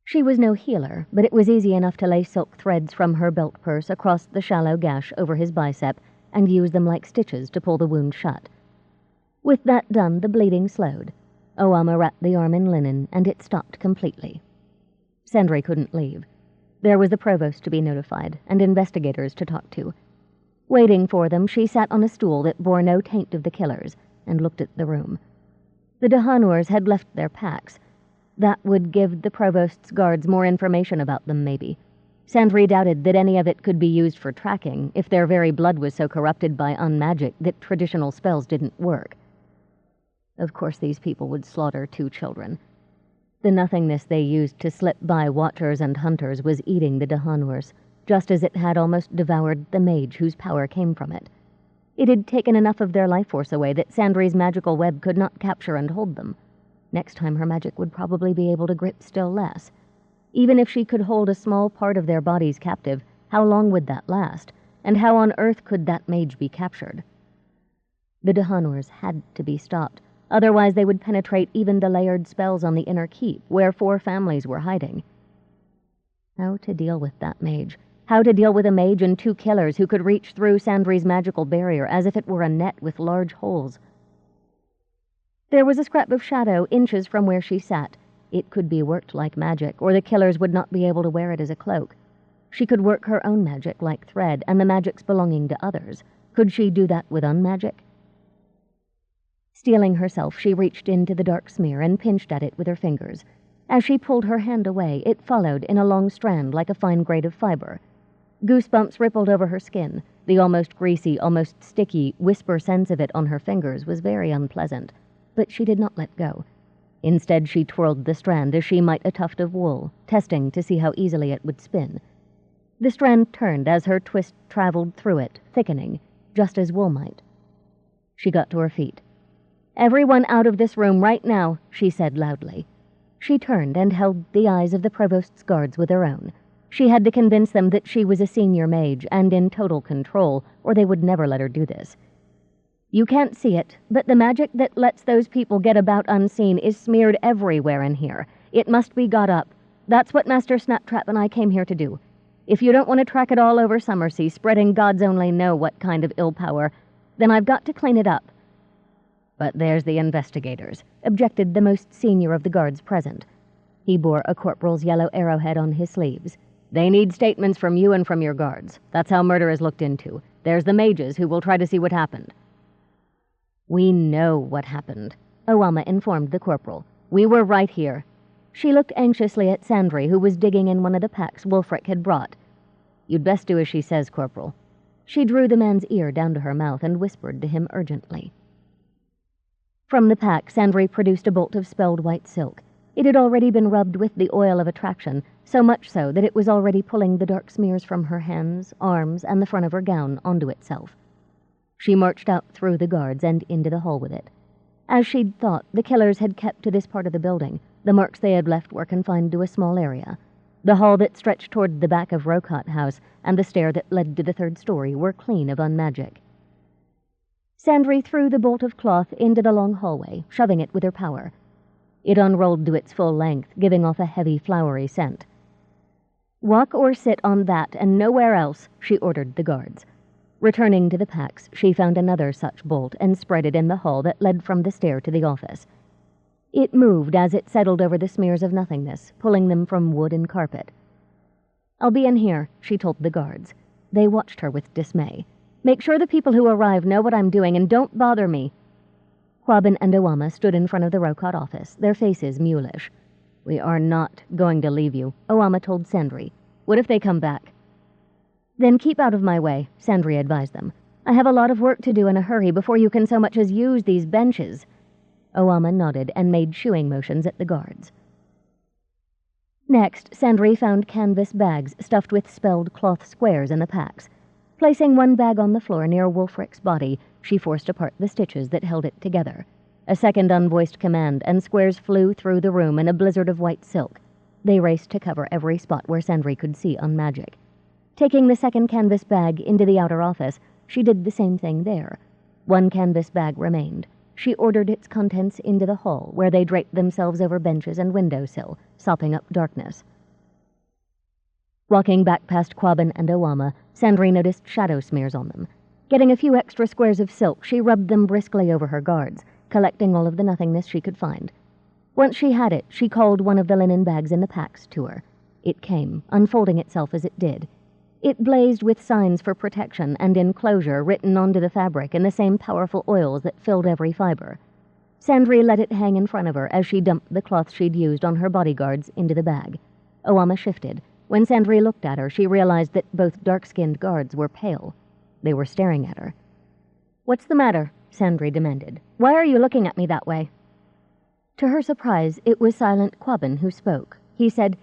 She was no healer, but it was easy enough to lay silk threads from her belt purse across the shallow gash over his bicep and use them like stitches to pull the wound shut. With that done, the bleeding slowed. Owama wrapped the arm in linen, and it stopped completely. Sandry couldn't leave. There was the provost to be notified, and investigators to talk to. Waiting for them, she sat on a stool that bore no taint of the killers, and looked at the room. The Dahanurs had left their packs. That would give the provost's guards more information about them, maybe. Sandry doubted that any of it could be used for tracking, if their very blood was so corrupted by unmagic that traditional spells didn't work. Of course these people would slaughter 2 children. The nothingness they used to slip by watchers and hunters was eating the Dahanurs, just as it had almost devoured the mage whose power came from it. It had taken enough of their life force away that Sandry's magical web could not capture and hold them. Next time her magic would probably be able to grip still less. Even if she could hold a small part of their bodies captive, how long would that last? And how on earth could that mage be captured? The Dahanurs had to be stopped. Otherwise they would penetrate even the layered spells on the inner keep, where 4 families were hiding. How to deal with that mage? How to deal with a mage and 2 killers who could reach through Sandry's magical barrier as if it were a net with large holes? There was a scrap of shadow inches from where she sat. It could be worked like magic, or the killers would not be able to wear it as a cloak. She could work her own magic like thread, and the magics belonging to others. Could she do that with unmagic? Steeling herself, she reached into the dark smear and pinched at it with her fingers. As she pulled her hand away, it followed in a long strand like a fine braid of fiber. Goosebumps rippled over her skin. The almost greasy, almost sticky, whisper sense of it on her fingers was very unpleasant, but she did not let go. Instead, she twirled the strand as she might a tuft of wool, testing to see how easily it would spin. The strand turned as her twist traveled through it, thickening, just as wool might. She got to her feet. "Everyone out of this room right now," she said loudly. She turned and held the eyes of the provost's guards with her own. She had to convince them that she was a senior mage and in total control, or they would never let her do this. "You can't see it, but the magic that lets those people get about unseen is smeared everywhere in here. It must be got up. That's what Master Snaptrap and I came here to do. If you don't want to track it all over Summersea, spreading gods only know what kind of ill power, then I've got to clean it up." "But there's the investigators," objected the most senior of the guards present. He bore a corporal's yellow arrowhead on his sleeves. "They need statements from you and from your guards. That's how murder is looked into. There's the mages who will try to see what happened." "We know what happened," Owama informed the corporal. "We were right here." She looked anxiously at Sandry, who was digging in one of the packs Wulfric had brought. "You'd best do as she says, Corporal." She drew the man's ear down to her mouth and whispered to him urgently. From the pack, Sandry produced a bolt of spelled white silk. It had already been rubbed with the oil of attraction, so much so that it was already pulling the dark smears from her hands, arms, and the front of her gown onto itself. She marched out through the guards and into the hall with it. As she'd thought, the killers had kept to this part of the building. The marks they had left were confined to a small area. The hall that stretched toward the back of Rocott House and the stair that led to the 3rd story were clean of unmagic. Sandry threw the bolt of cloth into the long hallway, shoving it with her power. It unrolled to its full length, giving off a heavy, flowery scent. "Walk or sit on that and nowhere else," she ordered the guards. Returning to the packs, she found another such bolt and spread it in the hall that led from the stair to the office. It moved as it settled over the smears of nothingness, pulling them from wood and carpet. "I'll be in here," she told the guards. They watched her with dismay. "Make sure the people who arrive know what I'm doing, and don't bother me." Quabbin and Owama stood in front of the Rocott office, their faces mulish. "We are not going to leave you," Owama told Sandry. "What if they come back?" "Then keep out of my way," Sandry advised them. "I have a lot of work to do in a hurry before you can so much as use these benches." Owama nodded and made shooing motions at the guards. Next, Sandry found canvas bags stuffed with spelled cloth squares in the packs. Placing one bag on the floor near Wulfric's body, she forced apart the stitches that held it together. A second unvoiced command, and squares flew through the room in a blizzard of white silk. They raced to cover every spot where Sandry could see unmagic. Taking the second canvas bag into the outer office, she did the same thing there. One canvas bag remained. She ordered its contents into the hall, where they draped themselves over benches and windowsill, sopping up darkness. Walking back past Quabbin and Owama, Sandry noticed shadow smears on them. Getting a few extra squares of silk, she rubbed them briskly over her guards. collecting all of the nothingness she could find. Once she had it, she called one of the linen bags in the packs to her. It came, unfolding itself as it did. It blazed with signs for protection and enclosure written onto the fabric in the same powerful oils that filled every fiber. Sandry let it hang in front of her as she dumped the cloth she'd used on her bodyguards into the bag. Owama shifted. When Sandry looked at her, she realized that both dark-skinned guards were pale. They were staring at her. "What's the matter?" Sandry demanded. "Why are you looking at me that way?" To her surprise, it was silent Quabbin who spoke. He said,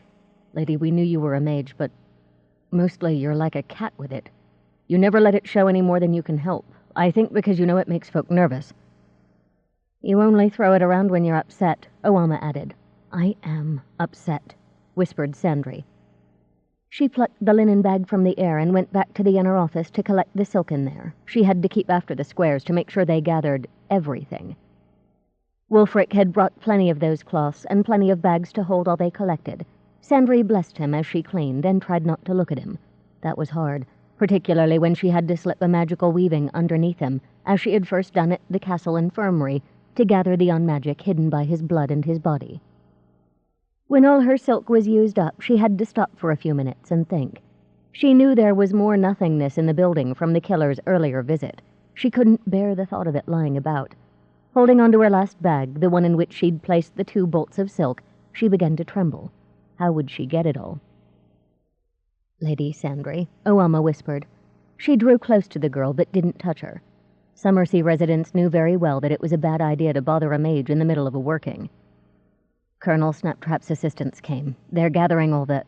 "Lady, we knew you were a mage, but mostly you're like a cat with it. You never let it show any more than you can help. I think because you know it makes folk nervous." "You only throw it around when you're upset," Owama added. "I am upset," whispered Sandry. She plucked the linen bag from the air and went back to the inner office to collect the silk in there. She had to keep after the squares to make sure they gathered everything. Wulfric had brought plenty of those cloths and plenty of bags to hold all they collected. Sandry blessed him as she cleaned and tried not to look at him. That was hard, particularly when she had to slip a magical weaving underneath him, as she had first done at the castle infirmary, to gather the unmagic hidden by his blood and his body. When all her silk was used up, she had to stop for a few minutes and think. She knew there was more nothingness in the building from the killer's earlier visit. She couldn't bear the thought of it lying about. Holding onto her last bag, the one in which she'd placed the 2 bolts of silk, she began to tremble. How would she get it all? "Lady Sandry," Owama whispered. She drew close to the girl but didn't touch her. Summersea residents knew very well that it was a bad idea to bother a mage in the middle of a working. "Colonel Snaptrap's assistants came. They're gathering all the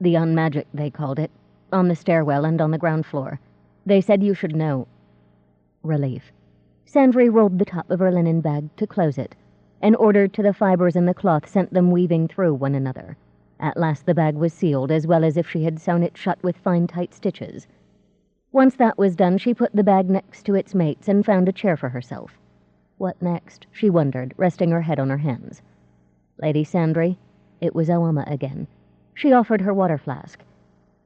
unmagic, they called it, on the stairwell and on the ground floor. They said you should know." Relief. Sandry rolled the top of her linen bag to close it. An order to the fibers in the cloth sent them weaving through one another. At last the bag was sealed, as well as if she had sewn it shut with fine, tight stitches. Once that was done, she put the bag next to its mates and found a chair for herself. What next? She wondered, resting her head on her hands. "Lady Sandry?" It was Owama again. She offered her water flask.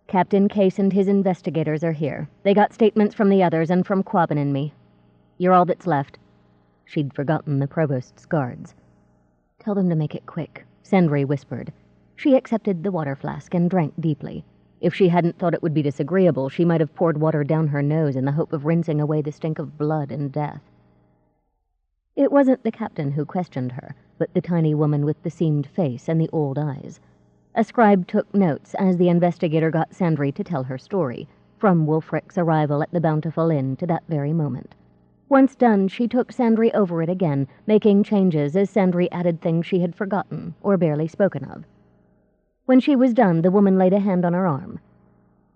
"Captain Case and his investigators are here. They got statements from the others and from Quabbin and me. You're all that's left." She'd forgotten the provost's guards. "Tell them to make it quick," Sandry whispered. She accepted the water flask and drank deeply. If she hadn't thought it would be disagreeable, she might have poured water down her nose in the hope of rinsing away the stink of blood and death. It wasn't the captain who questioned her, but the tiny woman with the seamed face and the old eyes. A scribe took notes as the investigator got Sandry to tell her story, from Wulfric's arrival at the Bountiful Inn to that very moment. Once done, she took Sandry over it again, making changes as Sandry added things she had forgotten or barely spoken of. When she was done, the woman laid a hand on her arm.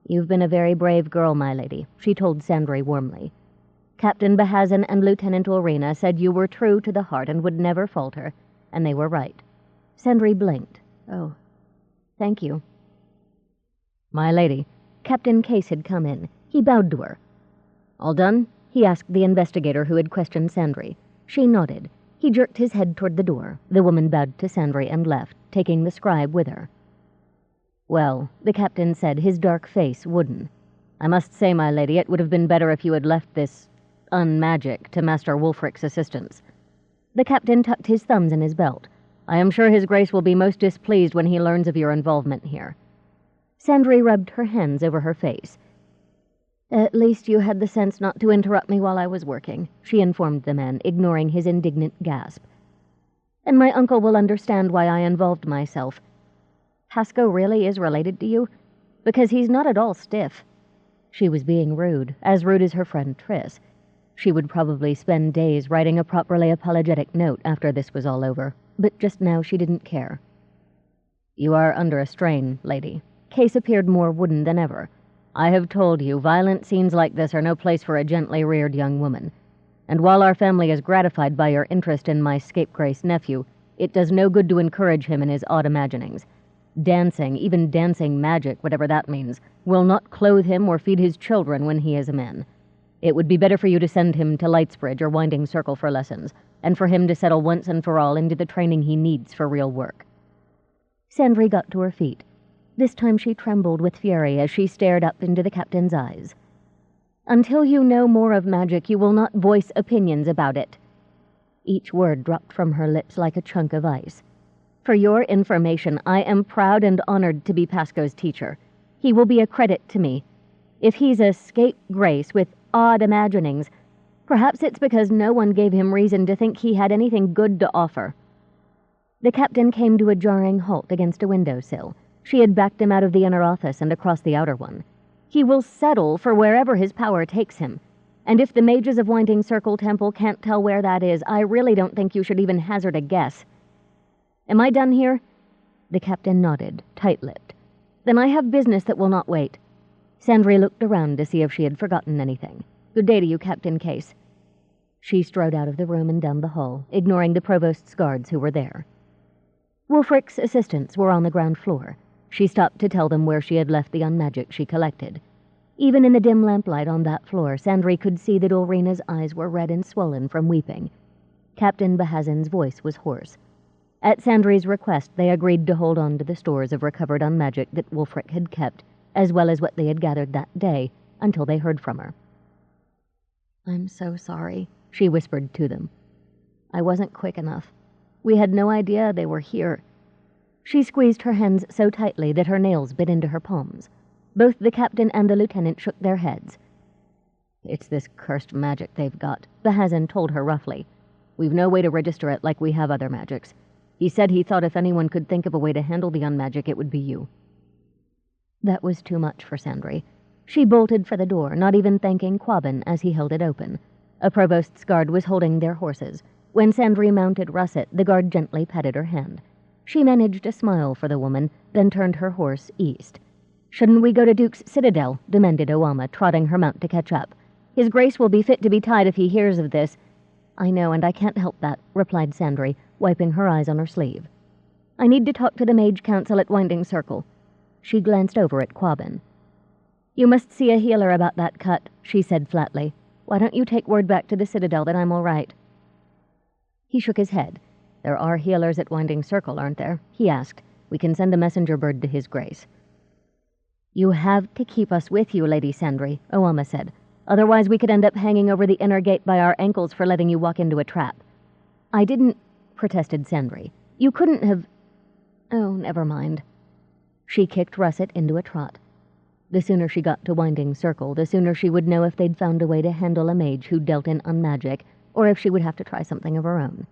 "You've been a very brave girl, my lady," she told Sandry warmly. "Captain Bahazan and Lieutenant Ulrina said you were true to the heart and would never falter, and they were right." Sandry blinked. "Oh, thank you." "My lady." Captain Case had come in. He bowed to her. "All done?" he asked the investigator who had questioned Sandry. She nodded. He jerked his head toward the door. The woman bowed to Sandry and left, taking the scribe with her. "Well," the captain said, his dark face wooden. "I must say, my lady, it would have been better if you had left this unmagic to Master Wulfric's assistants." The captain tucked his thumbs in his belt. "I am sure his grace will be most displeased when he learns of your involvement here." Sandry rubbed her hands over her face. "At least you had the sense not to interrupt me while I was working," she informed the man, ignoring his indignant gasp. "And my uncle will understand why I involved myself. Pasco really is related to you? Because he's not at all stiff." She was being rude as her friend Triss. She would probably spend days writing a properly apologetic note after this was all over, but just now she didn't care. "You are under a strain, lady." Case appeared more wooden than ever. "I have told you, violent scenes like this are no place for a gently reared young woman. And while our family is gratified by your interest in my scapegrace nephew, it does no good to encourage him in his odd imaginings. Dancing, even dancing magic, whatever that means, will not clothe him or feed his children when he is a man. It would be better for you to send him to Lightsbridge or Winding Circle for lessons, and for him to settle once and for all into the training he needs for real work." Sandry got to her feet. This time she trembled with fury as she stared up into the captain's eyes. "Until you know more of magic, you will not voice opinions about it." Each word dropped from her lips like a chunk of ice. "For your information, I am proud and honored to be Pasco's teacher. He will be a credit to me. If he's a scapegrace with odd imaginings, perhaps it's because no one gave him reason to think he had anything good to offer." The captain came to a jarring halt against a windowsill. She had backed him out of the inner office and across the outer one. "He will settle for wherever his power takes him. And if the mages of Winding Circle Temple can't tell where that is, I really don't think you should even hazard a guess. Am I done here?" The captain nodded, tight-lipped. "Then I have business that will not wait." Sandry looked around to see if she had forgotten anything. "Good day to you, Captain Case." She strode out of the room and down the hall, ignoring the provost's guards who were there. Wulfric's assistants were on the ground floor. She stopped to tell them where she had left the unmagic she collected. Even in the dim lamplight on that floor, Sandry could see that Ulrina's eyes were red and swollen from weeping. Captain Bahazin's voice was hoarse. At Sandry's request, they agreed to hold on to the stores of recovered unmagic that Wulfric had kept, as well as what they had gathered that day, until they heard from her. "I'm so sorry," she whispered to them. "I wasn't quick enough. We had no idea they were here." She squeezed her hands so tightly that her nails bit into her palms. Both the captain and the lieutenant shook their heads. "It's this cursed magic they've got," Bahazin told her roughly. "We've no way to register it like we have other magics. He said he thought if anyone could think of a way to handle the unmagic, it would be you." That was too much for Sandry. She bolted for the door, not even thanking Quabbin as he held it open. A provost's guard was holding their horses. When Sandry mounted Russet, the guard gently patted her hand. She managed a smile for the woman, then turned her horse east. "Shouldn't we go to Duke's Citadel?" demanded Owama, trotting her mount to catch up. "His Grace will be fit to be tied if he hears of this." "I know, and I can't help that," replied Sandry, wiping her eyes on her sleeve. "I need to talk to the Mage Council at Winding Circle." She glanced over at Quabbin. "You must see a healer about that cut," she said flatly. "Why don't you take word back to the Citadel that I'm all right?" He shook his head. "There are healers at Winding Circle, aren't there?" he asked. "We can send a messenger bird to His Grace." "You have to keep us with you, Lady Sandry," Owama said. "Otherwise we could end up hanging over the inner gate by our ankles for letting you walk into a trap." "I didn't," protested Sandry. "You couldn't have—" "Oh, never mind." She kicked Russet into a trot. The sooner she got to Winding Circle, the sooner she would know if they'd found a way to handle a mage who dealt in unmagic, or if she would have to try something of her own.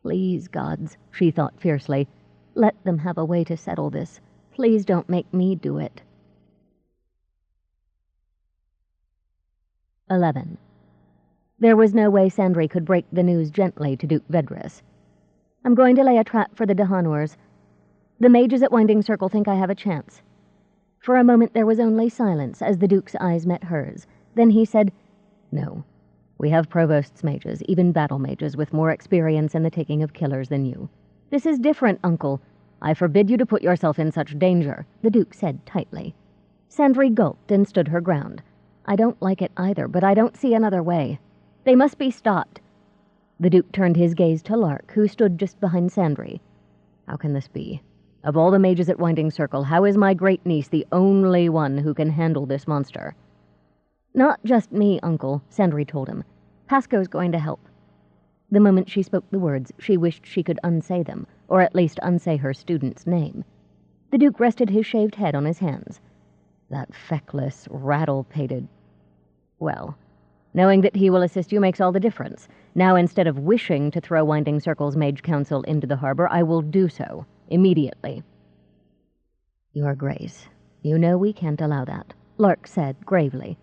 "Please, gods," she thought fiercely, "let them have a way to settle this. Please don't make me do it." 11. There was no way Sandry could break the news gently to Duke Vedris. "I'm going to lay a trap for the Dahanors. The mages at Winding Circle think I have a chance." For a moment there was only silence as the Duke's eyes met hers. Then he said, "No. We have Provost's mages, even battle mages, with more experience in the taking of killers than you." "This is different, Uncle." "I forbid you to put yourself in such danger," the Duke said tightly. Sandry gulped and stood her ground. "I don't like it either, but I don't see another way. They must be stopped." The Duke turned his gaze to Lark, who stood just behind Sandry. "How can this be? Of all the mages at Winding Circle, how is my great-niece the only one who can handle this monster?" "Not just me, Uncle," Sandry told him. "Pasco's going to help." The moment she spoke the words, she wished she could unsay them, or at least unsay her student's name. The Duke rested his shaved head on his hands. "That feckless, rattle-pated... Well, knowing that he will assist you makes all the difference. Now, instead of wishing to throw Winding Circle's Mage Council into the harbor, I will do so, immediately." "Your Grace, you know we can't allow that," Lark said gravely.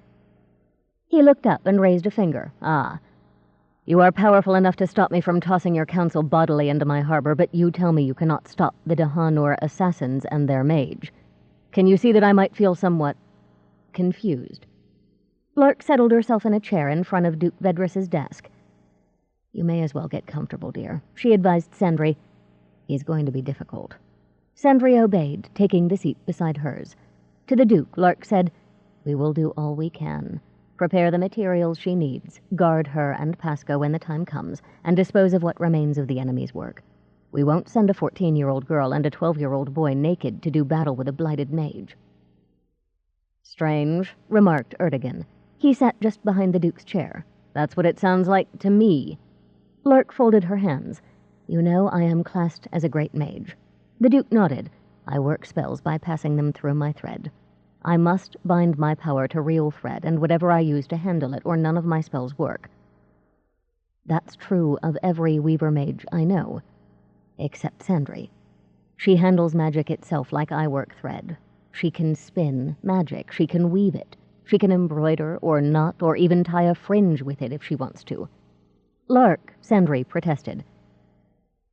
He looked up and raised a finger. "Ah. You are powerful enough to stop me from tossing your council bodily into my harbor, but you tell me you cannot stop the Dahanor assassins and their mage. Can you see that I might feel somewhat confused?" Lark settled herself in a chair in front of Duke Vedris's desk. "You may as well get comfortable, dear," she advised Sandry. "He's going to be difficult." Sandry obeyed, taking the seat beside hers. To the Duke, Lark said, "We will do all we can. Prepare the materials she needs, guard her and Pasco when the time comes, and dispose of what remains of the enemy's work. We won't send a 14-year-old girl and a 12-year-old boy naked to do battle with a blighted mage." "Strange," remarked Erdogan. He sat just behind the Duke's chair. "That's what it sounds like to me." Lark folded her hands. "You know I am classed as a great mage." The Duke nodded. "I work spells by passing them through my thread. I must bind my power to real thread, and whatever I use to handle it, or none of my spells work. That's true of every weaver mage I know, except Sandry. She handles magic itself like I work thread. She can spin magic, she can weave it, she can embroider or knot or even tie a fringe with it if she wants to." "Lark," Sandry protested.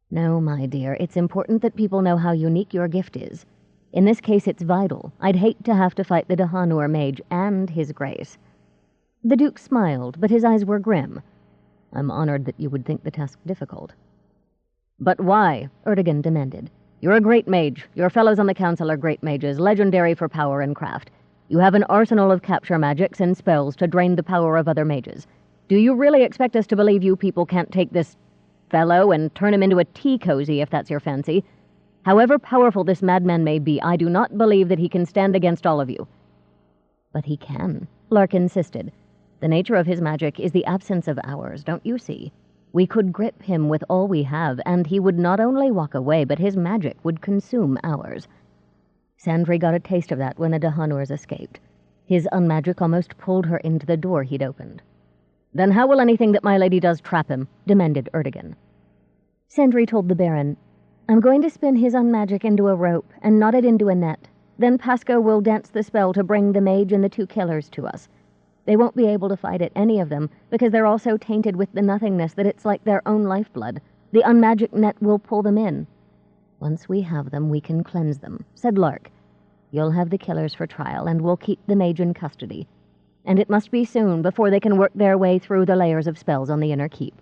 "No, my dear, it's important that people know how unique your gift is. In this case, it's vital. I'd hate to have to fight the Dahanur mage and his grace." The Duke smiled, but his eyes were grim. "I'm honored that you would think the task difficult." "But why?" Erdogan demanded. "You're a great mage. Your fellows on the council are great mages, legendary for power and craft. You have an arsenal of capture magics and spells to drain the power of other mages. Do you really expect us to believe you people can't take this fellow and turn him into a tea cozy, if that's your fancy? However powerful this madman may be, I do not believe that he can stand against all of you." "But he can," Lark insisted. "The nature of his magic is the absence of ours, don't you see? We could grip him with all we have, and he would not only walk away, but his magic would consume ours. Sandry got a taste of that when the Dahanurs escaped. His unmagic almost pulled her into the door he'd opened." "Then how will anything that my lady does trap him?" demanded Erdogan. Sandry told the Baron, "I'm going to spin his unmagic into a rope and knot it into a net. Then Pasco will dance the spell to bring the mage and the two killers to us. They won't be able to fight it, any of them, because they're all so tainted with the nothingness that it's like their own lifeblood. The unmagic net will pull them in. Once we have them, we can cleanse them," said Lark. "You'll have the killers for trial, and we'll keep the mage in custody. And it must be soon, before they can work their way through the layers of spells on the inner keep."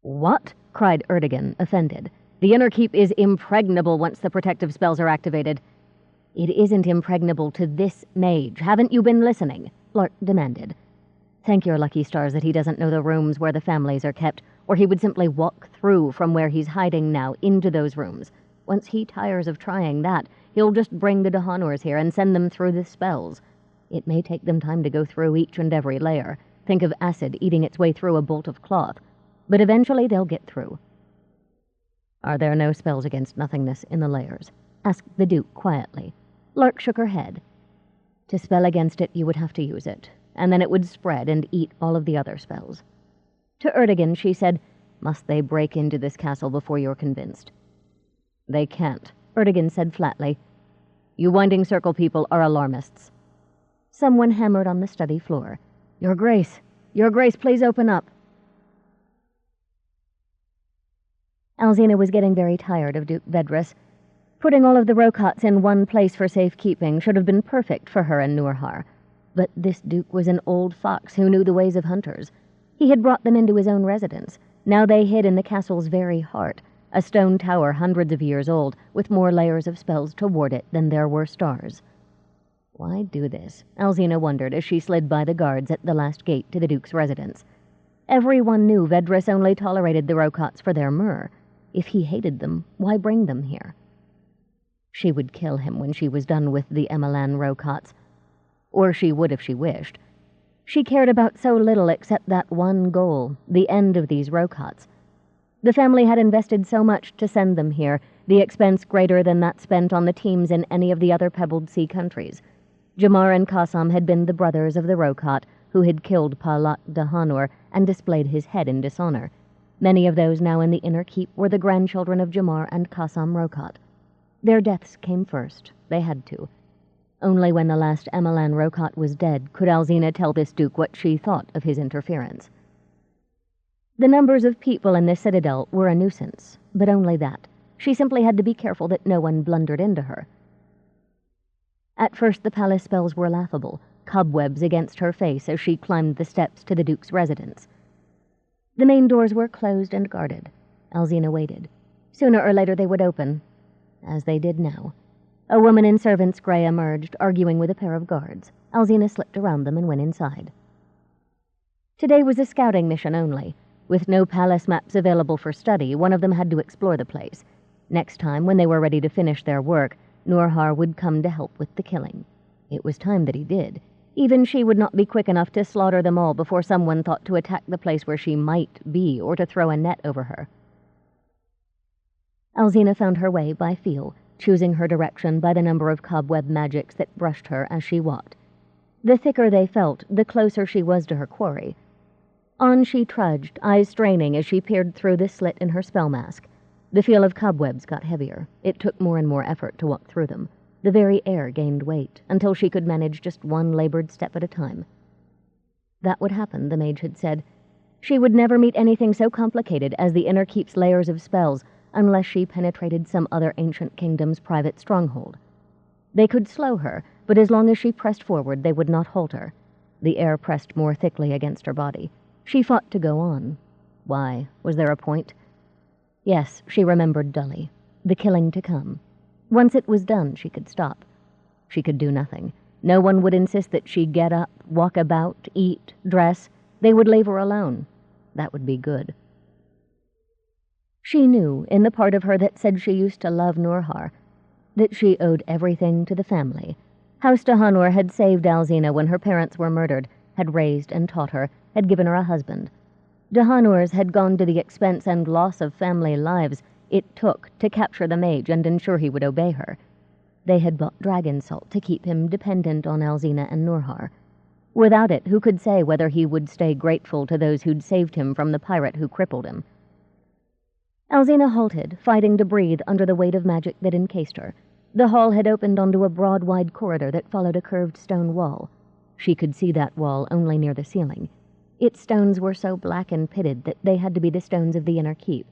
"What?" cried Erdogan, offended. "The inner keep is impregnable once the protective spells are activated." "It isn't impregnable to this mage. Haven't you been listening?" Lark demanded. "Thank your lucky stars that he doesn't know the rooms where the families are kept, or he would simply walk through from where he's hiding now into those rooms. Once he tires of trying that, he'll just bring the Dahanurs here and send them through the spells. It may take them time to go through each and every layer. Think of acid eating its way through a bolt of cloth. But eventually they'll get through." "Are there no spells against nothingness in the layers?" asked the Duke quietly. Lark shook her head. "To spell against it, you would have to use it, and then it would spread and eat all of the other spells." To Erdogan, she said, "Must they break into this castle before you're convinced?" "They can't," Erdogan said flatly. "You Winding Circle people are alarmists." Someone hammered on the study floor. Your Grace, please open up." Alzina was getting very tired of Duke Vedris. Putting all of the Rocots in one place for safekeeping should have been perfect for her and Nurhar. But this Duke was an old fox who knew the ways of hunters. He had brought them into his own residence. Now they hid in the castle's very heart, a stone tower hundreds of years old, with more layers of spells to ward it than there were stars. Why do this? Alzina wondered as she slid by the guards at the last gate to the Duke's residence. Everyone knew Vedris only tolerated the Rocots for their myrrh. If he hated them, why bring them here? She would kill him when she was done with the Emelan Rocots. Or she would if she wished. She cared about so little except that one goal, the end of these Rocots. The family had invested so much to send them here, the expense greater than that spent on the teams in any of the other Pebbled Sea countries. Jamar and Qassam had been the brothers of the Rocot who had killed Palak Dahanur and displayed his head in dishonor. Many of those now in the inner keep were the grandchildren of Jamar and Qassam Rocot. Their deaths came first. They had to. Only when the last Emelan Rocot was dead could Alzina tell this Duke what she thought of his interference. The numbers of people in the citadel were a nuisance, but only that. She simply had to be careful that no one blundered into her. At first the palace spells were laughable, cobwebs against her face as she climbed the steps to the Duke's residence. The main doors were closed and guarded. Alzina waited. Sooner or later they would open, as they did now. A woman in servant's grey emerged, arguing with a pair of guards. Alzina slipped around them and went inside. Today was a scouting mission only. With no palace maps available for study, one of them had to explore the place. Next time, when they were ready to finish their work, Nurhar would come to help with the killing. It was time that he did. Even she would not be quick enough to slaughter them all before someone thought to attack the place where she might be or to throw a net over her. Alzina found her way by feel, choosing her direction by the number of cobweb magics that brushed her as she walked. The thicker they felt, the closer she was to her quarry. On she trudged, eyes straining as she peered through the slit in her spell mask. The feel of cobwebs got heavier. It took more and more effort to walk through them. The very air gained weight, until she could manage just one labored step at a time. That would happen, the mage had said. She would never meet anything so complicated as the Inner Keep's layers of spells unless she penetrated some other ancient kingdom's private stronghold. They could slow her, but as long as she pressed forward, they would not halt her. The air pressed more thickly against her body. She fought to go on. Why? Was there a point? Yes, she remembered dully. The killing to come. Once it was done, she could stop. She could do nothing. No one would insist that she get up, walk about, eat, dress. They would leave her alone. That would be good. She knew, in the part of her that said she used to love Norhar, that she owed everything to the family. House Dahanor had saved Alzina when her parents were murdered, had raised and taught her, had given her a husband. Dahanors had gone to the expense and loss of family lives it took to capture the mage and ensure he would obey her. They had bought dragon salt to keep him dependent on Alzina and Norhar. Without it, who could say whether he would stay grateful to those who'd saved him from the pirate who crippled him? Alzina halted, fighting to breathe under the weight of magic that encased her. The hall had opened onto a broad, wide corridor that followed a curved stone wall. She could see that wall only near the ceiling. Its stones were so black and pitted that they had to be the stones of the Inner Keep.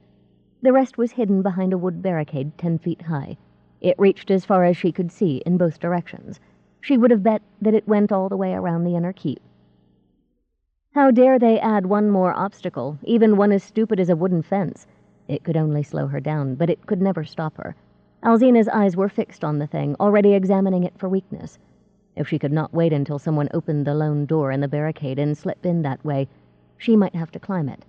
The rest was hidden behind a wood barricade 10 feet high. It reached as far as she could see in both directions. She would have bet that it went all the way around the Inner Keep. How dare they add one more obstacle, even one as stupid as a wooden fence? It could only slow her down, but it could never stop her. Alzina's eyes were fixed on the thing, already examining it for weakness. If she could not wait until someone opened the lone door in the barricade and slip in that way, she might have to climb it.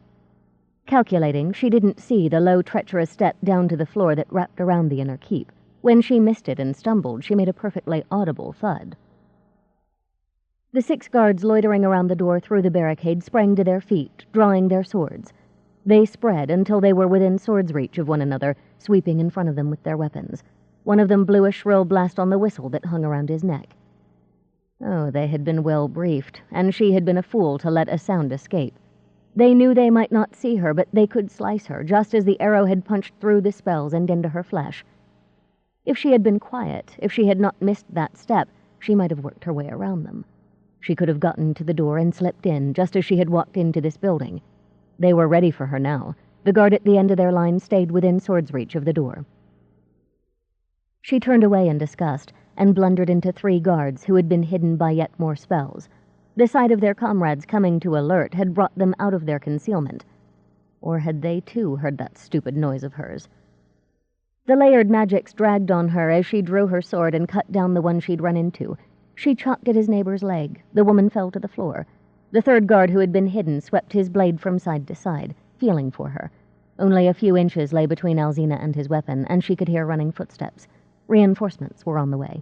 Calculating, she didn't see the low, treacherous step down to the floor that wrapped around the Inner Keep. When she missed it and stumbled, she made a perfectly audible thud. The 6 guards loitering around the door through the barricade sprang to their feet, drawing their swords. They spread until they were within sword's reach of one another, sweeping in front of them with their weapons. One of them blew a shrill blast on the whistle that hung around his neck. Oh, they had been well briefed, and she had been a fool to let a sound escape. They knew they might not see her, but they could slice her, just as the arrow had punched through the spells and into her flesh. If she had been quiet, if she had not missed that step, she might have worked her way around them. She could have gotten to the door and slipped in, just as she had walked into this building. They were ready for her now. The guard at the end of their line stayed within sword's reach of the door. She turned away in disgust and blundered into 3 guards who had been hidden by yet more spells. The sight of their comrades coming to alert had brought them out of their concealment. Or had they, too, heard that stupid noise of hers? The layered magics dragged on her as she drew her sword and cut down the one she'd run into. She chopped at his neighbor's leg. The woman fell to the floor. The 3rd guard who had been hidden swept his blade from side to side, feeling for her. Only a few inches lay between Alzina and his weapon, and she could hear running footsteps. Reinforcements were on the way.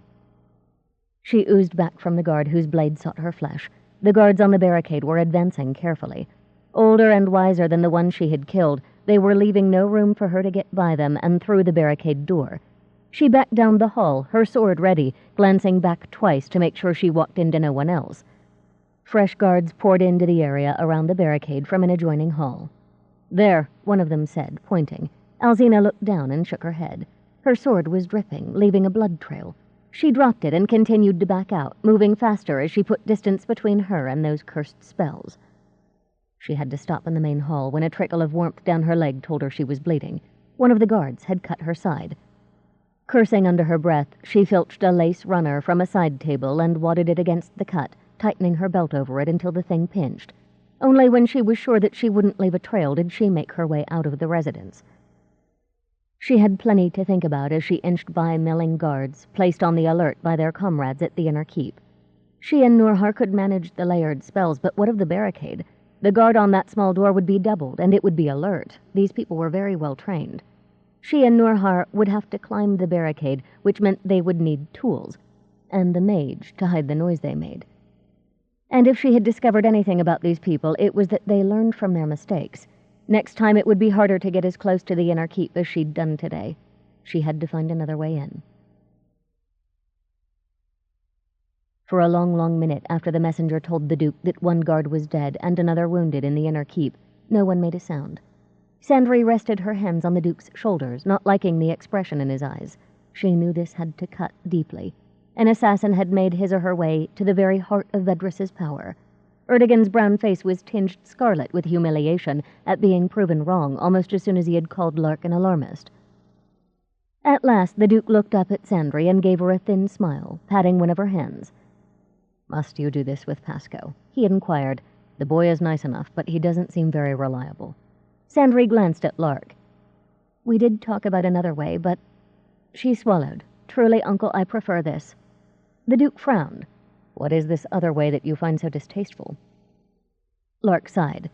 She oozed back from the guard whose blade sought her flesh. The guards on the barricade were advancing carefully. Older and wiser than the one she had killed, they were leaving no room for her to get by them and through the barricade door. She backed down the hall, her sword ready, glancing back twice to make sure she walked into no one else. Fresh guards poured into the area around the barricade from an adjoining hall. "There," one of them said, pointing. Alzina looked down and shook her head. Her sword was dripping, leaving a blood trail. She dropped it and continued to back out, moving faster as she put distance between her and those cursed spells. She had to stop in the main hall when a trickle of warmth down her leg told her she was bleeding. One of the guards had cut her side. Cursing under her breath, she filched a lace runner from a side table and wadded it against the cut, tightening her belt over it until the thing pinched. Only when she was sure that she wouldn't leave a trail did she make her way out of the residence. She had plenty to think about as she inched by milling guards, placed on the alert by their comrades at the Inner Keep. She and Norhar could manage the layered spells, but what of the barricade? The guard on that small door would be doubled, and it would be alert. These people were very well trained. She and Norhar would have to climb the barricade, which meant they would need tools, and the mage to hide the noise they made. And if she had discovered anything about these people, it was that they learned from their mistakes. Next time it would be harder to get as close to the inner keep as she'd done today. She had to find another way in. For a long, long minute after the messenger told the Duke that one guard was dead and another wounded in the inner keep, no one made a sound. Sandry rested her hands on the Duke's shoulders, not liking the expression in his eyes. She knew this had to cut deeply. An assassin had made his or her way to the very heart of Vedris's power. Erdogan's brown face was tinged scarlet with humiliation at being proven wrong almost as soon as he had called Lark an alarmist. At last the Duke looked up at Sandry and gave her a thin smile, patting one of her hands. "Must you do this with Pasco?" he inquired. "The boy is nice enough, but he doesn't seem very reliable." Sandry glanced at Lark. "We did talk about another way, but—" She swallowed. "Truly, Uncle, I prefer this." The Duke frowned. "What is this other way that you find so distasteful?" Lark sighed.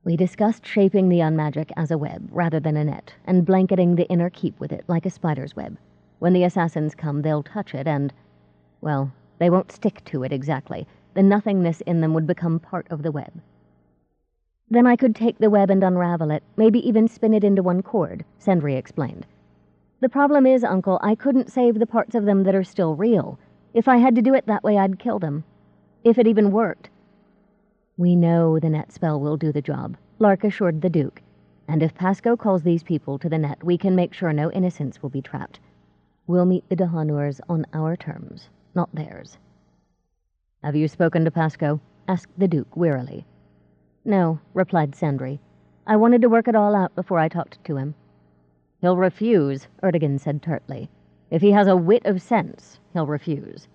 "We discussed shaping the unmagic as a web rather than a net, and blanketing the inner keep with it like a spider's web. When the assassins come, they'll touch it and, well, they won't stick to it exactly. The nothingness in them would become part of the web." "Then I could take the web and unravel it, maybe even spin it into one cord," Sandry explained. "The problem is, Uncle, I couldn't save the parts of them that are still real. If I had to do it that way, I'd kill them. If it even worked." "We know the net spell will do the job," Lark assured the Duke. "And if Pasco calls these people to the net, we can make sure no innocents will be trapped. We'll meet the Dahanurs on our terms, not theirs." "Have you spoken to Pasco?" asked the Duke wearily. "No," replied Sandry. "I wanted to work it all out before I talked to him." "He'll refuse," Erdogan said tartly. "If he has a whit of sense, he'll refuse."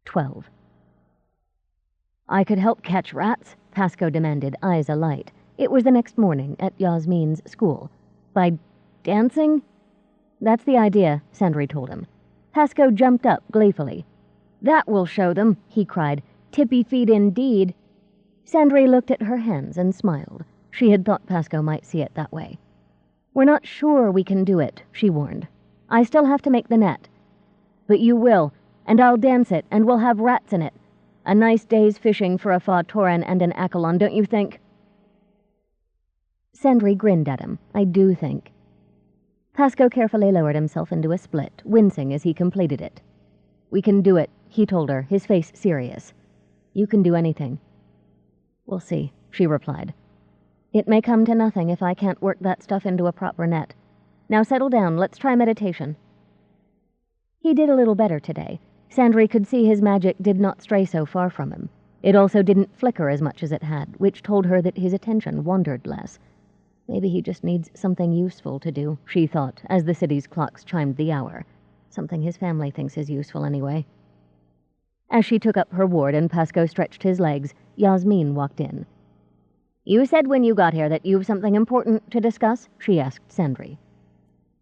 12. "I could help catch rats," Pasco demanded, eyes alight. It was the next morning at Yasmin's school. "By dancing?" "That's the idea," Sandry told him. Pasco jumped up gleefully. "That will show them," he cried. "Tippy feet indeed." Sandry looked at her hands and smiled. She had thought Pasco might see it that way. "We're not sure we can do it," she warned. "I still have to make the net." "But you will, and I'll dance it, and we'll have rats in it. A nice day's fishing for a Fautoran and an Accolon, don't you think?" Sandry grinned at him. "I do think." Pasco carefully lowered himself into a split, wincing as he completed it. "We can do it," he told her, his face serious. "You can do anything." "We'll see," she replied. "It may come to nothing if I can't work that stuff into a proper net. Now settle down, let's try meditation." He did a little better today. Sandry could see his magic did not stray so far from him. It also didn't flicker as much as it had, which told her that his attention wandered less. Maybe he just needs something useful to do, she thought, as the city's clocks chimed the hour. Something his family thinks is useful anyway. As she took up her ward and Pasco stretched his legs, Yasmin walked in. "You said when you got here that you've something important to discuss?" she asked Sandry.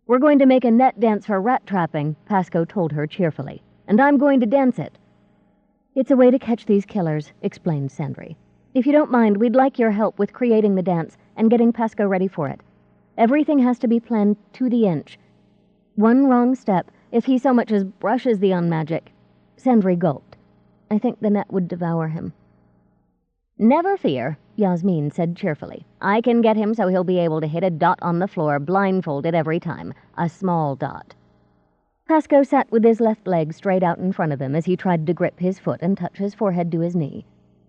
"We're going to make a net dance for rat trapping," Pasco told her cheerfully, "and I'm going to dance it." "It's a way to catch these killers," explained Sandry. "If you don't mind, we'd like your help with creating the dance and getting Pasco ready for it. Everything has to be planned to the inch. One wrong step, if he so much as brushes the unmagic—" Sandry gulped. "I think the net would devour him." "Never fear," Yasmin said cheerfully. "I can get him so he'll be able to hit a dot on the floor blindfolded every time. A small dot." Pasco sat with his left leg straight out in front of him as he tried to grip his foot and touch his forehead to his knee.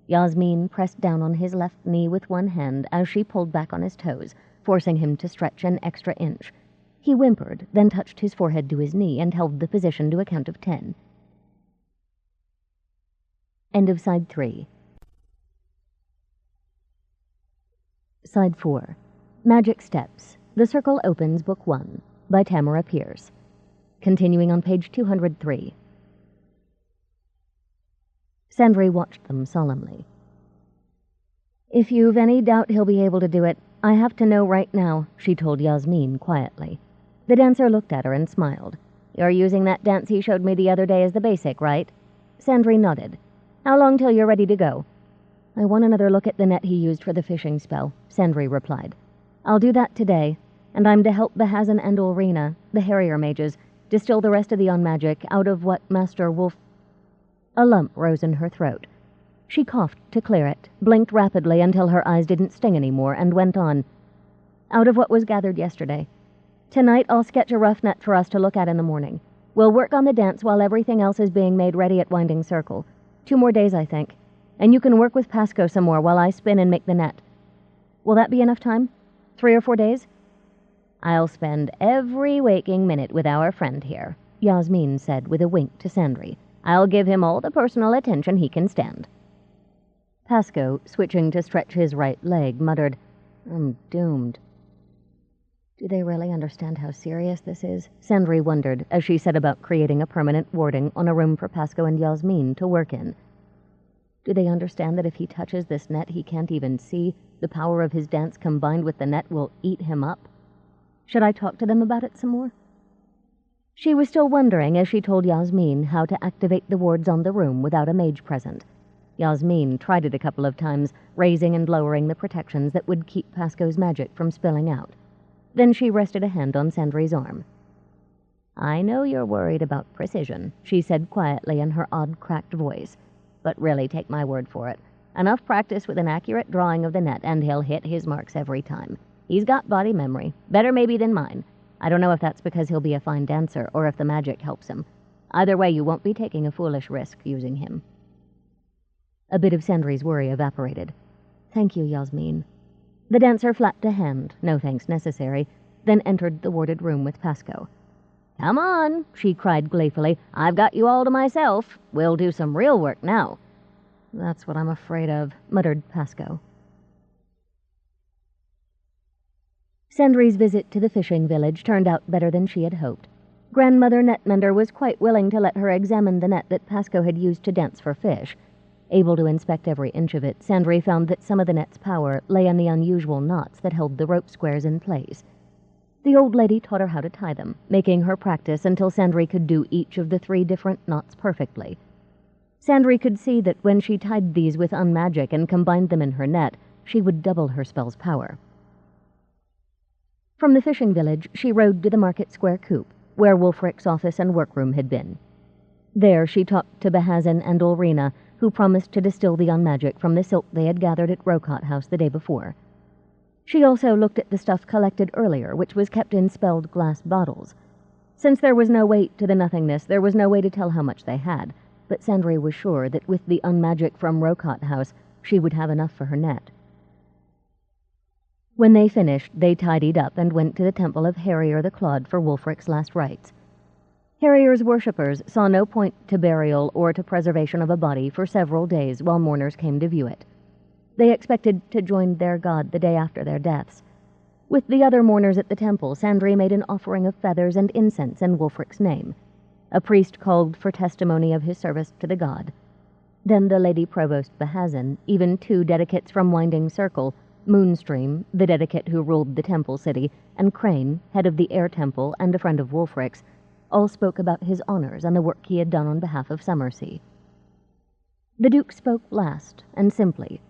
Yasmin pressed down on his left knee with one hand as she pulled back on his toes, forcing him to stretch an extra inch. He whimpered, then touched his forehead to his knee and held the position to a count of 10. End of Side 3. Side 4. Magic Steps. The Circle Opens, Book 1, by Tamora Pierce. Continuing on page 203. Sandry watched them solemnly. "If you've any doubt he'll be able to do it, I have to know right now," she told Yasmin quietly. The dancer looked at her and smiled. "You're using that dance he showed me the other day as the basic, right?" Sandry nodded. "How long till you're ready to go?" "I want another look at the net he used for the fishing spell," Sandry replied. "I'll do that today, and I'm to help Behazan and Ulrina, the Harrier mages, distill the rest of the unmagic out of what Master Wolf—" A lump rose in her throat. She coughed to clear it, blinked rapidly until her eyes didn't sting anymore, and went on. Out of what was gathered yesterday. Tonight I'll sketch a rough net for us to look at in the morning. We'll work on the dance while everything else is being made ready at Winding Circle. 2 more days, I think. And you can work with Pasco some more while I spin and make the net. Will that be enough time? 3 or 4 days? I'll spend every waking minute with our friend here, Yasmin said with a wink to Sandry. I'll give him all the personal attention he can stand. Pasco, switching to stretch his right leg, muttered, I'm doomed. Do they really understand how serious this is? Sandry wondered as she set about creating a permanent warding on a room for Pasco and Yasmin to work in. Do they understand that if he touches this net he can't even see, the power of his dance combined with the net will eat him up? Should I talk to them about it some more? She was still wondering as she told Yasmin how to activate the wards on the room without a mage present. Yasmin tried it a couple of times, raising and lowering the protections that would keep Pasco's magic from spilling out. Then she rested a hand on Sandry's arm. I know you're worried about precision, she said quietly in her odd, cracked voice. But really, take my word for it. Enough practice with an accurate drawing of the net, and he'll hit his marks every time. He's got body memory, better maybe than mine. I don't know if that's because he'll be a fine dancer, or if the magic helps him. Either way, you won't be taking a foolish risk using him. A bit of Sandry's worry evaporated. Thank you, Yasmin. The dancer flapped a hand, no thanks necessary, then entered the warded room with Pasco. Come on, she cried gleefully. I've got you all to myself. We'll do some real work now. That's what I'm afraid of, muttered Pasco. Sandry's visit to the fishing village turned out better than she had hoped. Grandmother Netmender was quite willing to let her examine the net that Pasco had used to dance for fish. Able to inspect every inch of it, Sandry found that some of the net's power lay in the unusual knots that held the rope squares in place. The old lady taught her how to tie them, making her practice until Sandry could do each of the 3 different knots perfectly. Sandry could see that when she tied these with unmagic and combined them in her net, she would double her spell's power. From the fishing village, she rode to the Market Square coop, where Wulfric's office and workroom had been. There she talked to Behazin and Ulrina, who promised to distill the unmagic from the silk they had gathered at Rocott House the day before. She also looked at the stuff collected earlier, which was kept in spelled glass bottles. Since there was no weight to the nothingness, there was no way to tell how much they had, but Sandry was sure that with the unmagic from Rocott House, she would have enough for her net. When they finished, they tidied up and went to the temple of Harrier the Clod for Wulfric's last rites. Harrier's worshippers saw no point to burial or to preservation of a body for several days while mourners came to view it. They expected to join their god the day after their deaths. With the other mourners at the temple, Sandry made an offering of feathers and incense in Wulfric's name. A priest called for testimony of his service to the god. Then the Lady Provost Behazin, even 2 dedicates from Winding Circle, Moonstream, the dedicate who ruled the temple city, and Crane, head of the Air Temple and a friend of Wulfric's, all spoke about his honors and the work he had done on behalf of Summersea. The Duke spoke last, and simply.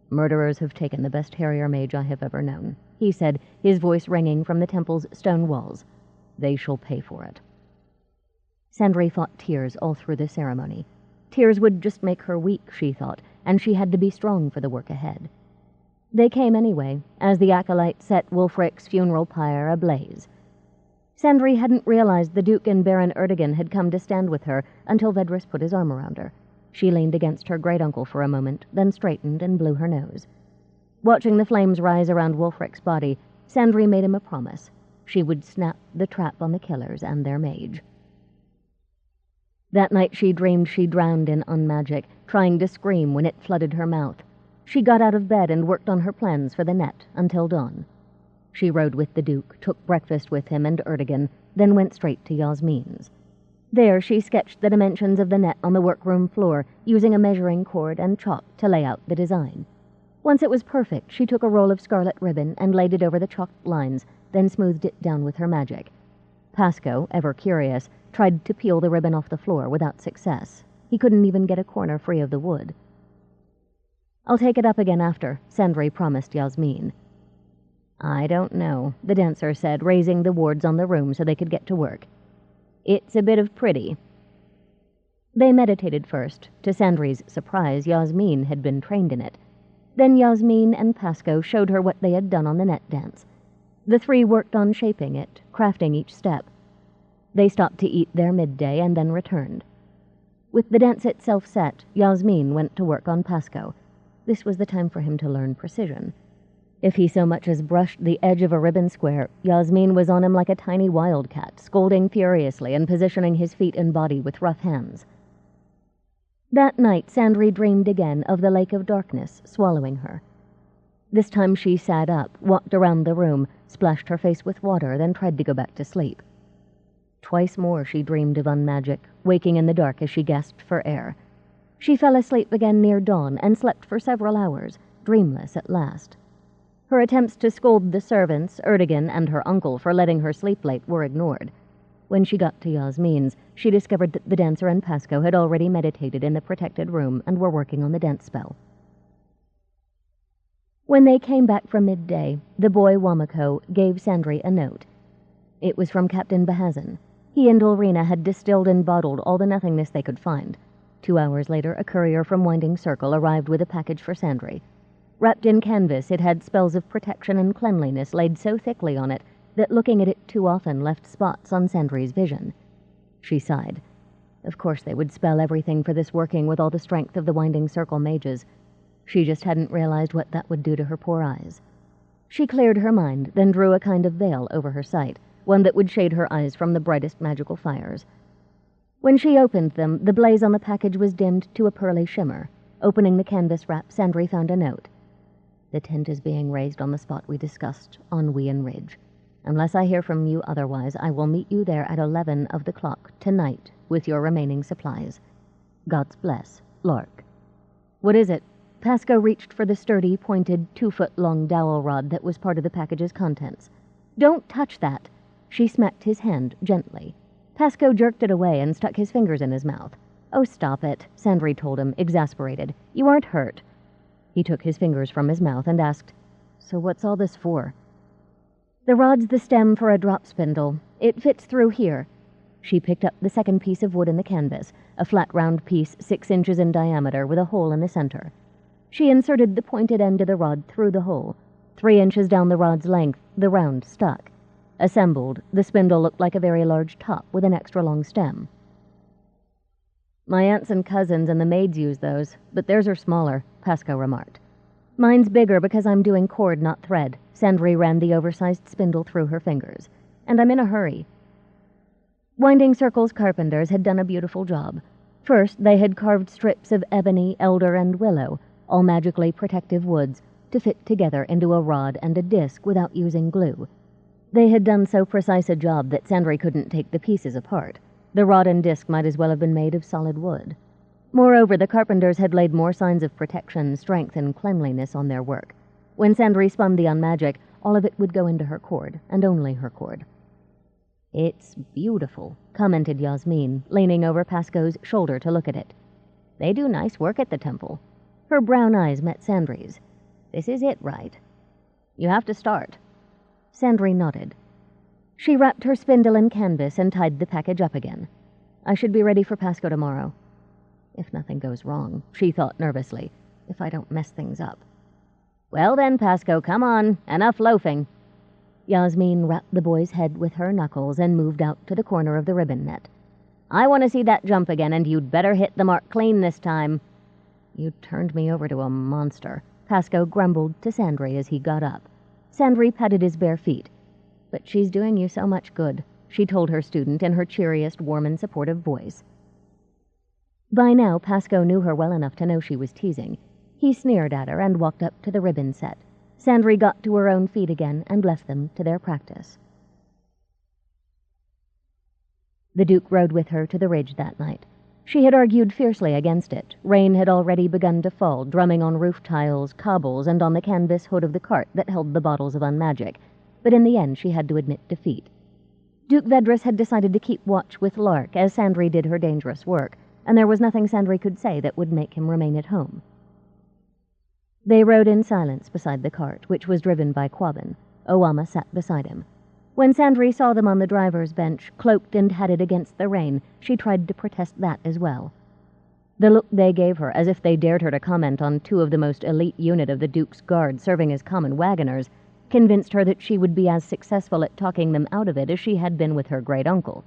Murderers have taken the best Harrier mage I have ever known, he said, his voice ringing from the temple's stone walls. They shall pay for it. Sandry fought tears all through the ceremony. Tears would just make her weak, she thought, and she had to be strong for the work ahead. They came anyway, as the acolyte set Wulfric's funeral pyre ablaze. Sandry hadn't realized the Duke and Baron Erdogan had come to stand with her until Vedris put his arm around her. She leaned against her great-uncle for a moment, then straightened and blew her nose. Watching the flames rise around Wulfric's body, Sandry made him a promise. She would snap the trap on the killers and their mage. That night she dreamed she drowned in unmagic, trying to scream when it flooded her mouth. She got out of bed and worked on her plans for the net until dawn. She rode with the Duke, took breakfast with him and Erdogan, then went straight to Yasmin's. There she sketched the dimensions of the net on the workroom floor, using a measuring cord and chalk to lay out the design. Once it was perfect, she took a roll of scarlet ribbon and laid it over the chalked lines, then smoothed it down with her magic. Pasco, ever curious, tried to peel the ribbon off the floor without success. He couldn't even get a corner free of the wood. I'll take it up again after, Sandry promised Yasmin. I don't know, the dancer said, raising the wards on the room so they could get to work. It's a bit of pretty. They meditated first. To Sandry's surprise, Yasmin had been trained in it. Then Yasmin and Pasco showed her what they had done on the net dance. The three worked on shaping it, crafting each step. They stopped to eat their midday and then returned. With the dance itself set, Yasmin went to work on Pasco. This was the time for him to learn precision. If he so much as brushed the edge of a ribbon square, Yasmin was on him like a tiny wildcat, scolding furiously and positioning his feet and body with rough hands. That night, Sandry dreamed again of the lake of darkness swallowing her. This time she sat up, walked around the room, splashed her face with water, then tried to go back to sleep. Twice more she dreamed of unmagic, waking in the dark as she gasped for air. She fell asleep again near dawn and slept for several hours, dreamless at last. Her attempts to scold the servants, Erdogan, and her uncle for letting her sleep late were ignored. When she got to Yasmin's, she discovered that the dancer and Pasco had already meditated in the protected room and were working on the dance spell. When they came back from midday, the boy Wamako gave Sandry a note. It was from Captain Bahazan. He and Ulrina had distilled and bottled all the nothingness they could find. 2 hours later, a courier from Winding Circle arrived with a package for Sandry. Wrapped in canvas, it had spells of protection and cleanliness laid so thickly on it that looking at it too often left spots on Sandry's vision. She sighed. Of course they would spell everything for this working with all the strength of the Winding Circle mages. She just hadn't realized what that would do to her poor eyes. She cleared her mind, then drew a kind of veil over her sight, one that would shade her eyes from the brightest magical fires. When she opened them, the blaze on the package was dimmed to a pearly shimmer. Opening the canvas wrap, Sandry found a note. The tent is being raised on the spot we discussed, on Wien Ridge. Unless I hear from you otherwise, I will meet you there at 11 of the clock tonight with your remaining supplies. God's bless, Lark. What is it? Pasco reached for the sturdy, pointed, 2-foot-long dowel rod that was part of the package's contents. Don't touch that. She smacked his hand gently. Pasco jerked it away and stuck his fingers in his mouth. Oh, stop it, Sandry told him, exasperated. You aren't hurt. He took his fingers from his mouth and asked, So what's all this for? The rod's the stem for a drop spindle. It fits through here. She picked up the second piece of wood in the canvas, a flat round piece 6 inches in diameter with a hole in the center. She inserted the pointed end of the rod through the hole. 3 inches down the rod's length, the round stuck. Assembled, the spindle looked like a very large top with an extra long stem. My aunts and cousins and the maids use those, but theirs are smaller, Pasco remarked. Mine's bigger because I'm doing cord, not thread. Sandry ran the oversized spindle through her fingers. And I'm in a hurry. Winding Circle's carpenters had done a beautiful job. First, they had carved strips of ebony, elder, and willow, all magically protective woods, to fit together into a rod and a disc without using glue. They had done so precise a job that Sandry couldn't take the pieces apart. The rod and disc might as well have been made of solid wood. Moreover, the carpenters had laid more signs of protection, strength, and cleanliness on their work. When Sandry spun the unmagic, all of it would go into her cord, and only her cord. It's beautiful, commented Yasmin, leaning over Pasco's shoulder to look at it. They do nice work at the temple. Her brown eyes met Sandry's. This is it, right? You have to start. Sandry nodded. She wrapped her spindle in canvas and tied the package up again. I should be ready for Pasco tomorrow. If nothing goes wrong, she thought nervously, if I don't mess things up. Well then, Pasco, come on. Enough loafing. Yasmin rapped the boy's head with her knuckles and moved out to the corner of the ribbon net. I want to see that jump again, and you'd better hit the mark clean this time. You turned me over to a monster, Pasco grumbled to Sandry as he got up. Sandry patted his bare feet. But she's doing you so much good, she told her student in her cheeriest, warm and supportive voice. By now, Pasco knew her well enough to know she was teasing. He sneered at her and walked up to the ribbon set. Sandry got to her own feet again and left them to their practice. The Duke rode with her to the ridge that night. She had argued fiercely against it. Rain had already begun to fall, drumming on roof tiles, cobbles, and on the canvas hood of the cart that held the bottles of unmagic. But in the end she had to admit defeat. Duke Vedris had decided to keep watch with Lark as Sandry did her dangerous work, and there was nothing Sandry could say that would make him remain at home. They rode in silence beside the cart, which was driven by Quabbin. Owama sat beside him. When Sandry saw them on the driver's bench, cloaked and hatted against the rain, she tried to protest that as well. The look they gave her, as if they dared her to comment on two of the most elite unit of the Duke's Guard serving as common wagoners, convinced her that she would be as successful at talking them out of it as she had been with her great-uncle.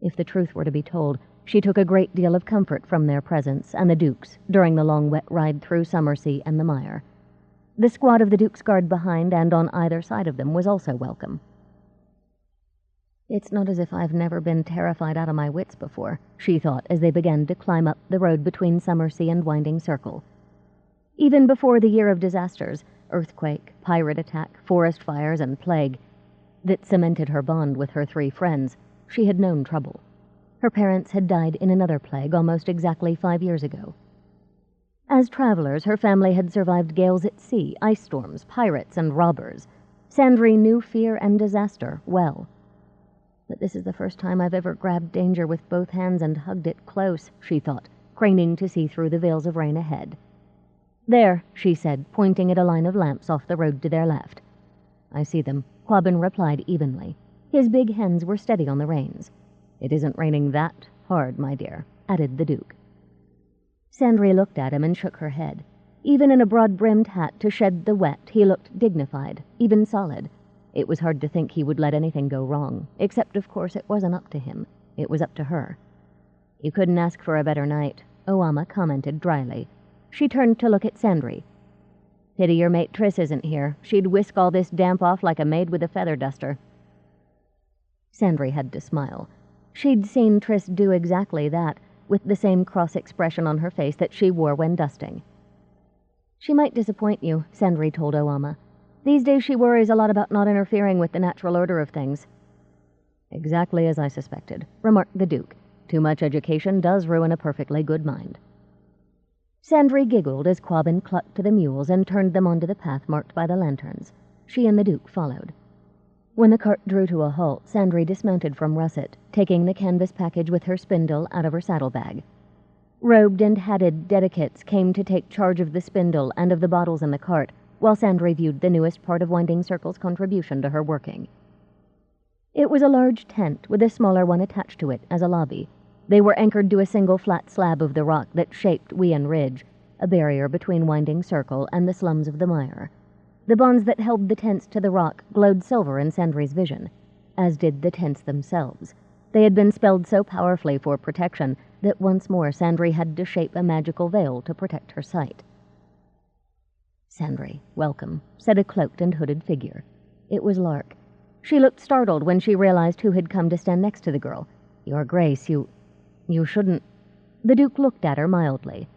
If the truth were to be told, she took a great deal of comfort from their presence and the Duke's during the long wet ride through Summersea and the mire. The squad of the Duke's Guard behind and on either side of them was also welcome. "It's not as if I've never been terrified out of my wits before," she thought as they began to climb up the road between Summersea and Winding Circle. Even before the year of disasters, earthquake, pirate attack, forest fires, and plague, that cemented her bond with her three friends, she had known trouble. Her parents had died in another plague almost exactly 5 years ago. As travelers, her family had survived gales at sea, ice storms, pirates, and robbers. Sandry knew fear and disaster well. "But this is the first time I've ever grabbed danger with both hands and hugged it close," she thought, craning to see through the veils of rain ahead. "There," she said, pointing at a line of lamps off the road to their left. "I see them," Quabbin replied evenly. His big hands were steady on the reins. "It isn't raining that hard, my dear," added the Duke. Sandry looked at him and shook her head. Even in a broad-brimmed hat to shed the wet, he looked dignified, even solid. It was hard to think he would let anything go wrong, except, of course, it wasn't up to him. It was up to her. "You couldn't ask for a better night," Oama commented dryly. She turned to look at Sandry. "Pity your mate Triss isn't here. She'd whisk all this damp off like a maid with a feather duster." Sandry had to smile. She'd seen Triss do exactly that, with the same cross expression on her face that she wore when dusting. "She might disappoint you," Sandry told Oama. "These days she worries a lot about not interfering with the natural order of things." "Exactly as I suspected," remarked the Duke. "Too much education does ruin a perfectly good mind." Sandry giggled as Quabbin clucked to the mules and turned them onto the path marked by the lanterns. She and the Duke followed. When the cart drew to a halt, Sandry dismounted from Russet, taking the canvas package with her spindle out of her saddlebag. Robed and hatted dedicates came to take charge of the spindle and of the bottles in the cart, while Sandry viewed the newest part of Winding Circle's contribution to her working. It was a large tent with a smaller one attached to it as a lobby. They were anchored to a single flat slab of the rock that shaped Wean Ridge, a barrier between Winding Circle and the slums of the mire. The bonds that held the tents to the rock glowed silver in Sandry's vision, as did the tents themselves. They had been spelled so powerfully for protection that once more Sandry had to shape a magical veil to protect her sight. "Sandry, welcome," said a cloaked and hooded figure. It was Lark. She looked startled when she realized who had come to stand next to the girl. "Your Grace, you shouldn't—" The Duke looked at her mildly.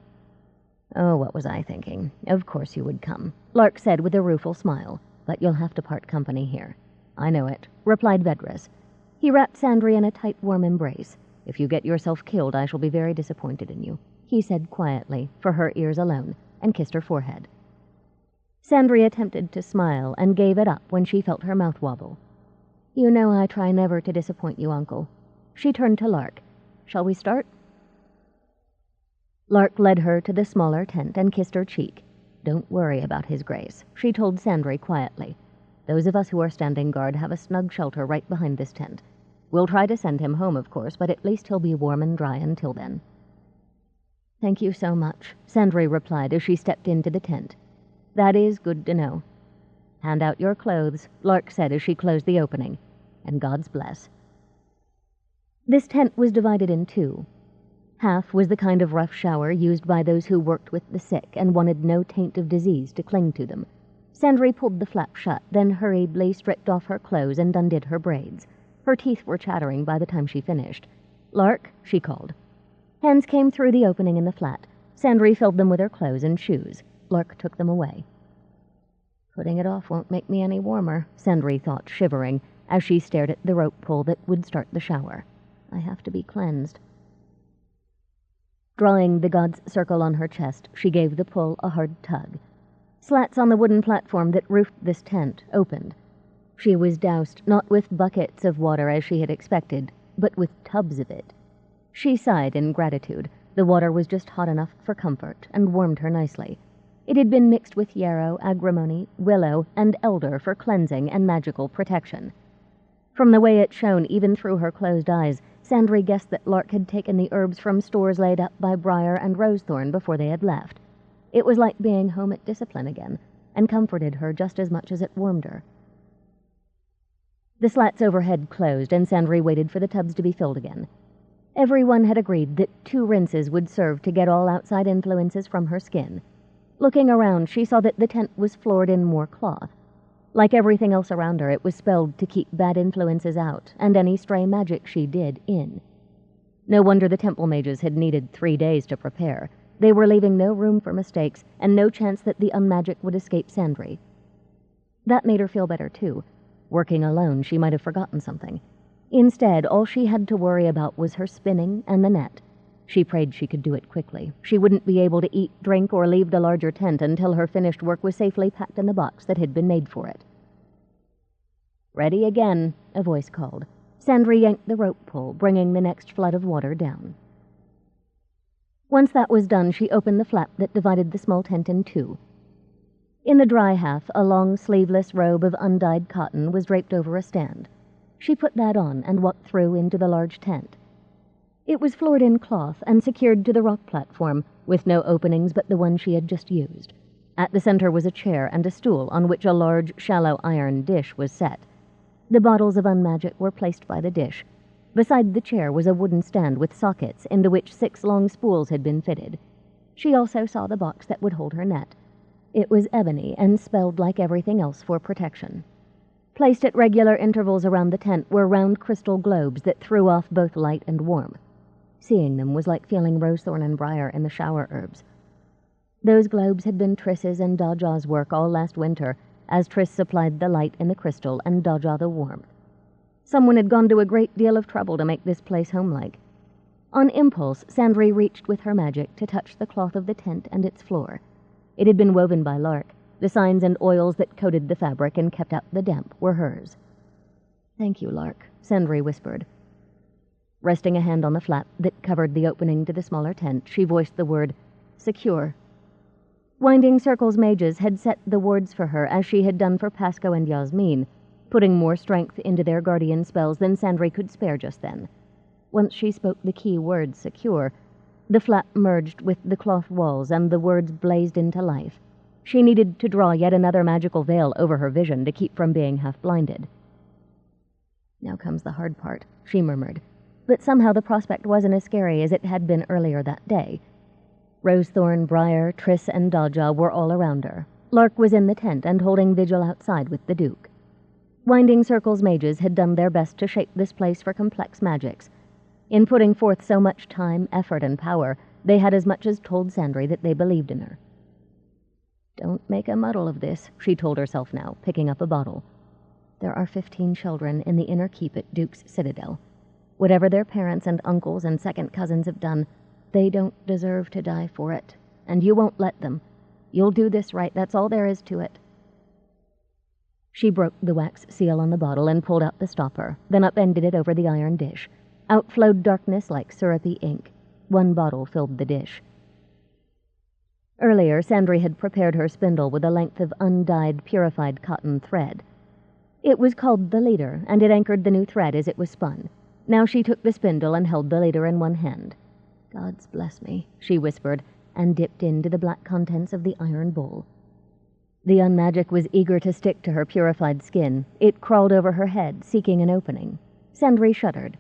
"Oh, what was I thinking? Of course you would come," Lark said with a rueful smile. "But you'll have to part company here." "I know it," replied Vedris. He wrapped Sandry in a tight, warm embrace. "If you get yourself killed, I shall be very disappointed in you," he said quietly, for her ears alone, and kissed her forehead. Sandry attempted to smile and gave it up when she felt her mouth wobble. "You know I try never to disappoint you, Uncle." She turned to Lark. "Shall we start?" Lark led her to the smaller tent and kissed her cheek. "Don't worry about His Grace," she told Sandry quietly. "Those of us who are standing guard have a snug shelter right behind this tent. We'll try to send him home, of course, but at least he'll be warm and dry until then." "Thank you so much," Sandry replied as she stepped into the tent. "That is good to know." "Hand out your clothes," Lark said as she closed the opening. "And God's bless." This tent was divided in two. Half was the kind of rough shower used by those who worked with the sick and wanted no taint of disease to cling to them. Sandry pulled the flap shut, then hurriedly stripped off her clothes and undid her braids. Her teeth were chattering by the time she finished. "Lark," she called. Hands came through the opening in the flat. Sandry filled them with her clothes and shoes. Lark took them away. "Putting it off won't make me any warmer," Sandry thought, shivering, as she stared at the rope pull that would start the shower. "I have to be cleansed." Drawing the god's circle on her chest, she gave the pull a hard tug. Slats on the wooden platform that roofed this tent opened. She was doused not with buckets of water as she had expected, but with tubs of it. She sighed in gratitude. The water was just hot enough for comfort and warmed her nicely. It had been mixed with yarrow, agrimony, willow, and elder for cleansing and magical protection. From the way it shone even through her closed eyes, Sandry guessed that Lark had taken the herbs from stores laid up by Briar and Rosethorn before they had left. It was like being home at Discipline again, and comforted her just as much as it warmed her. The slats overhead closed, and Sandry waited for the tubs to be filled again. Everyone had agreed that 2 rinses would serve to get all outside influences from her skin. Looking around, she saw that the tent was floored in more cloth. Like everything else around her, it was spelled to keep bad influences out, and any stray magic she did in. No wonder the temple mages had needed 3 days to prepare. They were leaving no room for mistakes, and no chance that the unmagic would escape Sandry. That made her feel better, too. Working alone, she might have forgotten something. Instead, all she had to worry about was her spinning and the net. She prayed she could do it quickly. She wouldn't be able to eat, drink, or leave the larger tent until her finished work was safely packed in the box that had been made for it. "Ready again," a voice called. Sandry yanked the rope pull, bringing the next flood of water down. Once that was done, she opened the flap that divided the small tent in 2. In the dry half, a long, sleeveless robe of undyed cotton was draped over a stand. She put that on and walked through into the large tent. It was floored in cloth and secured to the rock platform, with no openings but the one she had just used. At the center was a chair and a stool on which a large, shallow iron dish was set. The bottles of unmagic were placed by the dish. Beside the chair was a wooden stand with sockets into which 6 long spools had been fitted. She also saw the box that would hold her net. It was ebony and spelled like everything else for protection. Placed at regular intervals around the tent were round crystal globes that threw off both light and warmth. Seeing them was like feeling Rosethorn and Briar in the shower herbs. Those globes had been Triss's and Dajah's work all last winter, as Triss supplied the light in the crystal and Dajah the warmth. Someone had gone to a great deal of trouble to make this place homelike. On impulse, Sandry reached with her magic to touch the cloth of the tent and its floor. It had been woven by Lark. The signs and oils that coated the fabric and kept out the damp were hers. "Thank you, Lark," Sandry whispered. Resting a hand on the flap that covered the opening to the smaller tent, she voiced the word, "Secure." Winding Circle's mages had set the wards for her as she had done for Pasco and Yasmin, putting more strength into their guardian spells than Sandry could spare just then. Once she spoke the key word, "secure," the flap merged with the cloth walls and the words blazed into life. She needed to draw yet another magical veil over her vision to keep from being half-blinded. "Now comes the hard part," she murmured, but somehow the prospect wasn't as scary as it had been earlier that day. Rosethorn, Briar, Triss, and Dajah were all around her. Lark was in the tent and holding vigil outside with the Duke. Winding Circle's mages had done their best to shape this place for complex magics. In putting forth so much time, effort, and power, they had as much as told Sandry that they believed in her. "Don't make a muddle of this," she told herself now, picking up a bottle. "There are 15 children in the inner keep at Duke's Citadel. Whatever their parents and uncles and second cousins have done, they don't deserve to die for it, and you won't let them. You'll do this right, that's all there is to it." She broke the wax seal on the bottle and pulled out the stopper, then upended it over the iron dish. Out flowed darkness like syrupy ink. 1 bottle filled the dish. Earlier, Sandry had prepared her spindle with a length of undyed, purified cotton thread. It was called the leader, and it anchored the new thread as it was spun. Now she took the spindle and held the leader in one hand. "Gods bless me," she whispered, and dipped into the black contents of the iron bowl. The unmagic was eager to stick to her purified skin. It crawled over her head, seeking an opening. Sandry shuddered.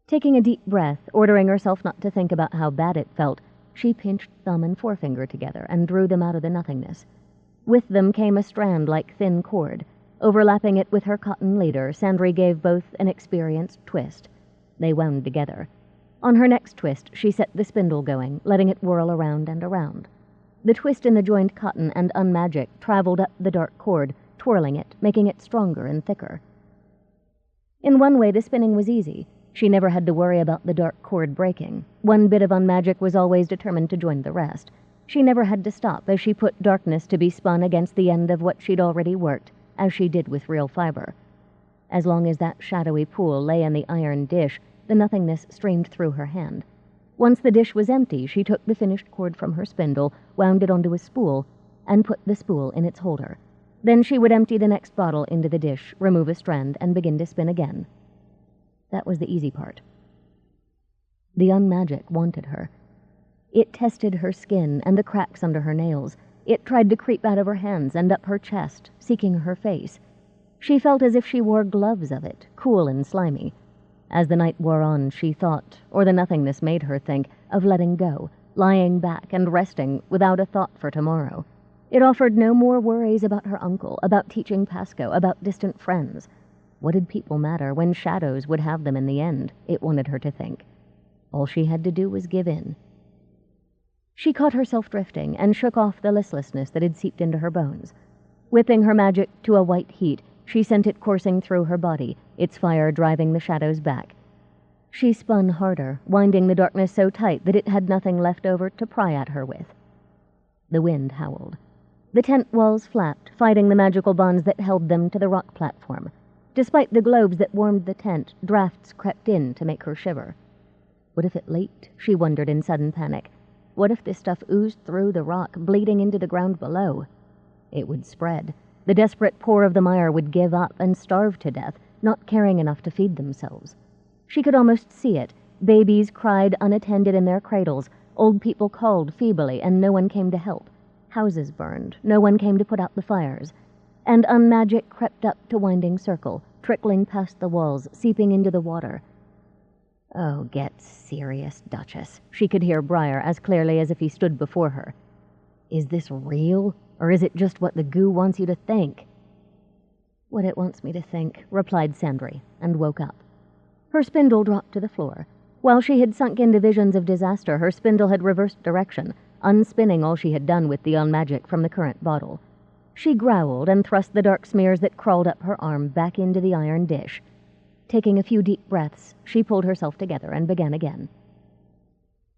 Taking a deep breath, ordering herself not to think about how bad it felt, she pinched thumb and forefinger together and drew them out of the nothingness. With them came a strand like thin cord. Overlapping it with her cotton leader, Sandry gave both an experienced twist. They wound together. On her next twist, she set the spindle going, letting it whirl around and around. The twist in the joined cotton and unmagic traveled up the dark cord, twirling it, making it stronger and thicker. In one way, the spinning was easy. She never had to worry about the dark cord breaking. One bit of unmagic was always determined to join the rest. She never had to stop as she put darkness to be spun against the end of what she'd already worked, as she did with real fiber. As long as that shadowy pool lay in the iron dish, the nothingness streamed through her hand. Once the dish was empty, she took the finished cord from her spindle, wound it onto a spool, and put the spool in its holder. Then she would empty the next bottle into the dish, remove a strand, and begin to spin again. That was the easy part. The unmagic wanted her. It tested her skin and the cracks under her nails. It tried to creep out of her hands and up her chest, seeking her face. She felt as if she wore gloves of it, cool and slimy. As the night wore on, she thought, or the nothingness made her think, of letting go, lying back and resting without a thought for tomorrow. It offered no more worries about her uncle, about teaching Pasco, about distant friends. What did people matter when shadows would have them in the end, it wanted her to think. All she had to do was give in. She caught herself drifting and shook off the listlessness that had seeped into her bones. Whipping her magic to a white heat, she sent it coursing through her body, its fire driving the shadows back. She spun harder, winding the darkness so tight that it had nothing left over to pry at her with. The wind howled. The tent walls flapped, fighting the magical bonds that held them to the rock platform. Despite the globes that warmed the tent, drafts crept in to make her shiver. What if it leaked? She wondered in sudden panic. What if this stuff oozed through the rock, bleeding into the ground below? It would spread. The desperate poor of the mire would give up and starve to death, not caring enough to feed themselves. She could almost see it. Babies cried unattended in their cradles. Old people called feebly, and no one came to help. Houses burned. No one came to put out the fires. And unmagic crept up to Winding Circle, trickling past the walls, seeping into the water. "Oh, get serious, Duchess," she could hear Briar as clearly as if he stood before her. "Is this real, or is it just what the goo wants you to think?" "What it wants me to think," replied Sandry, and woke up. Her spindle dropped to the floor. While she had sunk into visions of disaster, her spindle had reversed direction, unspinning all she had done with the unmagic from the current bottle. She growled and thrust the dark smears that crawled up her arm back into the iron dish. Taking a few deep breaths, she pulled herself together and began again.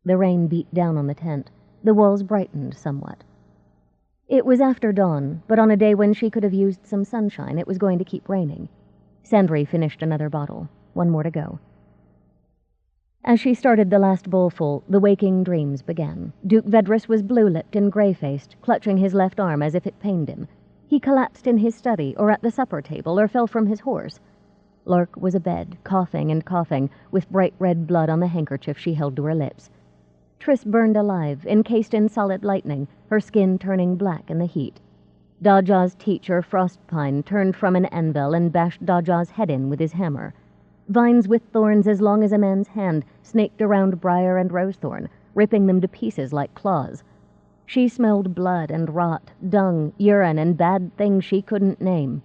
The rain beat down on the tent. The walls brightened somewhat. It was after dawn, but on a day when she could have used some sunshine, it was going to keep raining. Sandry finished another bottle. One more to go. As she started the last bowlful, the waking dreams began. Duke Vedris was blue-lipped and gray-faced, clutching his left arm as if it pained him. He collapsed in his study, or at the supper table, or fell from his horse. Lark was abed, coughing and coughing, with bright red blood on the handkerchief she held to her lips. Triss burned alive, encased in solid lightning, her skin turning black in the heat. Dajah's teacher, Frostpine, turned from an anvil and bashed Dajah's head in with his hammer. Vines with thorns as long as a man's hand snaked around Briar and Rosethorn, ripping them to pieces like claws. She smelled blood and rot, dung, urine, and bad things she couldn't name.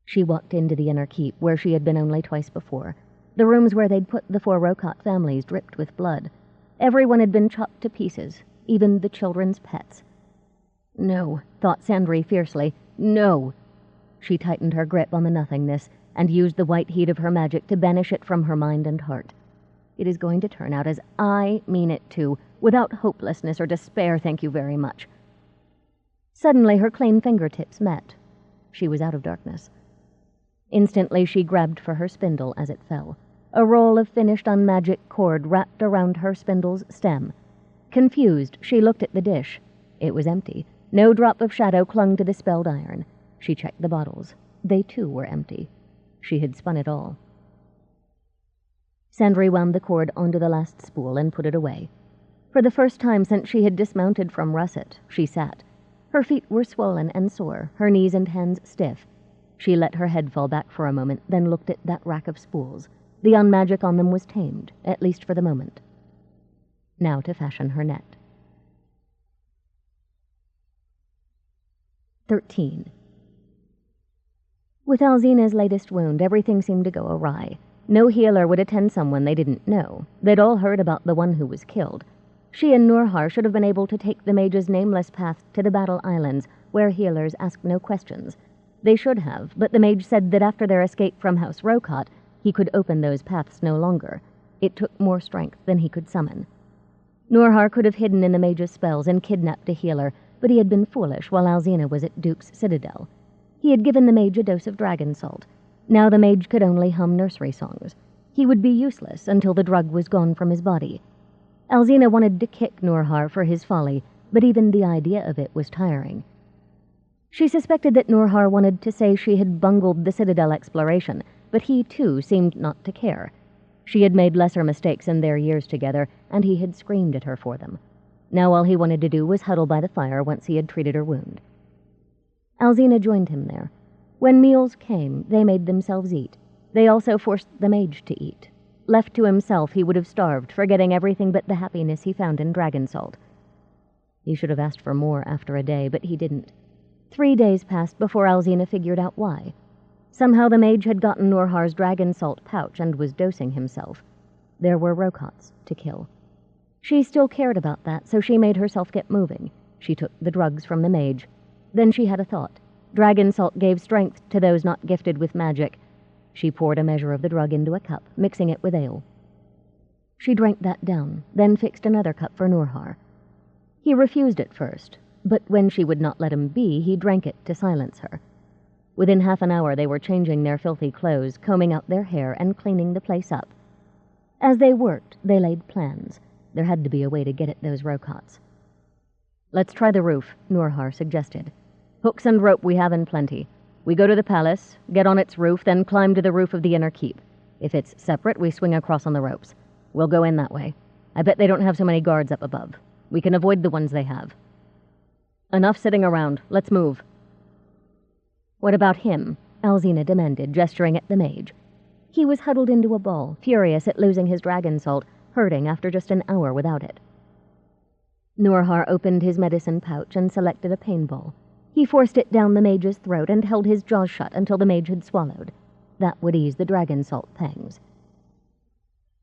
She walked into the inner keep, where she had been only twice before. The rooms where they'd put the 4 Rocott families dripped with blood. Everyone had been chopped to pieces, even the children's pets. No, thought Sandry fiercely. No! She tightened her grip on the nothingness and used the white heat of her magic to banish it from her mind and heart. It is going to turn out as I mean it to, without hopelessness or despair, thank you very much. Suddenly her clean fingertips met. She was out of darkness. Instantly she grabbed for her spindle as it fell. A roll of finished unmagic cord wrapped around her spindle's stem. Confused, she looked at the dish. It was empty. No drop of shadow clung to the spelled iron. She checked the bottles. They, too, were empty. She had spun it all. Sandry wound the cord onto the last spool and put it away. For the first time since she had dismounted from Russet, she sat. Her feet were swollen and sore, her knees and hands stiff. She let her head fall back for a moment, then looked at that rack of spools. The unmagic on them was tamed, at least for the moment. Now to fashion her net. 13. With Alzina's latest wound, everything seemed to go awry. No healer would attend someone they didn't know. They'd all heard about the one who was killed. She and Norhar should have been able to take the Mage's nameless path to the Battle Islands, where healers ask no questions. They should have, but the Mage said that after their escape from House Rocott, he could open those paths no longer. It took more strength than he could summon. Norhar could have hidden in the Mage's spells and kidnapped a healer, but he had been foolish while Alzina was at Duke's Citadel. He had given the Mage a dose of dragon salt. Now the Mage could only hum nursery songs. He would be useless until the drug was gone from his body. Alzina wanted to kick Norhar for his folly, but even the idea of it was tiring. She suspected that Norhar wanted to say she had bungled the Citadel exploration, but he, too, seemed not to care. She had made lesser mistakes in their years together, and he had screamed at her for them. Now all he wanted to do was huddle by the fire once he had treated her wound. Alzina joined him there. When meals came, they made themselves eat. They also forced the mage to eat. Left to himself, he would have starved, forgetting everything but the happiness he found in dragon salt. He should have asked for more after a day, but he didn't. 3 days passed before Alzina figured out why. Somehow the mage had gotten Norhar's dragon salt pouch and was dosing himself. There were rokots to kill. She still cared about that, so she made herself get moving. She took the drugs from the mage. Then she had a thought. Dragon salt gave strength to those not gifted with magic. She poured a measure of the drug into a cup, mixing it with ale. She drank that down, then fixed another cup for Norhar. He refused at first, but when she would not let him be, he drank it to silence her. Within half an hour they were changing their filthy clothes, combing out their hair, and cleaning the place up. As they worked, they laid plans. There had to be a way to get at those rokots. "Let's try the roof," Norhar suggested. "Hooks and rope we have in plenty. We go to the palace, get on its roof, then climb to the roof of the inner keep. If it's separate, we swing across on the ropes. We'll go in that way. I bet they don't have so many guards up above. We can avoid the ones they have." "Enough sitting around. Let's move." "What about him?" Alzina demanded, gesturing at the mage. He was huddled into a ball, furious at losing his dragon salt, hurting after just an hour without it. Norhar opened his medicine pouch and selected a pain ball. He forced it down the mage's throat and held his jaws shut until the mage had swallowed. That would ease the dragon salt pangs.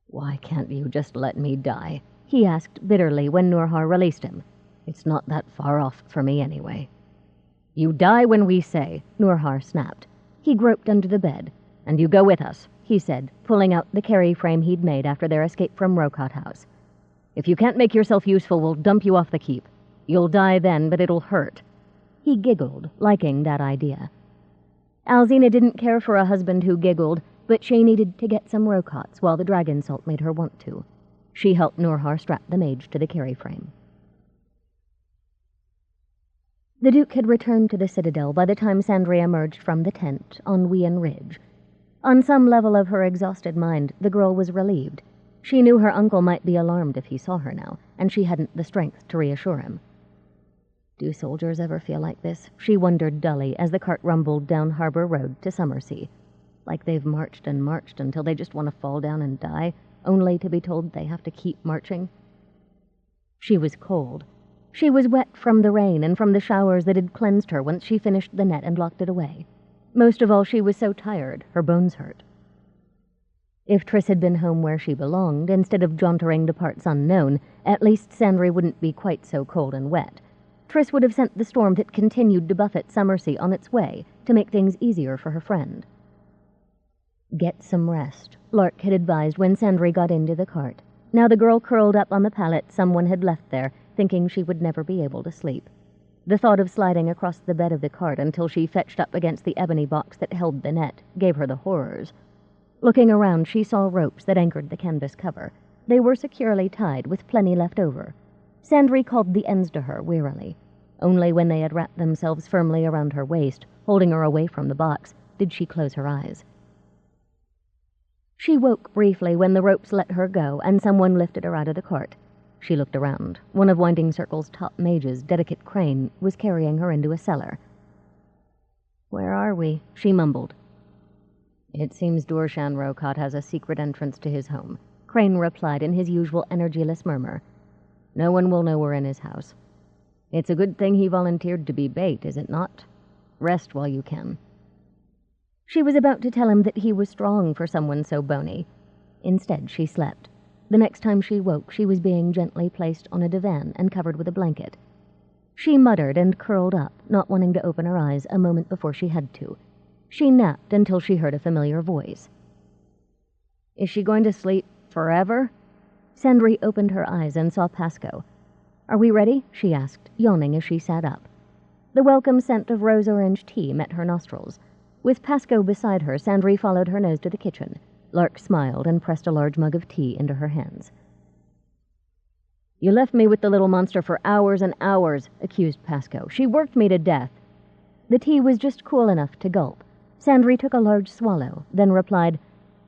"Why can't you just let me die?" he asked bitterly when Norhar released him. "It's not that far off for me anyway." "You die when we say," Norhar snapped. He groped under the bed. "And you go with us," he said, pulling out the carry frame he'd made after their escape from Rokot House. "If you can't make yourself useful, we'll dump you off the keep. You'll die then, but it'll hurt." He giggled, liking that idea. Alzina didn't care for a husband who giggled, but she needed to get some rokots while the dragon salt made her want to. She helped Norhar strap the mage to the carry frame. The Duke had returned to the Citadel by the time Sandry emerged from the tent on Wien Ridge. On some level of her exhausted mind, the girl was relieved. She knew her uncle might be alarmed if he saw her now, and she hadn't the strength to reassure him. Do soldiers ever feel like this? She wondered dully as the cart rumbled down Harbor Road to Summersea. Like they've marched and marched until they just want to fall down and die, only to be told they have to keep marching. She was cold. She was wet from the rain and from the showers that had cleansed her once she finished the net and locked it away. Most of all, she was so tired, her bones hurt. If Triss had been home where she belonged, instead of jauntering to parts unknown, at least Sandry wouldn't be quite so cold and wet. Triss would have sent the storm that continued to buffet Summersea on its way to make things easier for her friend. Get some rest, Lark had advised when Sandry got into the cart. Now the girl curled up on the pallet someone had left there, thinking she would never be able to sleep. The thought of sliding across the bed of the cart until she fetched up against the ebony box that held the net gave her the horrors. Looking around, she saw ropes that anchored the canvas cover. They were securely tied, with plenty left over. Sandry called the ends to her wearily. Only when they had wrapped themselves firmly around her waist, holding her away from the box, did she close her eyes. She woke briefly when the ropes let her go and someone lifted her out of the cart. She looked around. One of Winding Circle's top mages, Dedicate Crane, was carrying her into a cellar. "Where are we?" she mumbled. "It seems Dorshan Rokot has a secret entrance to his home," Crane replied in his usual energyless murmur. "No one will know we're in his house. It's a good thing he volunteered to be bait, is it not? Rest while you can." She was about to tell him that he was strong for someone so bony. Instead, she slept. The next time she woke, she was being gently placed on a divan and covered with a blanket. She muttered and curled up, not wanting to open her eyes a moment before she had to. She napped until she heard a familiar voice. "Is she going to sleep forever?" Sandry opened her eyes and saw Pasco. "Are we ready?" she asked, yawning as she sat up. The welcome scent of rose-orange tea met her nostrils. With Pasco beside her, Sandry followed her nose to the kitchen. Lark smiled and pressed a large mug of tea into her hands. "You left me with the little monster for hours and hours," accused Pasco. "She worked me to death." The tea was just cool enough to gulp. Sandry took a large swallow, then replied,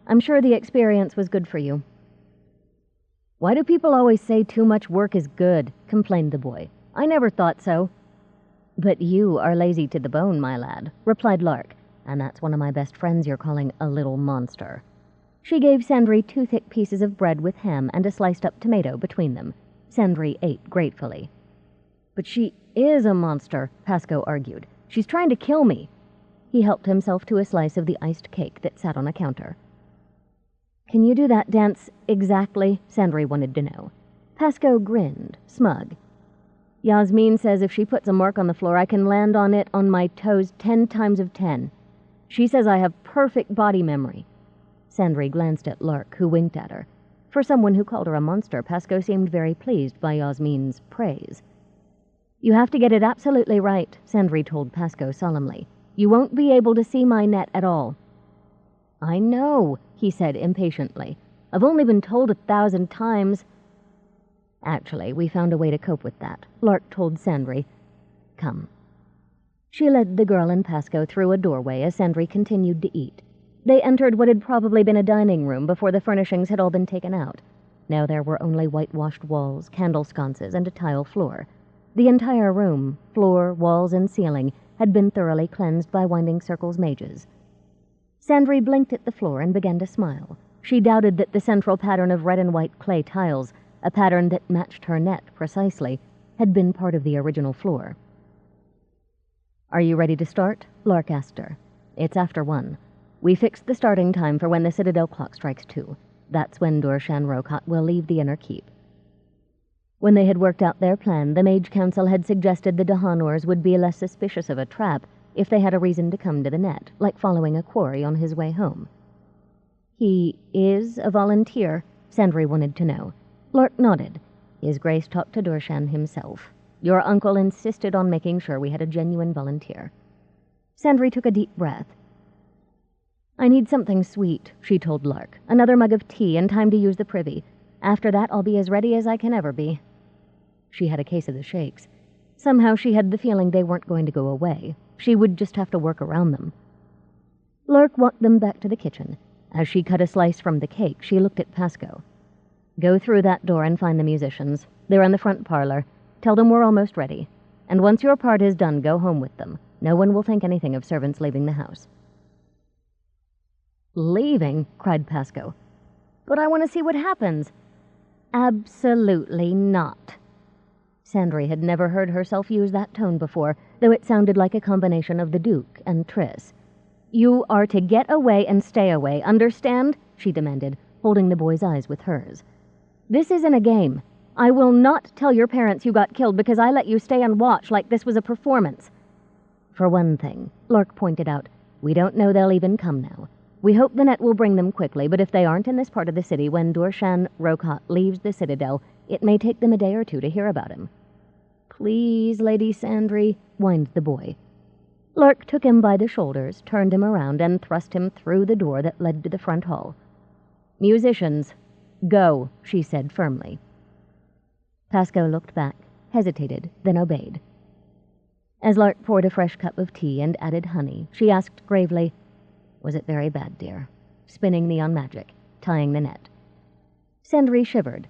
"I'm sure the experience was good for you." "Why do people always say too much work is good?" complained the boy. "I never thought so." "But you are lazy to the bone, my lad," replied Lark, "and that's one of my best friends you're calling a little monster." She gave Sandry 2 thick pieces of bread with ham and a sliced-up tomato between them. Sandry ate gratefully. "But she is a monster," Pasco argued. "She's trying to kill me." He helped himself to a slice of the iced cake that sat on a counter. "Can you do that dance exactly?" Sandry wanted to know. Pasco grinned, smug. "Yasmin says if she puts a mark on the floor, I can land on it on my toes 10 times of 10. She says I have perfect body memory." Sandry glanced at Lark, who winked at her. For someone who called her a monster, Pasco seemed very pleased by Yasmin's praise. "You have to get it absolutely right," Sandry told Pasco solemnly. "You won't be able to see my net at all." "I know," he said impatiently. "I've only been told 1,000 times. "Actually, we found a way to cope with that," Lark told Sandry. "Come." She led the girl and Pasco through a doorway as Sandry continued to eat. They entered what had probably been a dining room before the furnishings had all been taken out. Now there were only whitewashed walls, candle sconces, and a tile floor. The entire room, floor, walls, and ceiling, had been thoroughly cleansed by Winding Circle's mages. Sandry blinked at the floor and began to smile. She doubted that the central pattern of red and white clay tiles, a pattern that matched her net precisely, had been part of the original floor. "Are you ready to start?" Lark asked her. "It's after 1. We fixed the starting time for when the Citadel clock strikes 2. That's when Dorshan Rokat will leave the inner keep." When they had worked out their plan, the Mage Council had suggested the Dahanors would be less suspicious of a trap if they had a reason to come to the net, like following a quarry on his way home. "He is a volunteer?" Sandry wanted to know. Lark nodded. "His Grace talked to Dorshan himself. Your uncle insisted on making sure we had a genuine volunteer." Sandry took a deep breath. "I need something sweet," she told Lark. "Another mug of tea and time to use the privy. After that, I'll be as ready as I can ever be." She had a case of the shakes. Somehow she had the feeling they weren't going to go away. She would just have to work around them. Lark walked them back to the kitchen. As she cut a slice from the cake, she looked at Pasco. "Go through that door and find the musicians. They're in the front parlor. Tell them we're almost ready. And once your part is done, go home with them. No one will think anything of servants leaving the house." "Leaving?" cried Pasco. "But I want to see what happens." "Absolutely not." Sandry had never heard herself use that tone before, though it sounded like a combination of the Duke and Triss. "You are to get away and stay away, understand?" she demanded, holding the boy's eyes with hers. "This isn't a game. I will not tell your parents you got killed because I let you stay and watch like this was a performance." "For one thing," Lark pointed out, "we don't know they'll even come now. We hope the net will bring them quickly, but if they aren't in this part of the city when Dorshan Rokat leaves the Citadel, it may take them a day or 2 to hear about him." "Please, Lady Sandry," whined the boy. Lark took him by the shoulders, turned him around, and thrust him through the door that led to the front hall. "Musicians, go," she said firmly. Pasco looked back, hesitated, then obeyed. As Lark poured a fresh cup of tea and added honey, she asked gravely, "Was it very bad, dear? Spinning neon magic, tying the net?" Sandry shivered.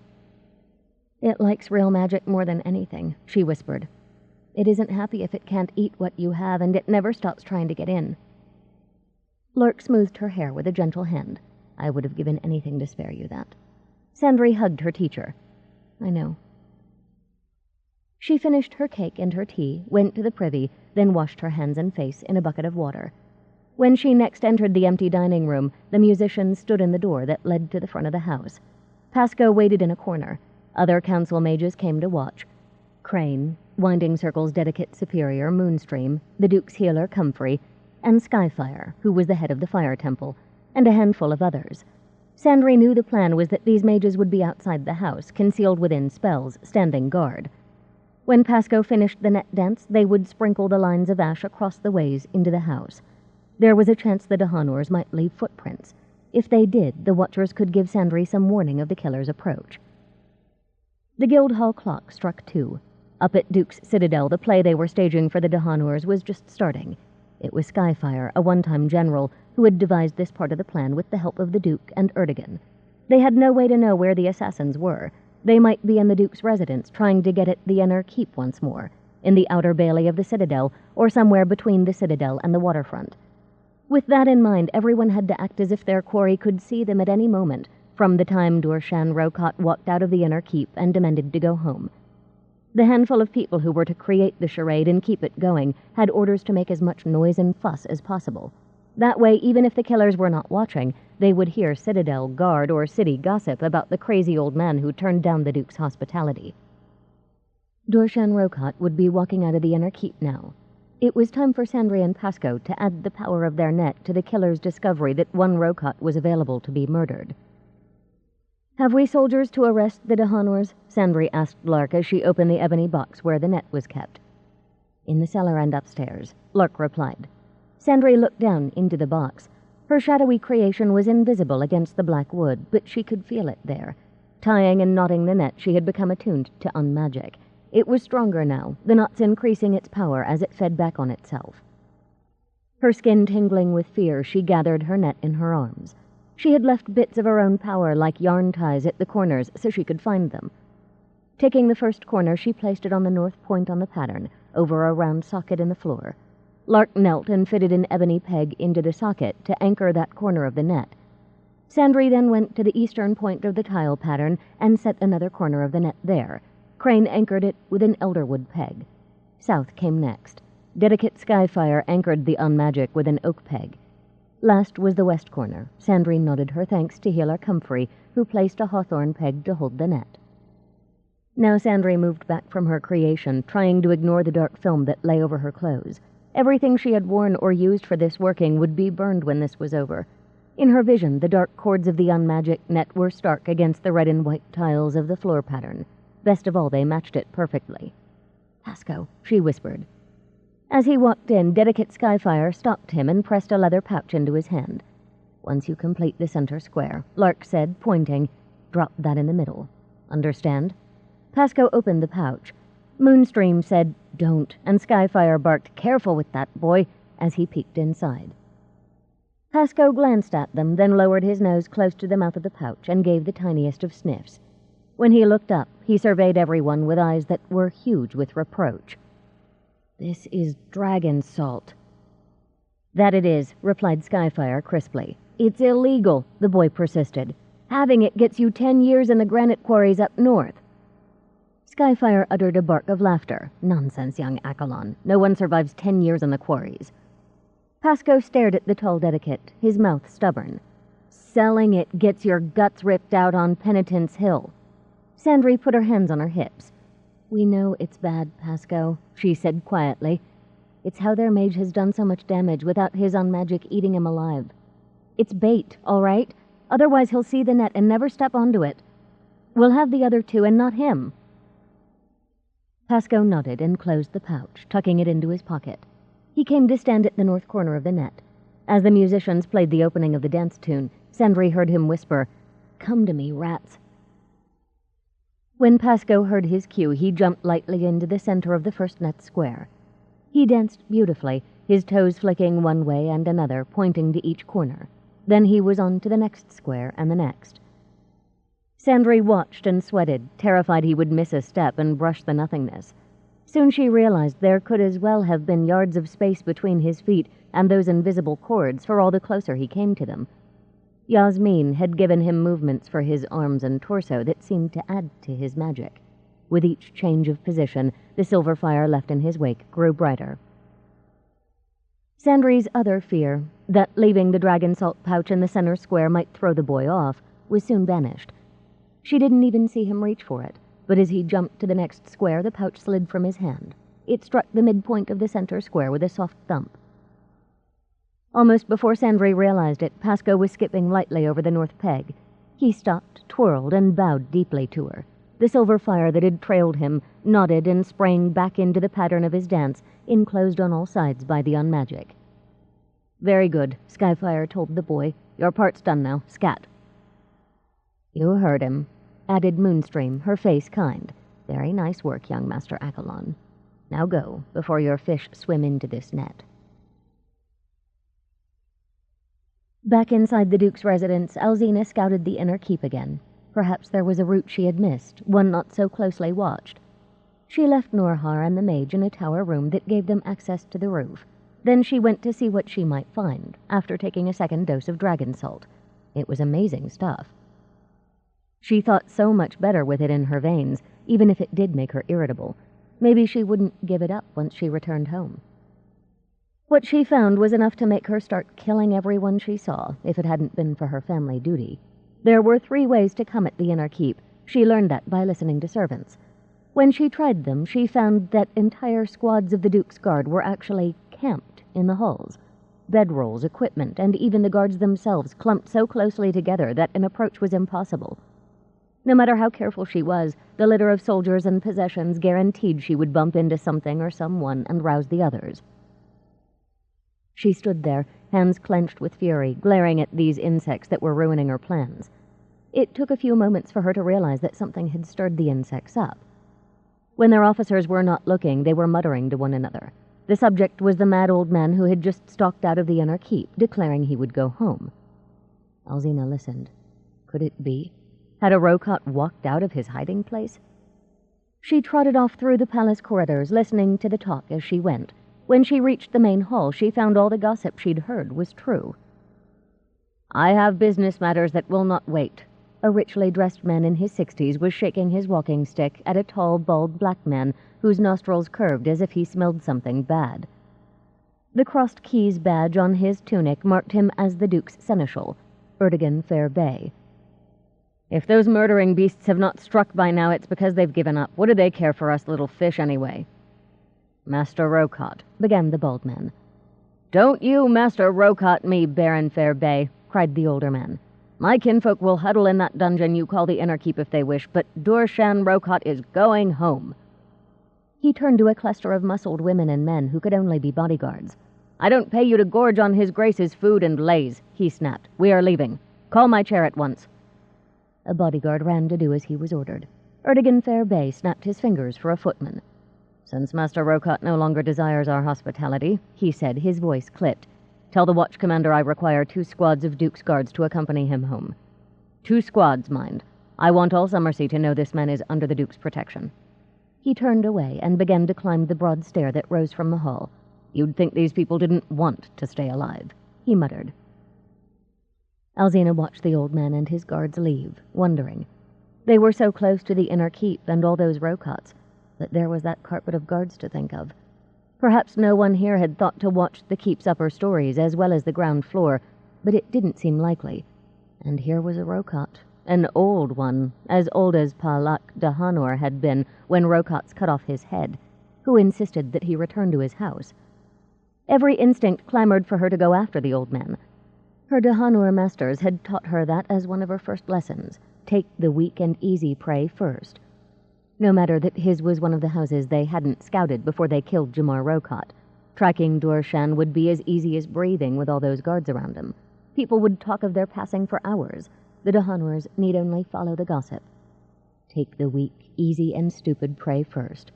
"It likes real magic more than anything," she whispered. "It isn't happy if it can't eat what you have, and it never stops trying to get in." Lark smoothed her hair with a gentle hand. "I would have given anything to spare you that." Sandry hugged her teacher. "I know." She finished her cake and her tea, went to the privy, then washed her hands and face in a bucket of water. When she next entered the empty dining room, the musicians stood in the door that led to the front of the house. Pasco waited in a corner. Other council mages came to watch. Crane, Winding Circle's dedicate superior, Moonstream, the Duke's healer, Comfrey, and Skyfire, who was the head of the Fire Temple, and a handful of others. Sandry knew the plan was that these mages would be outside the house, concealed within spells, standing guard. When Pasco finished the net dance, they would sprinkle the lines of ash across the ways into the house. There was a chance the Dahanors might leave footprints. If they did, the Watchers could give Sandry some warning of the killer's approach. The Guildhall clock struck 2. Up at Duke's Citadel, the play they were staging for the Dahanors was just starting. It was Skyfire, a one-time general, who had devised this part of the plan with the help of the Duke and Erdogan. They had no way to know where the assassins were. They might be in the Duke's residence, trying to get at the inner keep once more, in the outer bailey of the Citadel, or somewhere between the Citadel and the waterfront. With that in mind, everyone had to act as if their quarry could see them at any moment, from the time Dorshan Rokot walked out of the inner keep and demanded to go home. The handful of people who were to create the charade and keep it going had orders to make as much noise and fuss as possible. That way, even if the killers were not watching, they would hear Citadel guard or city gossip about the crazy old man who turned down the Duke's hospitality. Dorshan Rokot would be walking out of the inner keep now. It was time for Sandry and Pasco to add the power of their net to the killer's discovery that one Rokot was available to be murdered. "Have we soldiers to arrest the Dahanors?" Sandry asked Lark as she opened the ebony box where the net was kept. "In the cellar and upstairs," Lark replied. Sandry looked down into the box. Her shadowy creation was invisible against the black wood, but she could feel it there. Tying and knotting the net, she had become attuned to unmagic. It was stronger now, the knots increasing its power as it fed back on itself. Her skin tingling with fear, she gathered her net in her arms. She had left bits of her own power like yarn ties at the corners so she could find them. Taking the first corner, she placed it on the north point on the pattern, over a round socket in the floor. Lark knelt and fitted an ebony peg into the socket to anchor that corner of the net. Sandry then went to the eastern point of the tile pattern and set another corner of the net there. Crane anchored it with an elderwood peg. South came next. Dedicate Skyfire anchored the unmagic with an oak peg. Last was the west corner. Sandry nodded her thanks to Healer Comfrey, who placed a hawthorn peg to hold the net. Now Sandry moved back from her creation, trying to ignore the dark film that lay over her clothes. Everything she had worn or used for this working would be burned when this was over. In her vision, the dark cords of the unmagic net were stark against the red and white tiles of the floor pattern. Best of all, they matched it perfectly. "Pasco," she whispered. As he walked in, Dedicate Skyfire stopped him and pressed a leather pouch into his hand. "Once you complete the center square," Lark said, pointing, "drop that in the middle. Understand?" Pasco opened the pouch. Moonstream said, "Don't," and Skyfire barked, "Careful with that, boy," as he peeked inside. Pasco glanced at them, then lowered his nose close to the mouth of the pouch and gave the tiniest of sniffs. When he looked up, he surveyed everyone with eyes that were huge with reproach. "This is dragon salt." "That it is," replied Skyfire crisply. "It's illegal," the boy persisted. "Having it gets you 10 years in the granite quarries up north." Skyfire uttered a bark of laughter. "Nonsense, young Accolon. No one survives 10 years in the quarries." Pasco stared at the tall Dedicate, his mouth stubborn. "Selling it gets your guts ripped out on Penitence Hill." Sandry put her hands on her hips. "We know it's bad, Pasco," she said quietly. "It's how their mage has done so much damage without his unmagic eating him alive. It's bait, all right? Otherwise he'll see the net and never step onto it. We'll have the other two and not him." Pasco nodded and closed the pouch, tucking it into his pocket. He came to stand at the north corner of the net. As the musicians played the opening of the dance tune, Sandry heard him whisper, "Come to me, rats." When Pasco heard his cue, he jumped lightly into the center of the first net square. He danced beautifully, his toes flicking one way and another, pointing to each corner. Then he was on to the next square and the next. Sandry watched and sweated, terrified he would miss a step and brush the nothingness. Soon she realized there could as well have been yards of space between his feet and those invisible cords for all the closer he came to them. Yasmin had given him movements for his arms and torso that seemed to add to his magic. With each change of position, the silver fire left in his wake grew brighter. Sandry's other fear, that leaving the dragon salt pouch in the center square might throw the boy off, was soon banished. She didn't even see him reach for it, but as he jumped to the next square, the pouch slid from his hand. It struck the midpoint of the center square with a soft thump. Almost before Sandry realized it, Pasco was skipping lightly over the north peg. He stopped, twirled, and bowed deeply to her. The silver fire that had trailed him nodded and sprang back into the pattern of his dance, enclosed on all sides by the unmagic. "Very good," Skyfire told the boy. "Your part's done now. Scat." "You heard him," added Moonstream, her face kind. Very nice work, young Master Accolon. Now go, before your fish swim into this net." Back inside the Duke's residence, Alzina scouted the inner keep again. Perhaps there was a route she had missed, one not so closely watched. She left Norhar and the mage in a tower room that gave them access to the roof. Then she went to see what she might find, after taking a second dose of dragon salt. It was amazing stuff. She thought so much better with it in her veins, even if it did make her irritable. Maybe she wouldn't give it up once she returned home. What she found was enough to make her start killing everyone she saw, if it hadn't been for her family duty. There were 3 ways to come at the inner keep. She learned that by listening to servants. When she tried them, she found that entire squads of the Duke's Guard were actually camped in the halls. Bedrolls, equipment, and even the guards themselves clumped so closely together that an approach was impossible. No matter how careful she was, the litter of soldiers and possessions guaranteed she would bump into something or someone and rouse the others. She stood there, hands clenched with fury, glaring at these insects that were ruining her plans. It took a few moments for her to realize that something had stirred the insects up. When their officers were not looking, they were muttering to one another. The subject was the mad old man who had just stalked out of the inner keep, declaring he would go home. Alzina listened. Could it be? Had a Rokot walked out of his hiding place? She trotted off through the palace corridors, listening to the talk as she went. When she reached the main hall, she found all the gossip she'd heard was true. "I have business matters that will not wait." A richly dressed man in his 60s was shaking his walking stick at a tall, bald black man whose nostrils curved as if he smelled something bad. The crossed keys badge on his tunic marked him as the Duke's seneschal, Erdogan Fair Bay. "If those murdering beasts have not struck by now, it's because they've given up. What do they care for us little fish anyway?" "Master Rokot," began the bald man. "Don't you Master Rokot me, Baron Fair Bay," cried the older man. "My kinfolk will huddle in that dungeon you call the inner keep if they wish, but Durshan Rokot is going home." He turned to a cluster of muscled women and men who could only be bodyguards. "I don't pay you to gorge on his grace's food and lays," he snapped. "We are leaving. Call my chair at once." A bodyguard ran to do as he was ordered. Erdogan Fair Bay snapped his fingers for a footman. "Since Master Rokot no longer desires our hospitality," he said, his voice clipped, "tell the watch commander I require 2 squads of Duke's Guards to accompany him home. 2 squads, mind. I want all Summersea to know this man is under the Duke's protection." He turned away and began to climb the broad stair that rose from the hall. "You'd think these people didn't want to stay alive," he muttered. Alzina watched the old man and his guards leave, wondering. They were so close to the inner keep and all those Rokots, but there was that carpet of guards to think of. Perhaps no one here had thought to watch the keep's upper stories as well as the ground floor, but it didn't seem likely. And here was a Rokot, an old one, as old as Palak Dahanor had been when Rokots cut off his head, who insisted that he return to his house. Every instinct clamored for her to go after the old man. Her Dahanor masters had taught her that as one of her first lessons. Take the weak and easy prey first. No matter that his was one of the houses they hadn't scouted before they killed Jamar Rokot. Tracking Durshan would be as easy as breathing with all those guards around him. People would talk of their passing for hours. The Dahanors need only follow the gossip. Take the weak, easy, and stupid prey first.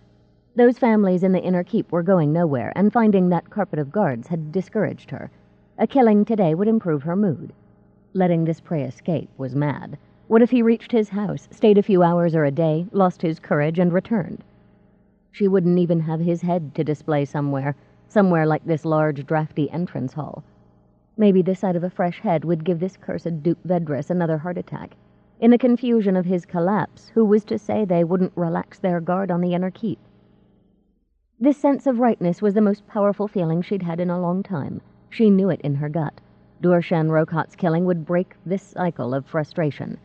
Those families in the inner keep were going nowhere, and finding that carpet of guards had discouraged her. A killing today would improve her mood. Letting this prey escape was mad. What if he reached his house, stayed a few hours or a day, lost his courage, and returned? She wouldn't even have his head to display somewhere like this large, drafty entrance hall. Maybe the sight of a fresh head would give this cursed Duke Vedris another heart attack. In the confusion of his collapse, who was to say they wouldn't relax their guard on the inner keep? This sense of rightness was the most powerful feeling she'd had in a long time. She knew it in her gut. Durshan Rokot's killing would break this cycle of frustration.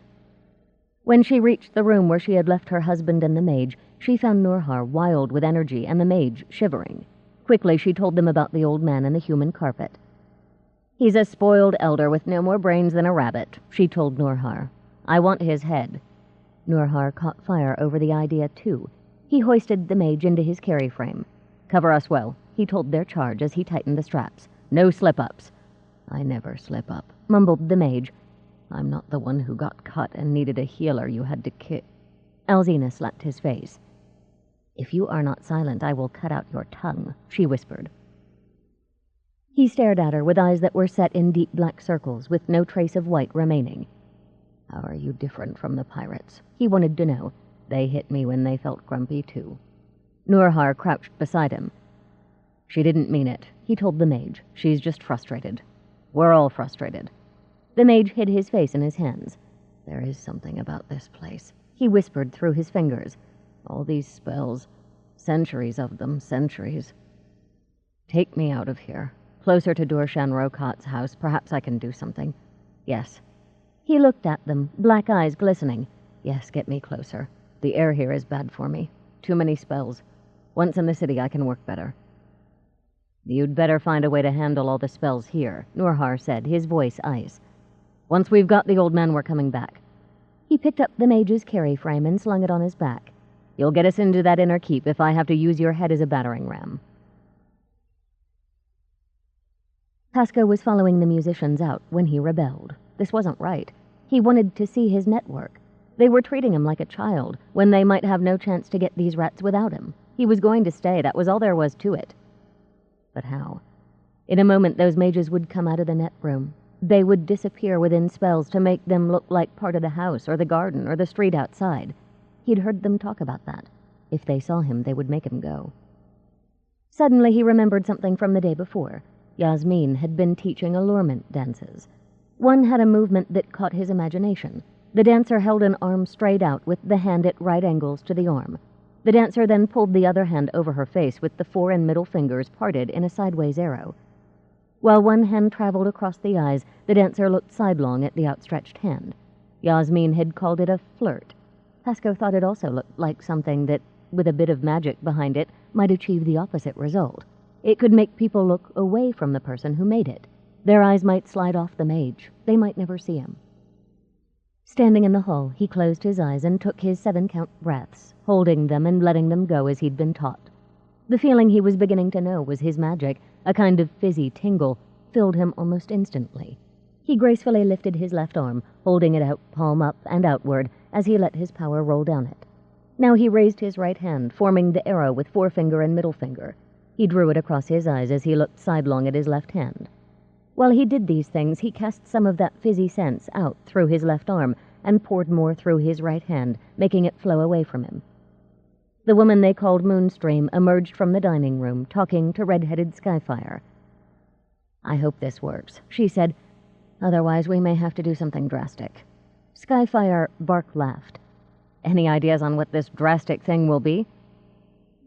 When she reached the room where she had left her husband and the mage, she found Norhar wild with energy and the mage shivering. Quickly she told them about the old man and the human carpet. "He's a spoiled elder with no more brains than a rabbit," she told Norhar. "I want his head." Norhar caught fire over the idea, too. He hoisted the mage into his carry frame. "Cover us well," he told their charge as he tightened the straps. "No slip-ups." "I never slip up," mumbled the mage. "I'm not the one who got cut and needed a healer you had to ki—" Alzina slapped his face. "If you are not silent, I will cut out your tongue," she whispered. He stared at her with eyes that were set in deep black circles with no trace of white remaining. "How are you different from the pirates?" he wanted to know. "They hit me when they felt grumpy, too." Nurhar crouched beside him. "She didn't mean it," he told the mage. "She's just frustrated. We're all frustrated." The mage hid his face in his hands. "There is something about this place," he whispered through his fingers. "All these spells. Centuries of them, centuries. Take me out of here. Closer to Dorshan Rokat's house. Perhaps I can do something. Yes." He looked at them, black eyes glistening. "Yes, get me closer. The air here is bad for me. Too many spells. Once in the city, I can work better." "You'd better find a way to handle all the spells here," Nurhar said, his voice ice. "Once we've got the old man, we're coming back." He picked up the mage's carry frame and slung it on his back. "You'll get us into that inner keep if I have to use your head as a battering ram." Pasco was following the musicians out when he rebelled. This wasn't right. He wanted to see his network. They were treating him like a child, when they might have no chance to get these rats without him. He was going to stay, that was all there was to it. But how? In a moment, those mages would come out of the net room. They would disappear within spells to make them look like part of the house or the garden or the street outside. He'd heard them talk about that. If they saw him, they would make him go. Suddenly he remembered something from the day before. Yasmin had been teaching allurement dances. One had a movement that caught his imagination. The dancer held an arm straight out with the hand at right angles to the arm. The dancer then pulled the other hand over her face with the fore and middle fingers parted in a sideways arrow. While one hand traveled across the eyes, the dancer looked sidelong at the outstretched hand. Yasmin had called it a flirt. Pasco thought it also looked like something that, with a bit of magic behind it, might achieve the opposite result. It could make people look away from the person who made it. Their eyes might slide off the mage. They might never see him. Standing in the hall, he closed his eyes and took his 7-count breaths, holding them and letting them go as he'd been taught. The feeling he was beginning to know was his magic, a kind of fizzy tingle, filled him almost instantly. He gracefully lifted his left arm, holding it out, palm up and outward, as he let his power roll down it. Now he raised his right hand, forming the arrow with forefinger and middle finger. He drew it across his eyes as he looked sidelong at his left hand. While he did these things, he cast some of that fizzy sense out through his left arm and poured more through his right hand, making it flow away from him. The woman they called Moonstream emerged from the dining room, talking to red-headed Skyfire. "I hope this works," she said. "Otherwise we may have to do something drastic." Skyfire laughed. "Any ideas on what this drastic thing will be?"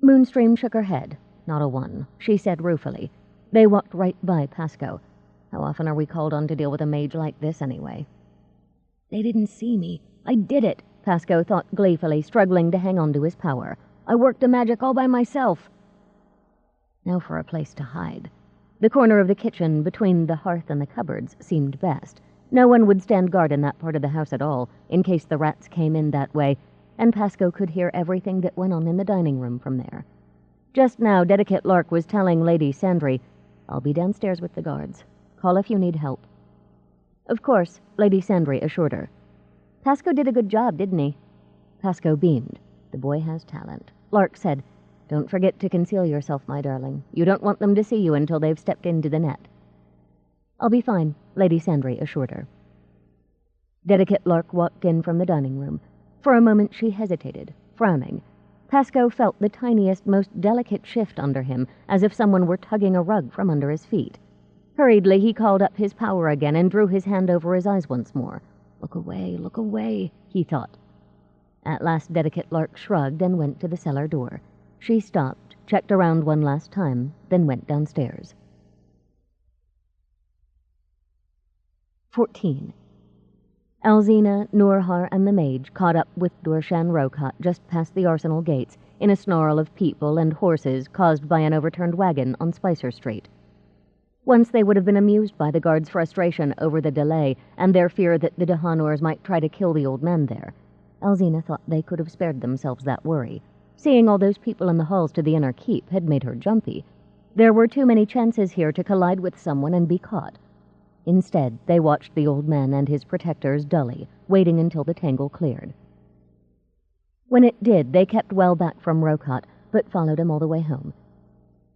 Moonstream shook her head. "Not a one," she said ruefully. They walked right by Pasco. "How often are we called on to deal with a mage like this, anyway?" "They didn't see me. I did it," Pasco thought gleefully, struggling to hang on to his power. "I worked the magic all by myself." Now for a place to hide. The corner of the kitchen between the hearth and the cupboards seemed best. No one would stand guard in that part of the house at all, in case the rats came in that way, and Pasco could hear everything that went on in the dining room from there. Just now, Dedicate Lark was telling Lady Sandry, "I'll be downstairs with the guards. Call if you need help." "Of course," Lady Sandry assured her. "Pasco did a good job, didn't he?" Pasco beamed. "The boy has talent." Lark said, "Don't forget to conceal yourself, my darling. You don't want them to see you until they've stepped into the net." "I'll be fine," Lady Sandry assured her. Dedicate Lark walked in from the dining room. For a moment she hesitated, frowning. Pasco felt the tiniest, most delicate shift under him, as if someone were tugging a rug from under his feet. Hurriedly, he called up his power again and drew his hand over his eyes once more. Look away, he thought. At last Dedicate Lark shrugged and went to the cellar door. She stopped, checked around one last time, then went downstairs. 14. Alzina, Nurhar, and the mage caught up with Dorshan Rokat just past the arsenal gates in a snarl of people and horses caused by an overturned wagon on Spicer Street. Once they would have been amused by the guards' frustration over the delay and their fear that the Dahanors might try to kill the old men there. Alzina thought they could have spared themselves that worry. Seeing all those people in the halls to the inner keep had made her jumpy. There were too many chances here to collide with someone and be caught. Instead, they watched the old man and his protectors dully, waiting until the tangle cleared. When it did, they kept well back from Rokat, but followed him all the way home.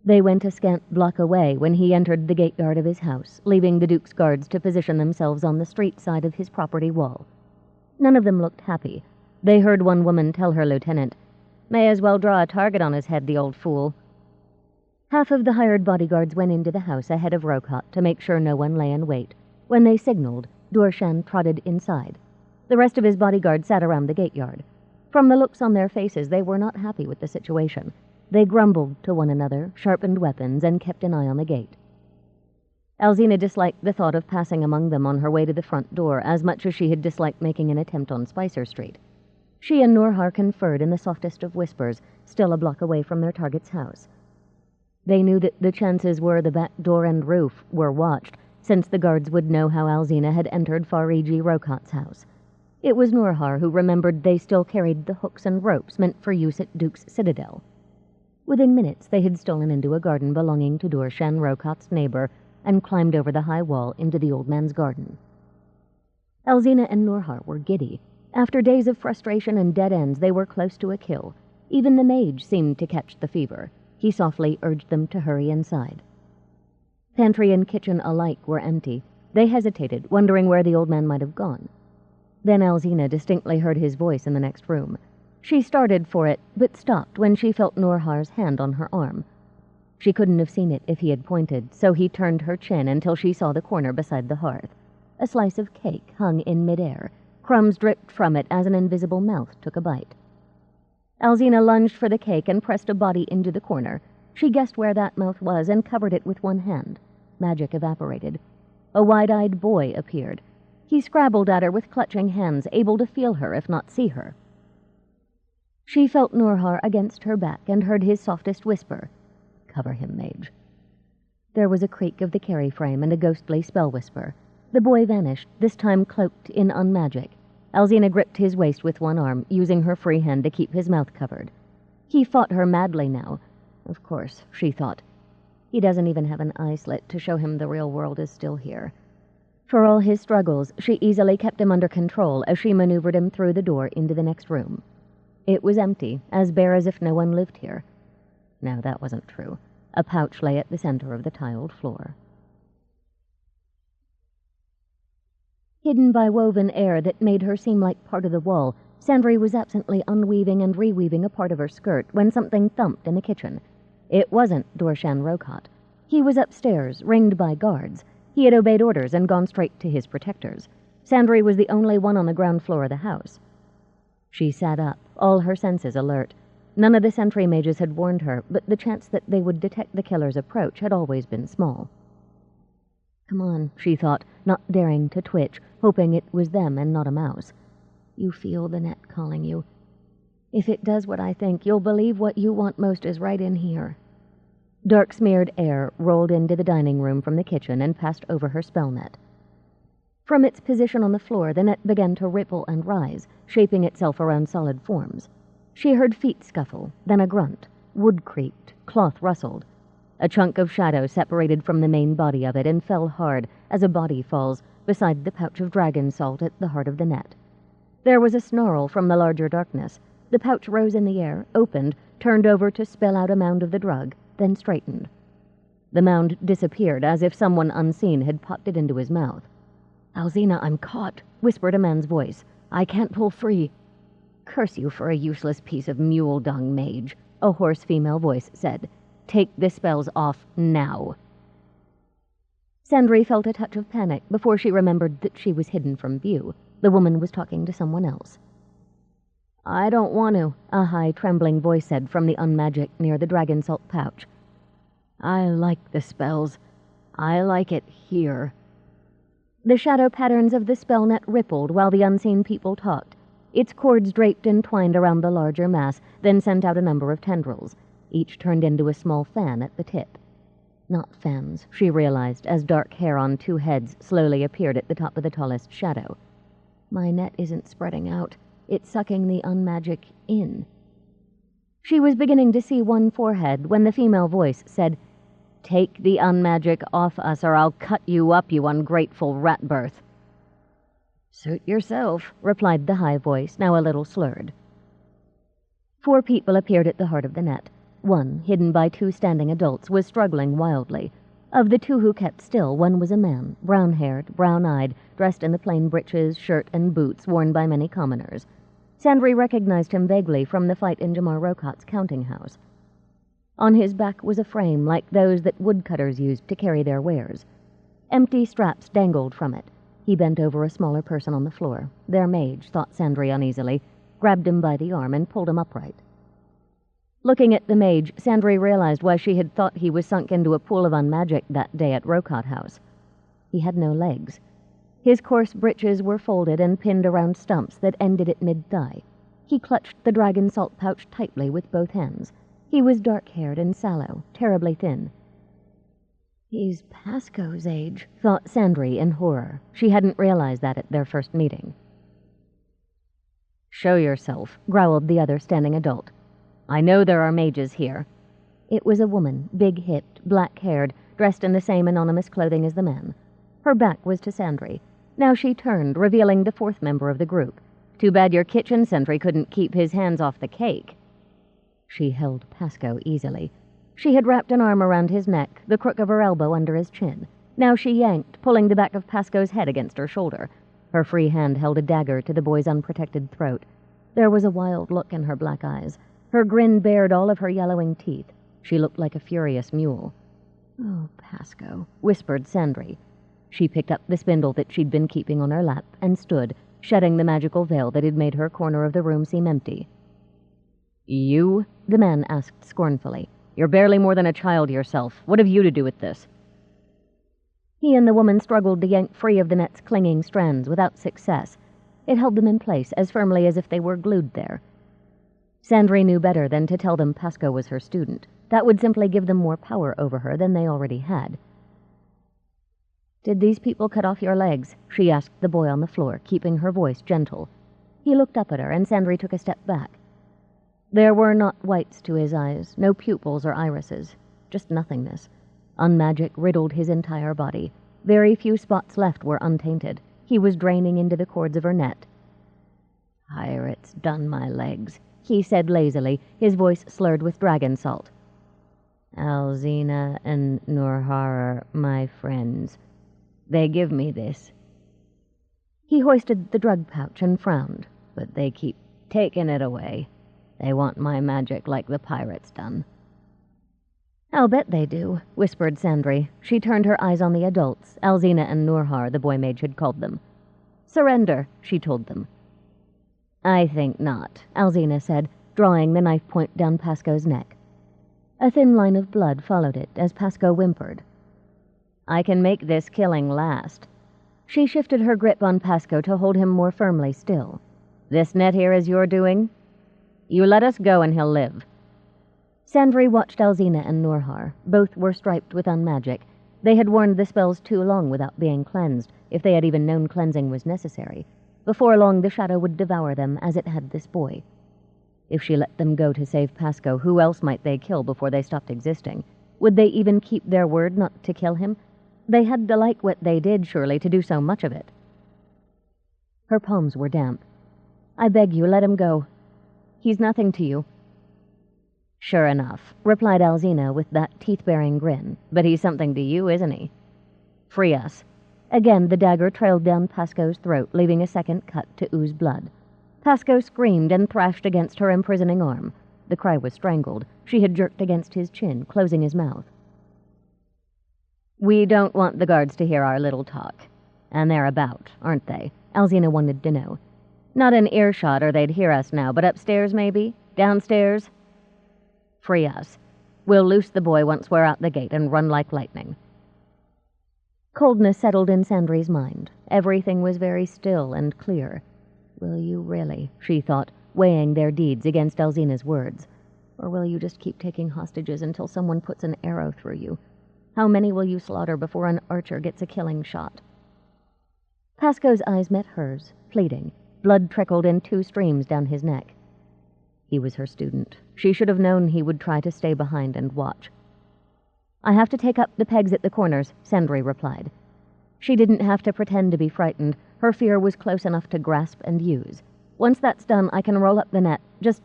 They went a scant block away when he entered the gate-yard of his house, leaving the Duke's guards to position themselves on the street side of his property wall. None of them looked happy. They heard one woman tell her lieutenant, "May as well draw a target on his head, the old fool." Half of the hired bodyguards went into the house ahead of Rocott to make sure no one lay in wait. When they signaled, Dorshan trotted inside. The rest of his bodyguards sat around the gate-yard. From the looks on their faces, they were not happy with the situation. They grumbled to one another, sharpened weapons, and kept an eye on the gate. Alzina disliked the thought of passing among them on her way to the front door as much as she had disliked making an attempt on Spicer Street. She and Norhar conferred in the softest of whispers, still a block away from their target's house. They knew that the chances were the back door and roof were watched, since the guards would know how Alzina had entered Fariji Rocott's house. It was Norhar who remembered they still carried the hooks and ropes meant for use at Duke's Citadel. Within minutes they had stolen into a garden belonging to Dorshan Rocott's neighbor and climbed over the high wall into the old man's garden. Alzina and Norhar were giddy. After days of frustration and dead ends, they were close to a kill. Even the mage seemed to catch the fever. He softly urged them to hurry inside. Pantry and kitchen alike were empty. They hesitated, wondering where the old man might have gone. Then Alzina distinctly heard his voice in the next room. She started for it, but stopped when she felt Norhar's hand on her arm. She couldn't have seen it if he had pointed, so he turned her chin until she saw the corner beside the hearth. A slice of cake hung in midair. Crumbs dripped from it as an invisible mouth took a bite. Alzina lunged for the cake and pressed a body into the corner. She guessed where that mouth was and covered it with one hand. Magic evaporated. A wide-eyed boy appeared. He scrabbled at her with clutching hands, able to feel her if not see her. She felt Norhar against her back and heard his softest whisper, "Cover him, Mage." There was a creak of the carry frame and a ghostly spell whisper. The boy vanished, this time cloaked in unmagic. Alzina gripped his waist with one arm, using her free hand to keep his mouth covered. He fought her madly now. Of course, she thought. He doesn't even have an eye slit to show him the real world is still here. For all his struggles, she easily kept him under control as she maneuvered him through the door into the next room. It was empty, as bare as if no one lived here. No, that wasn't true. A pouch lay at the center of the tiled floor. Hidden by woven air that made her seem like part of the wall, Sandry was absently unweaving and reweaving a part of her skirt when something thumped in the kitchen. It wasn't Dorshan Rocott. He was upstairs, ringed by guards. He had obeyed orders and gone straight to his protectors. Sandry was the only one on the ground floor of the house. She sat up, all her senses alert. None of the sentry mages had warned her, but the chance that they would detect the killer's approach had always been small. Come on, she thought, not daring to twitch, hoping it was them and not a mouse. You feel the net calling you. If it does what I think, you'll believe what you want most is right in here. Dark smeared air rolled into the dining room from the kitchen and passed over her spell net. From its position on the floor, the net began to ripple and rise, shaping itself around solid forms. She heard feet scuffle, then a grunt. Wood creaked, cloth rustled. A chunk of shadow separated from the main body of it and fell hard, as a body falls, beside the pouch of dragon salt at the heart of the net. There was a snarl from the larger darkness. The pouch rose in the air, opened, turned over to spill out a mound of the drug, then straightened. The mound disappeared, as if someone unseen had popped it into his mouth. "Alzina, I'm caught," whispered a man's voice. "I can't pull free." "Curse you for a useless piece of mule dung, Mage," a hoarse female voice said. "Take the spells off now." Sandry felt a touch of panic before she remembered that she was hidden from view. The woman was talking to someone else. "I don't want to," a high, trembling voice said from the unmagic near the dragon salt pouch. "I like the spells. I like it here." The shadow patterns of the spell net rippled while the unseen people talked. Its cords draped and twined around the larger mass, then sent out a number of tendrils. Each turned into a small fan at the tip. Not fans, she realized, as dark hair on two heads slowly appeared at the top of the tallest shadow. My net isn't spreading out. It's sucking the unmagic in. She was beginning to see one forehead when the female voice said, "Take the unmagic off us or I'll cut you up, you ungrateful rat-birth." "Suit yourself," replied the high voice, now a little slurred. 4 people appeared at the heart of the net. one, hidden by two standing adults, was struggling wildly. Of the two who kept still, one was a man, brown-haired, brown-eyed, dressed in the plain breeches, shirt, and boots worn by many commoners. Sandry recognized him vaguely from the fight in Jamar Rokot's counting house. On his back was a frame like those that woodcutters used to carry their wares. Empty straps dangled from it. He bent over a smaller person on the floor. Their mage, thought Sandry uneasily, grabbed him by the arm and pulled him upright. Looking at the mage, Sandry realized why she had thought he was sunk into a pool of unmagic that day at Rokot House. He had no legs. His coarse breeches were folded and pinned around stumps that ended at mid-thigh. He clutched the dragon salt pouch tightly with both hands. He was dark-haired and sallow, terribly thin. He's Pasco's age, thought Sandry in horror. She hadn't realized that at their first meeting. "Show yourself," growled the other standing adult. "I know there are mages here." It was a woman, big-hipped, black-haired, dressed in the same anonymous clothing as the man. Her back was to Sandry. Now she turned, revealing the fourth member of the group. "Too bad your kitchen sentry couldn't keep his hands off the cake." She held Pasco easily. She had wrapped an arm around his neck, the crook of her elbow under his chin. Now she yanked, pulling the back of Pasco's head against her shoulder. Her free hand held a dagger to the boy's unprotected throat. There was a wild look in her black eyes. Her grin bared all of her yellowing teeth. She looked like a furious mule. "Oh, Pasco," whispered Sandry. She picked up the spindle that she'd been keeping on her lap and stood, shedding the magical veil that had made her corner of the room seem empty. "You?" the man asked scornfully. "You're barely more than a child yourself. What have you to do with this?" He and the woman struggled to yank free of the net's clinging strands without success. It held them in place as firmly as if they were glued there. Sandry knew better than to tell them Pasco was her student. That would simply give them more power over her than they already had. "Did these people cut off your legs?" she asked the boy on the floor, keeping her voice gentle. He looked up at her, and Sandry took a step back. There were not whites to his eyes, no pupils or irises, just nothingness. Unmagic riddled his entire body. Very few spots left were untainted. He was draining into the cords of her net. "Pirates done my legs," he said lazily, his voice slurred with dragon salt. "Alzina and Norhar, my friends. They give me this." He hoisted the drug pouch and frowned. "But they keep taking it away. They want my magic like the pirates done." "I'll bet they do," whispered Sandry. She turned her eyes on the adults, Alzina and Norhar, the boy mage had called them. "Surrender," she told them. "I think not," Alzina said, drawing the knife point down Pasco's neck. A thin line of blood followed it as Pasco whimpered. "I can make this killing last." She shifted her grip on Pasco to hold him more firmly still. "This net here is your doing? You let us go and he'll live." Sandry watched Alzina and Norhar. Both were striped with unmagic. They had worn the spells too long without being cleansed, if they had even known cleansing was necessary. Before long, the shadow would devour them as it had this boy. If she let them go to save Pasco, who else might they kill before they stopped existing? Would they even keep their word not to kill him? They had to like what they did, surely, to do so much of it. Her palms were damp. "I beg you, let him go. He's nothing to you." "Sure enough," replied Alzina with that teeth-baring grin. "But he's something to you, isn't he? Free us." Again the dagger trailed down Pasco's throat, leaving a second cut to ooze blood. Pasco screamed and thrashed against her imprisoning arm. The cry was strangled. She had jerked against his chin, closing his mouth. "We don't want the guards to hear our little talk. And they're about, aren't they?" Alzina wanted to know. "Not in earshot or they'd hear us now, but upstairs maybe? Downstairs? Free us. We'll loose the boy once we're out the gate and run like lightning." Coldness settled in Sandry's mind. Everything was very still and clear. "Will you really?" she thought, weighing their deeds against Alzina's words. "Or will you just keep taking hostages until someone puts an arrow through you? How many will you slaughter before an archer gets a killing shot?" Pasco's eyes met hers, pleading. Blood trickled in two streams down his neck. He was her student. She should have known he would try to stay behind and watch. "I have to take up the pegs at the corners," Sandry replied. She didn't have to pretend to be frightened. Her fear was close enough to grasp and use. "Once that's done, I can roll up the net. Just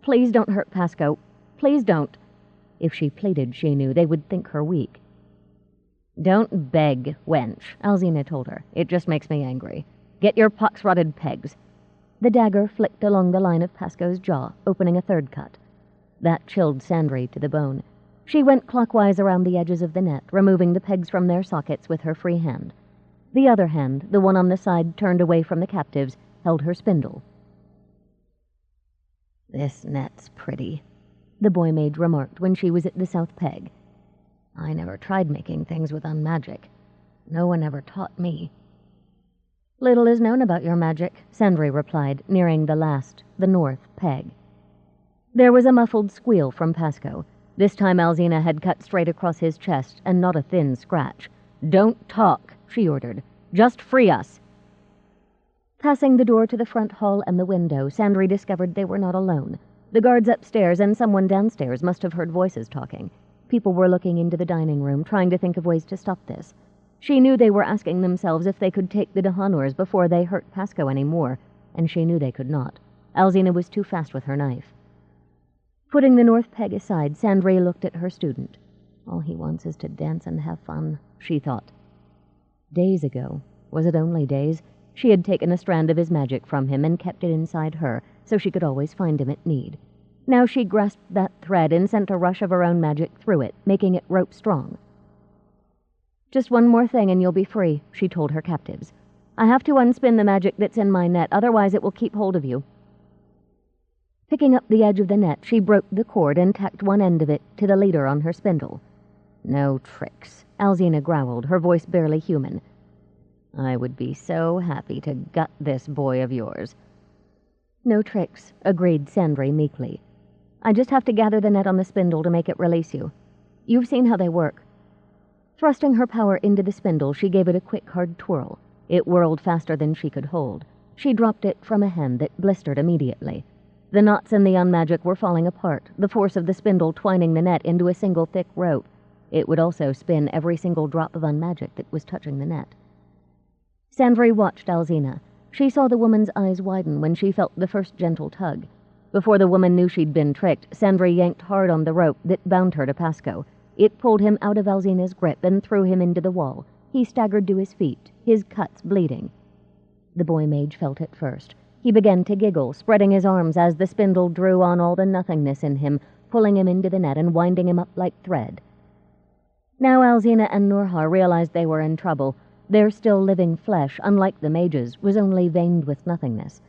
please don't hurt Pasco. Please don't." If she pleaded, she knew, they would think her weak. "Don't beg, wench," Alzina told her. "It just makes me angry. Get your pox-rotted pegs." The dagger flicked along the line of Pasco's jaw, opening a third cut. That chilled Sandry to the bone. She went clockwise around the edges of the net, removing the pegs from their sockets with her free hand. The other hand, the one on the side turned away from the captives, held her spindle. "This net's pretty," the boy mage remarked when she was at the south peg. "I never tried making things with unmagic. No one ever taught me." "Little is known about your magic," Sandry replied, nearing the north peg. There was a muffled squeal from Pasco. This time Alzina had cut straight across his chest, and not a thin scratch. "Don't talk," she ordered. "Just free us." Passing the door to the front hall and the window, Sandry discovered they were not alone. The guards upstairs and someone downstairs must have heard voices talking. People were looking into the dining room, trying to think of ways to stop this. She knew they were asking themselves if they could take the Dahanurs before they hurt Pasco any more, and she knew they could not. Alzina was too fast with her knife. Putting the north peg aside, Sandry looked at her student. All he wants is to dance and have fun, she thought. Days ago, was it only days, she had taken a strand of his magic from him and kept it inside her, so she could always find him at need. Now she grasped that thread and sent a rush of her own magic through it, making it rope strong. "Just one more thing and you'll be free," she told her captives. "I have to unspin the magic that's in my net, otherwise it will keep hold of you." Picking up the edge of the net, she broke the cord and tacked one end of it to the leader on her spindle. "No tricks," Alzina growled, her voice barely human. "I would be so happy to gut this boy of yours." "No tricks," agreed Sandry meekly. "I just have to gather the net on the spindle to make it release you. You've seen how they work." Thrusting her power into the spindle, she gave it a quick, hard twirl. It whirled faster than she could hold. She dropped it from a hand that blistered immediately. The knots in the unmagic were falling apart, the force of the spindle twining the net into a single thick rope. It would also spin every single drop of unmagic that was touching the net. Sandry watched Alzina. She saw the woman's eyes widen when she felt the first gentle tug. Before the woman knew she'd been tricked, Sandry yanked hard on the rope that bound her to Pasco. It pulled him out of Alzina's grip and threw him into the wall. He staggered to his feet, his cuts bleeding. The boy mage felt it first. He began to giggle, spreading his arms as the spindle drew on all the nothingness in him, pulling him into the net and winding him up like thread. Now Alzina and Norhar realized they were in trouble. Their still living flesh, unlike the mage's, was only veined with nothingness.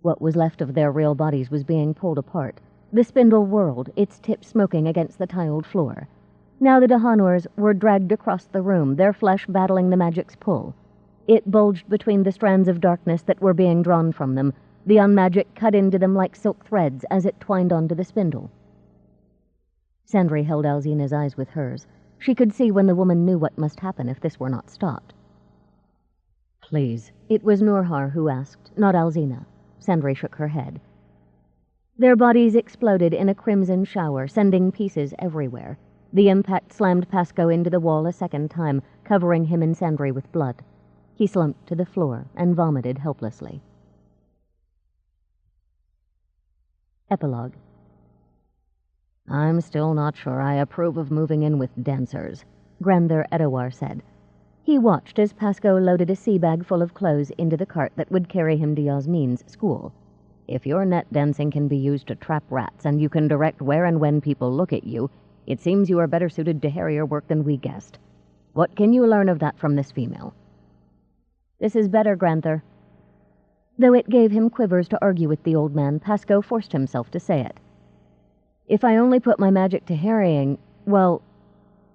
What was left of their real bodies was being pulled apart. The spindle whirled, its tip smoking against the tiled floor. Now the Dahanurs were dragged across the room, their flesh battling the magic's pull. It bulged between the strands of darkness that were being drawn from them. The unmagic cut into them like silk threads as it twined onto the spindle. Sandry held Alzina's eyes with hers. She could see when the woman knew what must happen if this were not stopped. "Please." It was Norhar who asked, not Alzina. Sandry shook her head. Their bodies exploded in a crimson shower, sending pieces everywhere. The impact slammed Pasco into the wall a second time, covering him and Sandry with blood. He slumped to the floor and vomited helplessly. Epilogue. "I'm still not sure I approve of moving in with dancers," Grandeur Edowar said. He watched as Pasco loaded a sea bag full of clothes into the cart that would carry him to Yasmin's school. "If your net dancing can be used to trap rats and you can direct where and when people look at you, it seems you are better suited to hairier work than we guessed. What can you learn of that from this female?" "This is better, Grandeur." Though it gave him quivers to argue with the old man, Pasco forced himself to say it. "If I only put my magic to harrying, well..."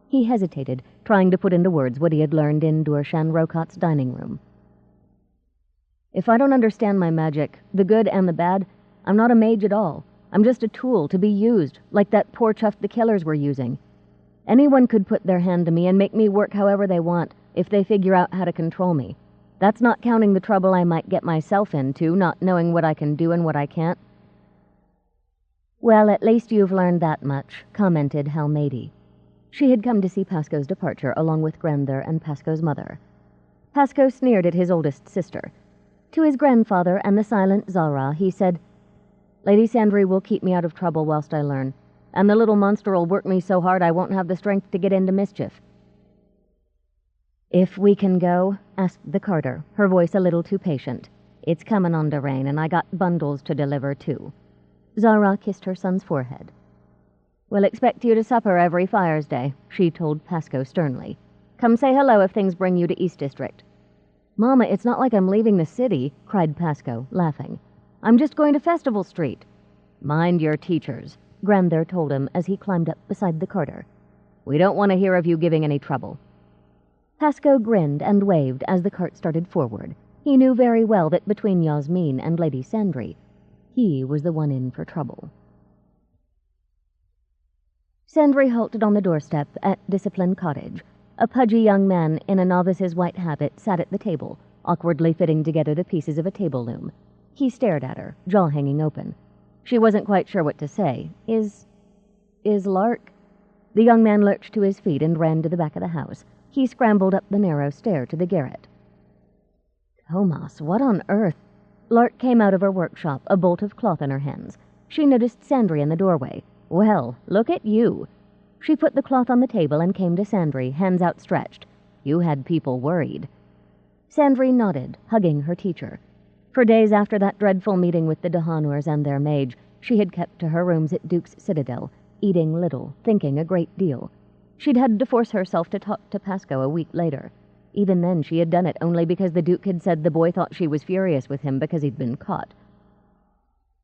He hesitated, trying to put into words what he had learned in Durshan Rokot's dining room. "If I don't understand my magic, the good and the bad, I'm not a mage at all. I'm just a tool to be used, like that poor chuff the killers were using. Anyone could put their hand to me and make me work however they want, if they figure out how to control me. That's not counting the trouble I might get myself into, not knowing what I can do and what I can't." "Well, at least you've learned that much," commented Halmady. She had come to see Pasco's departure along with Grandeur and Pasco's mother. Pasco sneered at his oldest sister. To his grandfather and the silent Zara, he said, "Lady Sandry will keep me out of trouble whilst I learn. and the little monster'll work me so hard I won't have the strength to get into mischief." "If we can go?" asked the carter, her voice a little too patient. "It's comin' on to rain, and I got bundles to deliver, too." Zara kissed her son's forehead. "We'll expect you to supper every Fire's Day," she told Pasco sternly. "Come say hello if things bring you to East District." "Mama, it's not like I'm leaving the city," cried Pasco, laughing. "I'm just going to Festival Street." "Mind your teachers," Grandeur told him as he climbed up beside the carter. "We don't want to hear of you giving any trouble." Pasco grinned and waved as the cart started forward. He knew very well that between Yasmin and Lady Sandry, he was the one in for trouble. Sandry halted on the doorstep at Discipline Cottage. A pudgy young man in a novice's white habit sat at the table, awkwardly fitting together the pieces of a table loom. He stared at her, jaw hanging open. She wasn't quite sure what to say. Is Lark? The young man lurched to his feet and ran to the back of the house. He scrambled up the narrow stair to the garret. "Tomas, what on earth?" Lark came out of her workshop, a bolt of cloth in her hands. She noticed Sandry in the doorway. "Well, look at you." She put the cloth on the table and came to Sandry, hands outstretched. "You had people worried." Sandry nodded, hugging her teacher. For days after that dreadful meeting with the Dehanors and their mage, she had kept to her rooms at Duke's Citadel, eating little, thinking a great deal. She'd had to force herself to talk to Pasco a week later. Even then, she had done it only because the Duke had said the boy thought she was furious with him because he'd been caught.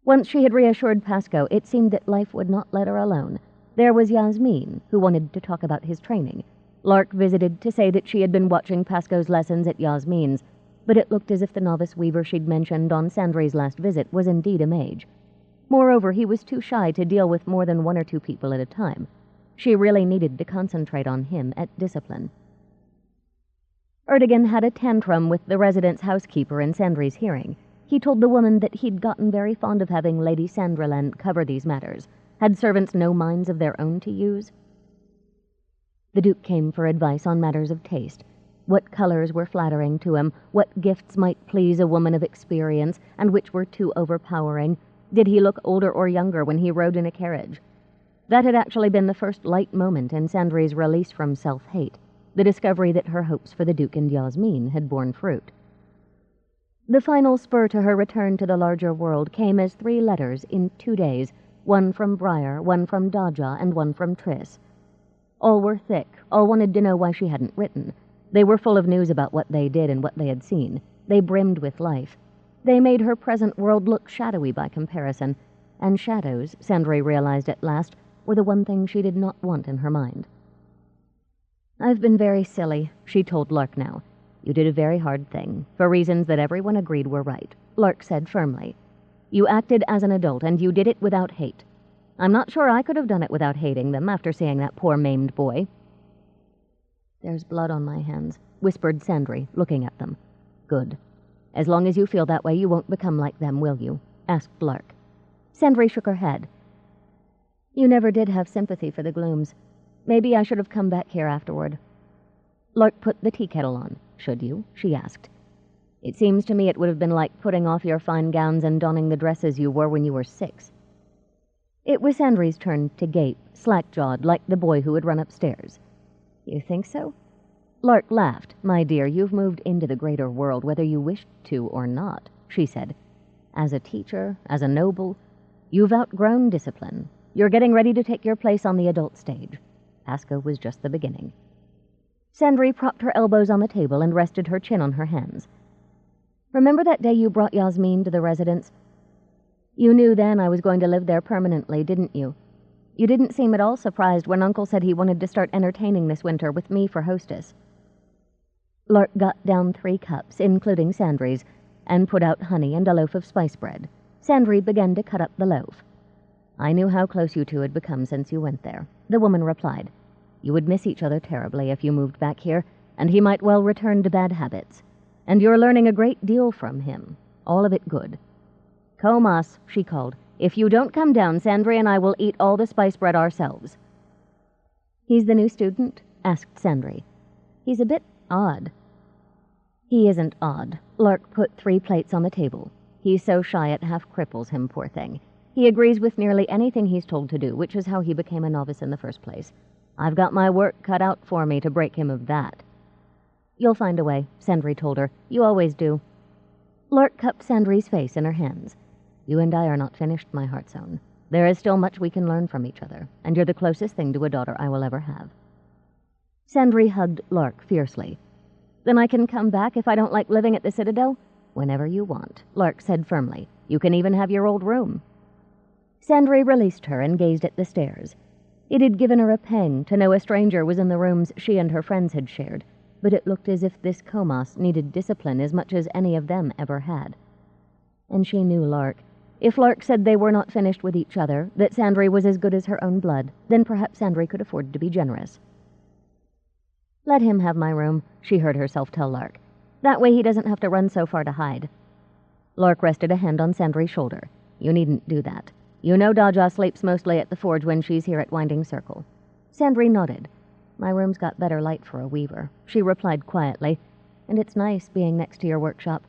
Once she had reassured Pasco, it seemed that life would not let her alone. There was Yasmin, who wanted to talk about his training. Lark visited to say that she had been watching Pasco's lessons at Yasmin's, but it looked as if the novice weaver she'd mentioned on Sandry's last visit was indeed a mage. Moreover, he was too shy to deal with more than one or two people at a time. She really needed to concentrate on him at Discipline. Erdogan had a tantrum with the residence housekeeper in Sandry's hearing. He told the woman that he'd gotten very fond of having Lady Sandraland cover these matters. Had servants no minds of their own to use? The Duke came for advice on matters of taste. What colors were flattering to him, what gifts might please a woman of experience, and which were too overpowering. Did he look older or younger when he rode in a carriage? That had actually been the first light moment in Sandry's release from self-hate, the discovery that her hopes for the Duke and Yasmin had borne fruit. The final spur to her return to the larger world came as 3 letters in 2 days, one from Briar, one from Dodja, and one from Triss. All were thick, all wanted to know why she hadn't written. They were full of news about what they did and what they had seen. They brimmed with life. They made her present world look shadowy by comparison, and shadows, Sandry realized at last, were the one thing she did not want in her mind. "I've been very silly," she told Lark now. "You did a very hard thing, for reasons that everyone agreed were right," Lark said firmly. "You acted as an adult, and you did it without hate. I'm not sure I could have done it without hating them after seeing that poor maimed boy." "There's blood on my hands," whispered Sandry, looking at them. "Good. As long as you feel that way, you won't become like them, will you?" asked Lark. Sandry shook her head. "You never did have sympathy for the Glooms. Maybe I should have come back here afterward." Lark put the tea kettle on. "Should you?" she asked. "It seems to me it would have been like putting off your fine gowns and donning the dresses you wore when you were 6. It was Sandry's turn to gape, slack-jawed, like the boy who had run upstairs. "You think so?" Lark laughed. "My dear, you've moved into the greater world, whether you wished to or not," she said. "As a teacher, as a noble, you've outgrown Discipline. You're getting ready to take your place on the adult stage. Pasco was just the beginning." Sandry propped her elbows on the table and rested her chin on her hands. "Remember that day you brought Yasmin to the residence? You knew then I was going to live there permanently, didn't you? You didn't seem at all surprised when Uncle said he wanted to start entertaining this winter with me for hostess." Lark got down 3 cups, including Sandry's, and put out honey and a loaf of spice bread. Sandry began to cut up the loaf. "I knew how close you two had become since you went there," the woman replied. "You would miss each other terribly if you moved back here, and he might well return to bad habits. And you're learning a great deal from him, all of it good. Comas," she called, "if you don't come down, Sandry and I will eat all the spice bread ourselves." "He's the new student?" asked Sandry. "He's a bit odd." "He isn't odd." Lark put 3 plates on the table. "He's so shy it half cripples him, poor thing. He agrees with nearly anything he's told to do, which is how he became a novice in the first place. I've got my work cut out for me to break him of that." "You'll find a way," Sandry told her. "You always do." Lark cupped Sandry's face in her hands. "You and I are not finished, my heart's own. There is still much we can learn from each other, and you're the closest thing to a daughter I will ever have." Sandry hugged Lark fiercely. "Then I can come back if I don't like living at the Citadel?" "Whenever you want," Lark said firmly. "You can even have your old room." Sandry released her and gazed at the stairs. It had given her a pang to know a stranger was in the rooms she and her friends had shared, but it looked as if this Comas needed discipline as much as any of them ever had. And she knew Lark. If Lark said they were not finished with each other, that Sandry was as good as her own blood, then perhaps Sandry could afford to be generous. "Let him have my room," she heard herself tell Lark. "That way he doesn't have to run so far to hide." Lark rested a hand on Sandry's shoulder. "You needn't do that. You know Daja sleeps mostly at the forge when she's here at Winding Circle." Sandry nodded. "My room's got better light for a weaver," she replied quietly, "and it's nice being next to your workshop.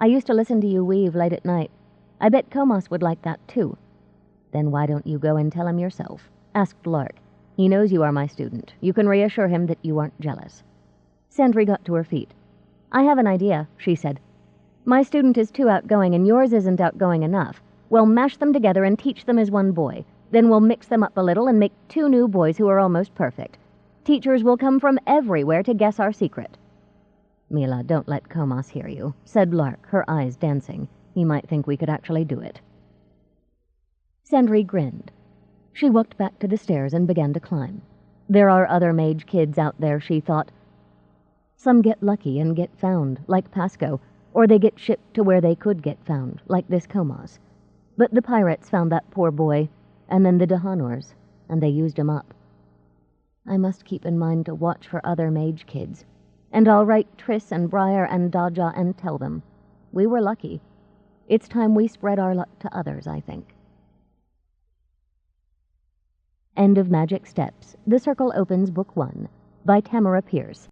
I used to listen to you weave late at night. I bet Comas would like that too." "Then why don't you go and tell him yourself?" asked Lark. "He knows you are my student. You can reassure him that you aren't jealous." Sandry got to her feet. "I have an idea," she said. "My student is too outgoing and yours isn't outgoing enough. We'll mash them together and teach them as one boy. Then we'll mix them up a little and make 2 new boys who are almost perfect. Teachers will come from everywhere to guess our secret." "Mila, don't let Comas hear you," said Lark, her eyes dancing. "He might think we could actually do it." Sandry grinned. She walked back to the stairs and began to climb. There are other mage kids out there, she thought. Some get lucky and get found, like Pasco, or they get shipped to where they could get found, like this Comas. But the pirates found that poor boy, and then the Dahanors, and they used him up. I must keep in mind to watch for other mage kids, and I'll write Triss and Briar and Daja and tell them. We were lucky. It's time we spread our luck to others, I think. End of Magic Steps, The Circle Opens, Book 1, by Tamora Pierce.